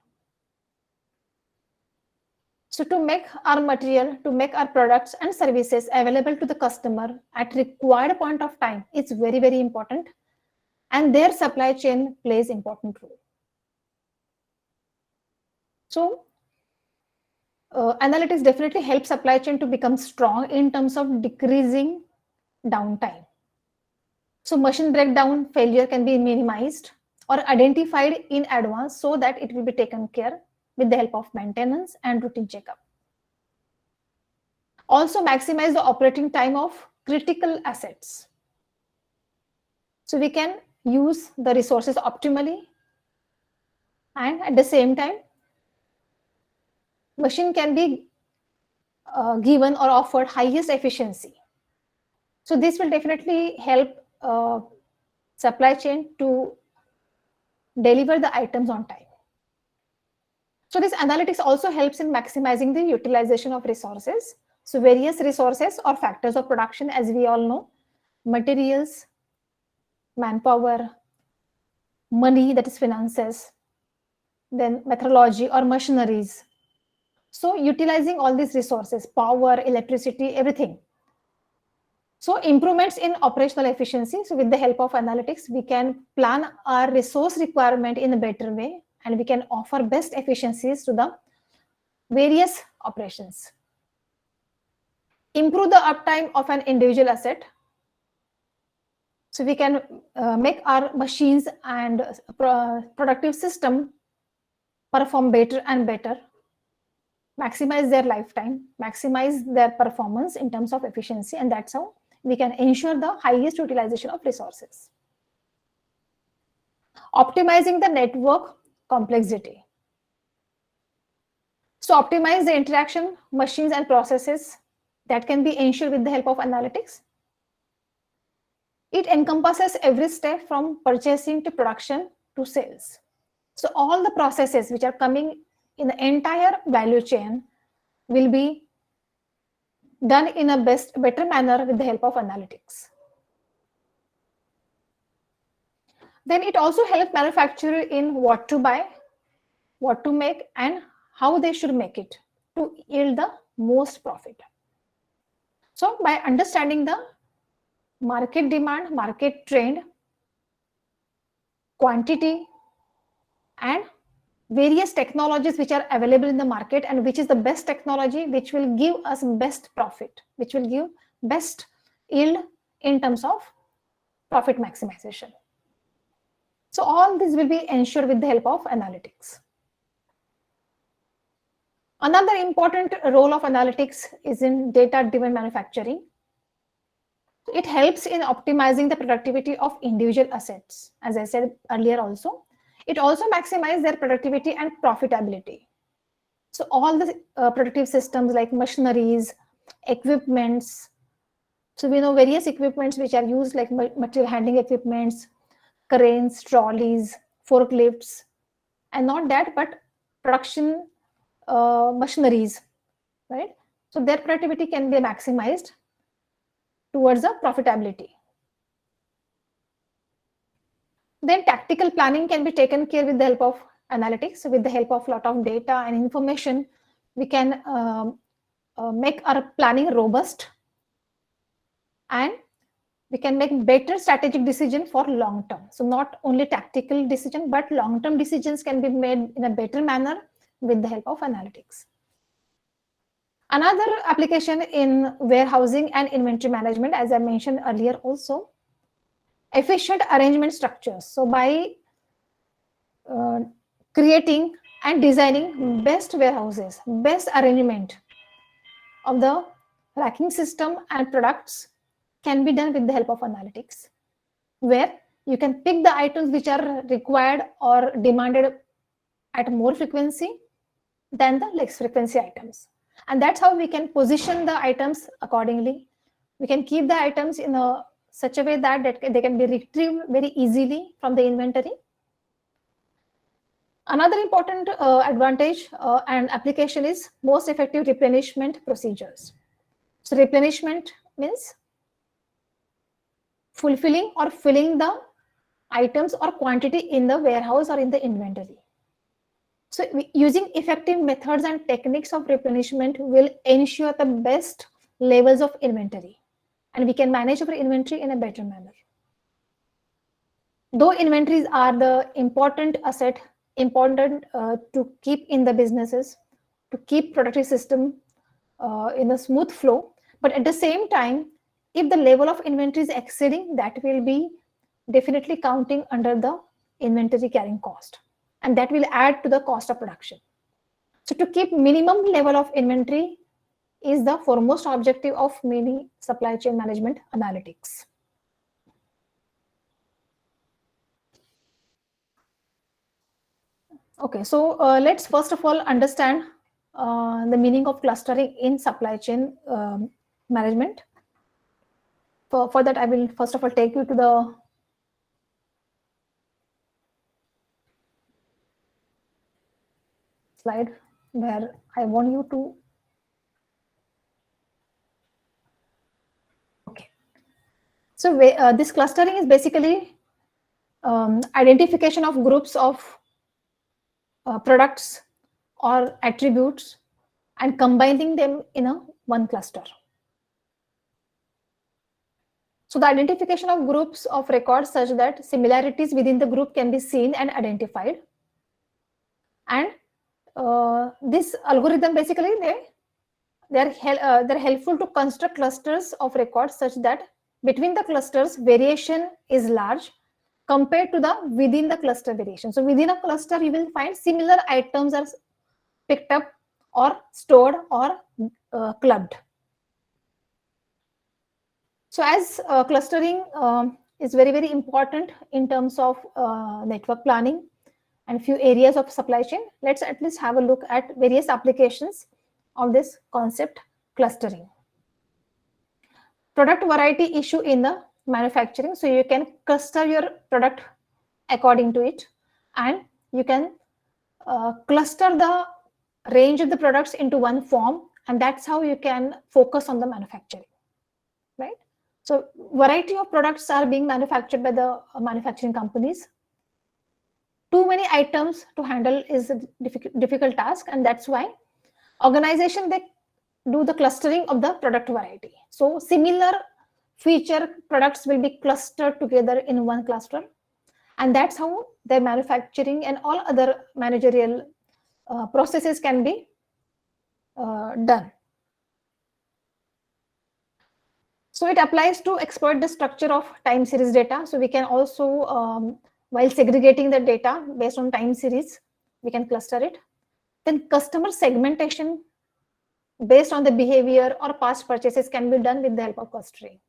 So to make our material, to make our products and services available to the customer at required point of time, it's very, very important. And their supply chain plays important role. So analytics definitely helps supply chain to become strong in terms of decreasing downtime. So machine breakdown failure can be minimized or identified in advance so that it will be taken care with the help of maintenance and routine checkup. Also maximize the operating time of critical assets. So we can use the resources optimally, and at the same time, machine can be given or offered highest efficiency. So this will definitely help supply chain to deliver the items on time. So this analytics also helps in maximizing the utilization of resources. So various resources or factors of production, as we all know, materials, manpower, money, that is finances, then methodology or machineries. So utilizing all these resources, power, electricity, everything. So improvements in operational efficiency. So with the help of analytics, we can plan our resource requirement in a better way, and we can offer best efficiencies to the various operations. Improve the uptime of an individual asset. So we can make our machines and productive system perform better and better, maximize their lifetime, maximize their performance in terms of efficiency, and that's how we can ensure the highest utilization of resources. Optimizing the network complexity. So optimize the interaction, machines and processes that can be ensured with the help of analytics. It encompasses every step from purchasing to production to sales. So all the processes which are coming in the entire value chain will be done in a better manner with the help of analytics. Then it also helps manufacturer in what to buy, what to make, and how they should make it to yield the most profit. So by understanding the market demand, market trend, quantity, and various technologies which are available in the market, and which is the best technology which will give us best profit, which will give best yield in terms of profit maximization. So all this will be ensured with the help of analytics. Another important role of analytics is in data-driven manufacturing. It helps in optimizing the productivity of individual assets. As I said earlier also, it also maximizes their productivity and profitability. So all the productive systems like machineries, equipments. So we know various equipments which are used like material handling equipments, cranes, trolleys, forklifts, and not that, but production machineries, right? So their productivity can be maximized towards the profitability. Then tactical planning can be taken care with the help of analytics. So with the help of a lot of data and information, we can make our planning robust, and we can make better strategic decision for long term. So not only tactical decision, but long term decisions can be made in a better manner with the help of analytics. Another application in warehousing and inventory management, as I mentioned earlier also, efficient arrangement structures. So by creating and designing best warehouses, best arrangement of the racking system and products can be done with the help of analytics, where you can pick the items which are required or demanded at more frequency than the less frequency items. And that's how we can position the items accordingly. We can keep the items in such a way that they can be retrieved very easily from the inventory. Another important advantage and application is most effective replenishment procedures. So replenishment means fulfilling or filling the items or quantity in the warehouse or in the inventory. So using effective methods and techniques of replenishment will ensure the best levels of inventory, and we can manage our inventory in a better manner. Though inventories are the important asset, important to keep in the businesses, to keep productive system in a smooth flow, but at the same time, if the level of inventory is exceeding, that will be definitely counting under the inventory carrying cost, and that will add to the cost of production. So to keep minimum level of inventory is the foremost objective of many supply chain management analytics. Okay, so let's first of all understand the meaning of clustering in supply chain management. For that, I will first of all take you to the slide where I want you to. Okay. So this clustering is basically identification of groups of products or attributes and combining them in one cluster. So the identification of groups of records such that similarities within the group can be seen and identified. And this algorithm basically they're helpful to construct clusters of records such that between the clusters variation is large compared to the within the cluster variation. So within a cluster you will find similar items are picked up or stored or clubbed. So as clustering is very, very important in terms of network planning and few areas of supply chain, let's at least have a look at various applications of this concept clustering. Product variety issue in the manufacturing. So you can cluster your product according to it, and you can cluster the range of the products into one form, and that's how you can focus on the manufacturing, right? So variety of products are being manufactured by the manufacturing companies. Too many items to handle is a difficult task, and that's why organization they do the clustering of the product variety. So similar feature products will be clustered together in one cluster, and that's how their manufacturing and all other managerial processes can be done. So it applies to exploit the structure of time series data. So we can also while segregating the data based on time series, we can cluster it. Then customer segmentation based on the behavior or past purchases can be done with the help of clustering.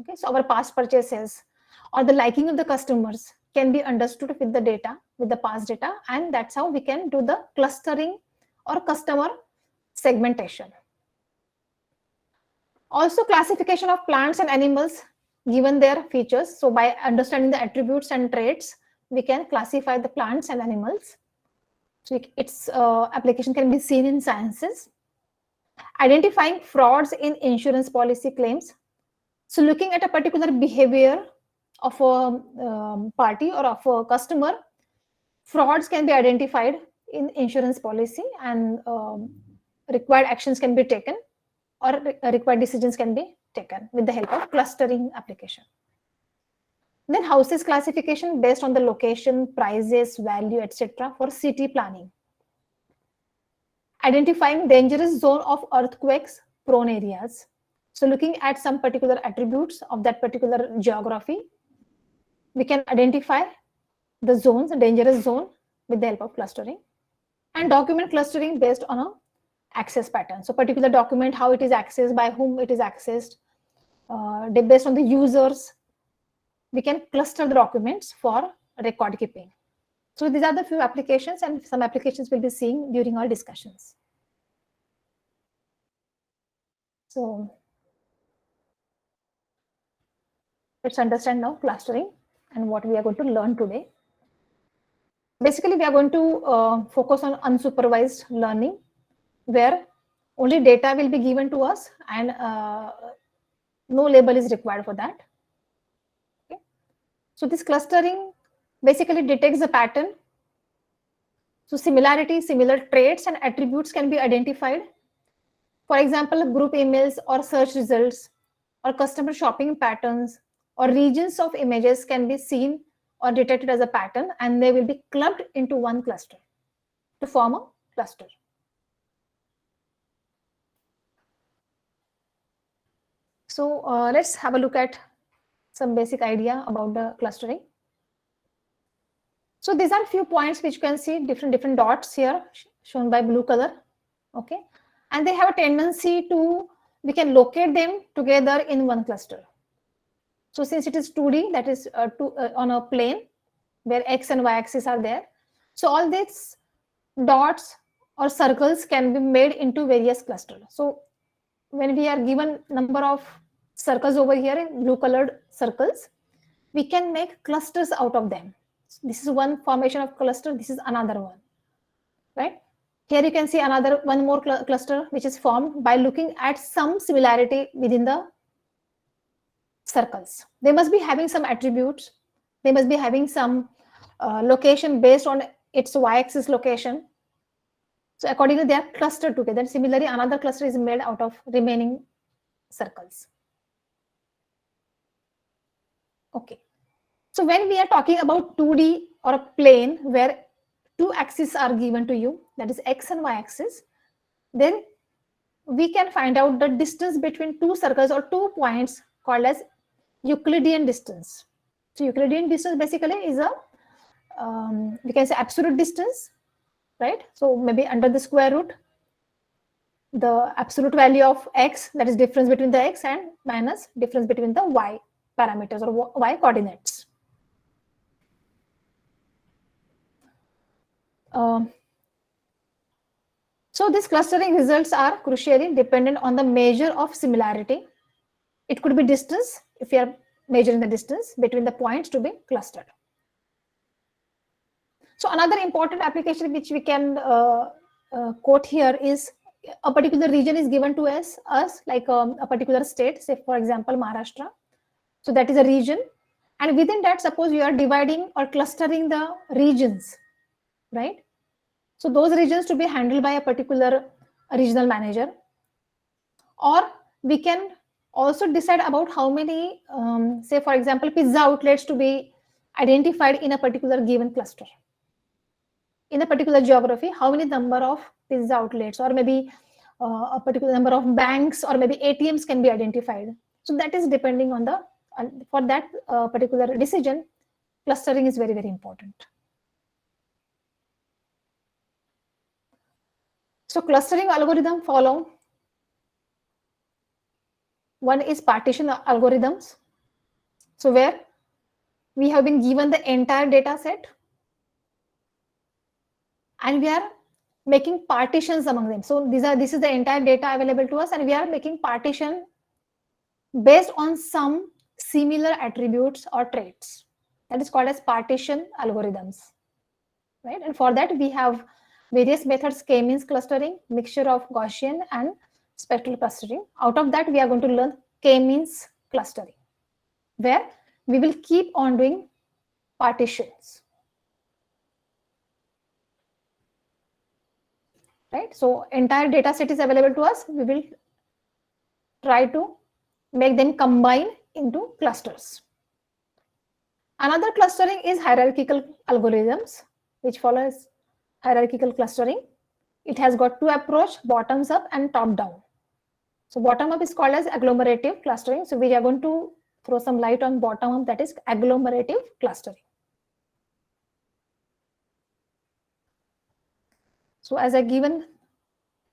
Okay, so our past purchases or the liking of the customers can be understood with the data, with the past data, and that's how we can do the clustering or customer segmentation. Also, classification of plants and animals given their features. So by understanding the attributes and traits, we can classify the plants and animals. So its application can be seen in sciences. Identifying frauds in insurance policy claims. So looking at a particular behavior of a party or of a customer, frauds can be identified in insurance policy, and required actions can be taken, or required decisions can be taken with the help of clustering application. Then houses classification based on the location, prices, value, etc. for city planning. Identifying dangerous zone of earthquakes prone areas. So looking at some particular attributes of that particular geography, we can identify the zones, the dangerous zone, with the help of clustering. And document clustering based on a access pattern. So particular document, how it is accessed, by whom it is accessed, based on the users, we can cluster the documents for record keeping. So these are the few applications, and some applications we'll be seeing during our discussions. So let's understand now clustering and what we are going to learn today. Basically, we are going to focus on unsupervised learning, where only data will be given to us and no label is required for that. Okay. So this clustering basically detects the pattern. So similarity, similar traits and attributes can be identified. For example, group emails or search results or customer shopping patterns or regions of images can be seen or detected as a pattern, and they will be clubbed into one cluster to form a cluster. So let's have a look at some basic idea about the clustering. So these are a few points which you can see, different dots here shown by blue color. Okay, and they have a tendency to, we can locate them together in one cluster. So since it is 2D, that is on a plane where X and Y axis are there. So all these dots or circles can be made into various clusters. So when we are given number of circles over here, blue colored circles, we can make clusters out of them. This is one formation of cluster. This is another one, right? Here you can see one more cluster which is formed by looking at some similarity within the circles. They must be having some attributes. They must be having some location based on its y-axis location. So accordingly, they are clustered together. Similarly, another cluster is made out of remaining circles. Okay. So when we are talking about 2D or a plane where two axes are given to you, that is X and Y axis, then we can find out the distance between two circles or 2 points called as Euclidean distance. So Euclidean distance basically is a, we can say absolute distance, right? So maybe under the square root, the absolute value of X, that is difference between the X, and minus difference between the Y parameters or Y coordinates. So these clustering results are crucially dependent on the measure of similarity. It could be distance, if you are measuring the distance between the points to be clustered. So another important application which we can quote here is a particular region is given to us like a particular state, say for example Maharashtra. So that is a region, and within that, suppose you are dividing or clustering the regions, right? So those regions to be handled by a particular regional manager, or we can also decide about how many, say for example, pizza outlets to be identified in a particular given cluster. In a particular geography, how many number of pizza outlets or maybe a particular number of banks or maybe ATMs can be identified. So that is depending on the, for that particular decision, clustering is very, very important. So clustering algorithm follow. One is partition algorithms. So where we have been given the entire data set and we are making partitions among them. So this is the entire data available to us and we are making partition based on some similar attributes or traits. That is called as partition algorithms, right? And for that we have various methods: k-means clustering, mixture of Gaussian and spectral clustering. Out of that we are going to learn k-means clustering, where we will keep on doing partitions, right? So entire data set is available to us. We will try to make them combine into clusters. Another clustering is hierarchical algorithms, which follows hierarchical clustering. It has got two approach: bottoms up and top down. So bottom up is called as agglomerative clustering. So we are going to throw some light on bottom up, that is agglomerative clustering. So as a given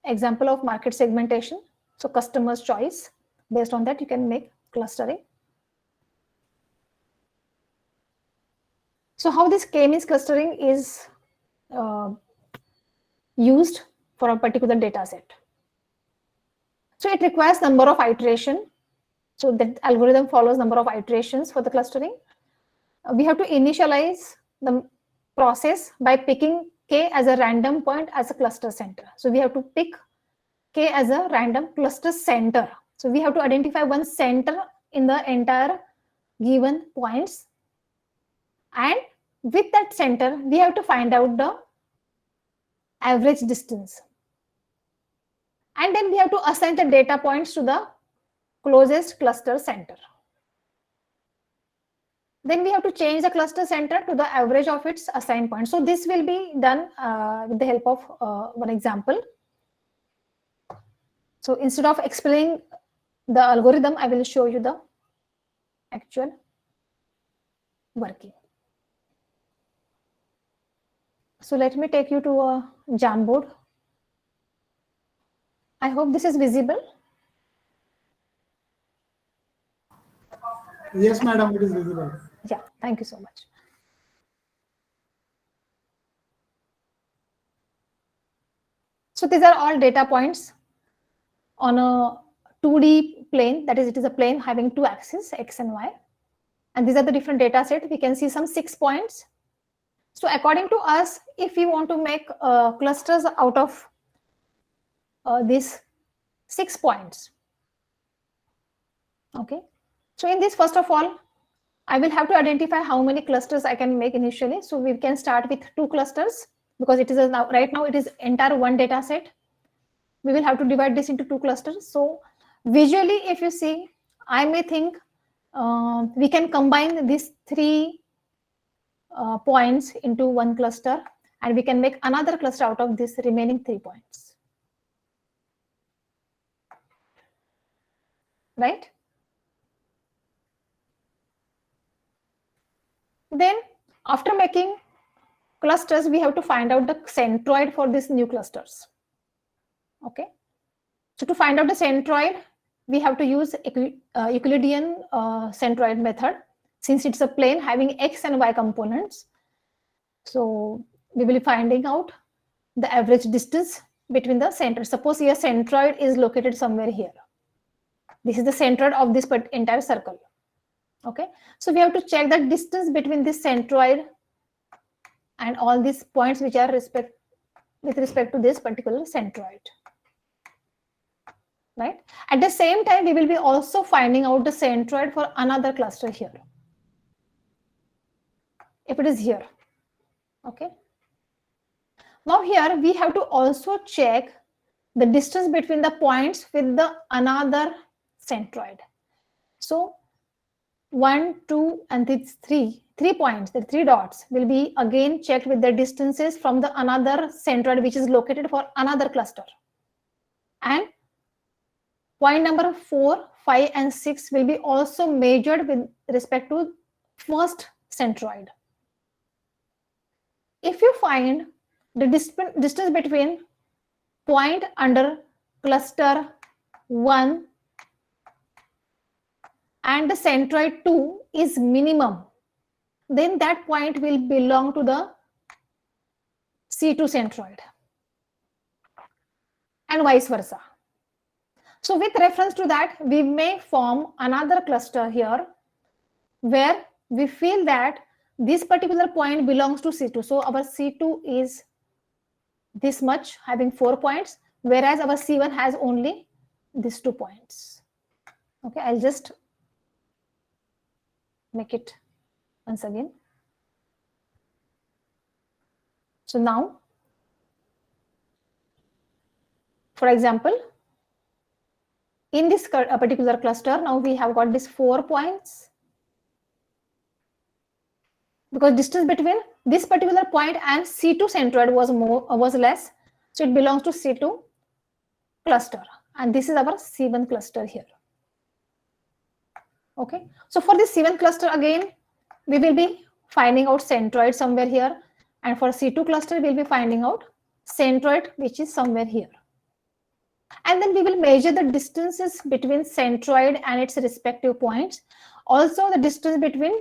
example of market segmentation, so customer's choice, based on that you can make clustering. So how this k-means clustering is used for a particular data set. So it requires number of iteration. So that algorithm follows number of iterations for the clustering. We have to initialize the process by picking k as a random point as a cluster center. So we have to pick k as a random cluster center. So we have to identify one center in the entire given points, and with that center we have to find out the average distance, and then we have to assign the data points to the closest cluster center. Then we have to change the cluster center to the average of its assigned points. So this will be done with the help of one example. So instead of explaining the algorithm, I will show you the actual working. So let me take you to a Jamboard. I hope this is visible. Yes, madam, it is visible. Yeah, thank you so much. So these are all data points on a 2D plane. That is, it is a plane having two axes, x and y. And these are the different data sets. We can see some 6 points. So according to us, if we want to make clusters out of these 6 points, okay. So in this, first of all, I will have to identify how many clusters I can make initially. So we can start with 2 clusters because it is right now it is entire one data set. We will have to divide this into 2 clusters. So visually, if you see, I may think we can combine these 3 points into one cluster, and we can make another cluster out of this remaining 3 points, right? Then after making clusters, we have to find out the centroid for these new clusters. Okay. So to find out the centroid, we have to use Euclidean centroid method, since it's a plane having x and y components. So we will be finding out the average distance between the center. Suppose your centroid is located somewhere here. This is the centroid of this entire circle. Okay, so we have to check the distance between this centroid and all these points which are with respect to this particular centroid, right? At the same time, we will be also finding out the centroid for another cluster here, if it is here. Okay, now here we have to also check the distance between the points with the another centroid. So 1, 2, and these 3 points, the 3 dots will be again checked with the distances from the another centroid which is located for another cluster. And point number 4, 5, and 6 will be also measured with respect to first centroid. if you find the distance between point under cluster 1 and the centroid 2 is minimum, then that point will belong to the C2 centroid, and vice versa. So with reference to that, we may form another cluster here where we feel that this particular point belongs to C2. So our C2 is this much, having 4 points, whereas our C1 has only these 2 points. Okay, I'll just make it once again. So now, for example, in this particular cluster, now we have got these 4 points, because distance between this particular point and C2 centroid was less, so it belongs to C2 cluster, and this is our C1 cluster here. Okay, so for this C1 cluster, again we will be finding out centroid somewhere here, and for C2 cluster we'll be finding out centroid, which is somewhere here. And then we will measure the distances between centroid and its respective points, also the distance between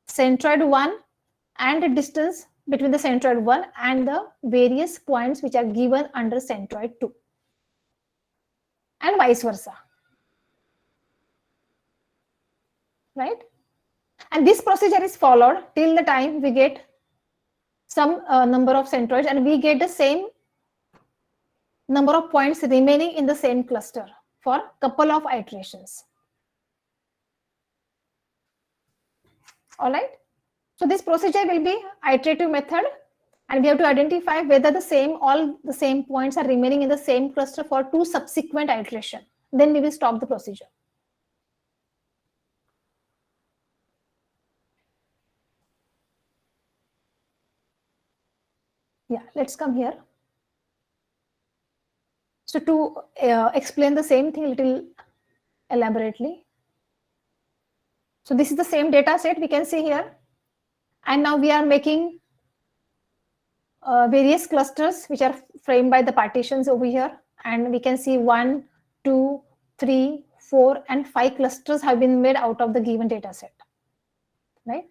centroid 1 and the distance between the centroid 1 and the various points which are given under centroid 2, and vice versa, right? And this procedure is followed till the time we get some number of centroids and we get the same number of points remaining in the same cluster for couple of iterations. All right. So this procedure will be iterative method, and we have to identify whether all the same points are remaining in the same cluster for 2 subsequent iterations. Then we will stop the procedure. Yeah, let's come here. So to explain the same thing a little elaborately. So this is the same data set we can see here. And now we are making various clusters which are framed by the partitions over here. And we can see 1, 2, 3, 4, and 5 clusters have been made out of the given data set, right?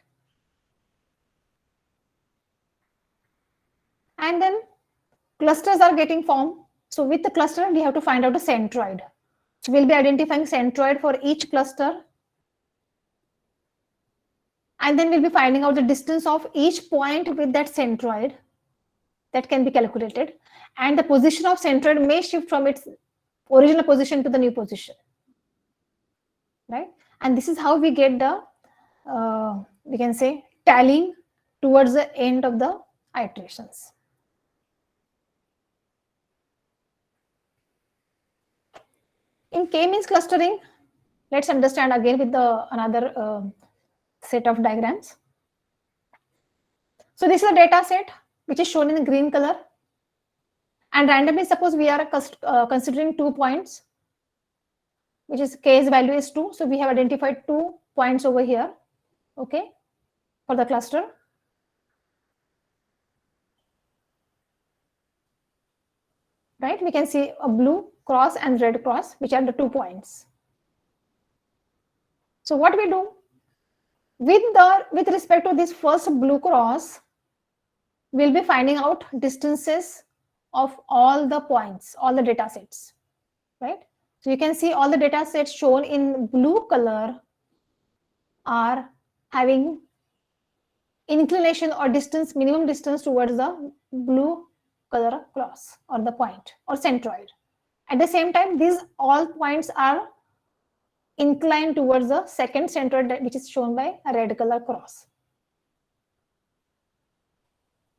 And then clusters are getting formed. So with the cluster, we have to find out a centroid. So we'll be identifying centroid for each cluster. And then we'll be finding out the distance of each point with that centroid that can be calculated. And the position of centroid may shift from its original position to the new position, right? And this is how we get the, we can say, tallying towards the end of the iterations. In k-means clustering, let's understand again with another set of diagrams. So this is a data set which is shown in green color, and randomly suppose we are considering 2 points, which is k's value is 2. So we have identified 2 points over here, okay, for the cluster. Right, we can see a blue cross and red cross, which are the 2 points. So what we do with respect to this first blue cross, we'll be finding out distances of all the points, all the data sets, right? So you can see all the data sets shown in blue color are having inclination or distance, minimum distance towards the blue color cross or the point or centroid. At the same time, these all points are inclined towards the second centroid, which is shown by a red color cross.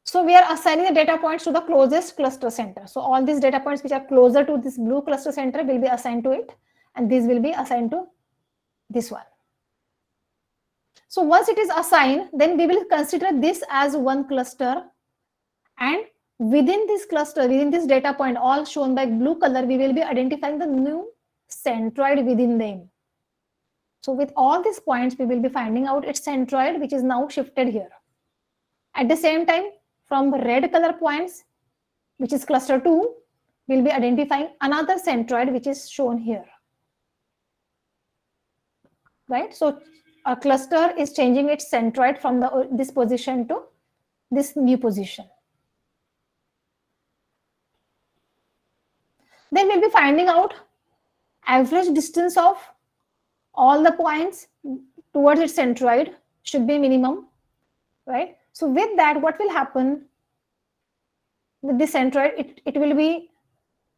So we are assigning the data points to the closest cluster center. So all these data points which are closer to this blue cluster center will be assigned to it, and these will be assigned to this one. So once it is assigned, then we will consider this as one cluster, and within this cluster, within this data point, all shown by blue color, we will be identifying the new centroid within them. So with all these points, we will be finding out its centroid, which is now shifted here. At the same time, from red color points, which is cluster 2, we'll be identifying another centroid, which is shown here. Right? So a cluster is changing its centroid from this position to this new position. Then we'll be finding out average distance of all the points towards its centroid should be minimum, right? So with that, what will happen with the centroid? It will be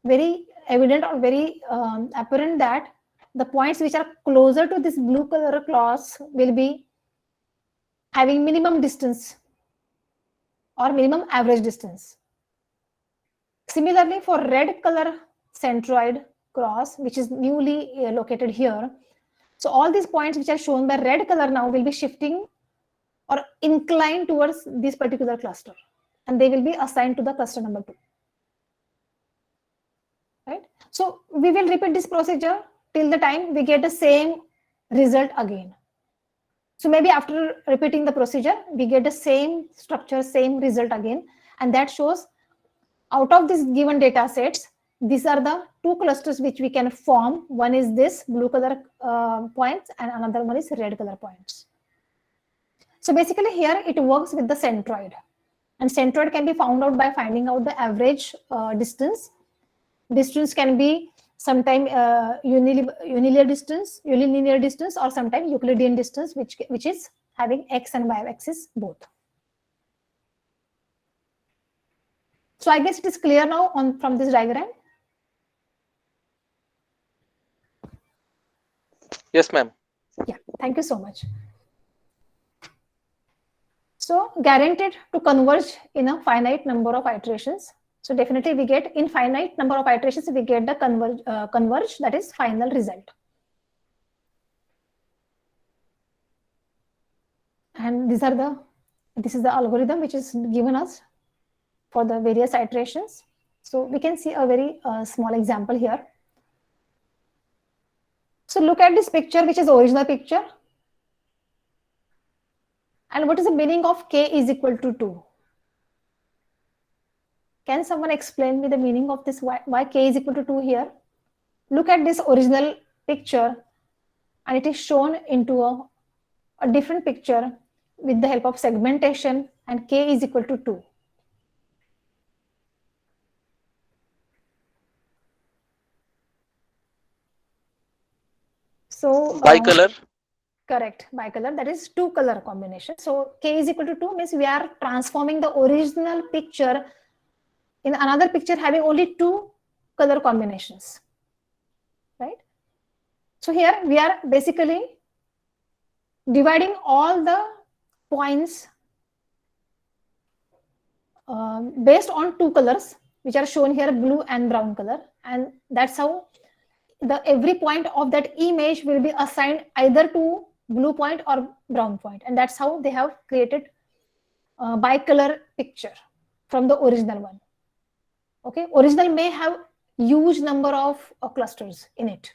very evident or very apparent that the points which are closer to this blue color cross will be having minimum distance or minimum average distance. Similarly, for red color centroid cross, which is newly located here, so all these points which are shown by red color now will be shifting or inclined towards this particular cluster, and they will be assigned to the cluster number 2. Right? So we will repeat this procedure till the time we get the same result again. So maybe after repeating the procedure, we get the same structure, same result again, and that shows out of these given data sets, these are the 2 clusters which we can form. One is this blue color points and another one is red color points. So basically here it works with the centroid, and centroid can be found out by finding out the average distance. Distance can be sometime unilinear distance, or sometime Euclidean distance, which is having x and y axis both. So I guess it is clear now from this diagram. Yes, ma'am. Yeah, thank you so much. So guaranteed to converge in a finite number of iterations. So definitely we get in finite number of iterations, we get the converge, that is final result. And this is the algorithm which is given us for the various iterations. So we can see a very small example here. So look at this picture, which is original picture. And what is the meaning of k is equal to 2? Can someone explain me the meaning of this, why k is equal to 2 here? Look at this original picture, and it is shown into a different picture with the help of segmentation, and k is equal to 2. So bicolor. Correct, bicolor, that is 2 color combination. So k is equal to 2 means we are transforming the original picture in another picture having only 2 color combinations, right? So here we are basically dividing all the points based on 2 colors, which are shown here, blue and brown color, and that's how every point of that image will be assigned either to blue point or brown point, and that's how they have created a bicolor picture from the original one. Okay, original may have huge number of clusters in it,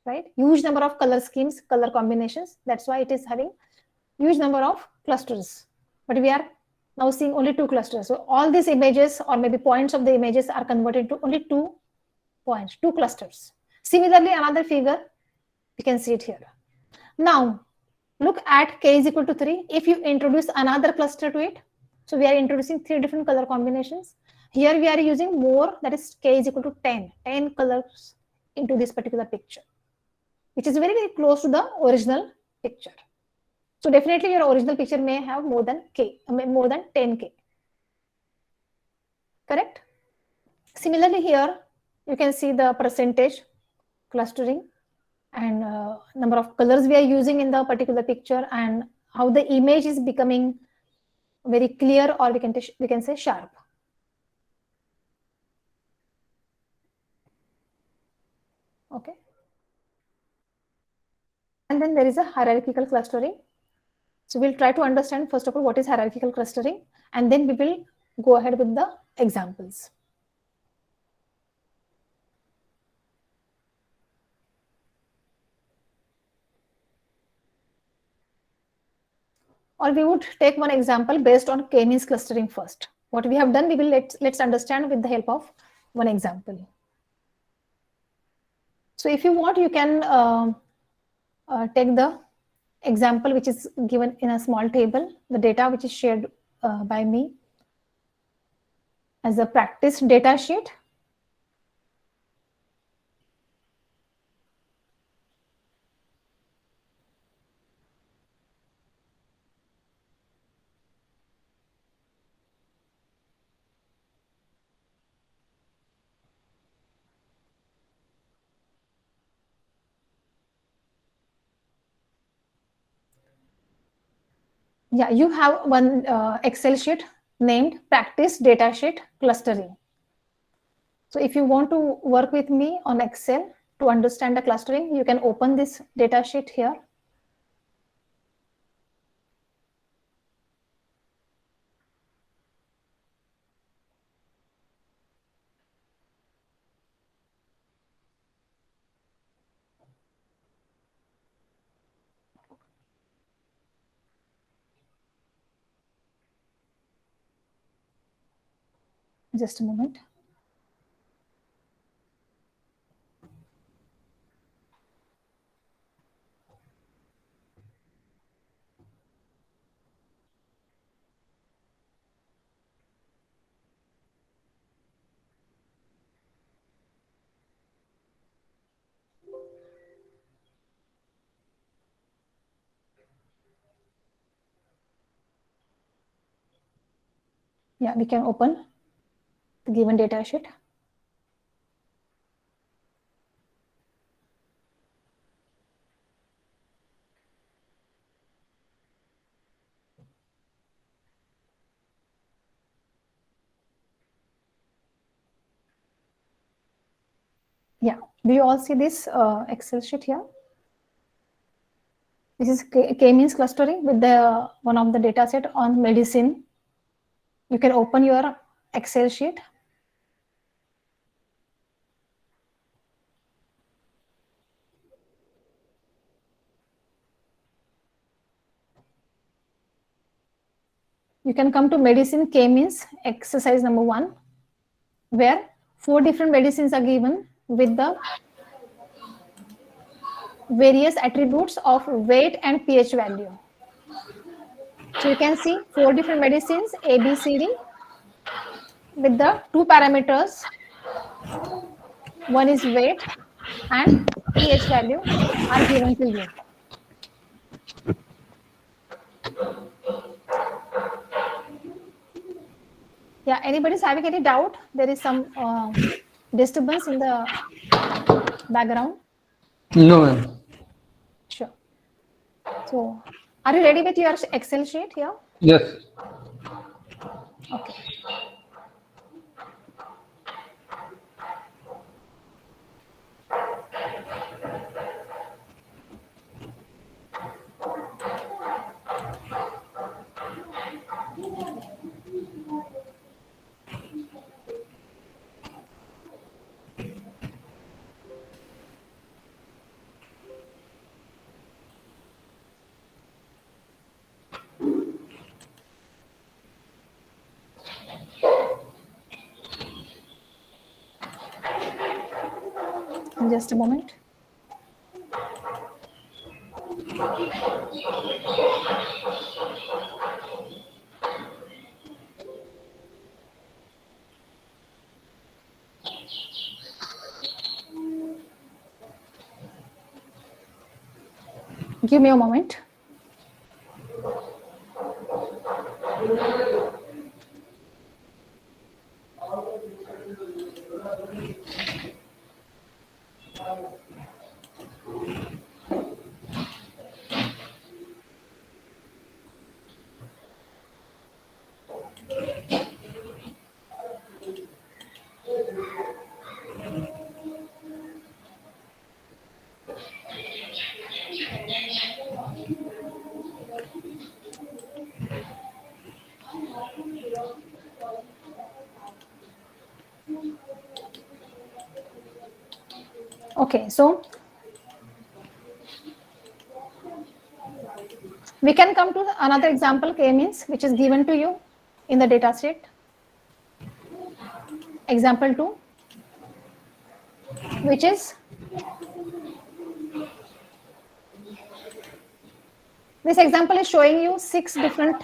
right? Huge number of color schemes, color combinations. That's why it is having huge number of clusters. But we are now seeing only 2 clusters. So all these images or maybe points of the images are converted to only 2 points, 2 clusters. Similarly, another figure, you can see it here. Now, look at k is equal to 3. If you introduce another cluster to it, so we are introducing 3 different color combinations. Here we are using more, that is k is equal to 10 colors into this particular picture, which is very, very close to the original picture. So definitely your original picture may have more than 10k. Correct? Similarly here, you can see the percentage clustering and number of colors we are using in the particular picture, and how the image is becoming very clear, or we can say sharp. Okay. And then there is a hierarchical clustering. So we'll try to understand first of all what is hierarchical clustering, and then we will go ahead with the examples. Or we would take one example based on k-means clustering first. What we have done, we will let's understand with the help of one example. So if you want, you can take the example which is given in a small table, the data which is shared by me as a practice data sheet. Yeah, you have one Excel sheet named practice data sheet clustering. So if you want to work with me on Excel to understand the clustering, you can open this data sheet here. Just a moment. Yeah, we can open the given data sheet. Yeah, do you all see this Excel sheet here? This is k-means clustering with the one of the data set on medicine. You can open your Excel sheet. You can come to medicine k-means exercise number 1, where 4 different medicines are given with the various attributes of weight and pH value. So you can see 4 different medicines A, B, C, D with the 2 parameters. One is weight and pH value are given to you. Yeah, anybody's having any doubt? There is some disturbance in the background. No, ma'am. Sure. So, are you ready with your Excel sheet here? Yes. Okay. Just a moment. Give me a moment. Okay, so We can come to another example, k-means, which is given to you in the data sheet. Example 2, which is this example is showing you 6 different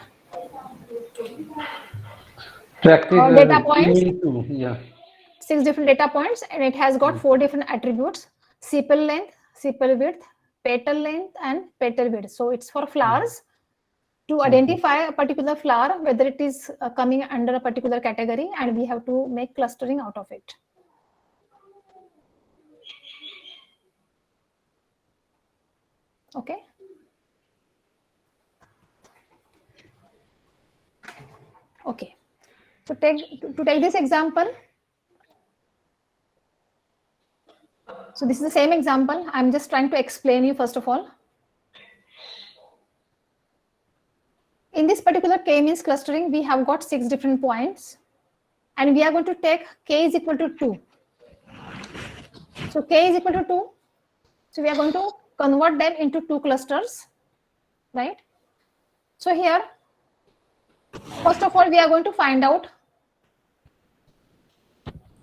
data points. Yeah. 6 different data points, and it has got 4 different attributes: sepal length, sepal width, petal length, and petal width. So it's for flowers to identify a particular flower, whether it is coming under a particular category, and we have to make clustering out of it. Okay. Okay. So to take this example, so this is the same example. I'm just trying to explain you first of all. In this particular k-means clustering, we have got 6 different points, and we are going to take k is equal to 2. So k is equal to 2. So we are going to convert them into 2 clusters, right? So here, first of all, we are going to find out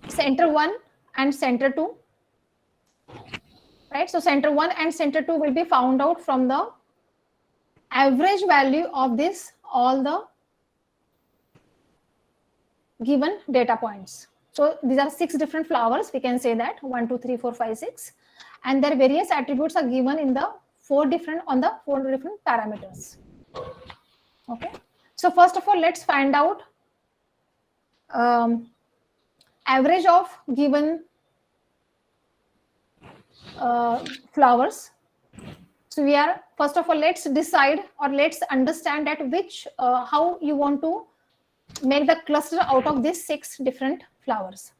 center 1 and center 2, right? So center 1 and center 2 will be found out from the average value of this, all the given data points. So these are 6 different flowers, we can say that 1, 2, 3, 4, 5, 6, and their various attributes are given in the 4 different parameters. Okay. So first of all, let's find out average of given flowers. So we are, first of all, let's decide, or let's understand that which how you want to make the cluster out of these 6 different flowers.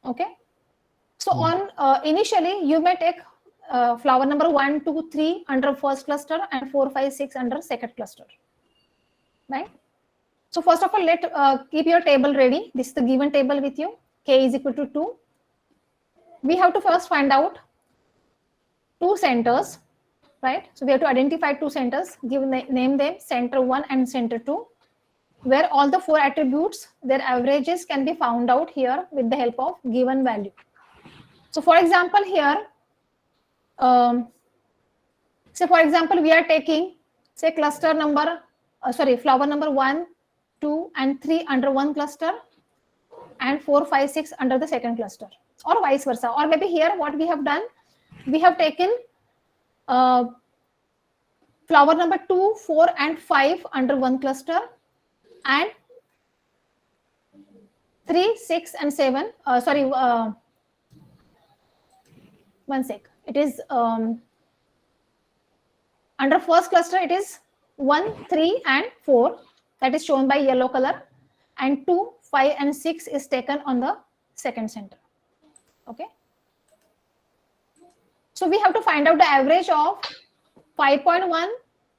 Okay. So on initially you may take flower number 1, 2, 3 under first cluster, and 4, 5, 6 under second cluster, right? So first of all, let keep your table ready. This is the given table with you. K is equal to 2. We have to first find out 2 centers, right? So we have to identify 2 centers, name them center 1 and center 2, where all the 4 attributes, their averages can be found out here with the help of given value. So for example, here, say for example, we are taking, say, cluster number, flower number 1, 2, and 3 under one cluster, and 4, 5, 6 under the second cluster, or vice versa. Or maybe here what we have done, we have taken flower number 2, 4, and 5 under one cluster, and 3, 6, and 7. One sec. It is under first cluster, it is 1, 3, and 4. That is shown by yellow color, and 2, 5, and 6 is taken on the second center. Okay. So we have to find out the average of 5.1,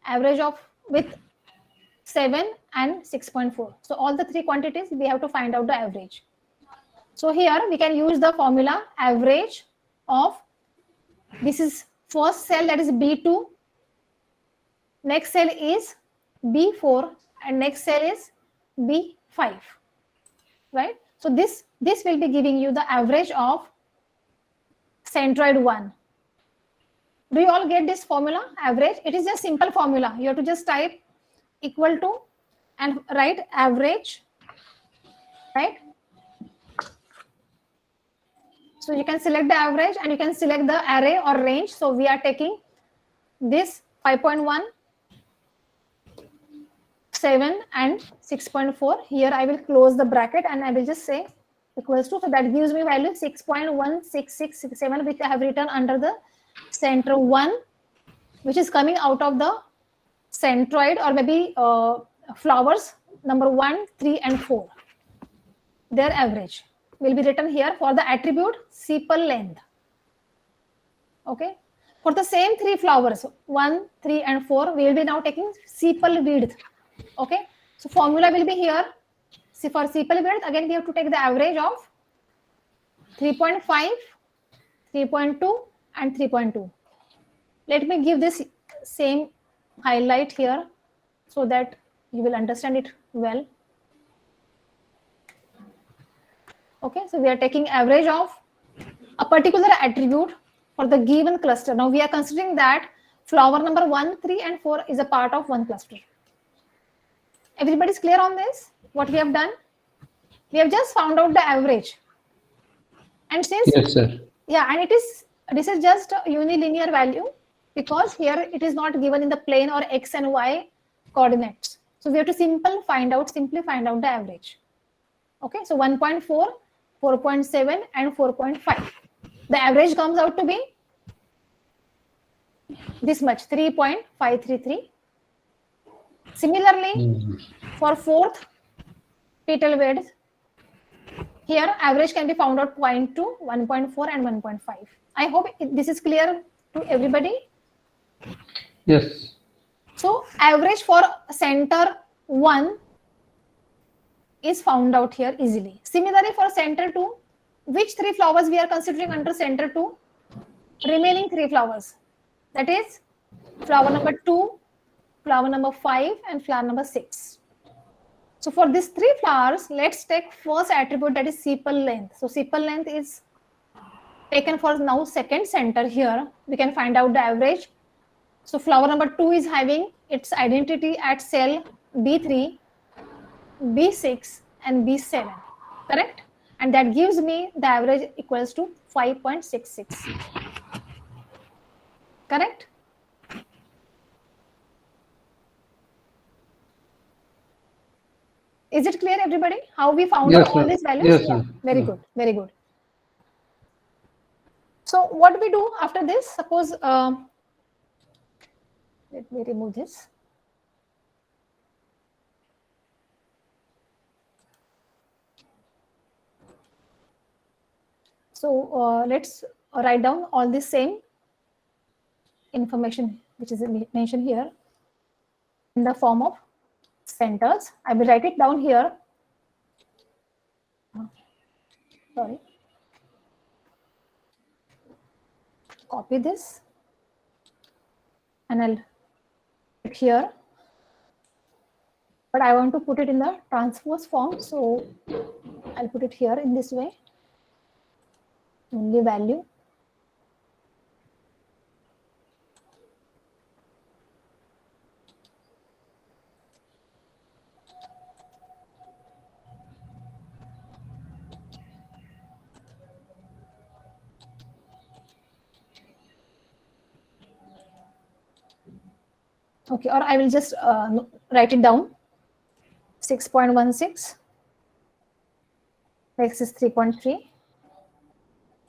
average of with 7, and 6.4. So all the 3 quantities we have to find out the average. So here we can use the formula average of, this is first cell, that is B2, next cell is B4, and next cell is B5, right? So this will be giving you the average of centroid 1. Do you all get this formula, average? It is a simple formula. You have to just type equal to and write average, right? So you can select the average, and you can select the array or range. So we are taking this 5.1, 7, and 6.4. Here I will close the bracket, and I will just say equals to, so that gives me value 6.16667, which I have written under the center 1, which is coming out of the centroid, or maybe flowers number 1, 3, and 4. Their average will be written here for the attribute sepal length. Okay. For the same 3 flowers, 1, 3, and 4, we will be now taking sepal width. Okay. So formula will be here. See, for sepal width, again we have to take the average of 3.5, 3.2, and 3.2. Let me give this same highlight here so that you will understand it well. Okay, so we are taking average of a particular attribute for the given cluster. Now we are considering that flower number 1, 3, and 4 is a part of one cluster. Everybody's clear on this? What we have done? We have just found out the average. And since, yes, sir. Yeah, and this is just a unilinear value because here it is not given in the plane or x and y coordinates. So we have to simply find out the average. Okay, so 1.4, 4.7, and 4.5. The average comes out to be this much, 3.533. Similarly, for fourth petal width, here average can be found out 0.2, 1.4, and 1.5. I hope this is clear to everybody. Yes. So average for center 1 is found out here easily. Similarly, for center 2, which 3 flowers we are considering under center 2? Remaining 3 flowers. That is flower number 2, flower number 5, and flower number 6. So for these 3 flowers, let's take first attribute, that is sepal length. So sepal length is taken for now second center here. We can find out the average. So flower number 2 is having its identity at cell B3, B6, and B7, correct? And that gives me the average equals to 5.66, correct? Is it clear, everybody, how we found out all these values? Yes, Yeah, sir. very good, very good. So what we do after this, suppose, let me remove this. So let's write down all the same information which is mentioned here in the form of centers. I will write it down here. Sorry. Copy this and I'll put it here. But I want to put it in the transpose form, so I'll put it here in this way. Only value. Okay, or I will just write it down. 6.16, x is 3.3,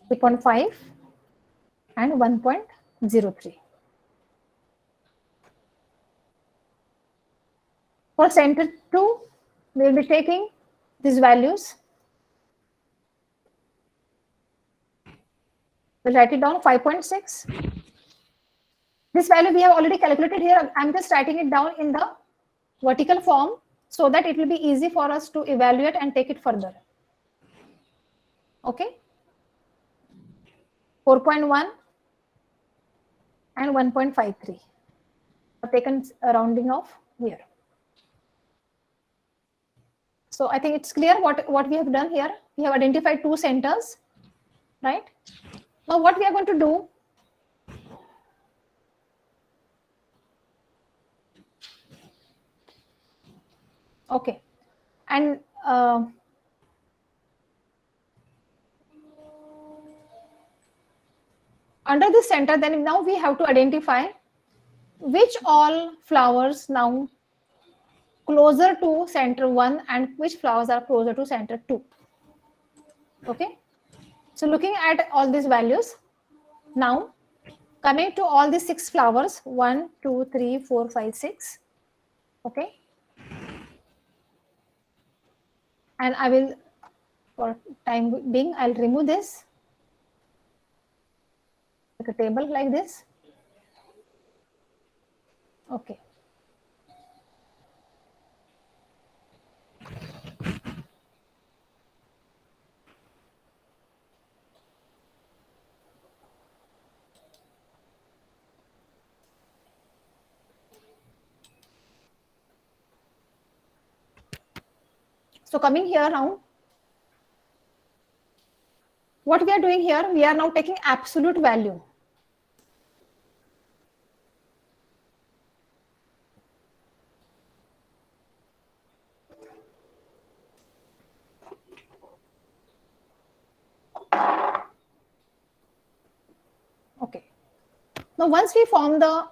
3.5, and 1.03. For center 2, we will be taking these values. We'll write it down, 5.6. This value we have already calculated here. I'm just writing it down in the vertical form so that it will be easy for us to evaluate and take it further. Okay. 4.1 and 1.53. I've taken a rounding off here. So I think it's clear what we have done here. We have identified 2 centers, right? Now what we are going to do, okay, and under this center, then now we have to identify which all flowers now closer to center 1 and which flowers are closer to center 2. Okay, so looking at all these values, now coming to all these 6 flowers, 1, 2, 3, 4, 5, 6. Okay, and I will, for time being, I'll remove this, like a table like this. Okay. So coming here now, what we are doing here, we are now taking absolute value. Okay. Now once we form the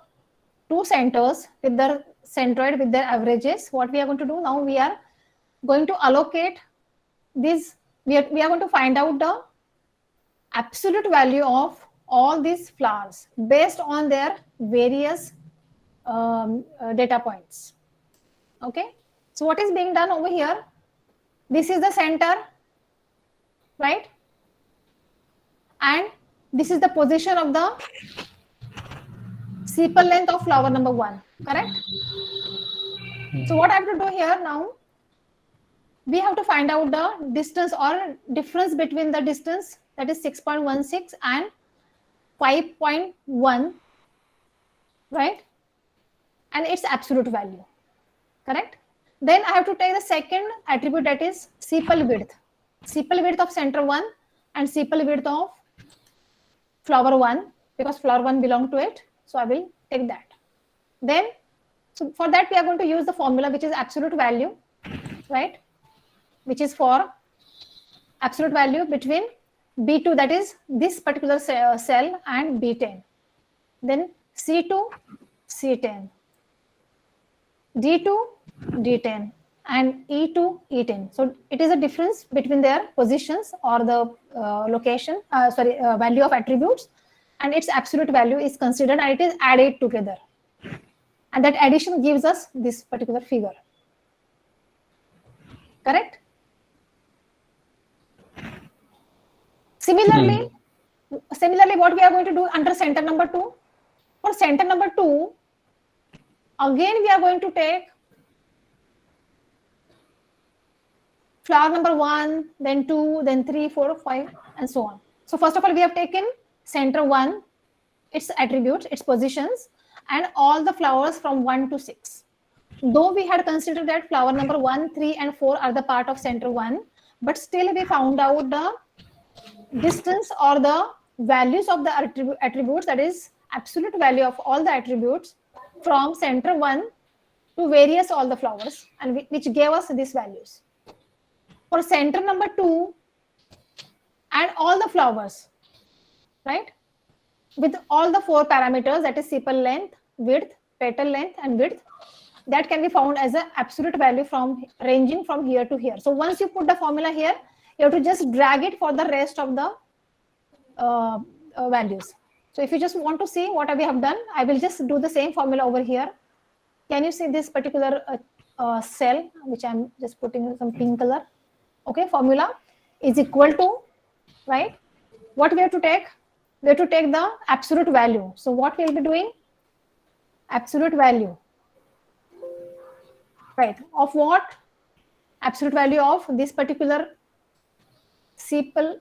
two centers with their centroid with their averages, what we are going to do now, we are going to allocate this, we are going to find out the absolute value of all these flowers based on their various data points. Okay, so what is being done over here? This is the center, right? And this is the position of the sepal length of flower number 1, correct? So what I have to do here now, we have to find out the distance or difference between the distance, that is 6.16 and 5.1, right? And its absolute value, correct? Then I have to take the second attribute, that is sepal width of center 1 and sepal width of flower 1, because flower 1 belongs to it. So I will take that. Then, so for that we are going to use the formula which is absolute value, right? Which is for absolute value between B2, that is this particular cell, and B10. Then C2, C10, D2, D10, and E2, E10. So it is a difference between their positions or the value of attributes, and its absolute value is considered and it is added together. And that addition gives us this particular figure. Correct? Similarly, what we are going to do under center number 2, for center number 2, again we are going to take flower number 1, then 2, then 3, 4, 5, and so on. So first of all, we have taken center 1, its attributes, its positions, and all the flowers from 1 to 6. Though we had considered that flower number 1, 3, and 4 are the part of center 1, but still we found out the distance or the values of the attributes, that is absolute value of all the attributes from center 1 to various all the flowers, and which gave us these values. For center number 2 and all the flowers, right, with all the 4 parameters, that is sepal length, width, petal length, and width, that can be found as an absolute value from ranging from here to here. So once you put the formula here, you have to just drag it for the rest of the values. So if you just want to see what we have done, I will just do the same formula over here. Can you see this particular cell, which I'm just putting in some pink color? Okay, formula is equal to, right? What we have to take? We have to take the absolute value. So what we'll be doing? Absolute value, right? Of what? Absolute value of this particular sepal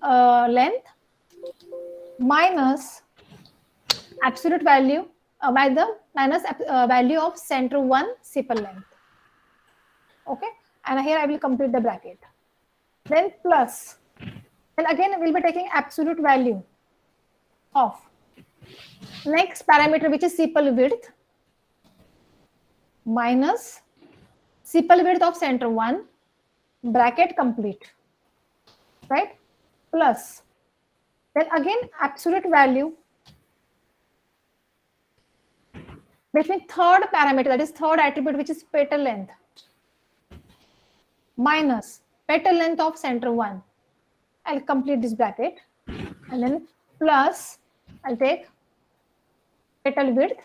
length minus absolute value by the minus value of center 1 sepal length. Okay, and here I will complete the bracket. Then plus, and again we'll be taking absolute value of next parameter, which is sepal width, minus sepal width of center 1, bracket complete, right? Plus, then again absolute value between third parameter, that is third attribute, which is petal length, minus petal length of center 1. I'll complete this bracket, and then plus I'll take petal width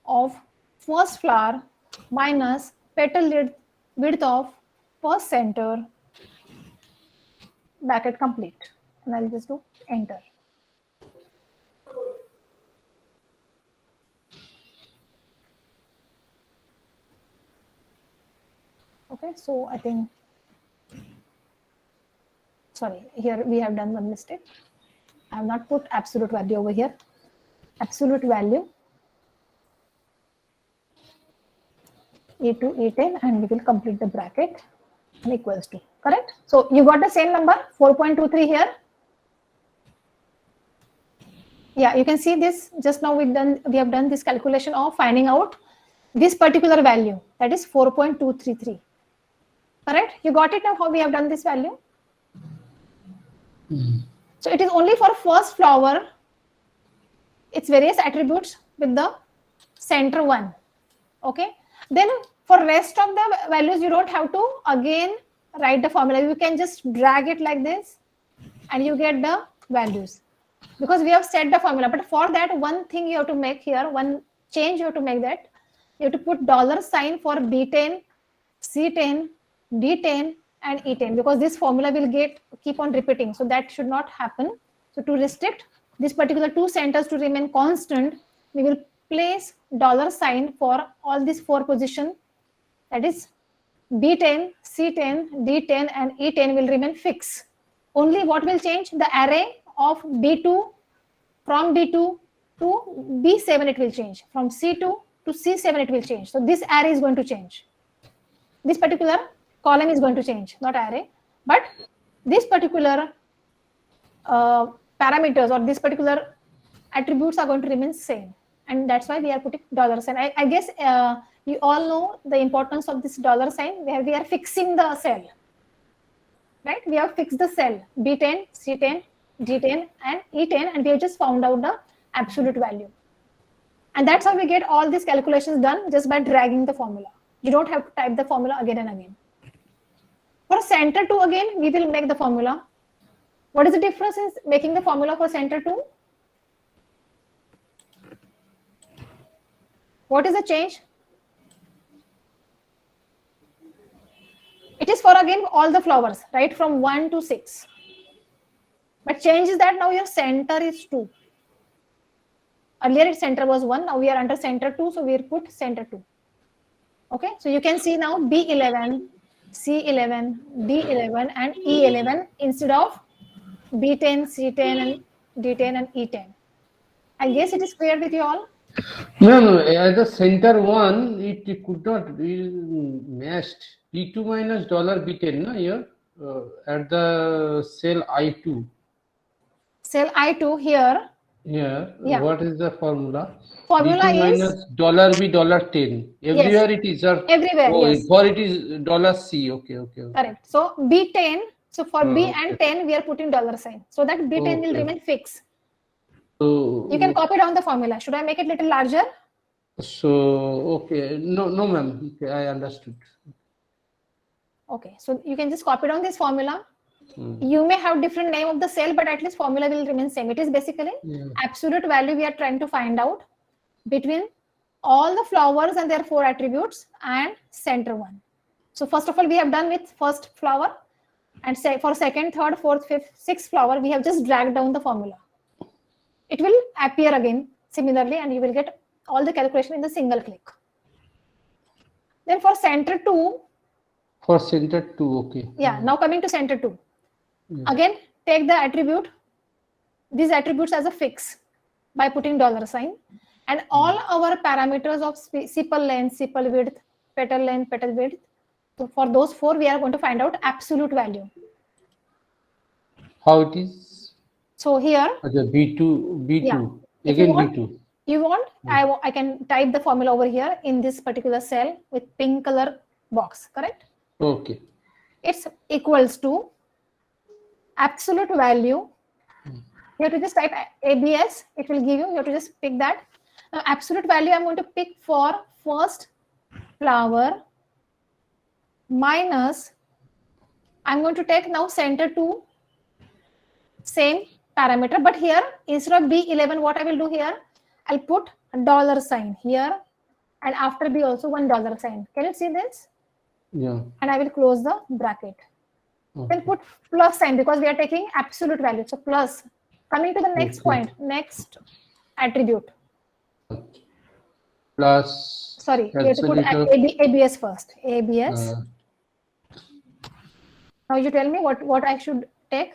of first flower minus petal width of first center, bracket complete, and I'll just do enter. Okay, so I think, sorry, here we have done one mistake. I have not put absolute value over here. Absolute value E2, E10, and we will complete the bracket. calculation equals to, correct? So you got the same number, 4.23 here. Yeah, you can see this. Just now we have done this calculation of finding out this particular value, that is 4.233. Correct? You got it now how we have done this value? So it is only for first flower, its various attributes with the center one. Okay. Then for rest of the values, you don't have to again write the formula. You can just drag it like this and you get the values, because we have set the formula. But for that, one thing you have to make here, one change you have to make, that you have to put $sign for B10, C10, D10 and E10, because this formula will keep on repeating. So that should not happen. So to restrict this particular two centers to remain constant, we will place $sign for all these four positions. That is B10, C10, D10 and E10 will remain fixed. Only what will change? The array of B2, from B2 to B7 it will change. From C2 to C7 it will change. So this array is going to change. This particular column is going to change, not array. But this particular parameters or this particular attributes are going to remain same. And that's why we are putting $sign. I guess you all know the importance of this $sign, where we are fixing the cell. Right? We have fixed the cell B10, C10, D10 and E10, and we have just found out the absolute value. And that's how we get all these calculations done, just by dragging the formula. You don't have to type the formula again and again. For center 2 again, we will make the formula. What is the difference in making the formula for center 2? What is the change? It is for again all the flowers, right, from 1 to 6. But change is that now your center is 2. Earlier its center was 1, now we are under center 2, so we put center 2. Okay, so you can see now B11, C11, D11 and E11 instead of B10, C10 and D10 and E10. I guess it is clear with you all? No, at the center one, it could not be matched. P2 minus $B10, no, here at the cell I2. Cell I2 here. Yeah. What is the formula? Formula B2 is minus $10. Everywhere it is. Or, everywhere, yes. For it is $C. Okay. Correct. So B10. So for B and 10, we are putting $sign. So that B10 will remain fixed. So you can copy down the formula. Should I make it a little larger? So okay. No, ma'am. Okay, I understood. Okay. So you can just copy down this formula. You may have different name of the cell, but at least formula will remain same. It is basically absolute value we are trying to find out between all the flowers and their 4 attributes and center one. So first of all, we have done with first flower, and say for second, third, fourth, fifth, sixth flower, we have just dragged down the formula. It will appear again similarly, and you will get all the calculation in the single click. Then for center 2. For center 2, okay. Yeah, now coming to center 2. Again, take the attribute, these attributes as a fix by putting $sign, and all our parameters of sepal length, sepal width, petal length, petal width. So for those 4, we are going to find out absolute value. How it is? So here. B2. Yeah. Again B2. You want? I can type the formula over here in this particular cell with pink color box, correct? Okay. It's equals to absolute value. You have to just type ABS. It will give you. You have to just pick that. Now, absolute value I'm going to pick for first flower minus. I'm going to take now center 2. Same parameter, but here instead of B11, what I will do here, I'll put $sign here, and after B also $sign. Can you see this? Yeah. And I will close the bracket. Then put $sign because we are taking absolute value. So plus. Coming to the next point, next attribute. Plus. Sorry, you have to put ABS first. ABS. Now you tell me what I should take.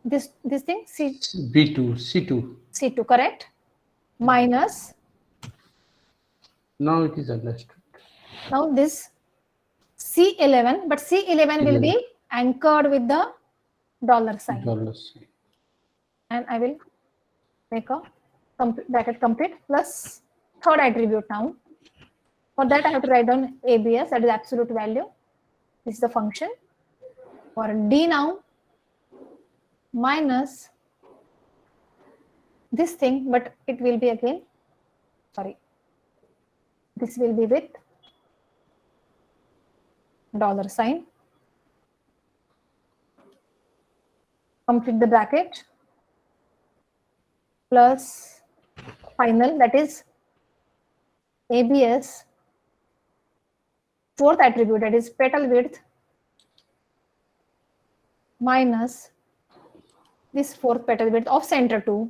This thing B2, C2. C2, correct? Minus. Now it is understood. Now this C11, but C11 will be anchored with the dollar sign. And I will make a bracket complete plus third attribute now. For that, I have to write down ABS, that is absolute value. This is the function. For D now, minus this thing, but it will be again, sorry, this will be with dollar sign. Complete the bracket plus final, that is ABS fourth attribute, that is petal width minus this fourth petal width of center 2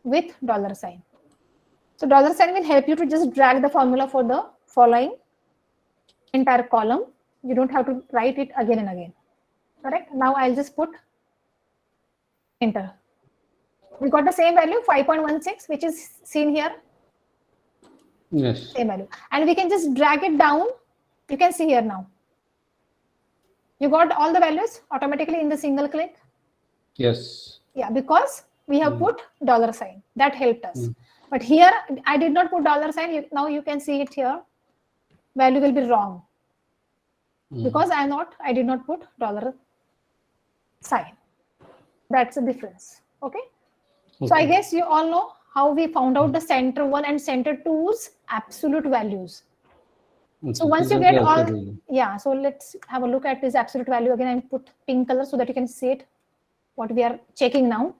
with dollar sign. So dollar sign will help you to just drag the formula for the following entire column. You don't have to write it again and again. Correct? Now I'll just put enter. We got the same value 5.16, which is seen here. Yes. Same value. And we can just drag it down. You can see here now. You got all the values automatically in the single click. Yes. Yeah, because we have put dollar sign. That helped us. But here I did not put dollar sign. Now you can see it here. Value will be wrong. Because I did not put dollar sign. That's the difference. Okay. So I guess you all know how we found out the center 1 and center 2's absolute values. So once you get all, so let's have a look at this absolute value again and put pink color so that you can see it, what we are checking now.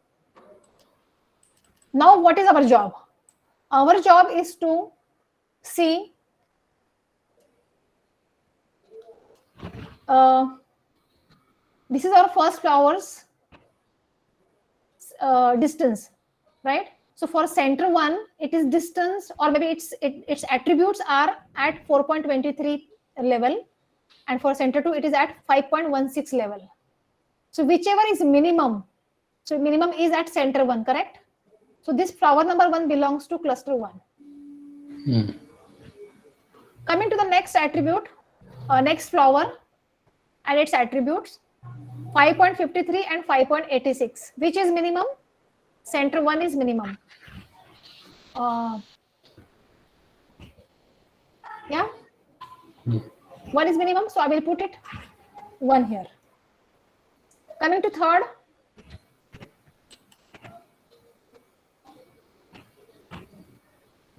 Now what is our job? Our job is to see this is our first flower's distance, right? So for center 1, it is distance, or maybe its attributes are at 4.23 level, and for center 2, it is at 5.16 level. So whichever is minimum, so minimum is at center 1, correct? So this flower number 1 belongs to cluster 1. Coming to the next attribute, next flower and its attributes, 5.53 and 5.86. Which is minimum? Center 1 is minimum. Yeah? 1 is minimum, so I will put it 1 here. Coming to third,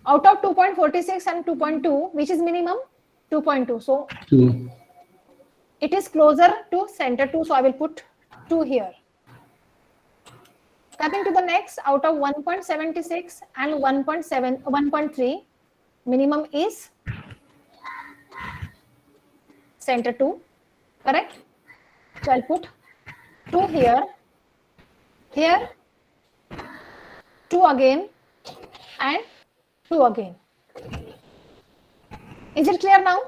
out of 2.46 and 2.2, which is minimum? 2.2. So 2. It is closer to center 2, so I will put 2 here. Coming to the next, out of 1.76 and 1.3, minimum is center 2, correct? So I'll put 2 here, here, 2 again, and 2 again. Is it clear now?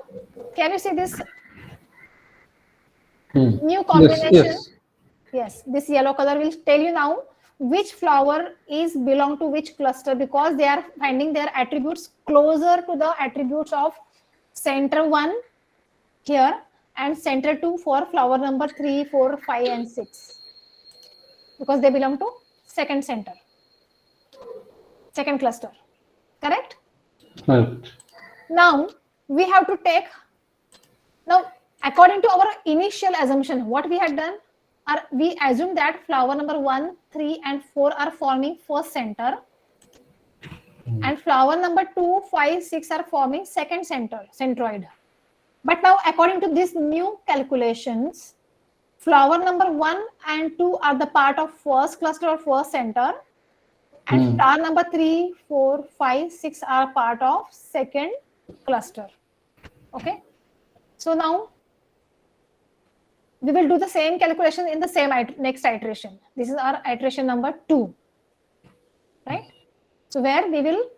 Can you see this new combination? Yes, this yellow color will tell you now which flower is belong to which cluster, because they are finding their attributes closer to the attributes of center 1 here and center 2 for flower number 3, 4, 5 and 6, because they belong to second center, second cluster, correct? Correct. Now we have to take, now according to our initial assumption, what we had done, we assume that flower number 1, 3 and 4 are forming first center, and flower number 2, 5, 6 are forming second centroid. But now according to these new calculations, flower number 1 and 2 are the part of first cluster or first center, and star number 3, 4, 5, 6 are part of second cluster. Okay, so now we will do the same calculation in the same next iteration. This is our iteration number 2, right? So where we will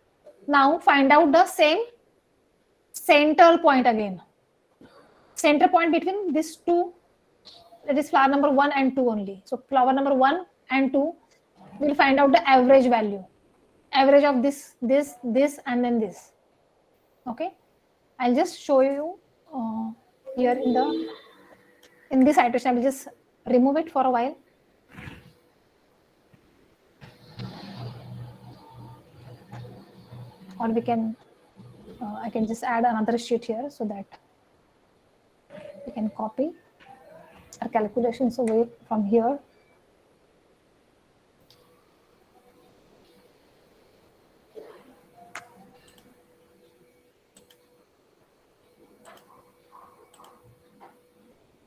now find out the same center point again. Center point between these two, that is flower number 1 and 2 only. So flower number 1 and 2, we'll find out the average value. Average of this, and then this. Okay. I'll just show you here in this iteration. I will just remove it for a while. Or we can, I can just add another sheet here so that we can copy our calculations away from here.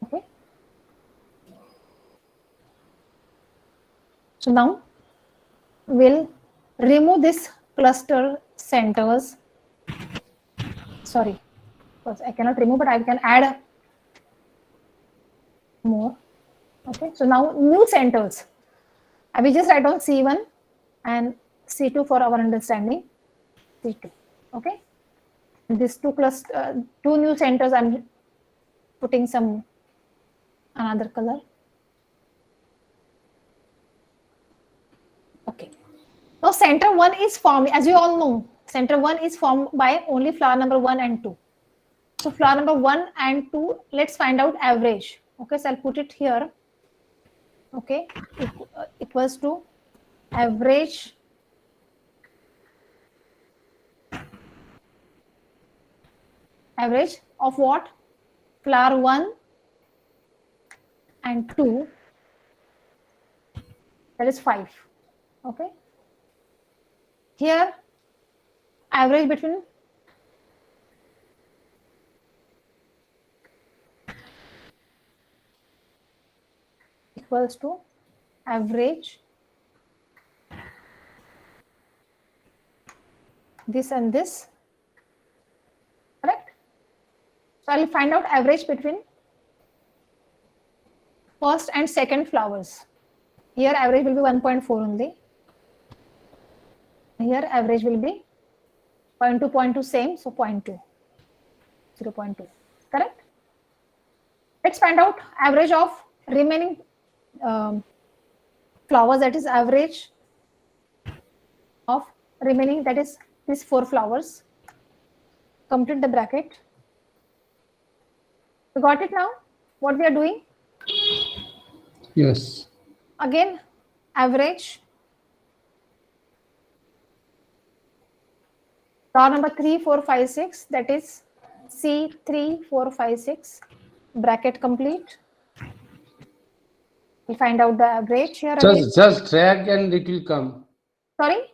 Okay. So now we'll remove this cluster centers. Sorry, because I cannot remove, but I can add more. Okay, so now new centers. I will just write down C1 and C2 for our understanding. C2. Okay, these two new centers. I'm putting some another color. Okay. Now center 1 is formed, as you all know, center 1 is formed by only flower number 1 and 2. So flower number 1 and 2, let's find out average. Okay, so I'll put it here. Okay, equals to average of what? Flower 1 and 2, that is 5. Okay, here average between equals to average this and this, correct? So I'll find out average between first and second flowers. Here average will be 1.4 only. Here average will be 0.2, same, so 0.2, 0.2, correct? Let's find out average of remaining flowers, that is average of remaining, that is these 4 flowers. Complete the bracket. You got it now? What we are doing? Yes. Again, average. Flower number 3, 4, 5, 6, that is C3, 4, 5, 6. Bracket complete. We'll find out the average here. Just drag and it will come. Sorry?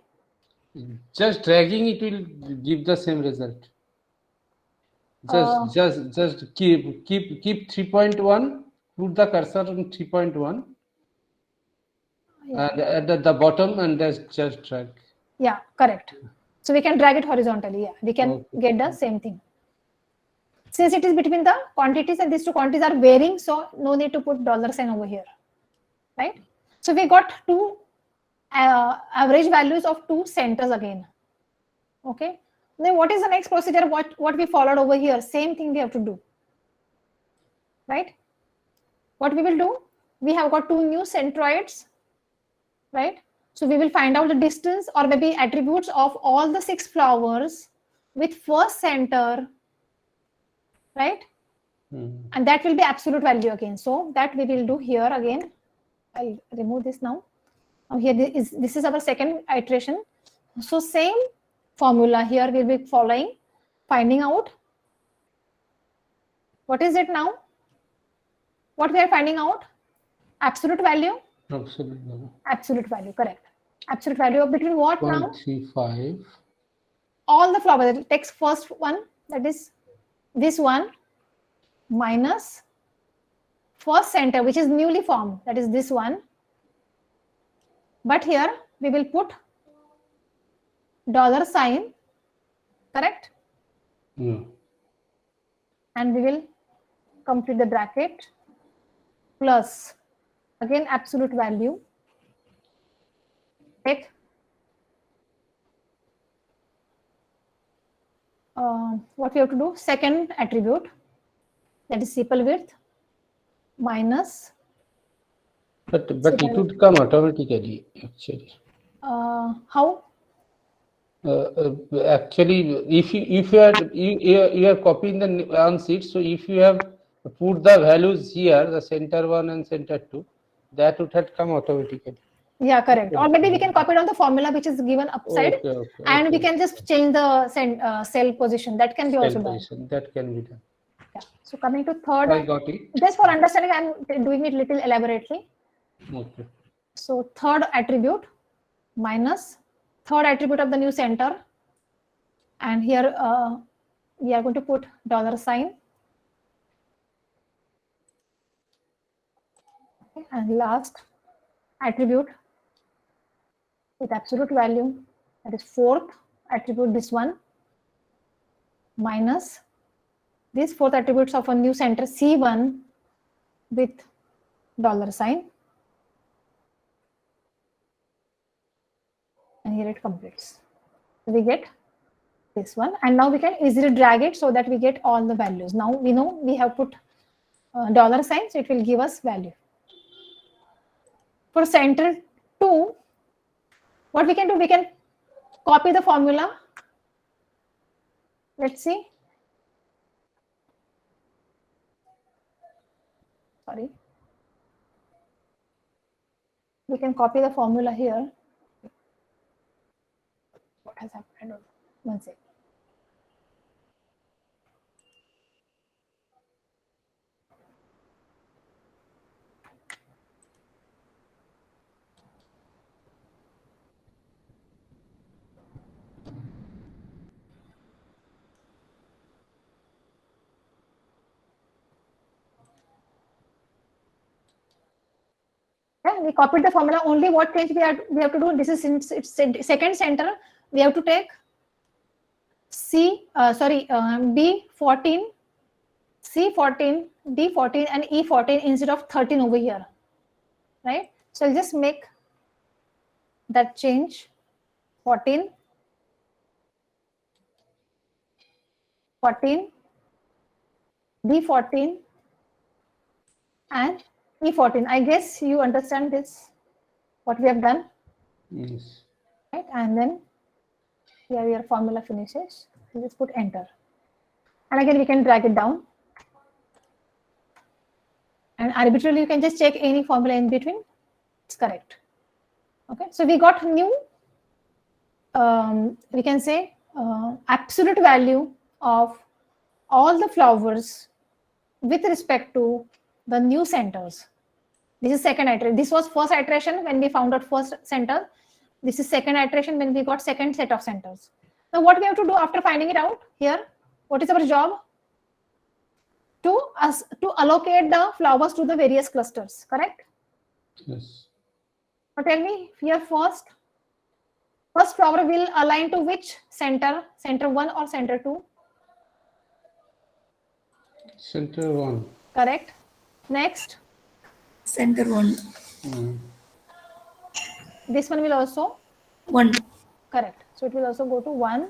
Just dragging it will give the same result. Just keep 3.1. Put the cursor on 3.1. Yeah. And at the bottom, and just drag. Yeah, correct. So we can drag it horizontally. Yeah, we can get the same thing. Since it is between the quantities and these two quantities are varying, so no need to put $sign over here, right? So we got two average values of 2 centers again. Okay. Then what is the next procedure? What we followed over here? Same thing we have to do, right? What we will do? We have got 2 new centroids, right? So we will find out the distance or maybe attributes of all the 6 flowers with first center, right? And that will be absolute value again. So that we will do here again. I'll remove this now. Here this is our second iteration. So same formula here we'll be following, finding out. What is it now? What we are finding out? Absolute value? Absolute value. Absolute value, correct. Absolute value of between what now? 0.35. All the flowers. It takes first one, that is this one, minus first center, which is newly formed, that is this one. But here we will put $sign, correct? Yeah. And we will complete the bracket plus again absolute value. Take what we have to do, second attribute, that is sepal width minus. But it would come automatically actually. How? Actually, if you are copying the on sheet, so if you have put the values here, the center 1 and center 2, that would have come automatically. Yeah, correct. Or maybe we can copy down the formula which is given upside, and we can just change the cell position. That can be also done. That can be done. Yeah. So coming to third, I got it. just for understanding, I'm doing it little elaborately. Okay. So third attribute minus third attribute of the new center, and here we are going to put $sign. Okay. And last attribute with absolute value, that is fourth attribute, this one, minus these fourth attributes of a new center C1 with $sign, and here it completes. So we get this one, and now we can easily drag it so that we get all the values. Now we know we have put $sign, so it will give us value. For center 2, what we can do, we can copy the formula. Let's see. Sorry. We can copy the formula here. What has happened? I don't know. One second. Yeah, we copied the formula. Only what change we have to do. This is it's second center. We have to take B14, C14, D14, and E14 instead of 13 over here, right? So I'll just make that change. 14, 14, D14, and E14. I guess you understand this, what we have done. Yes. Right, and then here your formula finishes. You just put enter, and again we can drag it down, and arbitrarily you can just check any formula in between. It's correct. Okay, so we got new. We can say absolute value of all the flowers with respect to the new centers. This is second iteration. This was first iteration when we found out first center. This is second iteration when we got second set of centers. Now what we have to do after finding it out here, what is our job? To allocate the flowers to the various clusters, correct? Yes. Now tell me here, first flower will align to which center? Center 1 or center 2? Center 1. Correct. Next? Center 1. This one will also? 1. Correct. So it will also go to 1.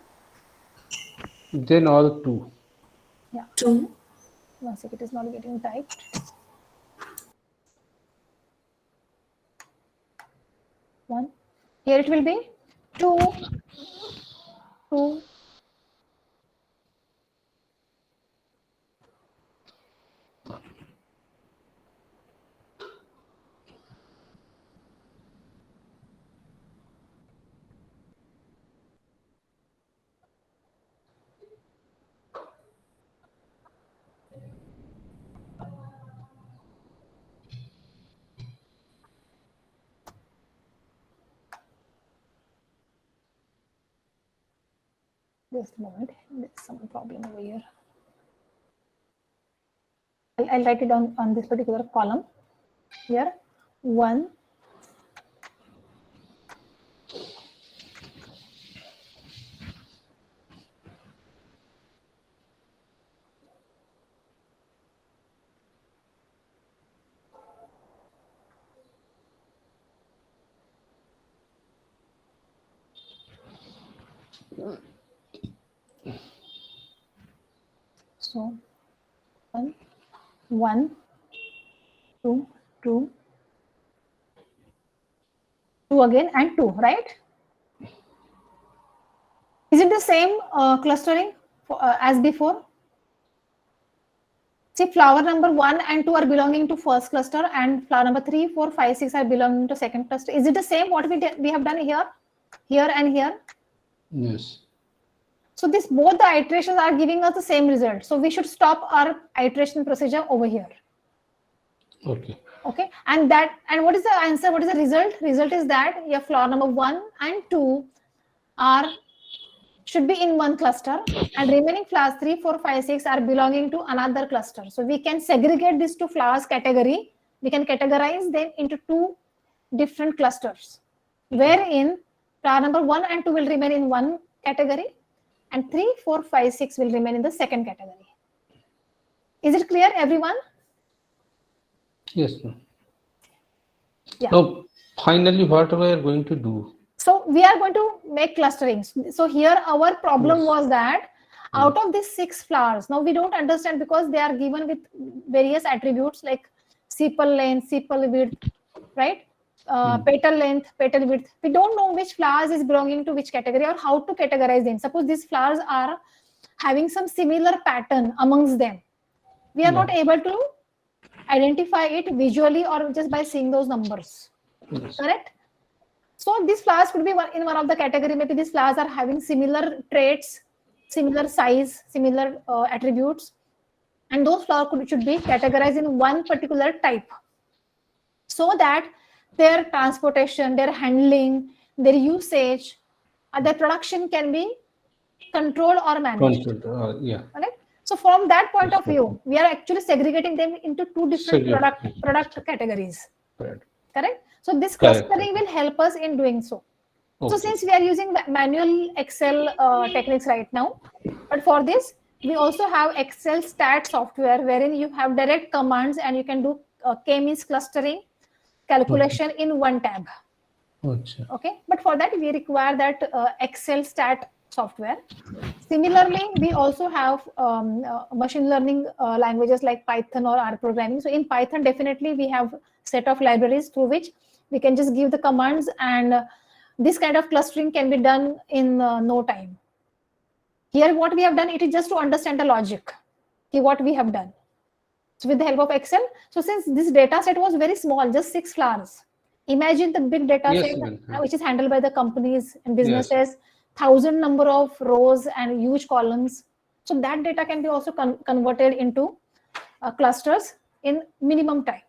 Then all 2. Yeah. 2. One second, it is not getting typed. One. Here it will be 2, 2. Just a moment, there's some problem over here. I'll write it down on this particular column here. 1, 1, 2, 2, 2 again, and 2, right? Is it the same clustering as before? See, flower number 1 and 2 are belonging to first cluster, and flower number 3, 4, 5, 6 are belonging to second cluster. Is it the same what we have done here, and here? Yes. So this both the iterations are giving us the same result. So we should stop our iteration procedure over here. Okay. Okay, and what is the answer? What is the result? Result is that your flower number 1 and 2 should be in one cluster, and remaining flowers 3, 4, 5, 6 are belonging to another cluster. So we can segregate these two flowers category. We can categorize them into two different clusters, wherein flower number 1 and 2 will remain in one category, and 3, 4, 5, 6 will remain in the second category. Is it clear, everyone? Yes, ma'am. Yeah. Now, finally, what we are going to do? So we are going to make clusterings. So here our problem was that out of these 6 flowers, now we don't understand because they are given with various attributes like sepal length, sepal width, right? Petal length, petal width. We don't know which flowers is belonging to which category or how to categorize them. Suppose these flowers are having some similar pattern amongst them. We are not able to identify it visually or just by seeing those numbers. Correct? So these flowers could be in one of the category. Maybe these flowers are having similar traits, similar size, similar attributes, and those flowers should be categorized in one particular type, so that their transportation, their handling, their usage, their production can be controlled or managed. Yeah. Correct? So from that point of view, we are actually segregating them into two different product categories. Correct? So this clustering will help us in doing so. So since we are using manual Excel techniques right now, but for this, we also have Excel stat software wherein you have direct commands and you can do k-means clustering calculation in one tab. Okay, but for that we require that Excel stat software. Similarly, we also have machine learning languages like Python or R programming. So in Python, definitely we have set of libraries through which we can just give the commands, and this kind of clustering can be done in no time. Here what we have done, it is just to understand the logic, what we have done. So with the help of Excel, so since this data set was very small, just 6 flowers, imagine the big data set which is handled by the companies and businesses, 1,000 number of rows and huge columns. So that data can be also converted into clusters in minimum time.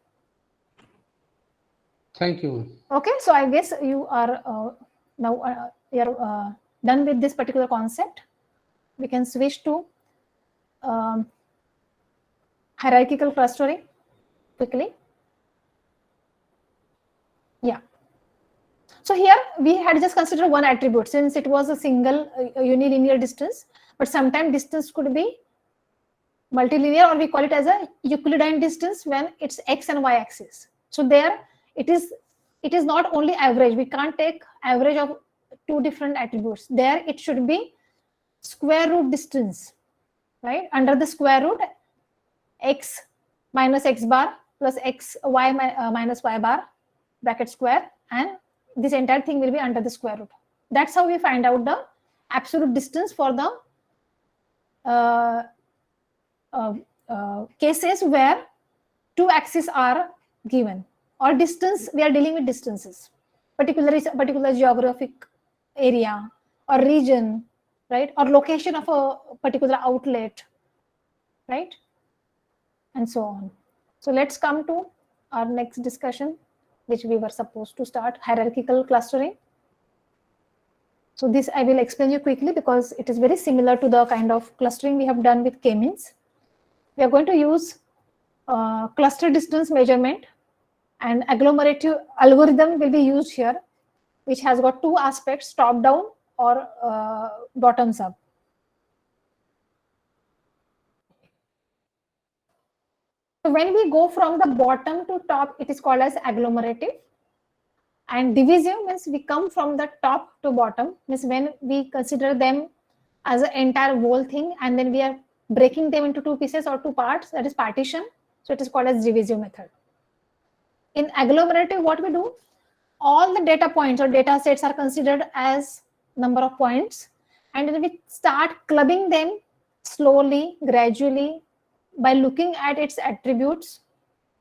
Thank you. Okay, so I guess you are now you're done with this particular concept. We can switch to hierarchical clustering quickly. Yeah. So here we had just considered one attribute since it was a single unilinear distance, but sometimes distance could be multilinear, or we call it as a Euclidean distance when it's x and y axis. So there it is not only average. We can't take average of two different attributes. There it should be square root distance, right? Under the square root, x minus x bar plus x y minus y bar bracket square, and this entire thing will be under the square root. That's how we find out the absolute distance for the cases where two axes are given, or distance, we are dealing with distances, particular geographic area or region, right, or location of a particular outlet, right, and so on. So let's come to our next discussion, which we were supposed to start, hierarchical clustering. So this I will explain you quickly because it is very similar to the kind of clustering we have done with k-means. We are going to use cluster distance measurement, and agglomerative algorithm will be used here, which has got two aspects, top down or bottoms up. So when we go from the bottom to top, it is called as agglomerative. And divisive means we come from the top to bottom, means when we consider them as an entire whole thing and then we are breaking them into two pieces or two parts, that is partition. So it is called as divisive method. In agglomerative, what we do, all the data points or data sets are considered as number of points, and then we start clubbing them slowly, gradually, by looking at its attributes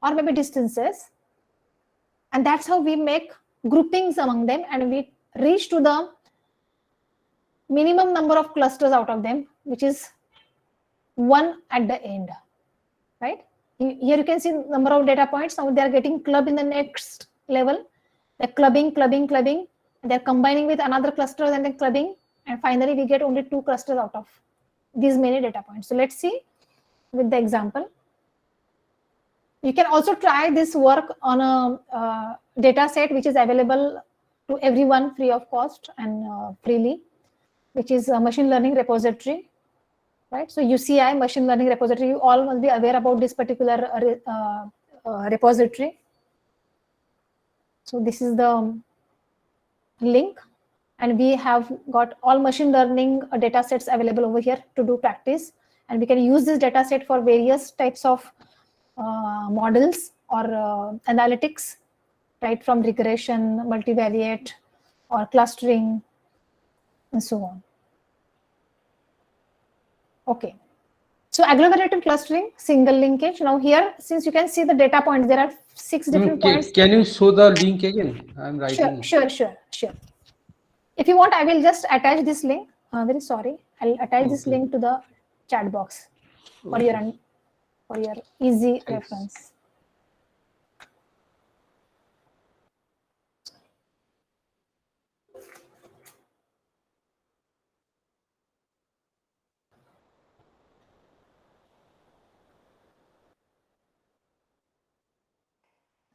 or maybe distances, and that's how we make groupings among them, and we reach to the minimum number of clusters out of them, which is 1 at the end, right? Here you can see number of data points. Now they are getting clubbed in the next level. They're clubbing, and they're combining with another cluster and then clubbing, and finally we get only 2 clusters out of these many data points. So let's see with the example. You can also try this work on a data set which is available to everyone free of cost and freely, which is a machine learning repository, right? So UCI machine learning repository, you all must be aware about this particular repository. So this is the link, and we have got all machine learning data sets available over here to do practice, and we can use this data set for various types of models or analytics, right, from regression, multivariate, or clustering, and so on. Okay, so agglomerative clustering, single linkage. Now here, since you can see the data points, there are 6 different points. Can you show the link again? I'm writing. Sure. If you want, I will just attach this link. Very sorry, I'll attach this link to the chat box for your easy reference.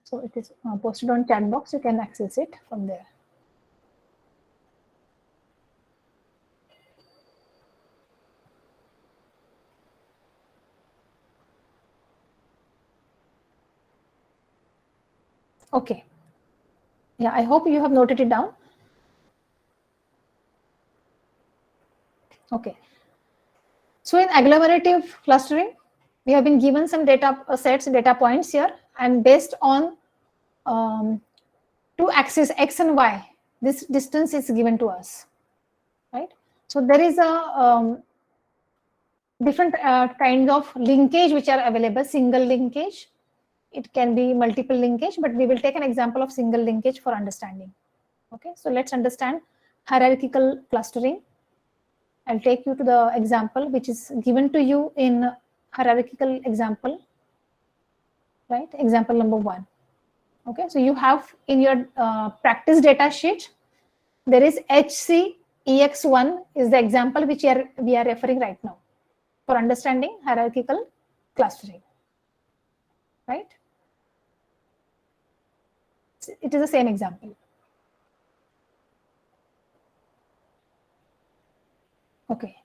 So it is posted on chat box. You can access it from there. Okay. Yeah, I hope you have noted it down. Okay. So in agglomerative clustering, we have been given some data sets, data points here, and based on 2 axes, X and Y, this distance is given to us, right? So there is a different kinds of linkage which are available. Single linkage, it can be multiple linkage, but we will take an example of single linkage for understanding. Okay, so let's understand hierarchical clustering. I'll take you to the example which is given to you in hierarchical example, right? Example number 1. Okay, so you have in your practice data sheet, there is HCEX1 is the example which we are referring right now for understanding hierarchical clustering, right? It is the same example. Okay,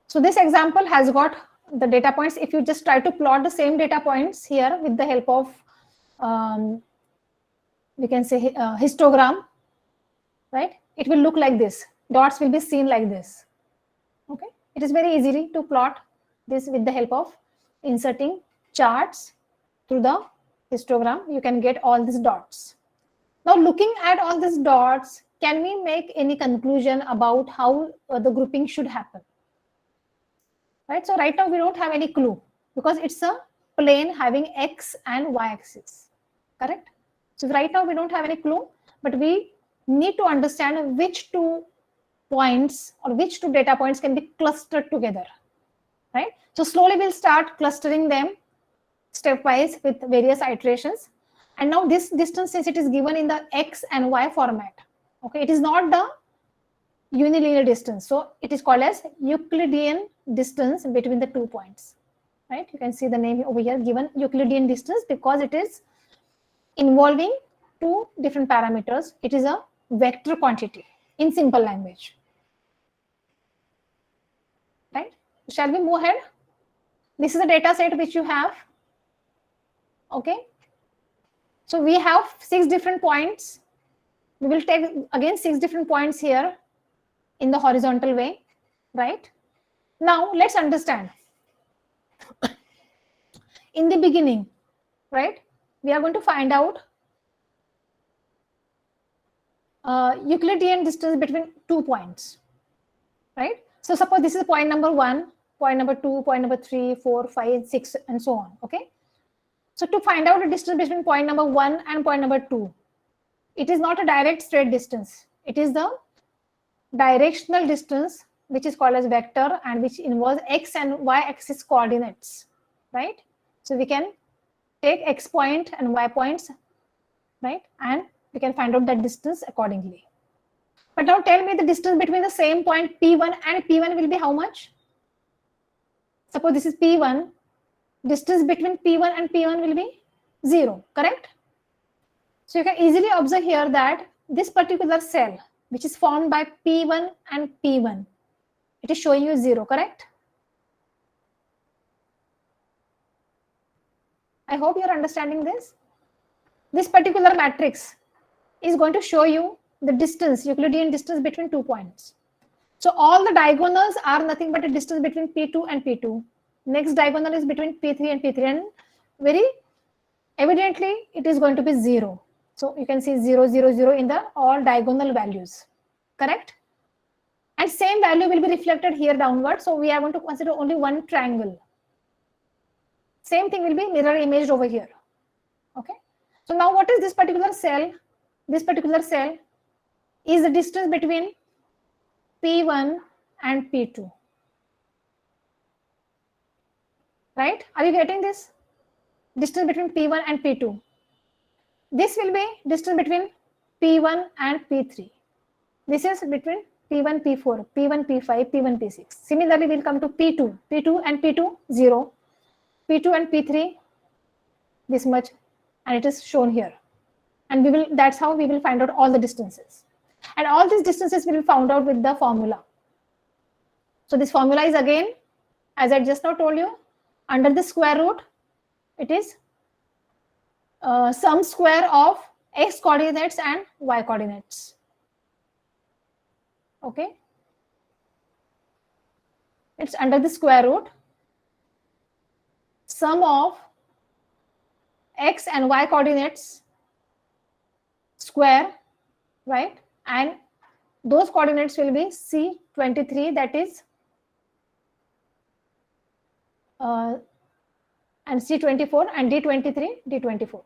so this example has got the data points. If you just try to plot the same data points here with the help of we can say histogram, right? It will look like this. Dots will be seen like this. Okay, it is very easy to plot this with the help of inserting charts through the histogram. You can get all these dots. Now, looking at all these dots, can we make any conclusion about how the grouping should happen? Right. So right now we don't have any clue because it's a plane having X and Y axis. Correct. So right now we don't have any clue, but we need to understand which 2 points or which 2 data points can be clustered together, right? So slowly we'll start clustering them stepwise with various iterations. And now this distance, since it is given in the X and Y format, okay, it is not the unilinear distance. So it is called as Euclidean distance between the 2 points, right? You can see the name over here given Euclidean distance because it is involving 2 different parameters. It is a vector quantity in simple language, right? Shall we move ahead? This is a data set which you have. Okay, so we have 6 different points. We will take again 6 different points here in the horizontal way, right? Now let's understand. In the beginning, right, we are going to find out Euclidean distance between 2 points, right? So suppose this is point number 1 point number 2, point number 3, 4, 5, 6, and so on. Okay. So to find out the distance between point number 1 and point number 2, it is not a direct straight distance. It is the directional distance, which is called as vector and which involves x and y axis coordinates, right? So we can take x point and y points, right? And we can find out that distance accordingly. But now tell me the distance between the same point P1 and P1 will be how much? Suppose this is P1, distance between P1 and P1 will be 0, correct? So you can easily observe here that this particular cell, which is formed by P1 and P1, it is showing you 0, correct? I hope you are understanding this. This particular matrix is going to show you the distance, Euclidean distance between 2 points. So all the diagonals are nothing but a distance between P2 and P2. Next diagonal is between P3 and P3, and very evidently it is going to be 0. So you can see 0, 0, 0 in the all diagonal values, correct? And same value will be reflected here downward. So we are going to consider only one triangle. Same thing will be mirror imaged over here. Okay. So now what is this particular cell? This particular cell is the distance between P1 and P2. Right? Are you getting this? Distance between P1 and P2. This will be distance between P1 and P3. This is between P1, P4, P1, P5, P1, P6. Similarly, we'll come to P2. P2 and P2, 0. P2 and P3, this much, and it is shown here. And we will, that's how we will find out all the distances. And all these distances will be found out with the formula. So this formula is again, as I just now told you, under the square root, it is sum square of x coordinates and y coordinates. Okay. It's under the square root, sum of x and y coordinates square, right? And those coordinates will be C23, that is, and C24 and D23, D24.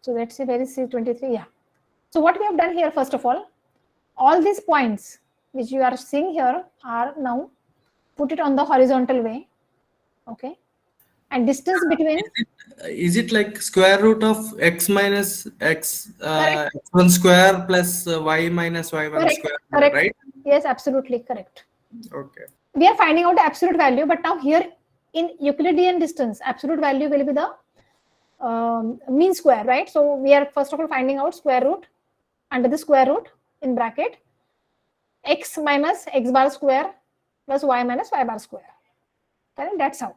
So let's say where is C23? Yeah. So what we have done here, first of all these points which you are seeing here are now put it on the horizontal way. Okay. And distance between. Is it like square root of x minus x, x1 square plus y minus y1 correct. square, Correct. right? Yes, absolutely correct. Okay. We are finding out the absolute value, but now here in Euclidean distance, absolute value will be the mean square, right? So we are first of all finding out square root under the square root in bracket x minus x bar square plus y minus y bar square. Correct? That's how.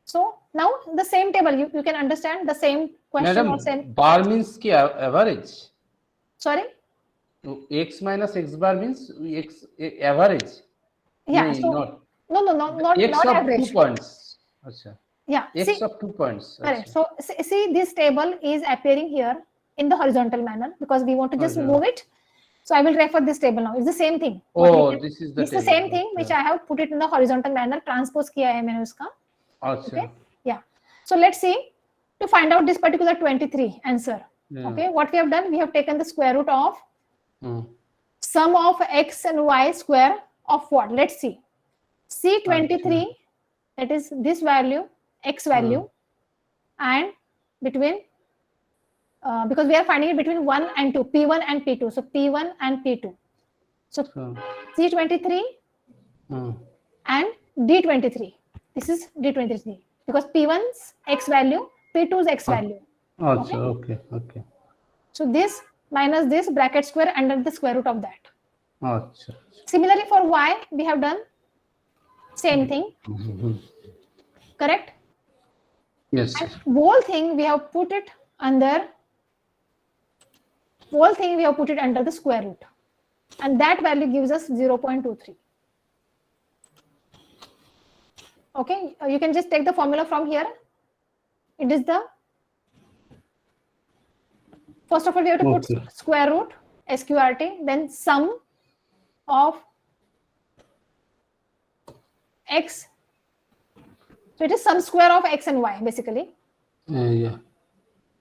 So now the same table, you can understand the same question. Madam, or same bar means ki average. Sorry? X minus x bar means x average. Yeah. No, so not x not of average. 2 points. Achha. Yeah. X See, of 2 points. correct. So see, this table is appearing here in the horizontal manner because we want to just move it. So I will refer this table now. It's the same thing. Oh, this is the It's the same thing which I have put it in the horizontal manner. Transpose kiya hai maine uska. Okay. Yeah. So let's see to find out this particular 23 answer. Yeah. Okay. What we have done, we have taken the square root of sum of x and y square of what? Let's see. C23, that is this value, x value, and between, because we are finding it between 1 and 2, P1 and P2. So P1 and P2. So C23 and D23. This is D23 because P1's x value, P2's x value. Okay. So this minus this bracket square under the square root of that. Achha. Similarly for y, we have done same thing. Correct? Yes. And whole thing we have put it under. Whole thing we have put it under the square root, and that value gives us 0.23. Okay, you can just take the formula from here. It is the First of all, we have to put square root, SQRT, then sum of x. So it is sum square of x and y basically. Yeah.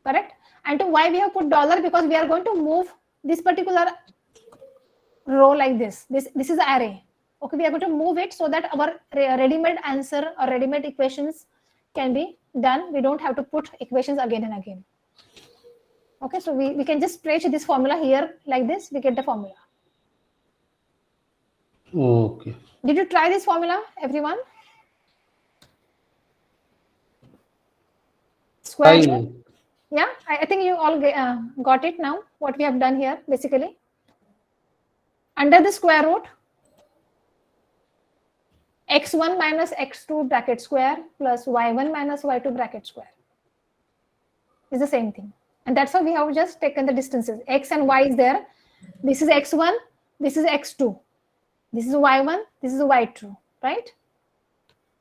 Correct? And to y we have put dollar because we are going to move this particular row like this. This is the array. Okay, we are going to move it so that our ready-made answer or ready-made equations can be done. We don't have to put equations again and again. Okay, so we can just stretch this formula here like this. We get the formula. Okay. Did you try this formula, everyone? Square root. Yeah, I think you all got it now, what we have done here, basically. Under the square root, x1 minus x2 bracket square plus y1 minus y2 bracket square is the same thing. And that's how we have just taken the distances. X and y is there. This is x1, this is x2. This is y1, this is y2, right?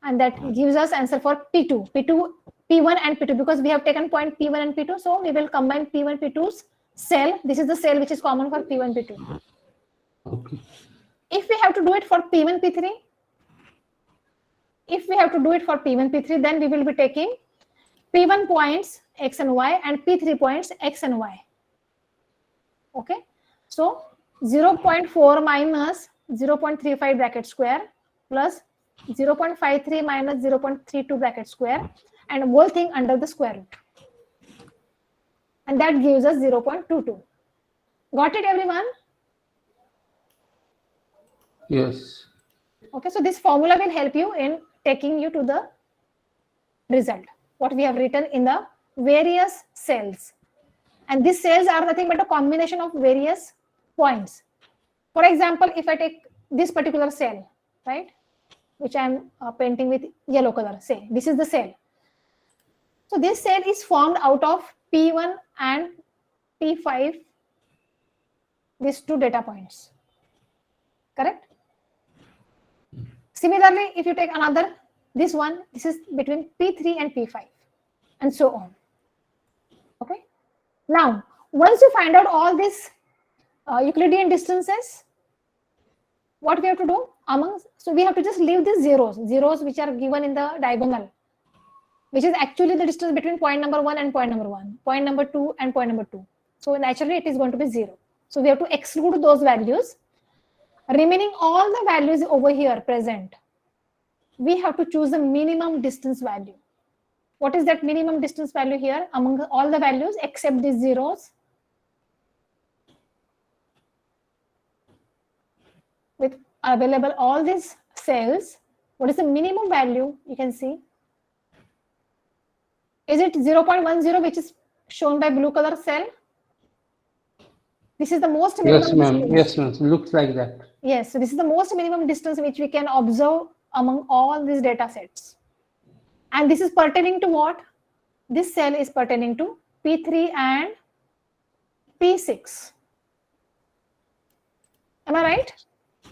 And that gives us answer for P2, P1 and P2, because we have taken point P1 and P2. So we will combine P1, P2's cell. This is the cell which is common for P1, P2. Okay. If we have to do it for P1, P3, then we will be taking P1 points x and y and P3 points x and y. Okay. So 0.4 minus 0.35 bracket square plus 0.53 minus 0.32 bracket square and whole thing under the square root. And that gives us 0.22. Got it, everyone? Yes. Okay, so this formula will help you in taking you to the result, what we have written in the various cells. And these cells are nothing but a combination of various points. For example, if I take this particular cell, right, which I am painting with yellow color, say this is the cell. So this cell is formed out of P1 and P5, these two data points. Correct? Similarly, if you take another, this one, this is between P3 and P5, and so on. Okay. Now, once you find out all these Euclidean distances, what we have to do? So we have to just leave these zeros which are given in the diagonal, which is actually the distance between point number 1 and point number 1, point number 2 and point number 2. So naturally it is going to be 0. So we have to exclude those values. Remaining all the values over here present, we have to choose the minimum distance value. What is that minimum distance value here among all the values except these zeros? With available all these cells, what is the minimum value? You can see. Is it 0.10, which is shown by blue color cell? This is the most minimum distance. Yes, ma'am. Looks like that. Yes, so this is the most minimum distance which we can observe among all these data sets. And this is pertaining to what? This cell is pertaining to P3 and P6. Am I right?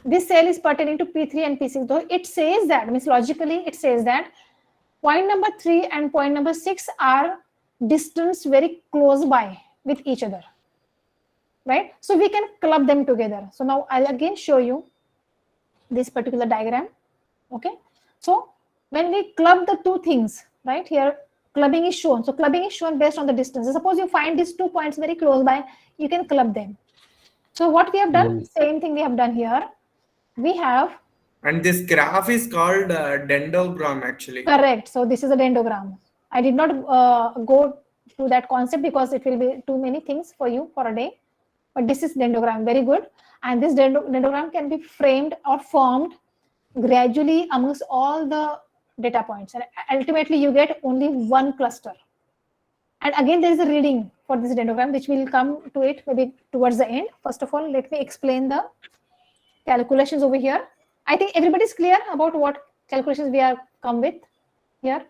This cell is pertaining to P3 and P6. Though it says that, means logically it says that point number 3 and point number 6 are distanced very close by with each other. Right? So we can club them together. So now I'll again show you this particular diagram. Okay. So when we club the two things, right, here clubbing is shown. So clubbing is shown based on the distance. Suppose you find these 2 points very close by, you can club them. So what we have done, same thing we have done here. We have. And this graph is called dendrogram actually. Correct. So this is a dendrogram. I did not go to that concept because it will be too many things for you for a day. But this is dendrogram, very good. And this dendrogram can be framed or formed gradually amongst all the data points. And ultimately you get only one cluster. And again, there is a reading for this dendrogram, which will come to it maybe towards the end. First of all, let me explain the calculations over here. I think everybody is clear about what calculations we have come with here.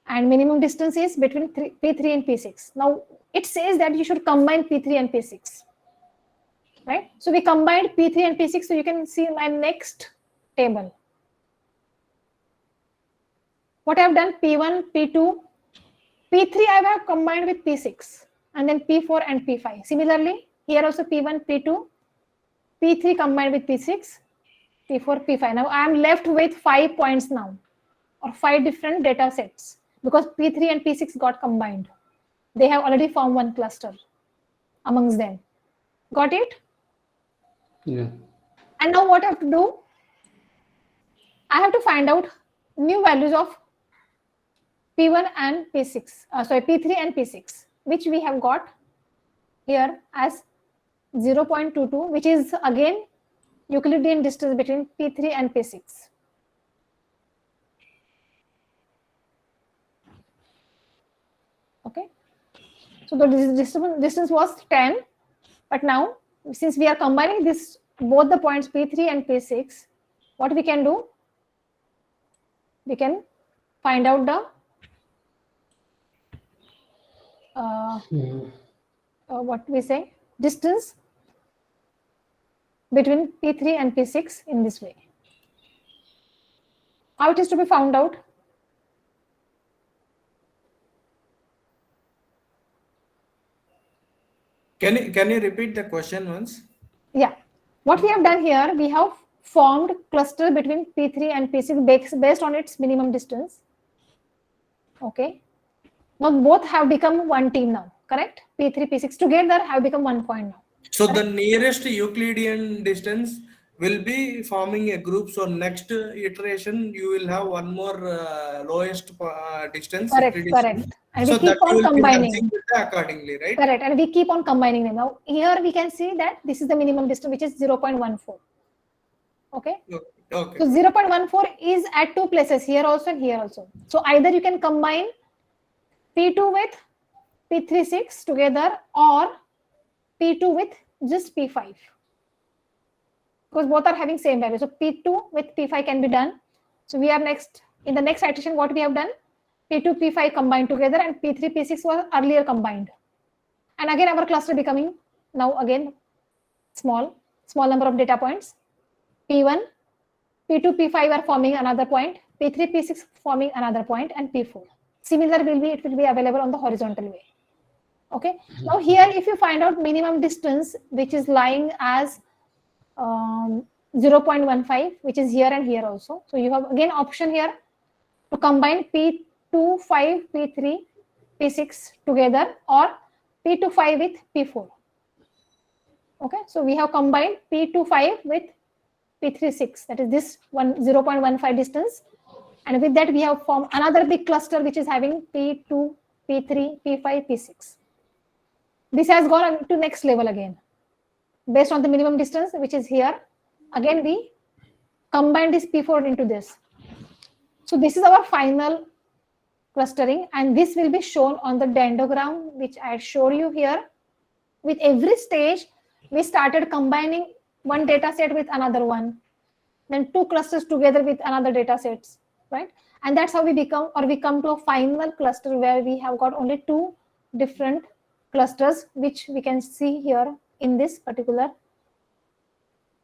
And minimum distance is between P3 and P6. Now, it says that you should combine P3 and P6. Right? So we combined P3 and P6. So you can see my next table. What I have done, P1, P2, P3 I have combined with P6. and then P4 and P5. Similarly, here also P1, P2, P3 combined with P6, P4, P5. Now I am left with 5 points now, or 5 different data sets, because P3 and P6 got combined. They have already formed one cluster amongst them. Got it? Yeah. And now what I have to do? I have to find out new values of P1 and P6, P3 and P6, which we have got here as 0.22, which is again Euclidean distance between P3 and P6. Okay, so the distance was 10, but now since we are combining this both the points P3 and P6, what we can do? We can find out the what we say distance between P3 and P6 in this way. How it is to be found out? Can you repeat the question once? Yeah, what we have done here, we have formed cluster between P3 and P6 based on its minimum distance. Okay, now both have become one team now, correct? P3, P6 together have become 1 point now. So the nearest Euclidean distance will be forming a group. So next iteration you will have one more lowest distance. Correct. And so we keep on combining accordingly, right? Correct, and we keep on combining them. Now here we can see that this is the minimum distance, which is 0.14. Okay. Okay. So 0.14 is at 2 places, here also and here also. So either you can combine P2 with P36 together, or P2 with just P5, because both are having same value. So P2 with P5 can be done. So we are next in the next iteration. What we have done? P2, P5 combined together, and P3, P6 was earlier combined. And again our cluster becoming now again small number of data points. P1, P2, P5 are forming another point. P3, P6 forming another point, and P4. Similar it will be available on the horizontal way. Okay. Now here, if you find out minimum distance, which is lying as 0.15, which is here and here also. So you have again option here to combine P2, 5, P3, P6 together, or P2, 5 with P4. Okay. So we have combined P2, 5 with P3, 6. That is this 0.15 distance. And with that, we have formed another big cluster, which is having P2, P3, P5, P6. This has gone to next level again. Based on the minimum distance, which is here, again we combine this P4 into this. So this is our final clustering, and this will be shown on the dendrogram, which I show you here. With every stage, we started combining one data set with another one, then 2 clusters together with another data sets, right? And that's how we come to a final cluster where we have got only 2 different clusters, which we can see here in this particular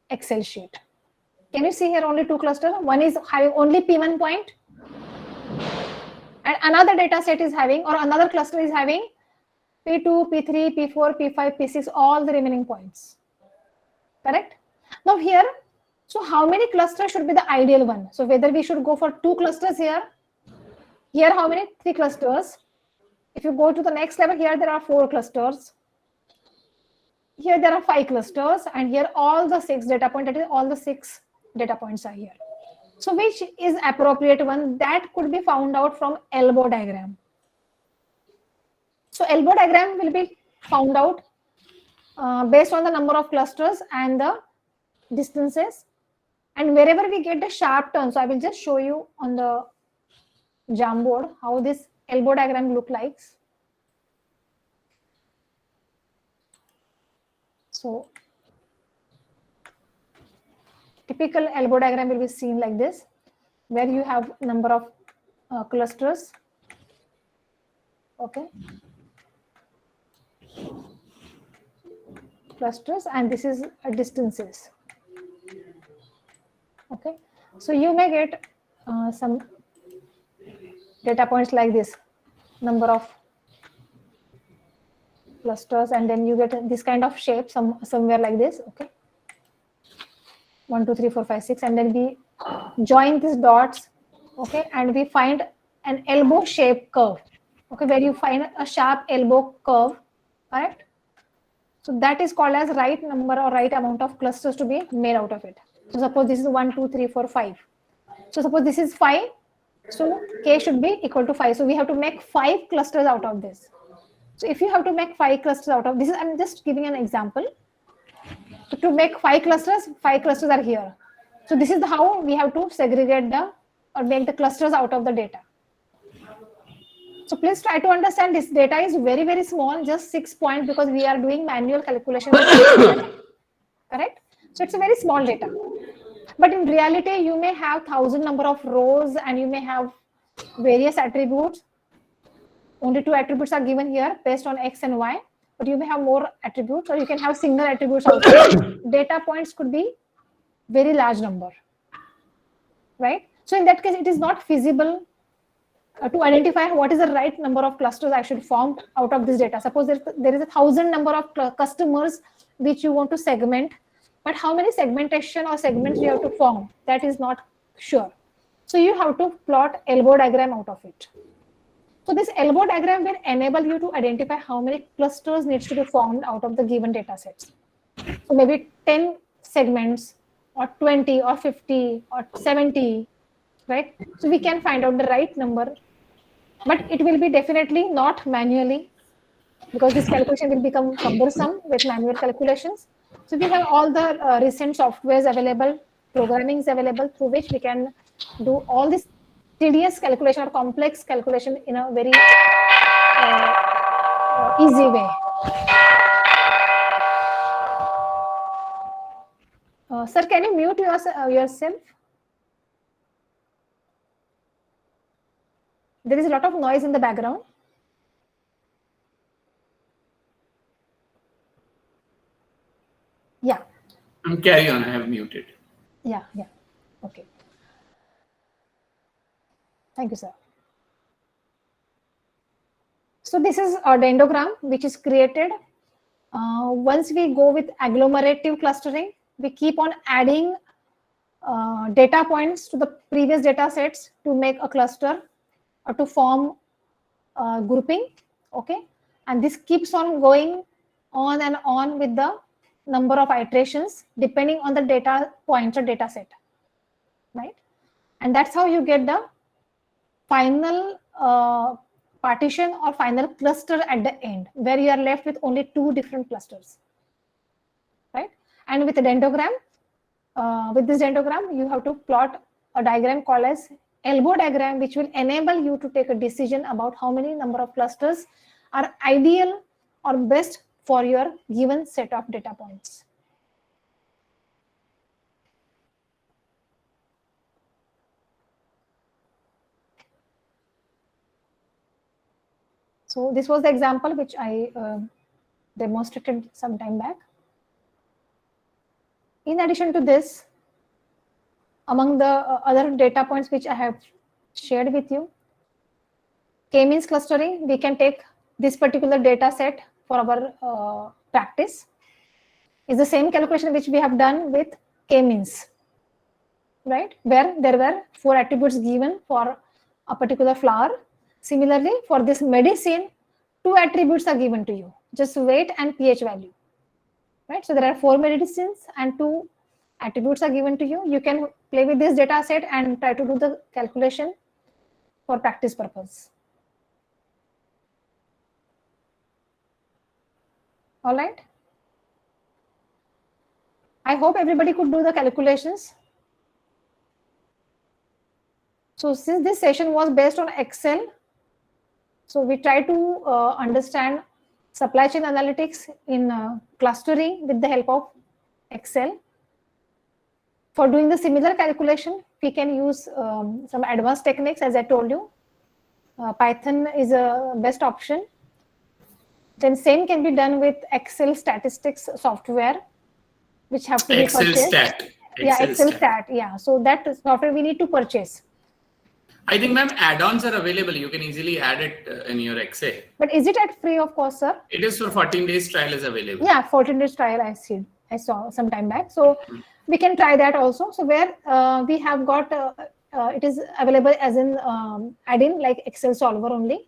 Excel sheet. Can you see here only 2 clusters? One is having only P1 point, and another data set is having, or another cluster is having P2, P3, P4, P5, P6, all the remaining points. Correct? Now here, so how many clusters should be the ideal one? So whether we should go for 2 clusters here, how many? 3 clusters. If you go to the next level, here there are 4 clusters. Here there are 5 clusters, and here all the 6 data points, that is all the 6 data points are here. So which is appropriate one? That could be found out from elbow diagram. So elbow diagram will be found out based on the number of clusters and the distances. And wherever we get the sharp turn, so I will just show you on the Jamboard how this elbow diagram look like. So typical elbow diagram will be seen like this, where you have number of clusters. Okay. Clusters, and this is distances. Okay. So you may get some data points like this, number of clusters, and then you get this kind of shape, somewhere like this. Okay, 1, 2, 3, 4, 5, 6, and then we join these dots. Okay, and we find an elbow shaped curve. Okay, where you find a sharp elbow curve, correct? So that is called as right number or right amount of clusters to be made out of it. So suppose this is 1, 2, 3, 4, 5. So suppose this is 5. So K should be equal to 5. So we have to make 5 clusters out of this. So if you have to make 5 clusters out of this, I'm just giving an example. So to make 5 clusters are here. So this is how we have to segregate or make the clusters out of the data. So please try to understand this data is very, very small, just 6 points, because we are doing manual calculation. Correct? So it's a very small data. But in reality, you may have 1,000 number of rows and you may have various attributes. Only 2 attributes are given here based on X and Y, but you may have more attributes, or you can have single attributes also. Data points could be very large number, right? So in that case, it is not feasible to identify what is the right number of clusters I should form out of this data. Suppose there is 1,000 number of customers which you want to segment, but how many segmentation or segments you have to form, that is not sure. So you have to plot elbow diagram out of it. So this elbow diagram will enable you to identify how many clusters needs to be formed out of the given data sets. So maybe 10 segments or 20 or 50 or 70, right? So we can find out the right number, but it will be definitely not manually, because this calculation will become cumbersome with manual calculations. So we have all the recent softwares available, programming is available, through which we can do all this tedious calculation or complex calculation in a very easy way. Sir, can you mute yourself? There is a lot of noise in the background. Yeah. Carry on, I have muted. Yeah. Okay. Thank you, sir. So this is a dendrogram which is created. Once we go with agglomerative clustering, we keep on adding data points to the previous data sets to make a cluster or to form grouping. Okay, and this keeps on going on and on with the number of iterations depending on the data points or data set, right? And that's how you get the final partition or final cluster at the end, where you are left with only 2 different clusters, right? And with the dendrogram, with this dendrogram, you have to plot a diagram called as elbow diagram, which will enable you to take a decision about how many number of clusters are ideal or best for your given set of data points. So this was the example which I demonstrated some time back. In addition to this, among the other data points which I have shared with you, K-means clustering, we can take this particular data set for our practice. Is the same calculation which we have done with K-means, right? Where there were 4 attributes given for a particular flower. Similarly, for this medicine, 2 attributes are given to you, just weight and pH value, right? So there are 4 medicines and 2 attributes are given to you. You can play with this data set and try to do the calculation for practice purpose. All right. I hope everybody could do the calculations. So since this session was based on Excel, so we try to understand supply chain analytics in clustering with the help of Excel. For doing the similar calculation, we can use some advanced techniques, as I told you. Python is a best option. Then same can be done with Excel statistics software, which have to be purchased. Stat. Excel stat. Yeah, so that software we need to purchase. I think, ma'am, add-ons are available. You can easily add it in your Excel. But is it at free of cost, sir? It is for 14 days trial is available. Yeah, 14 days trial I saw some time back. So we can try that also. So where we have got, it is available as in add-in like Excel solver only.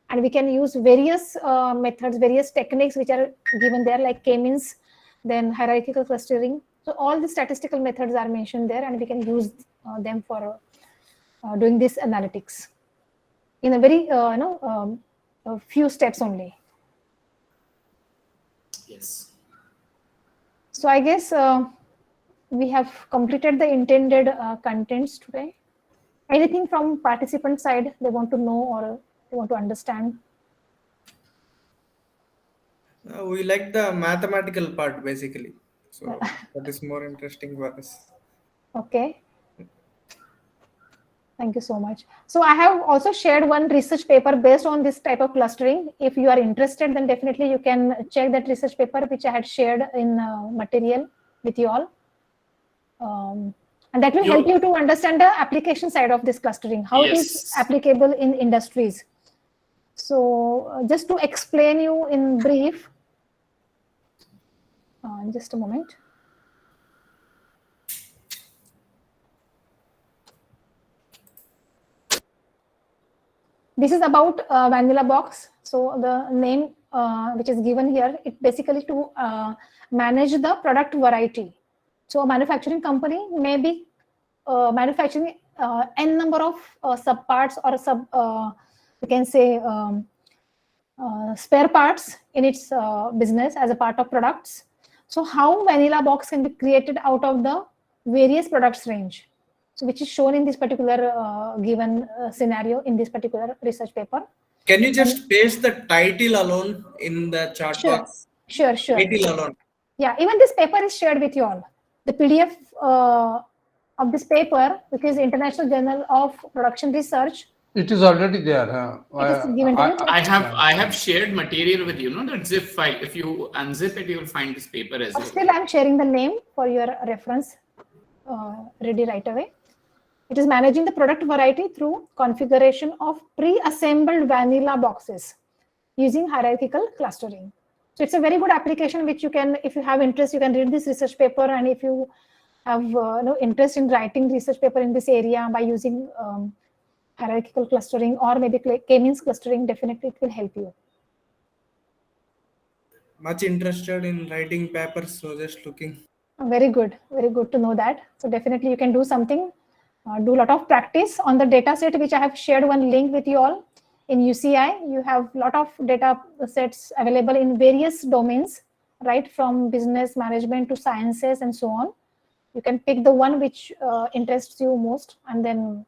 And we can use various methods, various techniques which are given there like k-means, then hierarchical clustering. So all the statistical methods are mentioned there and we can use them for doing this analytics in a very, a few steps only. Yes. So I guess we have completed the intended contents today. Anything from participant side they want to know or they want to understand? We like the mathematical part basically. So that is more interesting for us. Okay. Thank you so much. So I have also shared one research paper based on this type of clustering. If you are interested, then definitely you can check that research paper which I had shared in material with you all. And that will help you to understand the application side of this clustering, how it is applicable in industries. So just to explain you in brief, just a moment. This is about vanilla box. So the name which is given here, it basically to manage the product variety. So a manufacturing company may be manufacturing n number of subparts or you can say spare parts in its business as a part of products. So how vanilla box can be created out of the various products range. So which is shown in this particular given scenario in this particular research paper. Can you just paste the title alone in the chat box? Sure. Title alone. Yeah, even this paper is shared with you all. The PDF of this paper, which is International Journal of Production Research. It is already there. It is given to you. I have shared material with you, that zip file. If you unzip it, you will find this paper as well. Still, I'm sharing the name for your reference ready right away. It is managing the product variety through configuration of pre-assembled vanilla boxes using hierarchical clustering. So it's a very good application which you can, if you have interest, you can read this research paper, and if you have no interest in writing research paper in this area by using hierarchical clustering or maybe k-means clustering, definitely it will help you. Much interested in writing papers, so just looking. Very good to know that. So definitely you can do something. Do a lot of practice on the data set, which I have shared one link with you all. In UCI, you have a lot of data sets available in various domains, right? From business management to sciences and so on. You can pick the one which interests you most, and then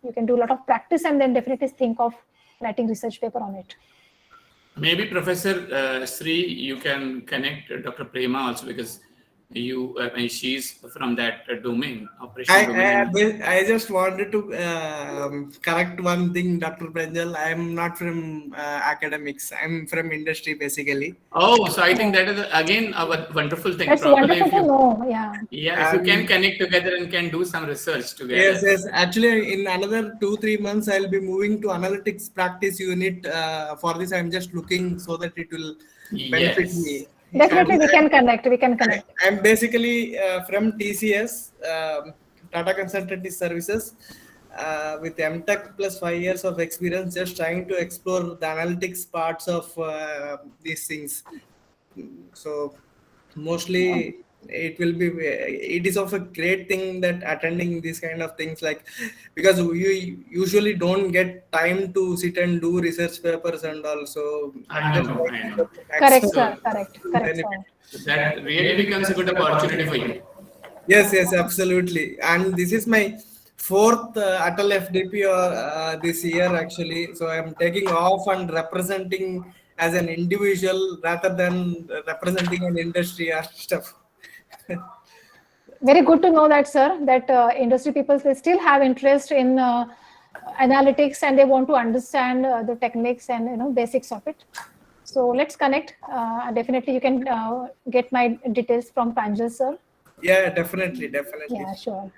you can do a lot of practice and then definitely think of writing research paper on it. Maybe Professor Sri, you can connect Dr. Prema also, because she's from that domain, operation domain. I just wanted to correct one thing, Dr. Pranjal. I am not from academics. I am from industry basically. Oh, so I think that is again a wonderful thing. That's probably wonderful to know. Yeah, if you can connect together and can do some research together. Yes. Actually, in another 2-3 months, I'll be moving to analytics practice unit. For this, I'm just looking so that it will benefit me. Definitely, we can connect. I'm basically from TCS, Tata Consultancy Services, with MTech plus 5 years of experience, just trying to explore the analytics parts of these things. So mostly it is of a great thing that attending these kind of things, like, because we usually don't get time to sit and do research papers and also. I know. Correct, sir. Correct. That really becomes a good opportunity for you. Yes, absolutely. And this is my 4th AICTE FDP this year actually. So I'm taking off and representing as an individual rather than representing an industry or stuff. Very good to know that, sir, that industry people, they still have interest in analytics and they want to understand the techniques and basics of it. So let's connect. Definitely you can get my details from Pranjal, sir. Yeah, definitely. Yeah, sure.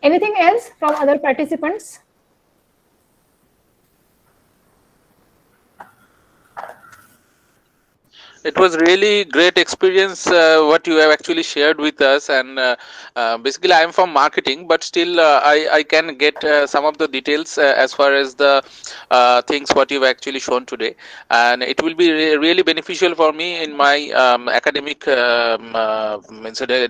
Anything else from other participants? It was really great experience what you have actually shared with us, and basically I am from marketing, but still I can get some of the details as far as the things what you've actually shown today, and it will be really beneficial for me in my academic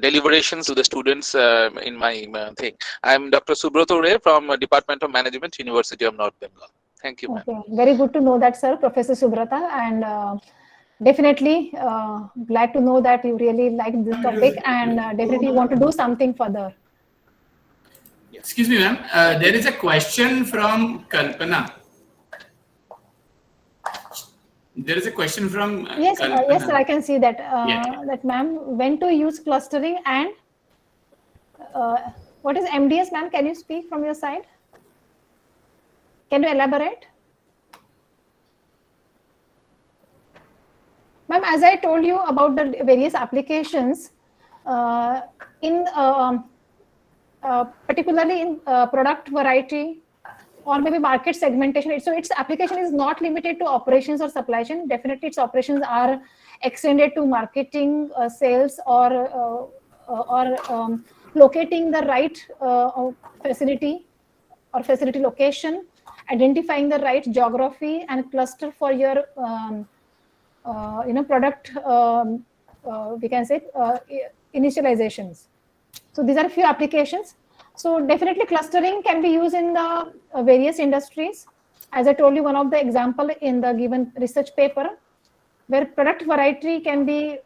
deliberations to the students in my thing. I am Dr. Subroto Ray from Department of Management, University of North Bengal. Thank you, ma'am. Okay, very good to know that, sir, Professor Subrata, and definitely glad to know that you really like this topic and definitely want to do something further. Excuse me, ma'am. There is a question from Kalpana. There is a question from yes, yes, sir, I can see that. Yeah. That, ma'am, when to use clustering and what is MDS, ma'am? Can you speak from your side? Can you elaborate? Ma'am, as I told you about the various applications, particularly in product variety or maybe market segmentation, so its application is not limited to operations or supply chain. Definitely, its operations are extended to marketing, sales, or locating the right facility or facility location, identifying the right geography and cluster for your product, we can say initializations. So these are a few applications. So definitely clustering can be used in the various industries. As I told you, one of the example in the given research paper, where product variety can be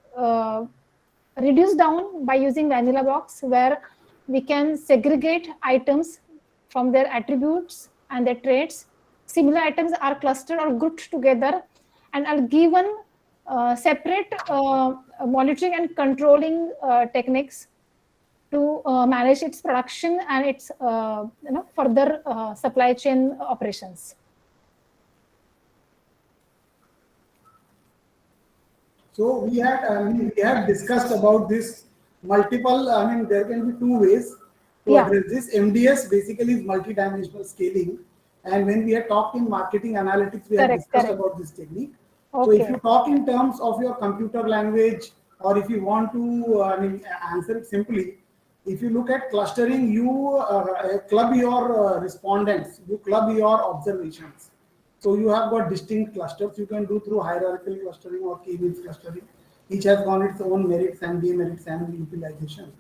reduced down by using vanilla box, where we can segregate items from their attributes and their traits. Similar items are clustered or grouped together and are given separate monitoring and controlling techniques to manage its production and its further supply chain operations. So we had discussed about this multiple. I mean, there can be two ways to address this. MDS basically is multidimensional scaling, and when we had talked in marketing analytics, we had discussed about this technique. So if you talk in terms of your computer language, or if you want to answer it simply, if you look at clustering, you club your respondents, you club your observations. So you have got distinct clusters. You can do through hierarchical clustering or k-means clustering. Each has got its own merits and demerits and utilization.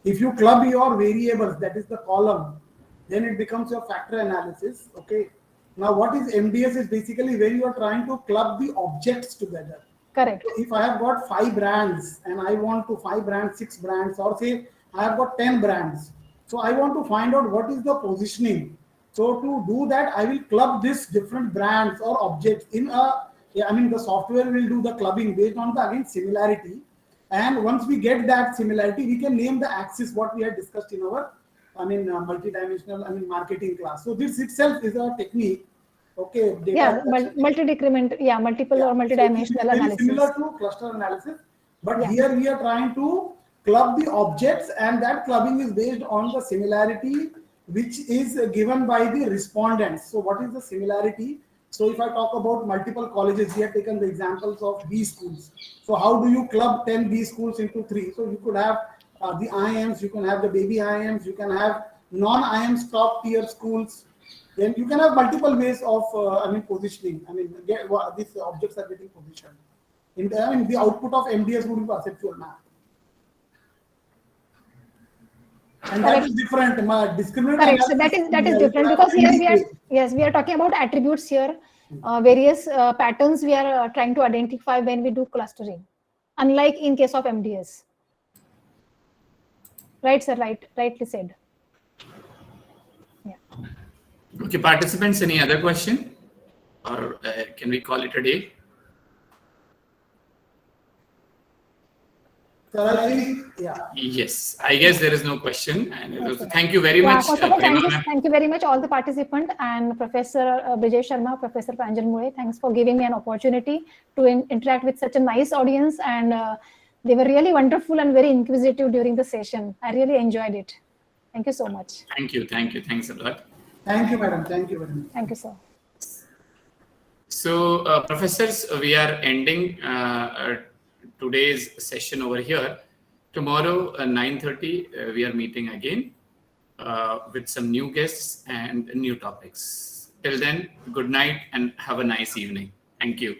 If you club your variables, that is the column, then it becomes your factor analysis. Okay. Now, what is MDS is basically where you are trying to club the objects together. Correct. So if I have got 5 brands and I want to 5 brands, 6 brands, or say I have got 10 brands. So I want to find out what is the positioning. So to do that, I will club these different brands or objects in a, the software will do the clubbing based on the similarity. And once we get that similarity, we can name the axis what we had discussed in our multidimensional marketing class. So this itself is a technique. Okay. Multi-decrement, multiple or multidimensional very analysis. Similar to cluster analysis, but here we are trying to club the objects, and that clubbing is based on the similarity which is given by the respondents. So what is the similarity? So if I talk about multiple colleges, we have taken the examples of B schools. So how do you club 10 B schools into 3? So you could have the IIMs, you can have the baby IIMs, you can have non-IIMs top tier schools. Then you can have multiple ways of positioning. These objects are getting positioned. The output of MDS would be perceptual map. And that is different. Correct. So that is different, because here we are talking about attributes here, various patterns we are trying to identify when we do clustering, unlike in case of MDS. Right, sir. Rightly said. Yeah. Okay, participants, any other question, or can we call it a day? Yes, I guess there is no question. And thank you very much. First of all, thank you very much, all the participants, and Professor Bijay Sharma, Professor Pranjal Mule. Thanks for giving me an opportunity to interact with such a nice audience, and they were really wonderful and very inquisitive during the session. I really enjoyed it. Thank you so much. Thank you. Thanks a lot. Thank you, madam. Thank you very much. Thank you, sir. So, professors, we are ending today's session over here. Tomorrow, 9:30, we are meeting again with some new guests and new topics. Till then, good night and have a nice evening. Thank you.